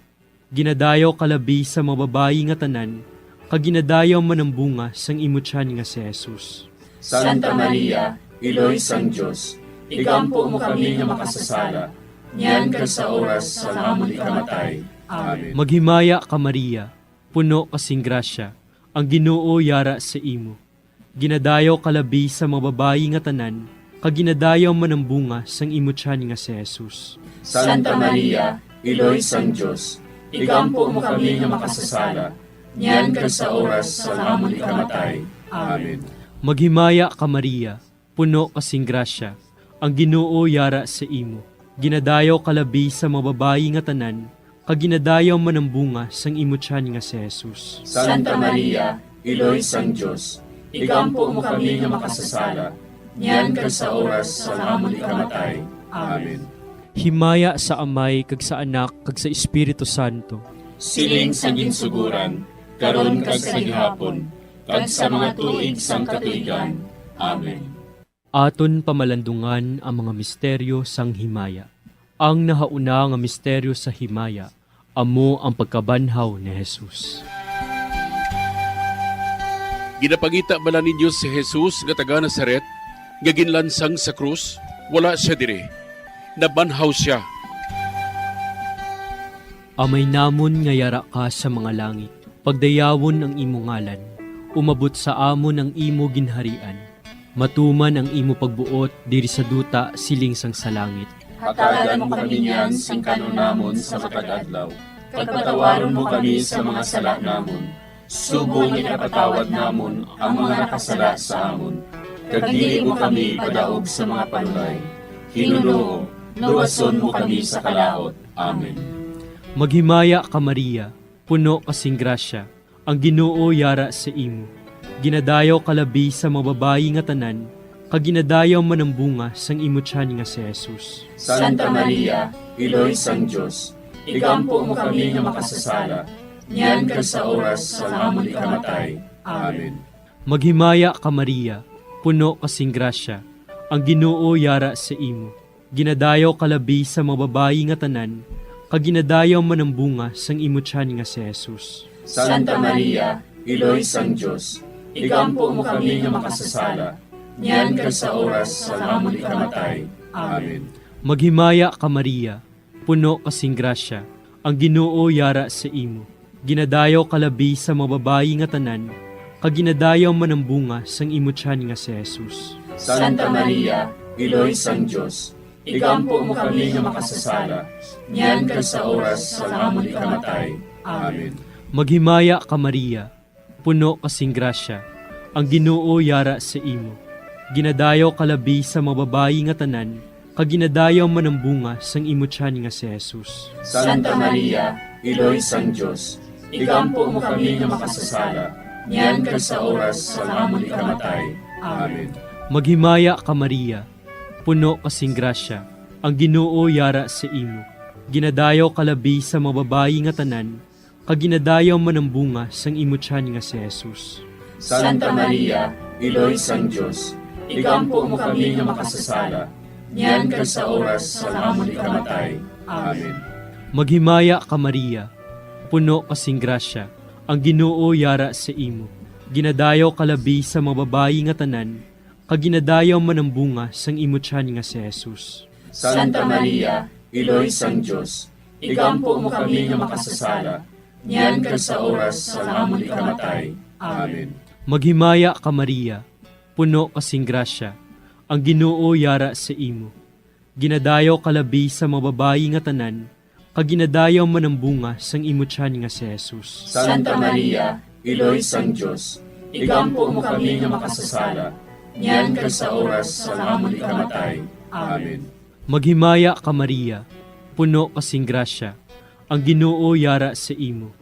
Ginadayaw kalabi sa mga babayi nga tanan, kag ginadayaw man ang bunga sang imo tiyan nga si Jesus. Santa Maria, Iloy sang Dios, igampo mo kami nga makasasala, niyan kag sa oras sa amon ikamatay. Amen. Maghimaya ka Maria, puno kasing grasya, ang Ginoo yara sa imo. Ginadayaw kalabi sa mga babayi nga tanan, kag ginadayaw man ang bunga sang imo tiyan nga si Jesus. Santa Maria, Iloy sang Dios, igampo mo kami nga makasasala, niyan kag sa oras sa amon ikamatay. Amen. Maghimaya ka Maria, puno kasing grasya, ang Ginoo yara sa imo. Ginadayaw kalabi sa mga babayi nga tanan, kag ginadayaw man ang bunga sang imo tiyan nga si Jesus. Santa Maria, Iloy sang Dios, igampo mo kami nga makasasala, niyan kag sa oras sa amon ikamatay. Amen. Himaya sa Amay kag sa Anak kag sa Espiritu Santo. Siling sa ginsuguran, karon kag sa gihapon, kag sa mga tuig sang katuigan. Amen. Aton pamalandungan ang mga misteryo sang himaya. Ang nahauna nga misteryo sa himaya, amo ang pagkabanhaw ni Jesus. Ginapangita bala ninyo si Jesus nga taga Nazaret, nga ginlansang sa krus, wala siya dire. Nabanhaw siya. Amay namon nga yara ka sa mga langit, pagdayawon ang imo ngalan, umabot sa amon ang imo ginharian, matuman ang imo pagbuot diri sa duta siling sang sa langit. Hatagan mo kami niyan sing kanunamon sa matag adlaw. Pagpatawaron mo kami sa mga sala namon. Sugo nga napatawad namon ang mga nakasala sa amon. Kag dili mo kami padaog sa mga panulay. Hinunoo, luwason mo kami sa kalaot. Amen. Maghimaya ka Maria, puno kasing grasya, ang Ginoo yara sa imo. Ginadayaw kalabi sa mga babayi nga tanan, kag ginadayaw man ang bunga sang imo tiyan nga si Jesus. Santa Maria, Iloy sang Dios, igampo mo kami nga makasasala, niyan kag sa oras sa amon ikamatay. Amen. Maghimaya ka Maria, puno kasing grasya, ang Ginoo yara sa imo. Ginadayaw kalabi sa mga babayi nga tanan, kag ginadayaw man ang bunga sang imo tiyan nga si Jesus. Santa Maria, Iloy sang Diyos, igampo mo kami nga makasasala, niyan ka sa oras sa amon ikamatay. Amen. Maghimaya ka Maria, puno kasing grasya, ang Ginoo yara sa imo. Ginadayaw kalabi sa mga babayi nga tanan, kag ginadayaw man ang bunga sang imo tiyan nga si Jesus. Santa Maria, Iloy sang Diyos, igampo mo kami nga makasasala, niyan ka sa oras sa amon ikamatay. Amen. Maghimaya ka Maria, puno kasing grasya, ang Ginoo yara sa imo. Ginadayaw kalabi sa mga babayi nga tanan, kag ginadayaw man ang bunga sang imo tiyan nga si Jesus. Santa Maria, Iloy sang Diyos, igampo mo kami nga makasasala, niyan ka sa oras sa amon ikamatay. Amen. Maghimaya ka Maria, puno kasing grasya, ang Ginoo yara sa imo. Ginadayaw kalabi sa mga babayi nga tanan, kag ginadayaw man ang bunga sang imo tiyan nga si Jesus. Santa Maria, Iloy sang Diyos, igampo mo kami nga makasasala, niyan ka sa oras sa amon ikamatay. Amen. Maghimaya ka Maria, puno kasing grasya, ang Ginoo yara sa imo. Ginadayaw kalabi sa mga babayi nga tanan, kag ginadayaw man ang bunga sang imo tiyan nga si Jesus. Santa Maria, Iloy sang Diyos, igampo mo kami nga makasasala, niyan ka sa oras sa amon ikamatay. Amen. Maghimaya ka Maria, puno kasing grasya, ang Ginoo yara sa imo. Ginadayaw kalabi sa mga babayi nga tanan, kag ginadayaw man ang bunga sang imo tiyan nga si Jesus. Santa Maria, Iloy sang Diyos, igampo mo kami nga makasasala, niyan ka sa oras sa amon ikamatay. Amen. Maghimaya ka Maria, puno kasing grasya, ang Ginoo yara sa imo.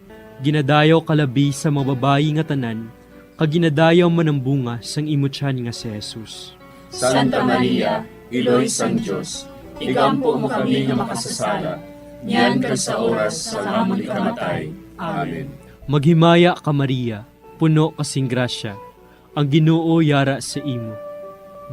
Ginadayaw kalabi sa mga babayi nga tanan, kag ginadayaw man ang bunga sang imo tiyan nga si Jesus. Santa Maria, Iloy sang Diyos, igampo mo kami nga makasasala, niyan ka sa oras sa amon ikamatay. Amen. Maghimaya ka Maria, puno kasing grasya, ang Ginoo yara sa imo.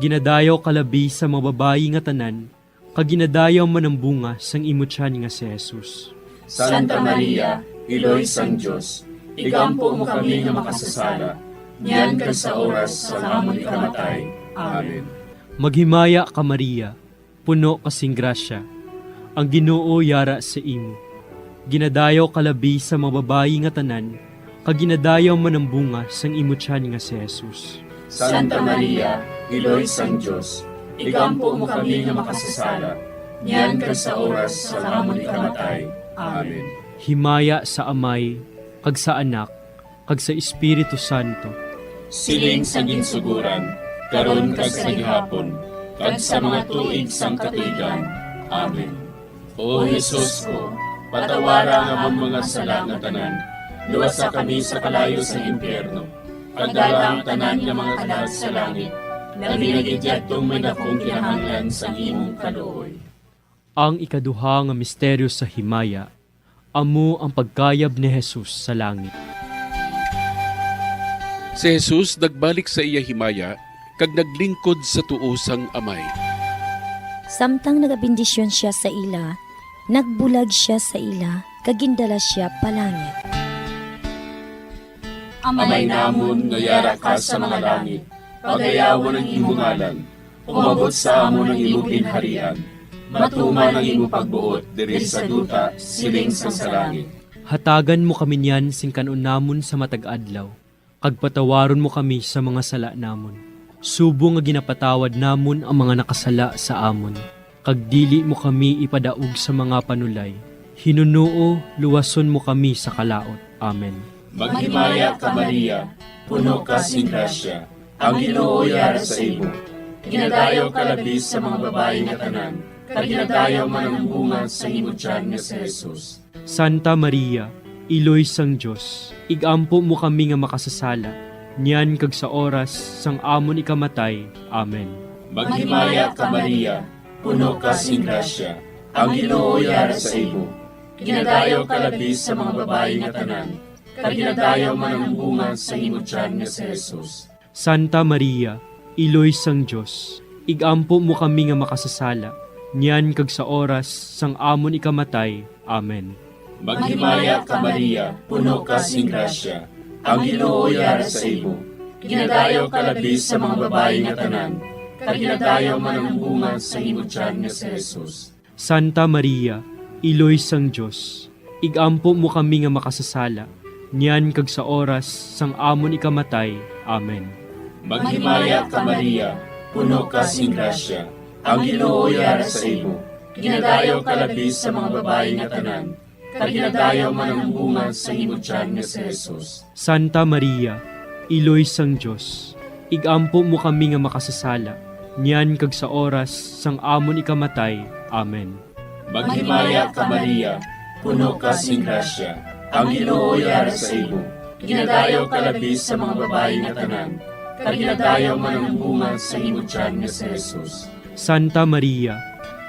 Ginadayaw kalabi sa mga babayi nga tanan, kag ginadayaw man ang bunga sang imo tiyan nga si Jesus. Santa Maria, Iloy sang Diyos, igampo mo kami nga makasasala, niyan ka sa oras sa amon ikamatay. Amen. Maghimaya ka Maria, puno kasing grasya, ang Ginoo yara sa imo. Ginadayaw kalabi sa mga babayi nga tanan, kag ginadayaw man ang bunga sang imo tiyan nga si Jesus. Santa Maria, Iloy sang Diyos, igampo mo kami nga makasasala, niyan ka sa oras sa amon ikamatay. Amen. Himaya sa Amay, kag sa Anak, kag sa Espiritu Santo. Siling sa ginsuguran, karon kag sa gihapon, kag sa mga tuig sang katuigan. Amen. O Jesus ko, patawara nga ang mga sala nga tanan, luwasa kami sa kalayo sa impyerno, pagdala ang tanan nga mga kalag sa langit, na binagidyaktong may dakong kinahanglan sa imong kaluoy. Ang ikaduha nga misteryo sa himaya, amo ang pagkayab ni Jesus sa langit. Si Jesus nagbalik sa iya himaya, kag naglingkod sa tuosang Amay. Samtang nagabindisyon siya sa ila, nagbulag siya sa ila, kag gindala siya palangit. Amay namon nga yara ka sa mga langit, pagayawan ang imong ngalan, umabot sa amon ang imong ginharian, matuman ang imong pagbuot diri sa duta siling sa langit. Hatagan mo kami niyan sing kanon namon sa matag adlaw, kag patawaron mo kami sa mga sala namon. Subo nga ginapatawad namon ang mga nakasala sa amon, kag dili mo kami ipadaog sa mga panulay. Hinunuo, luwason mo kami sa kalaot. Amen. Maghimaya ka Maria, puno ka sing grasya, ang Ginoo yara sa imo. Ginadayaw ka labis sa mga babae nga tanan, kag ginadayaw man ang bunga sa imo tiyan nga si Jesus. Santa Maria, Iloy sang Diyos, igampo mo kami nga makasasala, niyan kag sa oras sang amon ikamatay. Amen. Maghimaya ka Maria, puno ka sing grasya, ang Ginoo yara sa imo. Ginadayaw ka labis sa mga babae nga tanan, kag ginadayaw man ang bunga sa imo tiyan nga si Jesus. Santa Maria, Iloy sang Diyos, igampo mo kami nga makasasala, niyan kag sa oras sang amon ikamatay. Amen. Maghimaya ka Maria, puno ka sing grasya, ang Ginoo yara sa imo. Ginadayaw ka labi sa mga babae nga tanan, kag ginadayaw man ang bunga sa imo tiyan nga si Jesus. Santa Maria, Iloy sang Dios, igampo mo kami nga makasasala, niyan kag sa oras sang amon ikamatay. Amen. Maghimaya ka Maria, puno ka sing grasya, ang Ginoo yara sa imo. Ginadayaw ka labi sa mga babae nga tanan, kag ginadayaw man ang bunga sa imo tiyan nga si Jesus. Santa Maria, Iloy sang Dios, igampo mo kami nga makasasala, niyan kag sa oras sang amon ikamatay. Amen. Maghimaya ka Maria, puno ka sing grasya, ang Ginoo yara sa imo. Ginadayaw ka labi sa mga babae nga tanan, kag ginadayaw man ang bunga sa imo tiyan nga si Jesus. Santa Maria,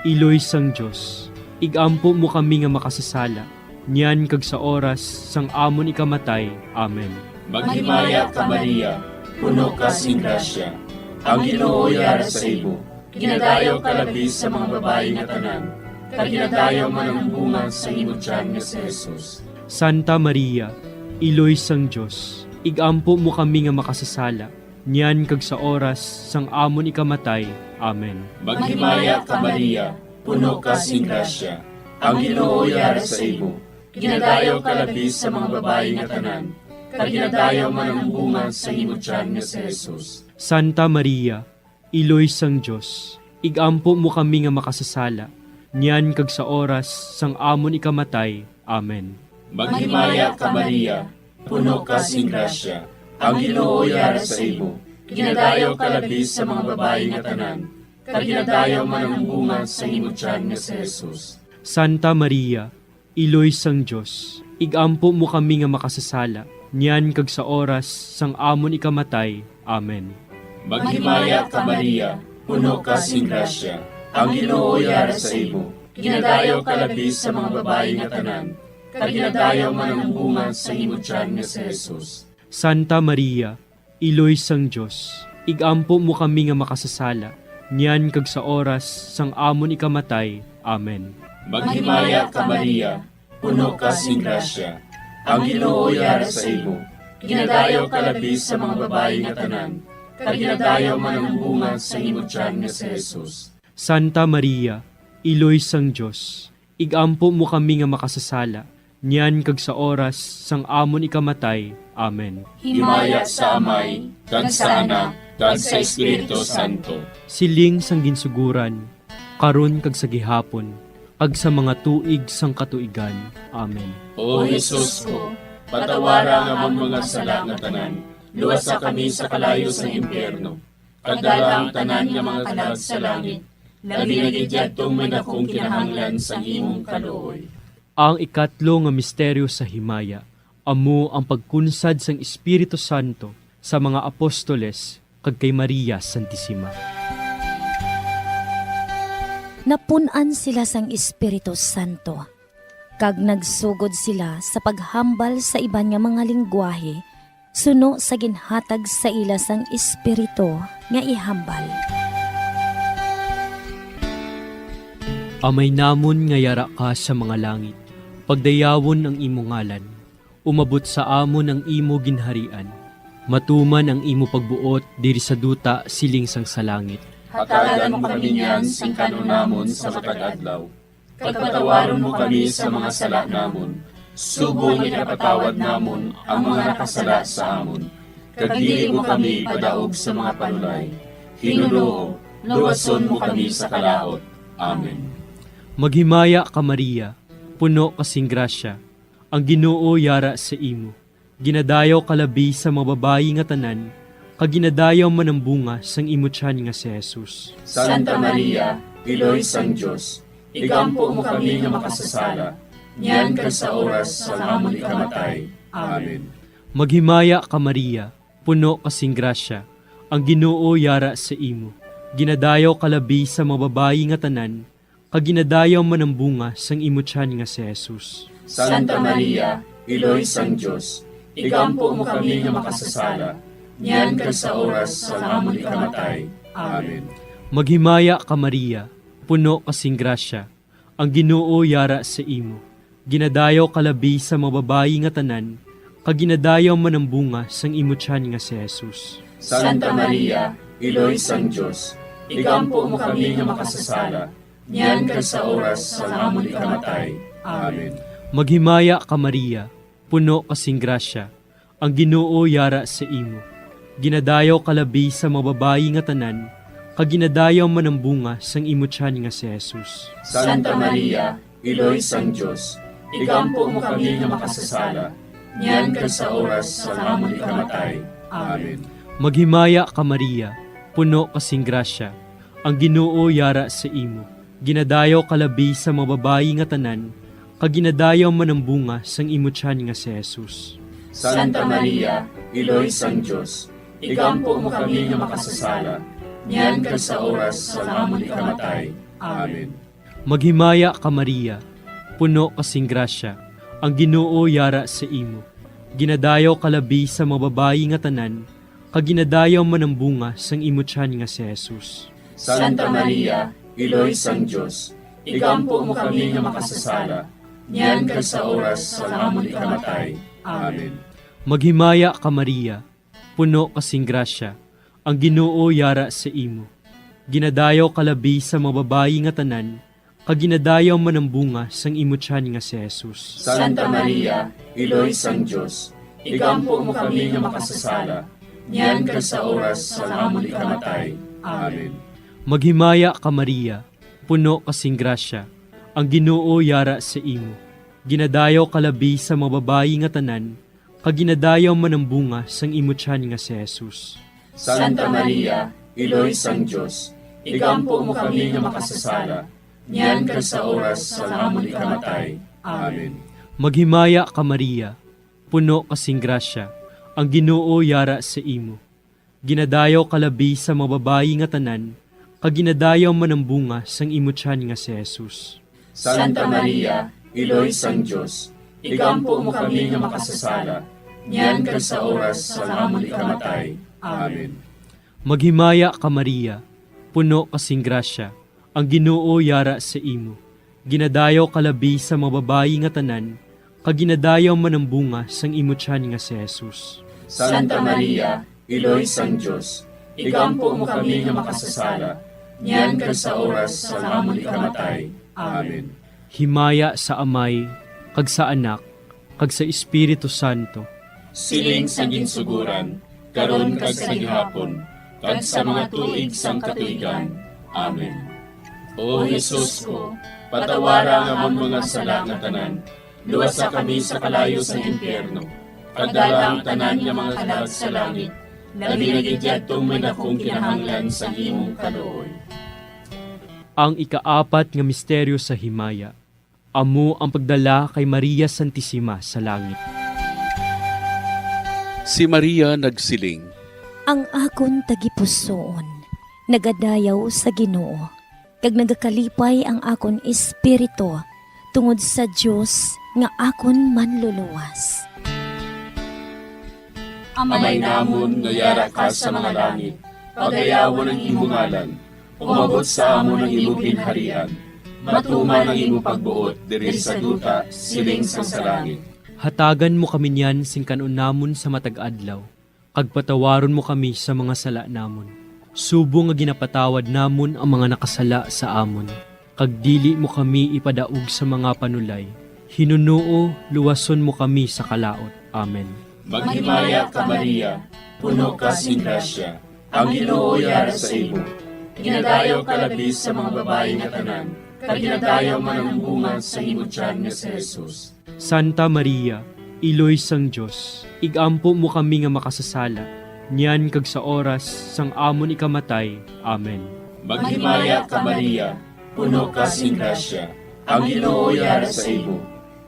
Iloy sang Dios, igampo mo kami nga makasasala, niyan kag sa oras sang amon ikamatay. Amen. Maghimaya ka Maria, puno ka sing grasya, ang Ginoo yara sa imo. Ginadayaw ka labi sa mga babae nga tanan, kag ginadayaw man ang bunga sa imo tiyan nga si Jesus. Santa Maria, Iloy sang Dios, igampo mo kami nga makasasala, niyan kag sa oras sang amon ikamatay. Amen. Maghimaya ka Maria, puno ka sing grasya, ang Ginoo yara sa imo. Ginadayaw ka labi sa mga babae nga tanan, kag ginadayaw man ang bunga sa imo tiyan nga si Jesus. Santa Maria, Iloy sang Dios, igampo mo kami nga makasasala, niyan kag sa oras sang amon ikamatay. Amen. Maghimaya ka Maria, puno ka sing grasya, ang Ginoo yara sa imo. Ginadayaw ka labi sa mga babae nga tanan, kag ginadayaw man ang bunga sa imo tiyan nga si Jesus. Santa Maria, Iloy sang Dios, igampo mo kami nga makasasala, niyan kag sa oras sang amon ikamatay. Amen. Maghimaya ka Maria, puno ka sing grasya, ang Ginoo yara sa imo. Ginadayaw ka labi sa mga babae nga tanan, kag ginadayaw man ang bunga sa imo tiyan nga si Jesus. Santa Maria, Iloy sang Dios, igampo mo kami nga makasasala, niyan kag sa oras sang amon ikamatay. Amen. Maghimaya ka Maria, puno ka sing grasya, ang Ginoo yara sa imo. Ginadayaw ka labi sa mga babae nga tanan, kag ginadayaw man ang bunga sa imo tiyan nga si Jesus. Santa Maria, Iloy sang Dios, igampo mo kami nga makasasala, niyan kag sa oras sang amon ikamatay. Amen. Himaya sa Amay, kag sa Anak, kag sa Espiritu Santo. Siling sang ginsuguran, karon kag sa gihapon, kag sa mga tuig sang katuigan. Amen. O Jesus ko, patawara nga among mga sala nga tanan, luwasa kami sa kalayo sa impyerno, kag dala ang tanan nga mga kalag sa langit, labi na gidyadtong may dakong kinahanglan sa imong kaluoy. Ang ikatlo nga misteryo sa himaya, amo ang pagkunsad sang Espiritu Santo sa mga apostoles kag kay Maria Santissima. Napunan sila sang Espiritu Santo, kag nagsugod sila sa paghambal sa iban nga mga lingwahe, suno sa ginhatag sa ila sang Espiritu nga ihambal. Amay namon nga yara ka sa mga langit, pagdayawon ang imo ngalan, umabot sa amon ang imo ginharian, matuman ang imo pagbuot diri sa duta siling sang sa langit. Hatagan mo kami niyan sing kanunamon sa matag adlaw, kag patawaron mo kami sa mga sala namon, subong ipatawad namon ang mga nakasala sa amon, kag dili mo kami padaog sa mga panulay. Hinunoo, luwason mo kami sa kalaot. Amen. Maghimaya ka Maria, puno kasing grasya, ang Ginoo yara sa imo. Ginadayaw kalabi sa mga babayi nga tanan, kag ginadayaw man ang bunga sang imo tiyan nga si Jesus. Santa Maria, Iloy sang Dios, igampo mo kami nga makasasala, niyan kag sa oras sa amon ikamatay. Amen. Maghimaya ka Maria, puno kasing grasya, ang Ginoo yara sa imo. Ginadayaw kalabi sa mga babayi nga tanan, kag ginadayaw man ang bunga sang imo tiyan nga si Jesus. Santa Maria, Iloy sang Dios, igampo mo kami nga makasasala, niyan kag sa oras sa amon ikamatay. Amen. Maghimaya ka Maria, puno kasing grasya. Ang Ginoo yara sa imo. Ginadayaw kalabi sa mga babayi nga tanan, kag ginadayaw man ang bunga sang imo tiyan nga si Jesus. Santa Maria, Iloy sang Diyos, igampo mo kami nga makasasala, niyan kag sa oras sa amon ikamatay. Amen. Maghimaya ka Maria, puno kasing grasya. Ang Ginoo yara sa imo. Ginadayaw kalabi sa mga babayi nga tanan, kag ginadayaw man ang bunga sang imo tiyan nga si Jesus. Santa Maria, Iloy sang Diyos, igampo mo kami nga makasasala, niyan kag sa oras sa amon ikamatay. Amen. Maghimaya ka Maria, puno kasing grasya. Ang Ginoo yara sa imo. Ginadayaw kalabi sa mga babayi nga tanan, kag ginadayaw man ang bunga sang imo tiyan nga si Jesus. Santa Maria, Iloy sang Diyos, igampo mo kami nga makasasala, niyan kag sa oras sa amon ikamatay. Amen. Maghimaya ka Maria, puno kasing grasya. Ang Ginoo yara sa imo. Ginadayaw kalabi sa mga babayi nga tanan, kag ginadayaw man ang bunga sang imo tiyan nga si Jesus. Santa Maria, Iloy sang Diyos, igampo mo kami nga makasasala, niyan kag sa oras sa amon ikamatay. Amen. Maghimaya ka Maria, puno kasing grasya. Ang Ginoo yara sa imo. Ginadayaw kalabi sa mga babayi nga tanan, kag ginadayaw man ang bunga sang imo tiyan nga si Jesus. Santa Maria, Iloy sang Diyos, igampo mo kami nga makasasala, niyan kag sa oras sa amon ikamatay. Amen. Maghimaya ka Maria, puno kasing grasya. Ang Ginoo yara sa imo. Ginadayaw kalabi sa mga babayi nga tanan, kag ginadayaw man ang bunga sang imo tiyan nga si Jesus. Santa Maria, Iloy sang Diyos, igampo mo kami nga makasasala, niyan kag sa oras sa amon ikamatay. Amen. Maghimaya ka Maria, puno kasing grasya. Ang Ginoo yara sa imo. Ginadayaw kalabi sa mga babayi nga tanan, kag ginadayaw man ang bunga sang imo tiyan nga si Jesus. Santa Maria, Iloy sang Diyos, igampo mo kami nga makasasala, niyan kag sa oras sa amon ikamatay. Amen. Maghimaya ka Maria, puno kasing grasya. Ang Ginoo yara sa imo. Ginadayaw kalabi sa mga babayi nga tanan, kag ginadayaw man ang bunga sang imo tiyan nga si Jesus. Santa Maria, Iloy sang Diyos, igampo mo kami nga makasasala, niyan kag sa oras sa amon ikamatay. Amen. Himaya sa Amay, kag sa Anak, kag sa Espiritu Santo. Siling sa ginsuguran, karon kag sa gihapon, kag sa mga tuig sang katuigan. Amen. O Jesus ko, patawara nga amon mga sala nga tanan, luwasa kami sa kalayo sa impyerno, kagdala ang tanan nga mga kalag sa langit, labi na gidyadtong may dakong kinahanglan sa imong kaluoy. Ang ikaapat nga misteryo sa himaya, amo ang pagdala kay Maria Santissima sa langit. Si Maria nagsiling, Ang akon tagipusoon, nagadayaw sa Ginoo, kag nagakalipay ang akon espiritu tungod sa Dios nga akon manluluwas. Amay namon nga yara ka sa mga langit, pagayawon ang imong ngalan, umabot sa amon ang imong ginharian, matuman ang imong pagbuot diri sa duta siling sa langit. Hatagan mo kami niyan sing kanon namon sa matag adlaw, kag patawaron mo kami sa mga sala namon. Subo nga ginapatawad namon ang mga nakasala sa amon, kag dili mo kami ipadaog sa mga panulay. Hinunuo, luwason mo kami sa kalaot. Amen. Maghimaya ka Maria, puno ka sing grasya, ang Ginoo yara sa imo. Ginadayaw ka labis sa mga babayi nga tanan, kag ginadayaw man ang bunga sa imo tiyan nga si Jesus. Santa Maria, Iloy sang Diyos, igampo mo kami nga makasasala, niyan kag sa oras sang amon ikamatay. Amen. Maghimaya ka Maria, puno ka sing grasya, ang Ginoo yara sa imo.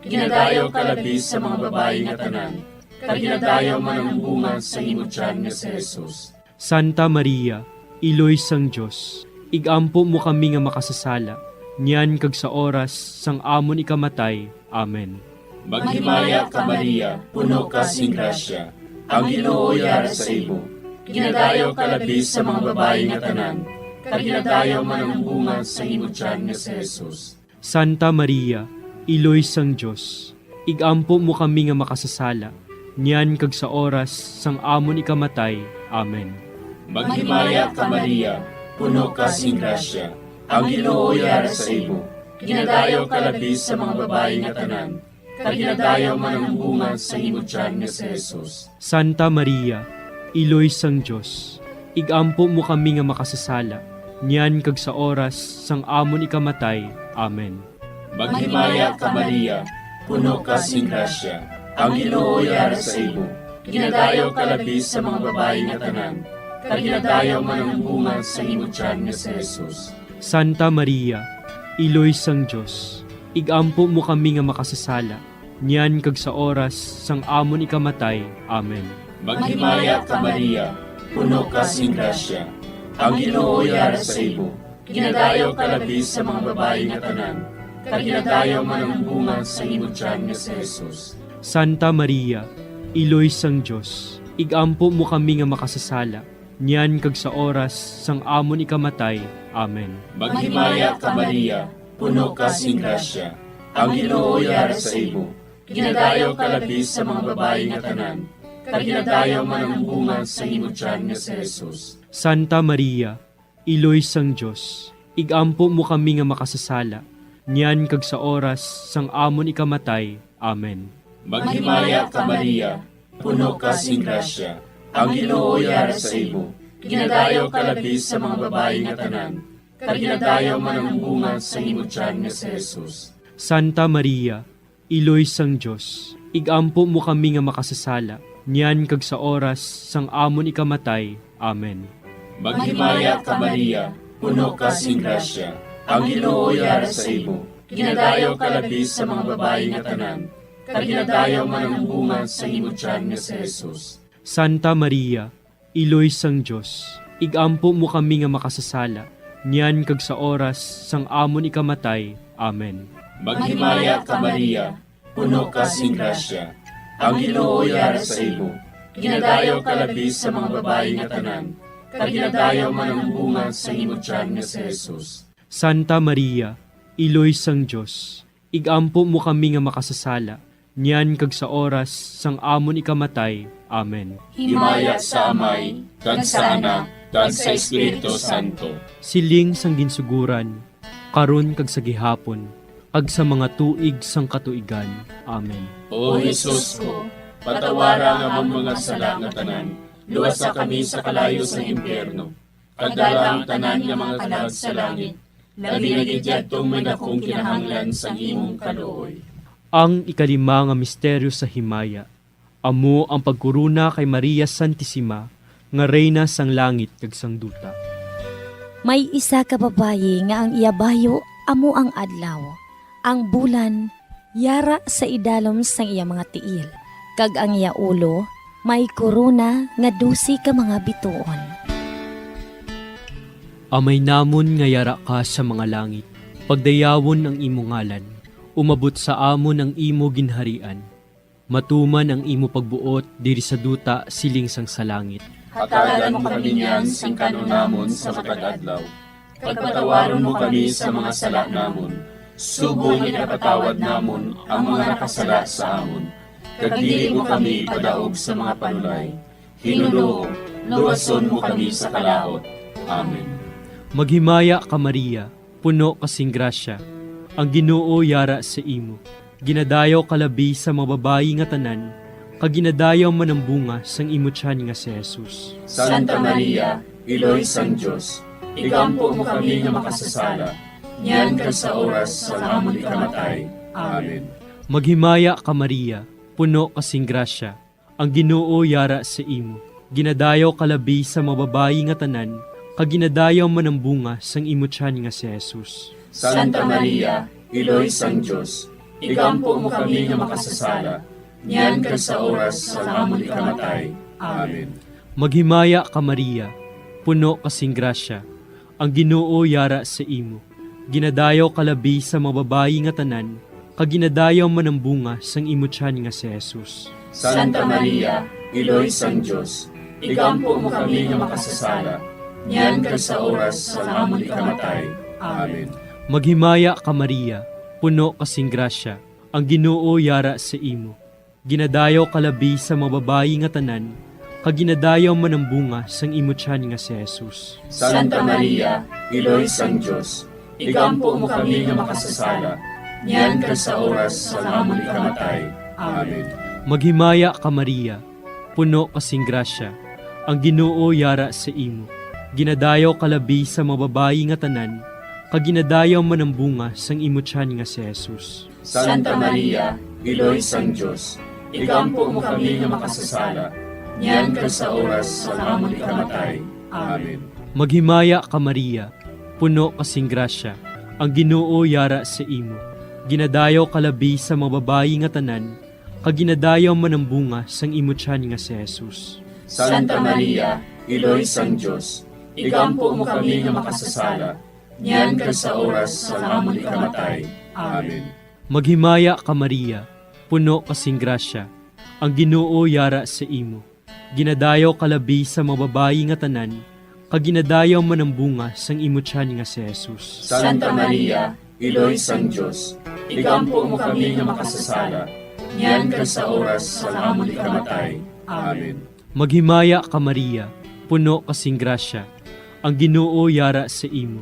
Ginadayaw ka labis sa mga babayi nga tanan, kag ginadayaw man ang bunga sa imo tiyan nga si Jesus. Santa Maria, Iloy sang Diyos, igampo mo kami nga makasasala, niyan kag sa oras sang amon ikamatay. Amen. Maghimaya ka Maria, puno ka sing grasya, ang Ginoo yara sa imo. Ginadayaw ka labis sa mga babayi nga tanan, kag ginadayaw man ang bunga sa imong tiyan nga si Jesus. Santa Maria, Iloy sang Diyos, igampo mo kami nga makasasala, niyan kag sa oras sang amon ikamatay. Amen. Maghimaya ka Maria, puno ka sing grasya, ang Ginoo yara sa imo. Ginadayaw ka labis sa mga babae nga tanan, kag ginadayaw man ang bunga sa imong tiyan nga si Jesus. Santa Maria, Iloy sang Diyos, igampo mo kami nga makasasala, niyan kag sa oras sang amon ikamatay. Amen. Maghimaya ka Maria, puno ka sing grasya, ang Ginoo yara sa imo. Ginadayaw ka labis sa mga babae nga tanan, kag ginadayaw man ang bunga sa imong tiyan nga si Jesus. Santa Maria, Iloy sang Diyos, igampo mo kami nga makasasala, niyan kag sa oras sang amon ikamatay. Amen. Maghimaya ka Maria, puno ka sing grasya, ang Ginoo yara sa imo. Ginadayaw ka labis sa mga babae nga tanan, kag ginadayaw man ang bunga sa imong tiyan nga si Jesus. Santa Maria, Iloy sang Diyos, igampo mo kami nga makasasala, niyan kag sa oras sang amon ikamatay. Amen. Maghimaya ka Maria, puno ka sing grasya, ang Ginoo yara sa imo. Ginadayaw ka labis sa mga babae nga tanan, kag ginadayaw man ang bunga sa imong tiyan nga si Jesus. Santa Maria, Iloy sang Diyos, igampo mo kami nga makasasala, niyan kag sa oras sang amon ikamatay. Amen. Maghimaya ka Maria, puno ka sing grasya, ang Ginoo yara sa imo. Ginadayaw ka labis sa mga babae nga tanan, kag ginadayaw man ang bunga sa imong tiyan nga si Jesus. Santa Maria, Iloy sang Diyos, igampo mo kami nga makasasala, niyan kag sa oras sang amon ikamatay. Amen. Maghimaya ka Maria, puno ka sing grasya, ang Ginoo yara sa imo. Ginadayaw ka labis sa mga babae nga tanan, kag ginadayaw man ang bunga sa imong tiyan nga si Jesus. Santa Maria, Iloy sang Diyos, igampo mo kami nga makasasala, niyan kag sa oras sang amon ikamatay. Amen. Maghimaya ka Maria, puno ka sing grasya, ang Ginoo yara sa imo. Ginadayaw ka labis sa mga babae nga tanan, kag ginadayaw man ang bunga sa imong tiyan nga si Jesus. Santa Maria, Iloy sang Diyos, igampo mo kami nga makasasala, niyan kag sa oras sang amon ikamatay. Amen. Himaya sa Amay, kag sa Anak, kag sa Espiritu Santo. Siling sang ginsuguran, karon kag sa gihapon, kag sa mga tuig sang katuigan. Amen. O Jesus ko, patawara nga ang mga sala nga tanan, luwasa kami sa kalayo sa impyerno, kagdala ang tanan nga mga kalag sa langit, labi na gidyadtong may dakong kinahanglan sa imong kaluoy. Ang ikalima nga misteryo sa himaya, amo ang pagkuruna kay Maria Santissima, nga reyna sang langit kag sang duta. May isa ka babayi nga ang iyabayo amo ang adlaw. Ang bulan yara sa idalom sang iya mga tiil, kag ang iya ulo may korona nga 12 ka mga bituon. Amay namon nga yara ka sa mga langit, pagdayawon ang imo ngalan, umabot sa amon ang imo ginharian. Matuman ang imo pagbuot diri sa duta siling sang sa langit. Hatagan mo kami niyan sing kanunamon sa matag-adlaw. Pagpatawaron mo kami sa mga sala namon. Subong ipatawad namon ang mga nakasala sa amon. Kag dili mo kami padaog sa mga panulay. Hinunoo, luwason mo kami sa kalaot. Amen. Maghimaya ka Maria, puno kasing grasya, ang Ginoo yara sa imo. Ginadayaw kalabi sa mga babayi nga tanan, kag ginadayaw man ang bunga sang imo tiyan nga si Jesus. Santa Maria, Iloy sang Diyos, igampo mo kami nga makasasala, niyan kag sa oras sa amon ikamatay. Amen. Maghimaya ka Maria, puno kasing grasya, ang Ginoo yara sa imo. Ginadayaw kalabi sa mga babayi nga tanan, kag ginadayaw man ang bunga sang imo tiyan nga si Jesus. Santa Maria, Iloy sang Diyos, igampo mo kami nga makasasala, niyan kag sa oras sa amon ikamatay. Amen. Maghimaya ka Maria, puno kasing grasya, ang Ginoo yara sa imo. Ginadayaw kalabi sa mga babayi nga tanan, kag ginadayaw man ang bunga sang imo tiyan nga si Jesus. Santa Maria, Iloy sang Diyos, igampo mo kami nga makasasala, niyan kag sa oras sa amon ikamatay. Amen. Maghimaya ka Maria, puno kasing grasya, ang Ginoo yara sa imo. Ginadayaw kalabi sa mababayi nga tanan, kag ginadayaw man ang bunga sang imo tiyan nga si Jesus. Santa Maria, Iloy sang Dios, igampo mo kami nga makasasala, niyan kag sa oras sa amon ikamatay. Amen. Maghimaya ka Maria, puno kasing grasya, ang Ginoo yara sa imo. Ginadayaw kalabi sa mababayi nga tanan, kag ginadayaw man ang bunga sang imo tiyan nga si Jesus. Santa Maria, Iloy sang Dios, igampo mo kami nga makasasala, niyan kag sa oras sa amon ikamatay. Amen. Maghimaya ka Maria, puno kasing grasya, ang Ginoo yara sa imo. Ginadayaw kalabi sa mababayi nga tanan, kag ginadayaw man ang bunga sang imo tiyan nga si Jesus. Santa Maria, Iloy sang Dios, igampo mo kami nga makasasala, niyan kag sa oras sa amon ikamatay. Amen. Maghimaya ka Maria, puno kasing grasya, ang Ginoo yara sa imo. Ginadayaw kalabi sa mababayi nga tanan, kag ginadayaw man ang bunga sang imo tiyan nga si Jesus. Santa Maria, Iloy sang Dios, igampo mo kami nga makasasala, niyan kag sa oras sa amon ikamatay. Amen. Maghimaya ka Maria, puno kasing grasya, ang Ginoo yara sa imo.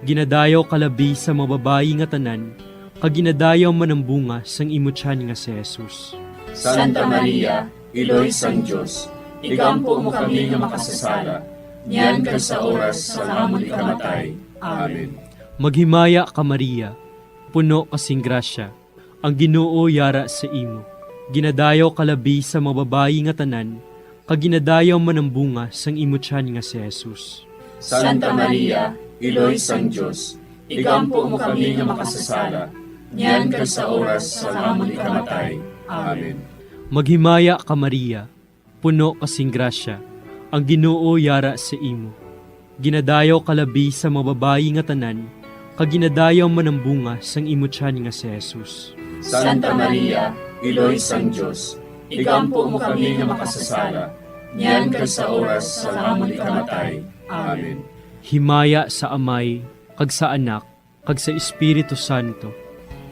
Ginadayaw kalabi sa mababayi nga tanan, kag ginadayaw man ang bunga sang imo tiyan nga si Jesus. Santa Maria, Iloy sang Dios, igampo mo kami nga makasasala, niyan kag sa oras sa amon ikamatay. Amen. Maghimaya ka Maria, puno kasing grasya, ang Ginoo yara sa imo. Ginadayaw kalabi sa mababayi nga tanan, kag ginadayaw man ang bunga sang imo tiyan nga si Jesus. Santa Maria, Iloy sang Dios, igampo mo kami nga makasasala, niyan kag sa oras sa amon ikamatay. Amen. Maghimaya ka Maria, puno kasing grasya, ang Ginoo yara sa imo. Ginadayaw kalabi sa mababayi nga tanan, kag ginadayaw man ang bunga sang imo tiyan nga si Jesus. Santa Maria, Iloy sang Dios, igampo mo kami nga makasasala, niyan kag sa oras sa amon ikamatay. Amen. Himaya sa Amay, kag sa Anak, kag sa Espiritu Santo.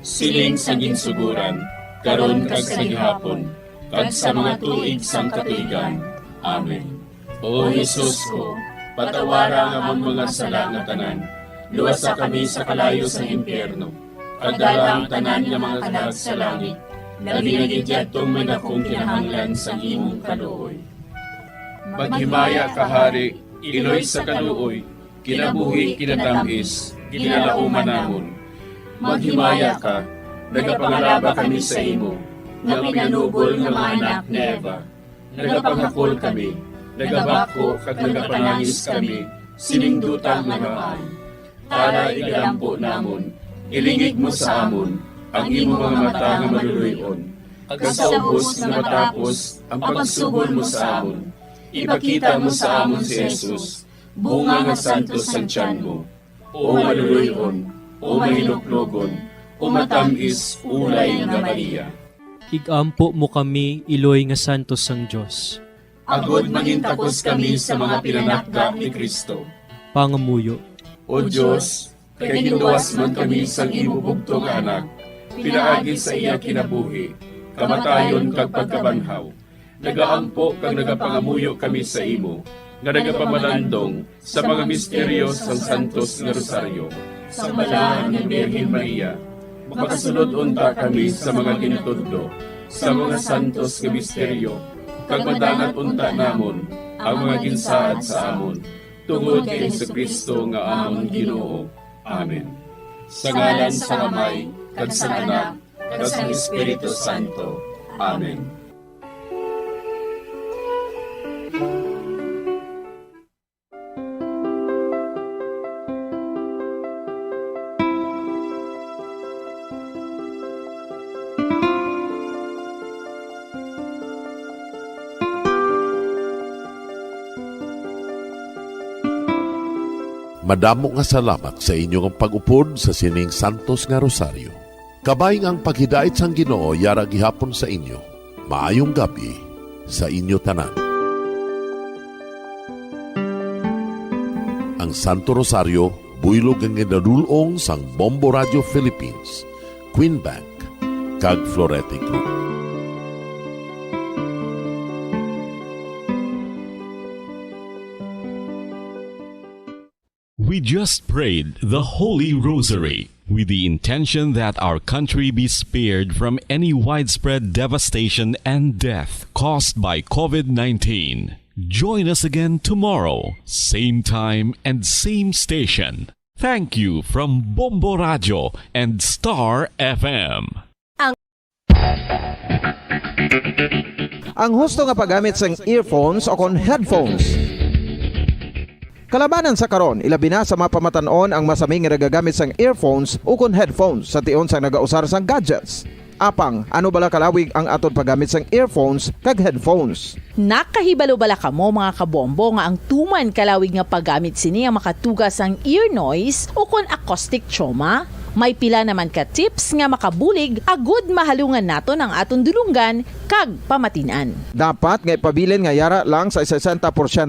Siling sa ginsuguran, karon kag sa gihapon, kag sa mga tuig sang katuigan. Amen. O Jesus ko, patawara nga among mga sala nga tanan, luwasa kami sa kalayo sa impyerno, kag dala ang tanan nga mga kalag sa langit, labi na gidyadtong may dakong kinahanglan sa imong kaluoy. Maghimaya ka Hari, Iloy sa kaluoy, kinabuhi kinatamis, ginalauman namon. Maghimaya ka, nagapangalaba kami sa imo, nga pinanubol nga mga anak ni Eva. Nagapanghakol kami, nagabako kag nagapanangis kami, siningdutang nga maan. Para igalampo namon, ilingig mo sa amon, ang imo mga mata nga maluluyon. Kag sa ubos nga matapos, ang pagsugod mo sa amon. Ipakita mo sa amon si Jesus, bunga nga santos sa tiyan mo. O maluluyon, o mahiluklogon, o matamis ulay nga Maria. Igampo mo kami, Iloy nga santos sang Dios. Agod mangintakos kami sa mga pinanakda ni Kristo. Pangamuyo. O Diyos, kay ginduwas man kami sa imo bugtong anak, pinaagi sa iya kinabuhi, kamatayon kag pagkabanhaw. Nagaampo kag nagapangamuyo kami sa imo, nga nagapamanandong sa mga misteryo sang Santos nga Rosaryo. Sa balahan ng Birhen Maria, makasunod unta kami sa mga ginitudlo, sa mga santos nga misteryo, kag madangat unta namon ang mga ginsaad sa amon, tungod kay Jesucristo nga amon Ginoo. Amen. Sa ngalan sa Amay, kag sa Anak, kag sa Espiritu Santo. Amen. Madamo nga salamat sa inyong pag-upod sa sining Santos nga Rosaryo. Kabayng ang paghidait sang Ginoo yara gihapon sa inyo. Maayong gabi sa inyo tanan. ang Santo Rosario, buylog ang ginadulong sang Bombo Radio Philippines, Queen Bank, kag Florete Group. We just prayed the Holy Rosary with the intention that our country be spared from any widespread devastation and death caused by COVID-19. Join us again tomorrow, same time and same station. Thank you from Bombo Radio and Star FM. Ang husto nga paggamit sang earphones o kon headphones. Kalabanan sa karon, ilabi na sa mapamatanon ang masaming nga nagagamit sang earphones o kon headphones sa tion sang nagausar sang gadgets. Apang, ano bala kalawig ang aton paggamit sang earphones kag headphones? Nakahibalo bala kamo mga kabombo nga ang tuman kalawig nga paggamit sini ang makatugas ang ear noise o kon acoustic trauma? May pila naman ka tips nga makabulig agud mahalungan naton ang aton dulungan kag pamatinan. Dapat nga ipabilin nga yara lang sa 60%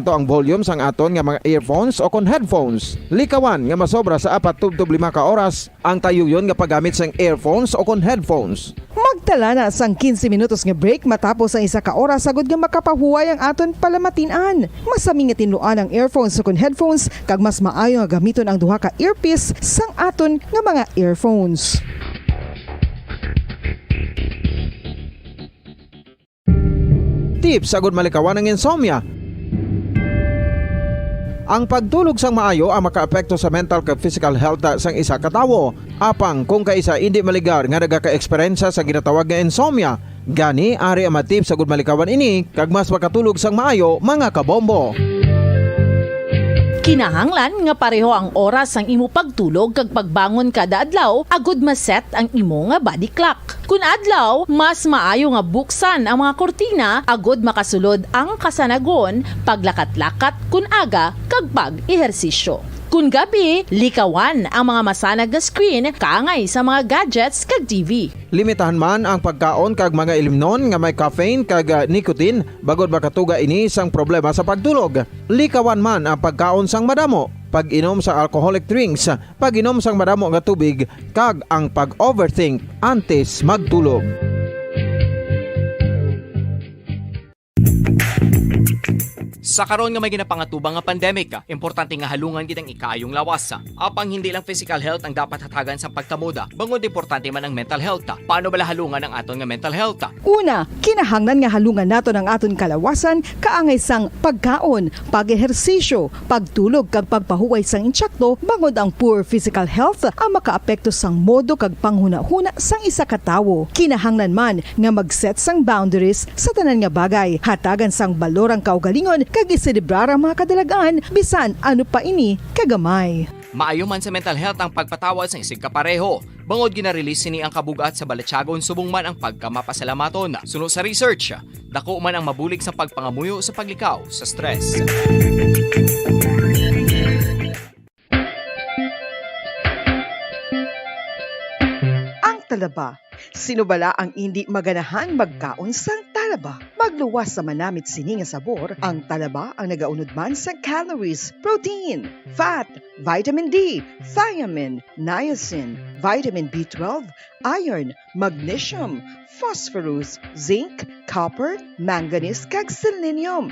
ang volume sang aton nga mga earphones o kon headphones. Likawan nga masobra sa 4-5 ka oras ang tayuyon nga paggamit sang earphones o kon headphones. Magtala na sang 15 minutos nga break matapos ang 1 ka oras sagud nga makapahuway ang aton palamatinan. Masami nga tinluan ang earphones o kon headphones kag mas maayo nga gamiton ang duha ka earpiece sang aton nga mga earphones. Tips sagud malikawan ang insomnia. Ang pagtulog sang maayo ang makaapekto sa mental kag physical health sang isa ka tawo. Apang kung kaisa hindi maligar nga nagaka-eksperyensya sa ginatawag nga insomnia, gani ari ang matip sagud malikawan ini kag mas makatulog sang maayo mga kabombo. Kinahanglan nga pareho ang oras ang imo pagtulog kag pagbangon kada adlaw agud maset ang imo nga body clock. Kun adlaw, mas maayo nga buksan ang mga kortina agud makasulod ang kasanagon, paglakat-lakat kun aga kag pag-ehersisyo. Kun gabi, likawan ang mga masanag na screen kaangay sa mga gadgets kag TV. Limitahan man ang pagkaon kag mga ilimnon nga may caffeine kag nicotine bagod makatuga ini sang problema sa pagtulog. Likawan man ang pagkaon sang madamo, pag-inom sa alcoholic drinks, pag-inom sang madamo nga tubig kag ang pag-overthink antes magtulog. Sa karon nga may ginapangatubang nga pandemic, importante nga halungan kitang ikaayong lawas. Apang hindi lang physical health ang dapat hatagan sa pagkamuda, bangod importante man ang mental health. Paano bala halungan ang aton nga mental health? Una, kinahanglan nga halungan naton ang aton kalawasan kaangay sang pagkaon, pag-ehersisyo, pagtulog kag pagpahuway sang insyakto bangod ang poor physical health ang makaapekto sang modo kag panghuna-huna sang isa ka tawo. Kinahanglan man nga mag-set sang boundaries sa tanan nga bagay, hatagan sang balorang kaugalingon kag iselebrar ang mga kadalagaan bisan ano pa ini kagamay. Maayo man sa mental health ang pagpatawad sa isig kapareho. Bangod ginarelease ni ang kabugat sa Balatyagon subong man ang pagkamapasalamaton. Sunod sa research, dako man ang mabulig sa pagpangamuyo sa paglikaw sa stress. Ang talaba. Sino bala ang hindi maganahan magkaon sang talaba? Magluwas sa manamit sini nga sabor, ang talaba ang nagaunod man sa calories, protein, fat, vitamin D, thiamine, niacin, vitamin B12, iron, magnesium, phosphorus, zinc, copper, manganese kag selenium.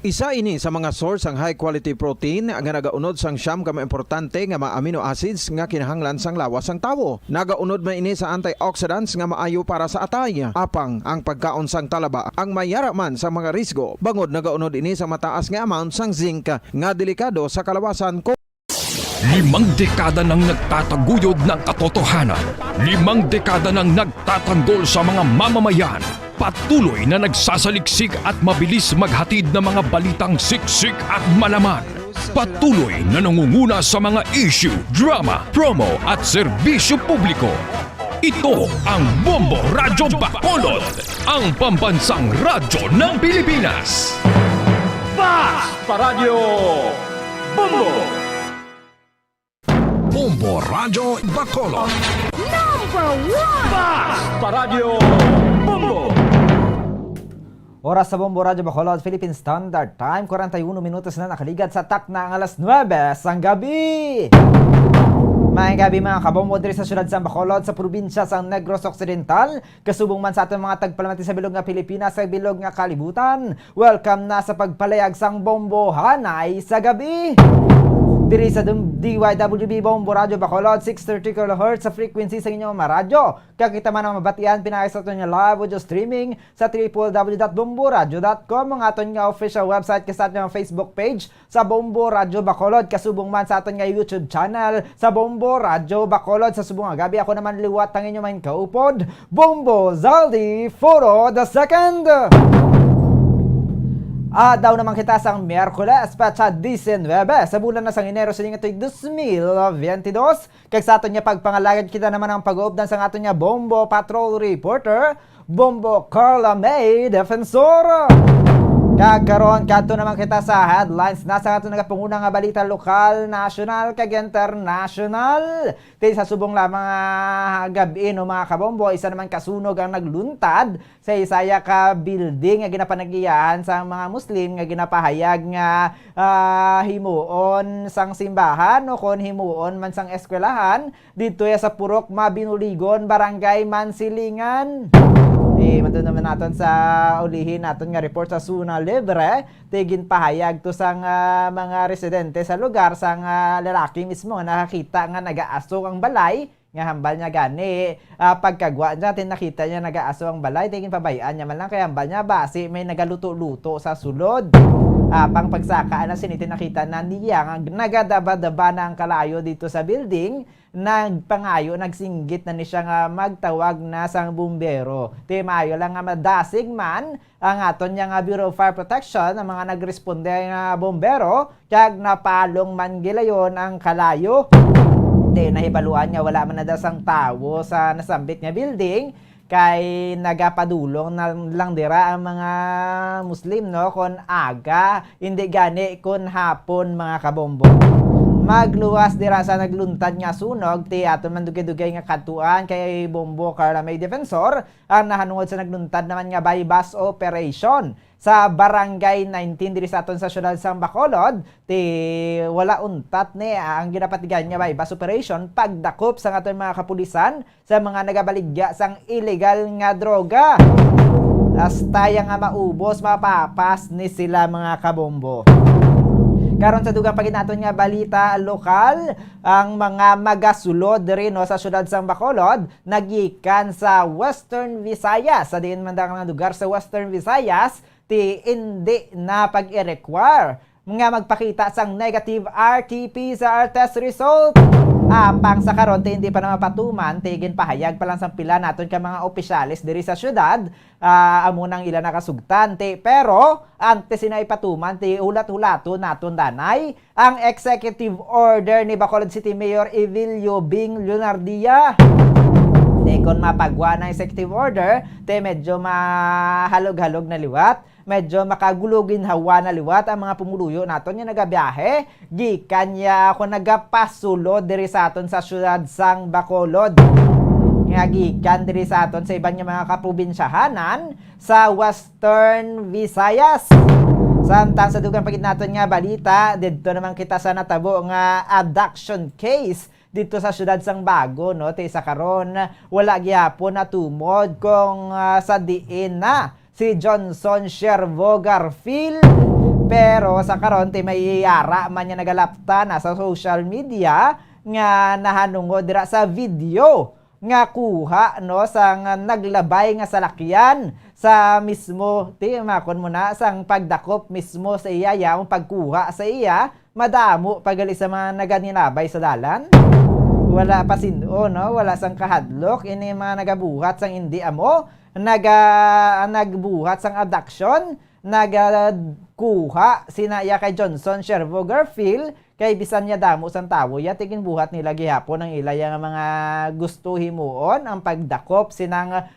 Isa ini sa mga source ang high quality protein nga nagaunod sang siyam ka importante nga mga amino acids nga kinahanglan sang lawas sang tawo. Nagaunod man ini sa antioxidants nga maayo para sa atay. Apang ang pagkaon sang talaba ang mayara man sa mga risgo. Bangod nagaunod ini sa mataas nga amount sang zinc nga delikado sa kalawasan ko. 5 dekada nang nagtataguyod ng katotohanan. 5 dekada nang nagtatanggol sa mga mamamayan. Patuloy na nagsasaliksik at mabilis maghatid ng mga balitang siksik at malaman. Patuloy na nangunguna sa mga issue, drama, promo at serbisyo publiko. Ito ang Bombo Radyo Bacolod, ang pambansang radyo ng Pilipinas. Fast Paradyo Bombo! Bombo Radyo Bacolod. #1 Fast Paradyo Bombo! Oras sa Bombo Radyo Bacolod, Philippine Standard Time, 41 minutos na nakaligat sa tak na ang alas 9 sang gabi. Maayong gabi mga kabombo diri sa syudad sa Bacolod sa probinsya sa Negros Occidental. Kasubong man sa atong mga tagpalamati sa bilog nga Pilipinas sa bilog nga kalibutan. Welcome na sa pagpalayag sang Bombo Hanay sa gabi. Diri sa DYWB Bombo Radyo Bacolod, 630 kHz sa frequency sa inyong maradyo. Kakita man ang mabatian, pinakay sa aton nga live audio streaming sa www.bomboradio.com, ang aton nga official website sa aton nga Facebook page sa Bombo Radyo Bacolod. Kasubong man sa aton nga YouTube channel sa Bombo Radyo Bacolod. Sa subong nga gabi, ako naman liwat ang inyong main kaupod, Bombo Zaldi Foro II. Daw naman kita sang Miyerkules, petsa 19 sa bulan na sang Enero sa nga 2022. Kag sa aton nga pagpangalagad kita naman ang pag-uupdan sa aton nga Bombo Patrol Reporter, Bombo Carla May Defensor. Kagkaroon kadto naman kita sa headlines na sa aton nga pangunang nga balita lokal, national kag international. Sa subong lamang gabi no mga kabombo, isa naman kasunog ang nagluntad sa isaya ka building nga ginapanagiyahan sa mga Muslim nga ginapahayag nga himuon sang simbahan o kon himuon man sang eskwelahan dito sa Purok Mabinuligon, Barangay Mansilingan. Matun naman natin sa ulihin natin nga report sa Suna Libre. Tigin pahayag to sang mga residente sa lugar sang lalaki mismo nakakita nga nagaaso ang balay. Nga hambal niya gani. Pagkagwa niya, nakita niya nagaaso ang balay. Tigin pabayaan niya man lang kaya hambal niya basi may nagaluto-luto sa sulod. Pang pagsaka na sinitin nakita na niya nga nagadaba-daba na ang kalayo dito sa building. Nagpangayo, nagsinggit na ni siya nga magtawag na sang bumbero. Mayo lang nga madasig man ang aton niya nga Bureau of Fire Protection, ang mga nagresponde nga bumbero, kag napalong man gilayon ang kalayo. Nahibaluan nga wala man na dasang tawo sa nasambit nga building, kay nagapadulong na lang dira ang mga Muslim no kon aga, hindi gani kon hapon mga kabombo. Magluwas dira sa nagluntad nga sunog ti aton man dugay-dugay nga katuan kay Bombo Carla May Defensor ang nahanungod sa nagluntad naman nga bypass operation sa Barangay 19 diri sa aton sa syudad sa Bacolod. Wala untat ni ang ginapatigan nga bypass operation pagdakop sa aton mga kapulisan sa mga nagabaligya sang illegal nga droga. Hasta nga maubos, mapapas ni sila mga kabombo. Karon sa dugang paginaton nga balita lokal, ang mga magasulod rin no, sa syudad sang Bacolod nagikan sa Western Visayas. Sa diin man nga lugar sa Western Visayas, hindi na pag-i-require nga magpakita sang negative RT-PCR test result. Pang sa karon hindi pa na mapatuman, tigin pahayag pa lang sang pila naton ka mga opisyalis diri sa syudad, amo nang ila nakasugtan pero antes sinay patuman ulat-ulato naton danay ang executive order ni Bacolod City Mayor Evilio Bing Leonardia. Kon mapagwa na executive order, medyo mahalog-halog na liwat, medyo makagulugin hawa na liwat ang mga pumuluyo naton nga nagabiyahe gikan ya ako nagapasulo diri sa aton sa syudad sang Bacolod. Nga gikan diri sa aton sa ibang mga kaprobinsyahanan sa Western Visayas. Samtang sa dugang pagid naton nga balita, didto naman kita sa natabo nga abduction case dito sa syudad sang Bago no. Sa karon wala gyapon na tumod kung sa diin na si Johnson Shervo Garfield, pero sa karon may iyara man niya nagalapta na sa social media nga nahanungod dira sa video nga kuha no sang naglabay nga salakyan sa mismo makon mo na sang pagdakop mismo sa iya yung pagkuha sa iya madamo pagali sa mga naganinabay sa dalan. Wala pa sindo no, wala sang kahadlok ini mga nagabuhat sang hindi amo nagbuhat sang abduction, nagkuha sinaya kay Johnson Shervo Garfield kay bisan niya damo sang tawo ya tigin buhat nila gihapon ang ilay nga mga gusto himuon ang pagdakop sinang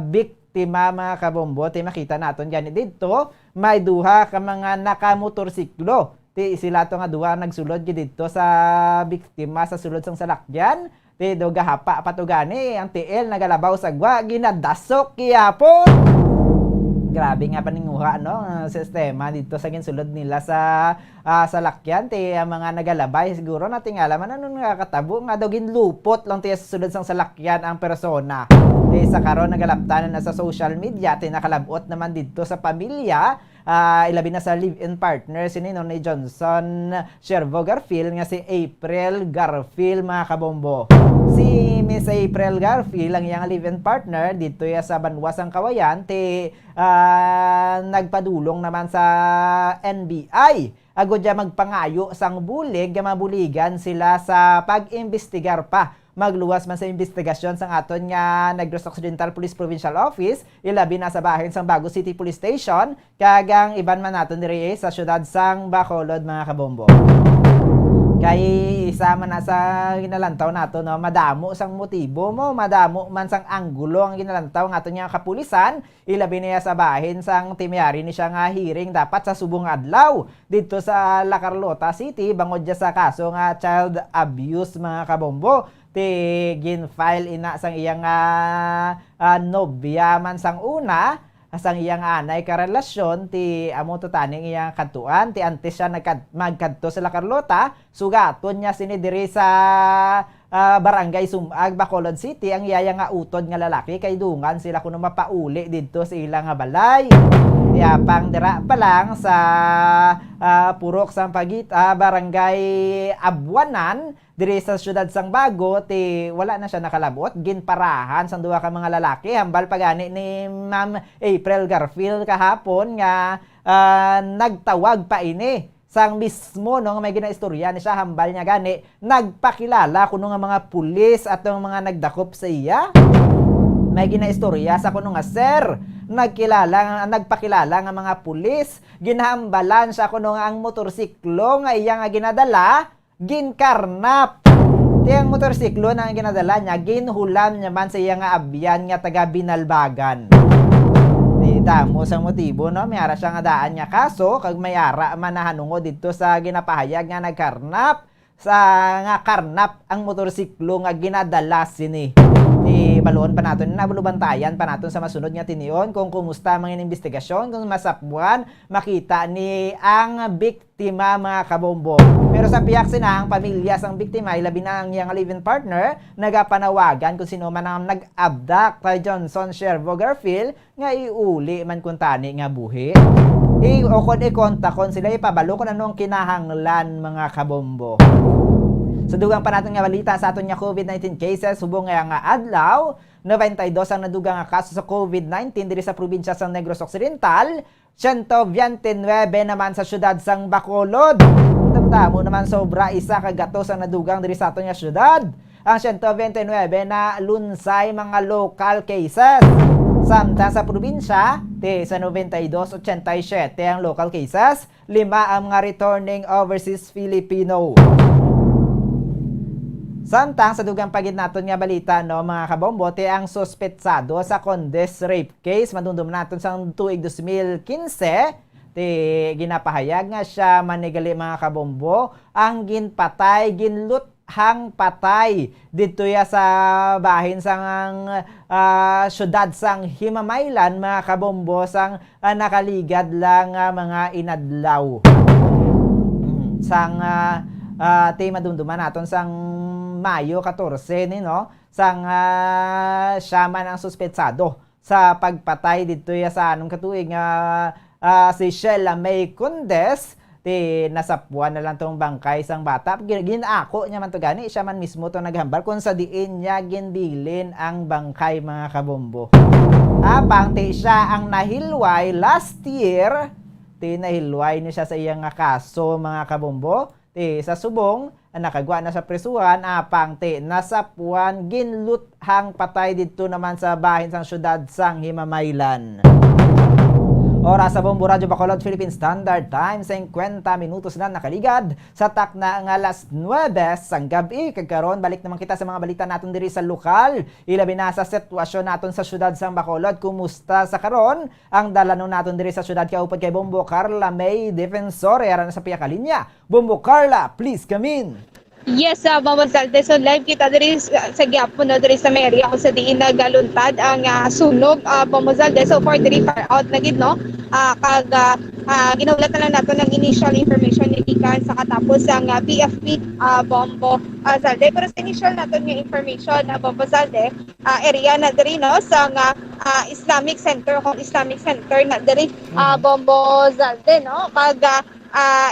biktima mga kabombo. Makita naton gani dito may duha ka mga nakamotorsiklo. Sila to nga duha nagsulod dito sa biktima sa sulod sang salakyan. Do gahapa patugani ang tiil nagalabaw sa gwa ginadasok gihapon. Grabe nga paninguha no sistema dito sa ginsulod nila sa salakyan ti mga nagalabay siguro nating alaman ano nakakatabo nga daw ginlupot lang ti sa sulod sang salakyan ang persona. Ti sa karon nagalaptanan na sa social media ti nakalabot naman dito sa pamilya. Ilabi na sa live-in partner si Ninonay Johnson Shervo Garfield nga si April Garfield mga kabombo. Si Miss April Garfield ang iyang live-in partner dito sa Banwasang Kawayan ti nagpadulong naman sa NBI. Agod ya magpangayo sang bulig nga mabuligan sila sa pag-imbestigar pa. Magluwas man sa investigasyon sang aton nga Negros Occidental Police Provincial Office, ilabi na sa bahin sang Bago City Police Station, kagang iban man naton diri sa syudad sang Bacolod mga kabombo. Kay isa man na sa ginalantaw nato no, madamo sang motibo mo, madamo man sang anggulo ang ginalantaw ng aton nga kapulisan, ilabi niya sa bahin sang timyari ni siya nga hearing dapat sa subong adlaw dito sa La Carlota City bangod dia sa kaso nga child abuse mga kabombo. Ti gin-file ina sang iyang nobya man sang una sang iyang anay karelasyon ti amo to taning iyang katuan ti antes siya magkadto sa La Carlota sugaton niya sini diri sa Barangay Sumag Bacolod City ang iyaya nga utod nga lalaki kay dungan sila kuno mapauli didto sa ilang nga balay. Kaya pang dira pa lang sa Purok Sampagit Barangay Abuanan diri sa syudad sang Bago ti wala na siya nakalabot ginparahan sang duha ka mga lalaki hambal pagani ni Ma'am April Garfield kahapon nga nagtawag pa ini sang mismo no nga may ginaistorya ni siya hambal niya gani nagpakilala kuno nga mga pulis at mga nagdakop sa iya. May ginaistorya sa kuno nga sir nagpakilala nga mga pulis ginhambalan sa kuno nga ang motorsiklo nga iya nga ginadala ginkarnap. Ti ang motorsiklo na ginadala niya ginhulam niya man sa iya nga abyan nga taga Binalbagan. Tamo sa motibo no, may ara siya nga daan niya kaso kag may ara man nahanungo dito sa ginapahayag nga nagkarnap sa nga karnap ang motorsiklo nga ginadala sini. Baluon pa natin nabulubantayan pa natin sa masunod nga tiniyon kung kumusta mga investigasyon kung masapbuan makita ni ang biktima mga kabombo. Pero sa piyak sina ang pamilya sang biktima ilabi na ang iyang live-in partner nagapanawagan kung sino man ang nag-abduct kay Johnson Shervo Garfield nga iuli man kun tani nga buhi. Okon kontakon sila ipabalo kung anong kinahanglan mga kabombo. Sa dugang pa natin nga balita sa aton nga COVID-19 cases subong nga adlaw 92 ang nadugang nga kaso sa COVID-19 diri sa probinsya sang Negros Occidental, 129 naman sa syudad sang Bacolod. Tamo naman sobra isa ka gatos ang nadugang diri sa aton nga syudad. Ang 129 na lunsay mga local cases. Samtang sa probinsya, sa 92, 87 ang local cases, 5 ang mga returning overseas Filipino. Samtang sa dugang pagid naton nga balita no mga kabombo ang suspetsado sa Condes rape case madundom naton sa tuig 2015 ginapahayag nga siya manigali mga kabombo ang ginpatay ginluthang patay dito ya sa bahin sang syudad sang Himamaylan mga kabombo sang nakaligad lang mga inadlaw sang madumduman naton sang Mayo 14 ni no sang siya man ang suspetsado sa pagpatay dito sa anong katuig si Sheila May Condes nasapuan na lang tong bangkay sang bata ginako niya man to gani siya man mismo to naghambal kung sa diin niya ginbilin ang bangkay mga kabombo. Apang siya ang nahilway last year nahilway niya siya sa iyang kaso mga kabombo sa subong nakagwa na sa presuhan apang nasapuan ginluthang patay dito naman sa bahin sang syudad sang Himamaylan. Oras sa Bombo Radyo Bacolod Philippine Standard Time 50 minutos na nakaligad sa takna nga alas 9 sang gabi. Kagkaron balik naman kita sa mga balita naton diri sa lokal. Ilabi na sa sitwasyon naton sa syudad sang Bacolod. Kumusta sa karon ang dalanon naton diri sa syudad kaupod kay Bombo Carla May Defensor ara na sa piya ka linya. Bombo Carla, please come in. Yes, Mama Zalde. So live kita diri sa gyapon na diri sa may area kung sa diin nagaluntad ang sunog, Mama Zalde. So for diri far out na gid no. Ginaulat na lang nato ng initial information ni Gikan sa katapos ang PFP Bombo Zalde. Pero sa initial nato nga information na Bombo Zalde, area na diri no sa Islamic Center na diri Bombo Zalde no.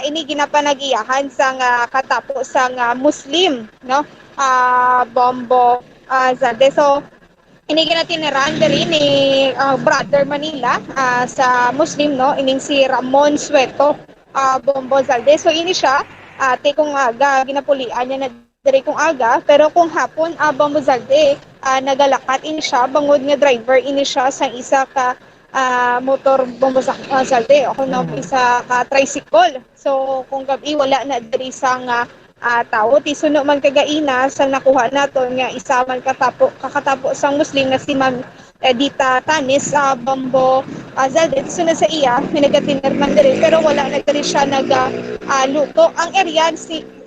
Ini ginapanagiyahan sa katapos sa Muslim no Bombo Zalde. So ini ginatiniran diri ni Brother Manila sa Muslim no ining si Ramon Sueto Bombo Zalde. So ini siya kung aga ginapulian niya na diri kung aga, pero kung hapon Bombo Zalde nagalakat ini siya bangod nga driver ini siya sa isa ka motor Bombo Zalde o kung isa ka tricycle. So kung gabi wala na diri sa tao tisuno man kagaina sa nakuha naton nga isa man kakatapo sang Muslim na si Ma'am Edita Tanis Bombo Zalde. Tisuno sa iya minagatinner man diri pero wala na diri siya luto. Ang area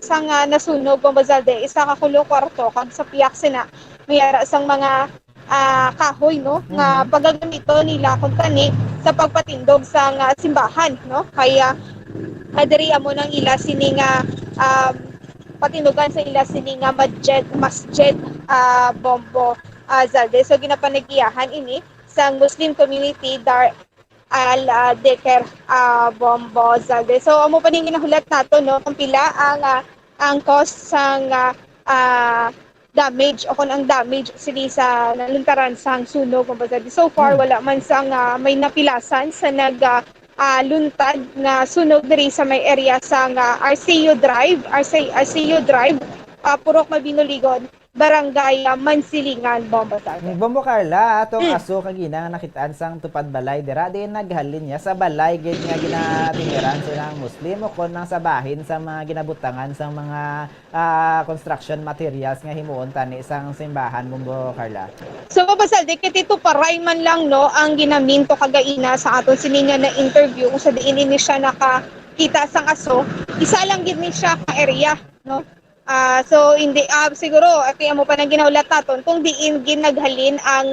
sang nasunog Bombo Zalde isa ka kulo kwarto kag sa piyak sina mayara sang mga kahoy no nga pagagamito nila kung tani sa pagpatindog sa simbahan no kaya adiri amo nang ila sini nga patindugan sa ila sini nga masjid Bombo Zalde. So ginapanagiyahan ini sa Muslim community Dar al-Deker Bombo Zalde. So amo pa ning ginahulat nato no kung pila ang cost sang damage o kung ang damage sili sa naluntaran sang sunog Bombo Zalde. So far wala man sang may napilasan sa luntad nga sunog diri sa may area sa RCU Drive, Purok Mabinuligon, Barangay Mansilingan, Bombo Zalde. Bombo Carla, atong aso kagina nga nakitaan sang tupad balay dira din naghalin niya sa balay gid nga ginatiniran silang Muslim o kon nang sabahin sa mga ginabutangan sa mga construction materials nga himuon tani sang simbahan Bombo Carla. So Bombo Zalde kiti paray man lang no ang ginaminto kagaina sa aton sininga na interview kung sa diin ini siya nakakita sang aso, isa lang gid ni siya ka area no. So hindi siguro kaya mo pa nang ginaulat naton kung diin ginaghalin ang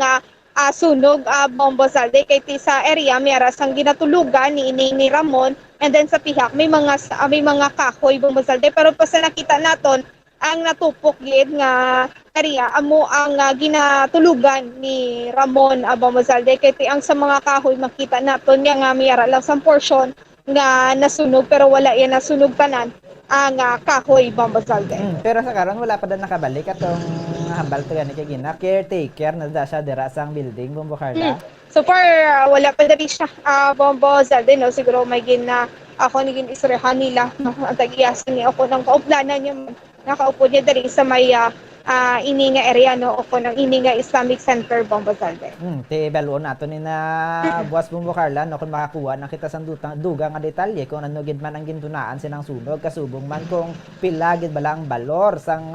sunog Bombo Zalde kay sa area mayara sang ginatulugan ni Ramon and then sa pihak may mga kahoy Bombo Zalde pero pa sa nakita naton ang natupok gid nga area amo ang ginatulugan ni Ramon Bombo Zalde kay ang sa mga kahoy makita naton nga mayara lang sang portion nga nasunog pero wala yan nasunog tanan ang kahoy Bombo Zalde. Pero sa karon wala pa daw nakabalik atong hambal to gani kay gina caretaker na da siya dira sang building Bombo Carla. So far wala pa diri siya Bombo Zalde no siguro may ako ni isrehan nila no ang tagiyasan ni ako nang kauplanan niya nakaupo niya diri sa may ini nga area no o ng ini nga Islamic Center Bombo Zalde. Te balon nato ni na buwas Bombo Carla no kung makakuha na kita sang dugang nga detalye kung ano gid man ang gintunaan sinang sunog kasubong man kung pila gid balang balor sang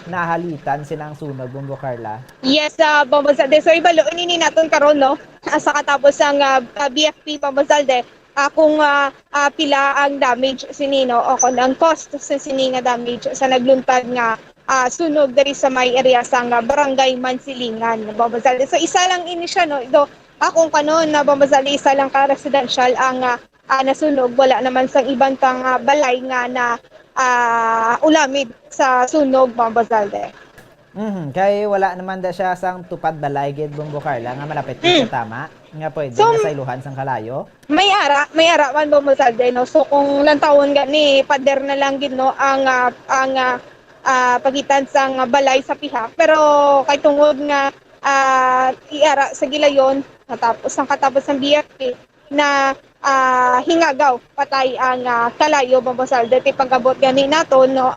nahalitan sinang sunog Bombo Carla. Yes, Bombo Zalde. So ibaloon ini naton karon no sa katapos ang BFP Bombo Zalde kung pila ang damage sinino o kung ang cost sa sini nga damage sa nagluntad nga sunog diri sa may area sa Barangay Mansilingan Bombo Zalde. So isa lang ini siya no ito akong kanon na Bombo Zalde isa lang ka residential ang nasunog wala naman sang ibang tang balay nga na ulamid sa sunog Bombo Zalde. Kay wala naman da siya sang tupad balay gid Bombo Carla nga malapit sa tama nga pwede sa iluhan sang kalayo. May ara man Bombo Zalde no. So kung lantawon gani pader na lang gid no ang pagitan sang balay sa pihak pero kay tungod nga iara sa gilayon katapos ng BFP na hingagaw patay ang kalayo Bombo Zalde ti pagabot gani naton no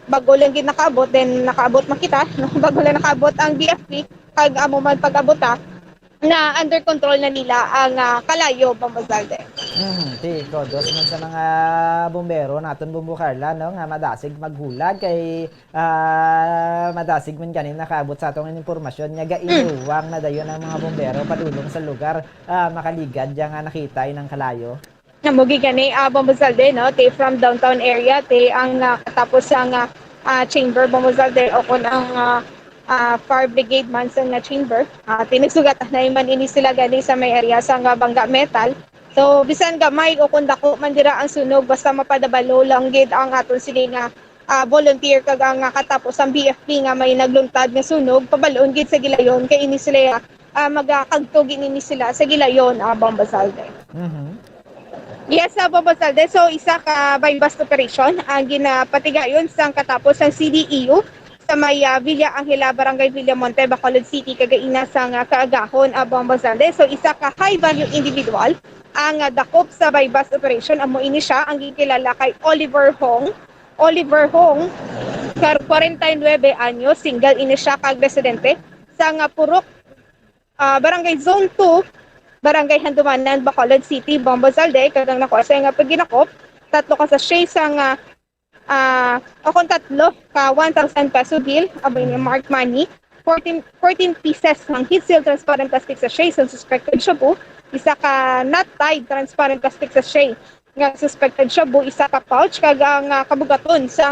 bago lang gid nakaabot then nakaabot makita no bago lang nakaabot ang BFP kag amo man pag-abota na under control na nila ang kalayo Bombo Zalde. Kodos man sa mga bombero naton Bombo Carla no nga madasig maghulag kay madasig man ganin nakaabot sa atong impormasyon nga gainuwang na dayon ang mga bombero padulong sa lugar makaligad yang nakita ng kalayo. namugi gani Bombosalde no te from downtown area te ang katapos ang chamber Bombosalde o kun ang fire brigade man sa chamber tinugsugat na man ini sila gani sa may area sa Bangga Metal. So bisan gamay o kun dako man dira ang sunog basta mapadabalo lang gid ang aton sini nga volunteer kag ang katapos ang BFP nga may nagluntad nga sunog pabaloon gid sa gilayon kay ini sila magakagtog ini sila sa gilayon Bombosalde. Yes, Bombosalde. So isa ka bypass operation ang ginapatigayon sa katapos ng CDEU sa may Villa Angela, Barangay Villamonte, Bacolod City, kagaina sa kaagahon Bombosalde. So isa ka high value individual ang dakop sa bypass operation. Amo ini siya ang gikilala kay Oliver Hong. Oliver Hong, 49 anyos, single ini siya kag residente sa Purok, Barangay Zone 2, Barangay Handumanan, Bacolod City, Bombosalde. Kadang nakuha sa nga pagginakop, 3 ka sa shay sa akong 3 ka 1,000 peso bill, abay ni mark money, 14 pieces ng heat seal transparent plastic sa shay sa suspected shabu, isa ka not tied transparent plastic sa shay nga suspected shabu, isa ka pouch kag ang kabugaton sa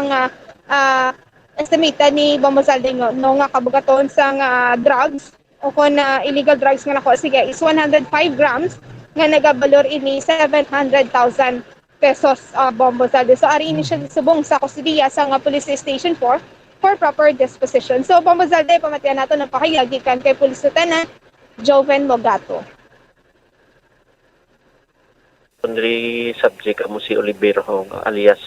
estimated ni Bombosalde no nga kabugaton sa drugs o kung illegal drugs nga nakuha sige is 105 grams nga nagabalor ini 700,000 pesos Bombosalde. So ari ini siya subong sa kustidiya sa Police Station 4 for proper disposition. So Bombosalde, pamatian nato ng pakayagikan kay Police Lieutenant Joven Mogato. Kundri subject mo si Oliver Hong alias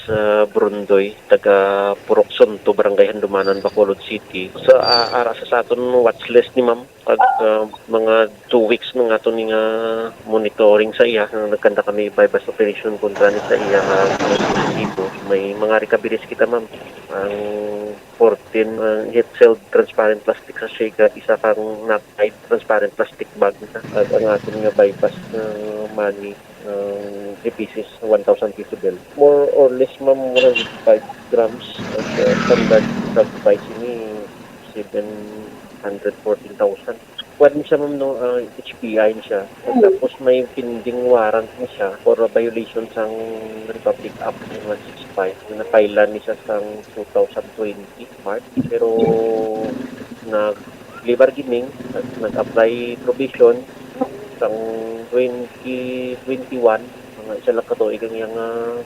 Brundoy, taga Purok Sonto, Barangay Handumanan, Bacolod City. So ara sa aton watchlist ni ma'am pag mga 2 weeks na nga ito nga monitoring sa iya. Nagkanda kami bypass operation kontra ni sa iya nga dito. May mga recoveries kita ma'am. Ang 14 heat sealed transparent plastic sa shake, isa kang not-tied transparent plastic bag at ang ating nga bypass money 3 pieces, 1,000 piso bill. More or less ma'am, 105 grams at standard drug price ini 714,000. Pwede siya ma'am no, HPI siya. At tapos may pending warrant niya siya for a violation sang Republic Act 165 na napailan niya sa 2020 March. Pero nag-plea bargaining at nag-apply provision sang 2021 mga isa lang katuig ang yung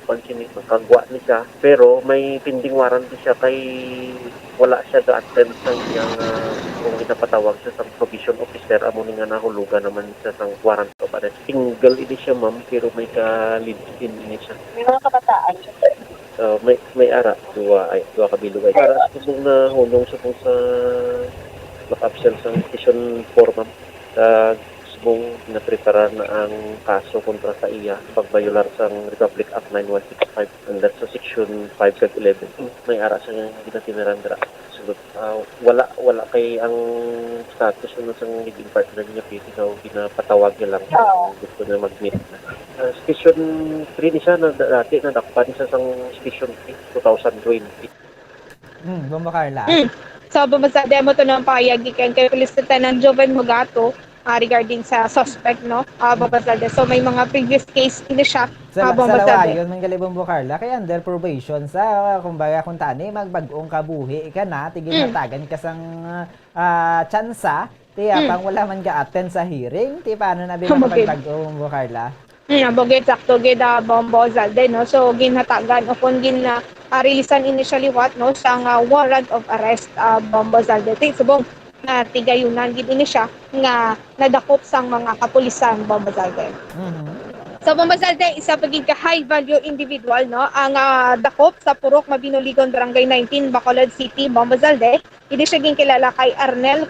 pansin magkagwa ni siya pero may pending warrant siya kay wala siya ga-attend sa yung kung pinapatawag siya sa provision officer amo nga nahulugan naman siya sa warrant of arrest. Single ini siya ma'am pero may ka-lead in ini siya. May mga kabataan siya. May ara dua kabilog ay para sa na hulong siya kung sa lock-up sa station 4 ma'am mong naprepara na ang kaso kontra sa iya pagbayular sa Republic Act 9165 and that's sa section 5 kag 11 may ara sa ginatinaran dira sulod wala kay ang status na sa leading partner niya pito pinapatawag niya lang gusto na mag-meet station 3 ni siya na dati na dakpan siya sa station 3 2020 Bombo Carla So Bombosalde mo to ng payagikan kay Police Lieutenant Joven Mogato regarding sa suspect no Bombosalde. So may mga previous case ini siya Bombosalde. Sa lawayon man gali Bombo Carla kay under probation sa kumbaga kung tani magbag-ong kabuhi ka na tigil matagan ka sang tsansa ti apang wala man ga-attend sa hearing ti paano na binapag-bag-ong Bombo Carla. Bogit sakto gid Bombosalde no. So ginhatagan upon releasan initially what no sang warrant of arrest Bombosalde. Ti subong na tigayunan gid ini siya nga nadakop sang mga kapulisan Bombosalde. So Bombosalde isa pagid ka high value individual no ang dakop sa Purok Mabinuligon Barangay 19 Bacolod City Bombosalde. Ini siya kilala kay Arnel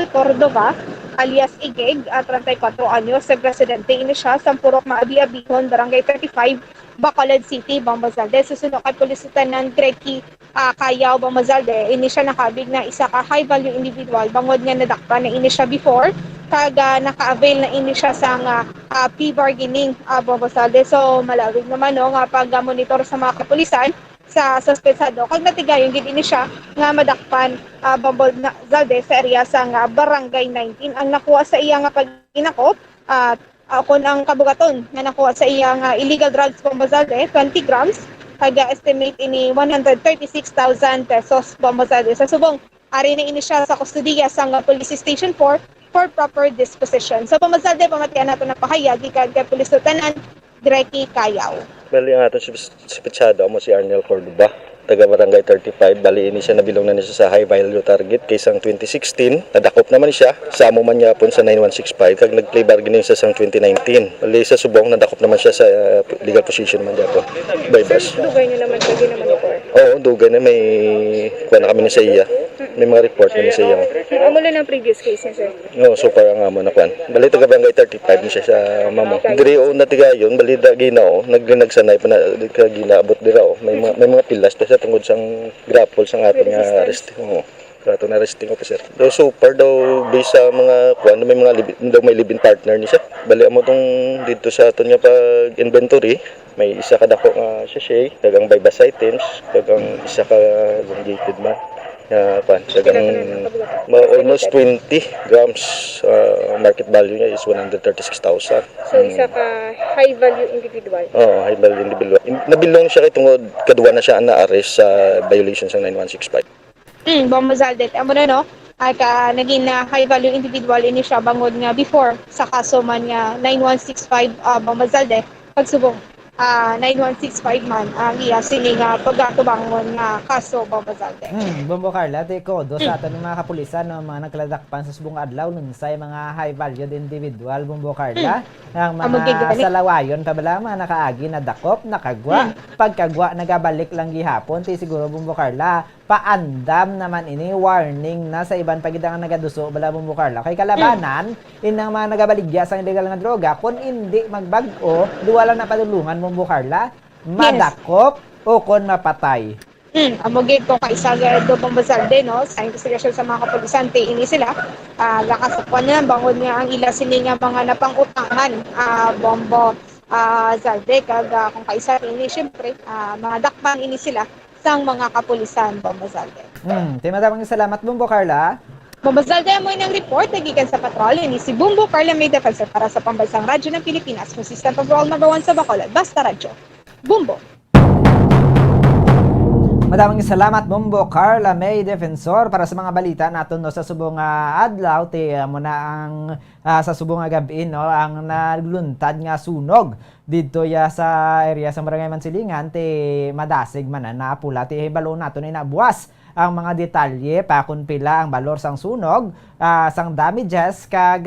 Cordova alias Igeg, 34 anyos, sa presidente ini siya sa Purok Maabi-Abihon, Barangay 35, Bacolod City, Bombosalde. Susunod kay Police Lieutenant Greki Kayaw, Bombosalde, ini siya nakabig na isa ka high-value individual. Bangod nga nadakpan na ini siya before, kag naka-avail na ini siya sa plea bargaining, Bombosalde. So, malawig naman no, nga pag-monitor sa mga kapulisan, sa suspensado kag natigayon gid ini siya nga madakpan Bombosalde sa area sa Barangay 19 ang nakuha sa iya nga pagginakop Ako ang kabugaton nga nakuha sa iyang illegal drugs Bombazalde, 20 grams, kag estimate ini 136,000 pesos Bombazalde. Sa subong, ari na ini siya sa kustudiya sa Police Station 4 for proper disposition. Sa Bombazalde, pamatian nato na pahayag kag Police Lieutenant Dreki Kayaw. Bali ang ato si Pichado mo si Arnel Cordoba, taga Barangay 35. Bali ini siya nabilong na niya sa high value target kaysang 2016. Nadakop naman siya sa amo man yapon sa 9165 kag nag-play bargaining sa sang 2019. Bali sa subong nadakop naman siya sa legal position man yapon. Bypass. Dugay niyo naman kag naman Oo, dugay na may kuha na kami ni sa iya. May mga report na ni sa iya. Amo lang ang previous case niya, sir. No, so parang amo na kuan. Bali taga Barangay 35 ni siya sa mamo. Diri o na tiga yon, bali da ginao, nagsanay pa na ginaabot dira o. May mga pilas sa tungod sang grapple sang aton nga arresting mo. Aton arresting officer. Do super daw based sa mga kuan may mga may living partner ni siya. Bali amo tong dito sa aton nga pag inventory, may isa ka dako nga sachet, kag ang bypass items, kag ang isa ka elongated man. Almost 20 grams market value niya is 136,000. So isa ka high value individual. High value individual. Nabilong siya kay tungod kadua na siya na-arrest sa violation sa 9165. Bombazalde, amo na no? Ay naging high value individual ini siya bangod nga before sa kaso man nga 9165 Bombazalde pagsubong 9165 man ang iya sining pagkatubangon nga kaso Bombazalde. Bombo Carla, teko do sa aton mga kapulisan no, mga nagladakpan sa subong adlaw nun say mga high valued individual Bombo Carla, ang mga salawayon pabala mga nakaagi na dakop, nakagwa, pagkagwa nagabalik lang gihapon ti siguro Bombo Carla paandam naman ini warning na sa iban pagidang nagaduso bala Bombo Carla kay kalabanan inang mga nagabaligya sa illegal nga droga kun hindi magbag-o duwa lang na padulungan Bombo Carla madakop o kon mapatay. Amogid ko kaisa do Bombazalde no sa investigasyon sa mga kapulisante ini sila lakasakuan nila bangod nga ang ila sini nga mga napangutangan Bombo Zalde kag kung kaisa ini syempre mga dakpan ini sila sang mga kapulisan Bombazalde. Maraming salamat Bombo Carla. Bombazalde mo ng report nagikan sa patrol ni si Bombo Carla May Defensor para sa Pambansang Radyo ng Pilipinas, consistent overall number 1 sa Bacolod, Basta Radyo. Bombo. Maraming salamat Bombo Carla May Defensor para sa mga balita naton no sa subong adlaw ti mo na ang sa subong gabi no ang nagluntad nga sunog didto ya sa area sa Barangay Mansilingan ti madasig man na pula ti hibalo naton na buwas ang mga detalye pa kun pila ang balor sang sunog sang damages kag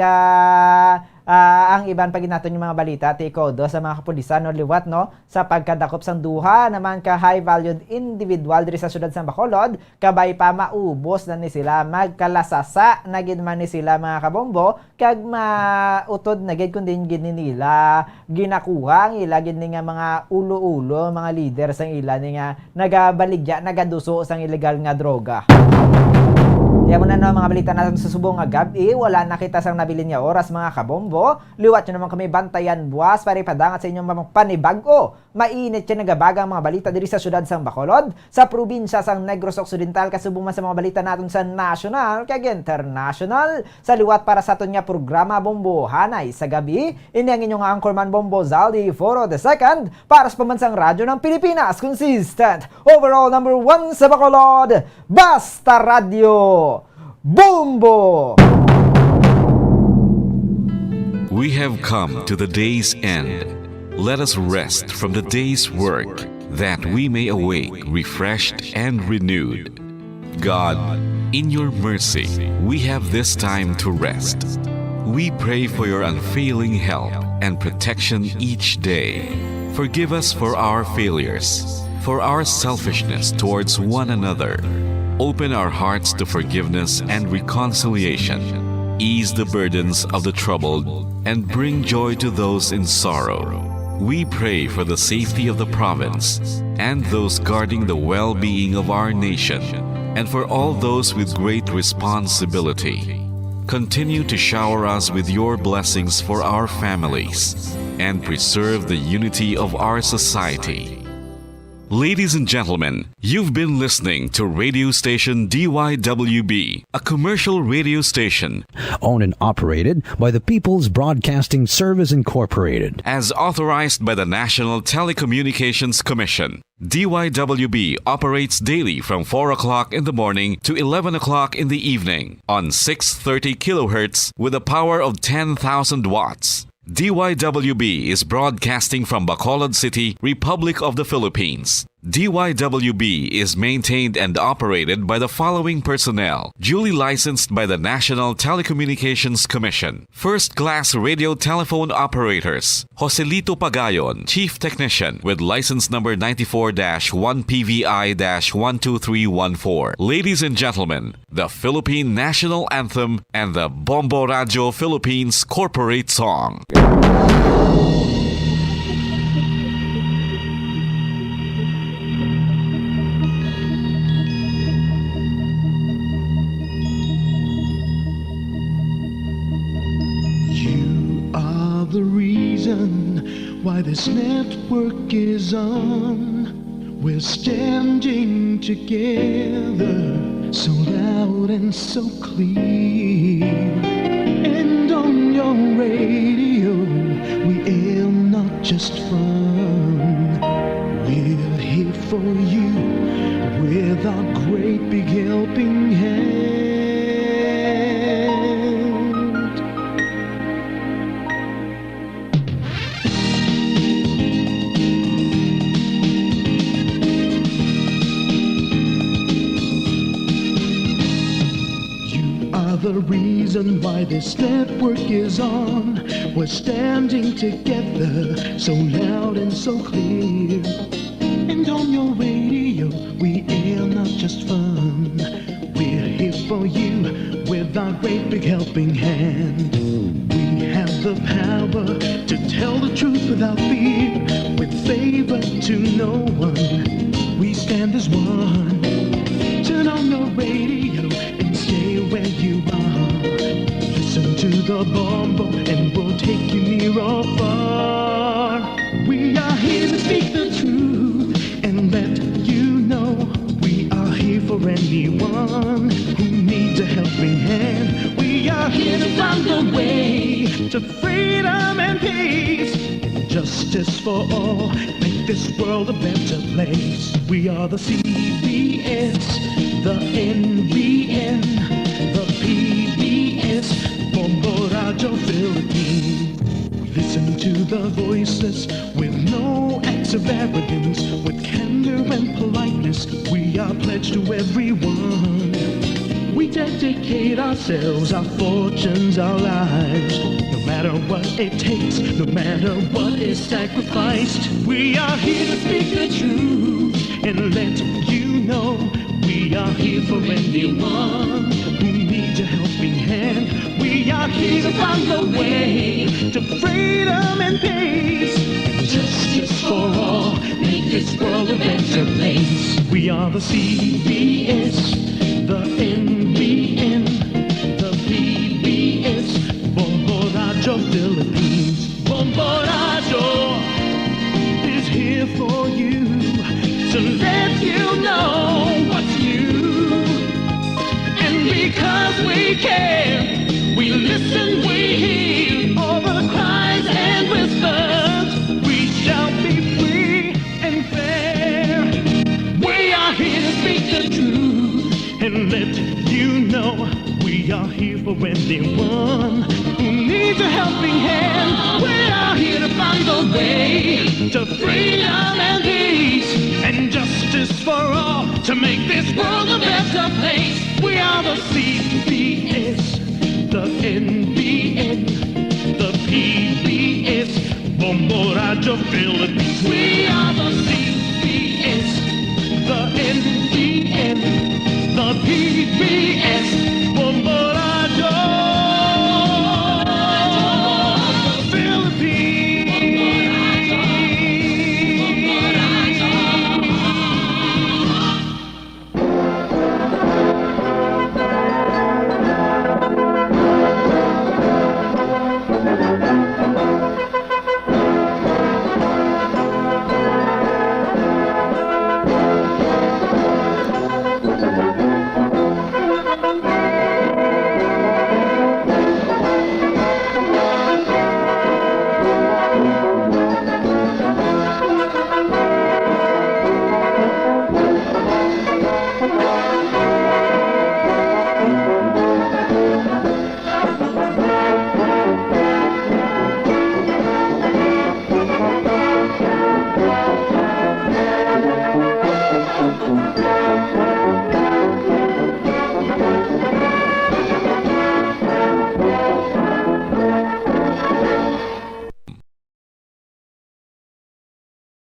ang iban pag naton yung mga balita ti kodo sa mga kapulisan no liwat no sa pagkadakop sang duha naman ka high valued individual diri sa syudad sang Bacolod kabay pa maubos na ni sila magkalasasa na gid man ni sila mga kabombo kag mautod na gid kun din gid nila ginakuha ang ila gid ni nga mga ulo-ulo mga leader sang ila ni nga nagabaligya nagaduso sang illegal nga droga. Kaya mo na no, mga balita natin sa subong nga gabi, wala nakita sang nabilin nga oras mga kabombo. Liwat nyo naman kami bantayan buwas para ipadangat sa inyong mga panibago. Mainit siya nagabagang mga balita diri sa syudad sang Bacolod, sa probinsya sang Negros Occidental, kasubong man sa mga balita natin sa national kag international. Sa liwat para sa aton nga programa Bombo Hanay sa gabi, ini ang inyong anchorman Bombo Zaldi Foro II para sa Pambansang Radyo ng Pilipinas, consistent overall number 1 sa Bacolod, Basta Radio. Bombo! We have come to the day's end. Let us rest from the day's work, that we may awake refreshed and renewed. God, in your mercy, we have this time to rest. We pray for your unfailing help and protection each day. Forgive us for our failures, for our selfishness towards one another. Open our hearts to forgiveness and reconciliation. Ease the burdens of the troubled and bring joy to those in sorrow. We pray for the safety of the province and those guarding the well-being of our nation, and for all those with great responsibility. Continue to shower us with your blessings for our families and preserve the unity of our society. Ladies and gentlemen, you've been listening to radio station DYWB, a commercial radio station owned and operated by the People's Broadcasting Service Incorporated, as authorized by the National Telecommunications Commission. DYWB operates daily from 4 o'clock in the morning to 11 o'clock in the evening on 630 kilohertz with a power of 10,000 watts. DYWB is broadcasting from Bacolod City, Republic of the Philippines. DYWB is maintained and operated by the following personnel, duly licensed by the National Telecommunications Commission. First-class radio telephone operators, Joselito Pagayon, Chief Technician, with license number 94-1PVI-12314. Ladies and gentlemen, the Philippine National Anthem and the Bombo Radio Philippines Corporate Song. The reason why this network is on, we're standing together so loud and so clear. And on your radio we aim not just fun, we're here for you with our great big helping hand. The reason why this network is on, we're standing together so loud and so clear. And on your radio we air not just fun, we're here for you with our great big helping hand. We have the power to tell the truth without fear, with favor to no one, we stand as one. Turn on your radio and stay where you are. Listen to the Bombo and we'll take you near or far. We are here to speak the truth and let you know we are here for anyone who needs a helping hand. We are here to find the way to freedom and peace and justice for all. Make this world a better place. We are the CBS, the NBN, the PBS, Bombo Radio Philippines. We listen to the voiceless with no acts of arrogance, with candor and politeness. We are pledged to everyone. We dedicate ourselves, our fortunes, our lives. No matter what it takes, no matter what is sacrificed. We are here to speak the truth and let you know we are here for anyone who needs a helping hand. We are here to find the way to freedom and peace and justice for all. Make this world a better place. We are the CBS, the NBN, the PBS, Bombo Radio Philippines. Bombo Radio is here for you to let you know what's new. And because we care, we listen, we hear all the cries and whispers. We shall be free and fair. We are here to speak the truth and let you know we are here for anyone who needs a helping hand. We are here to find the way to freedom and peace and justice for all, to make this world a better place. We are the CBS, the NBN, the PBS, Bombo Radio Philippines. We are the CBS, the NBN, the PBS,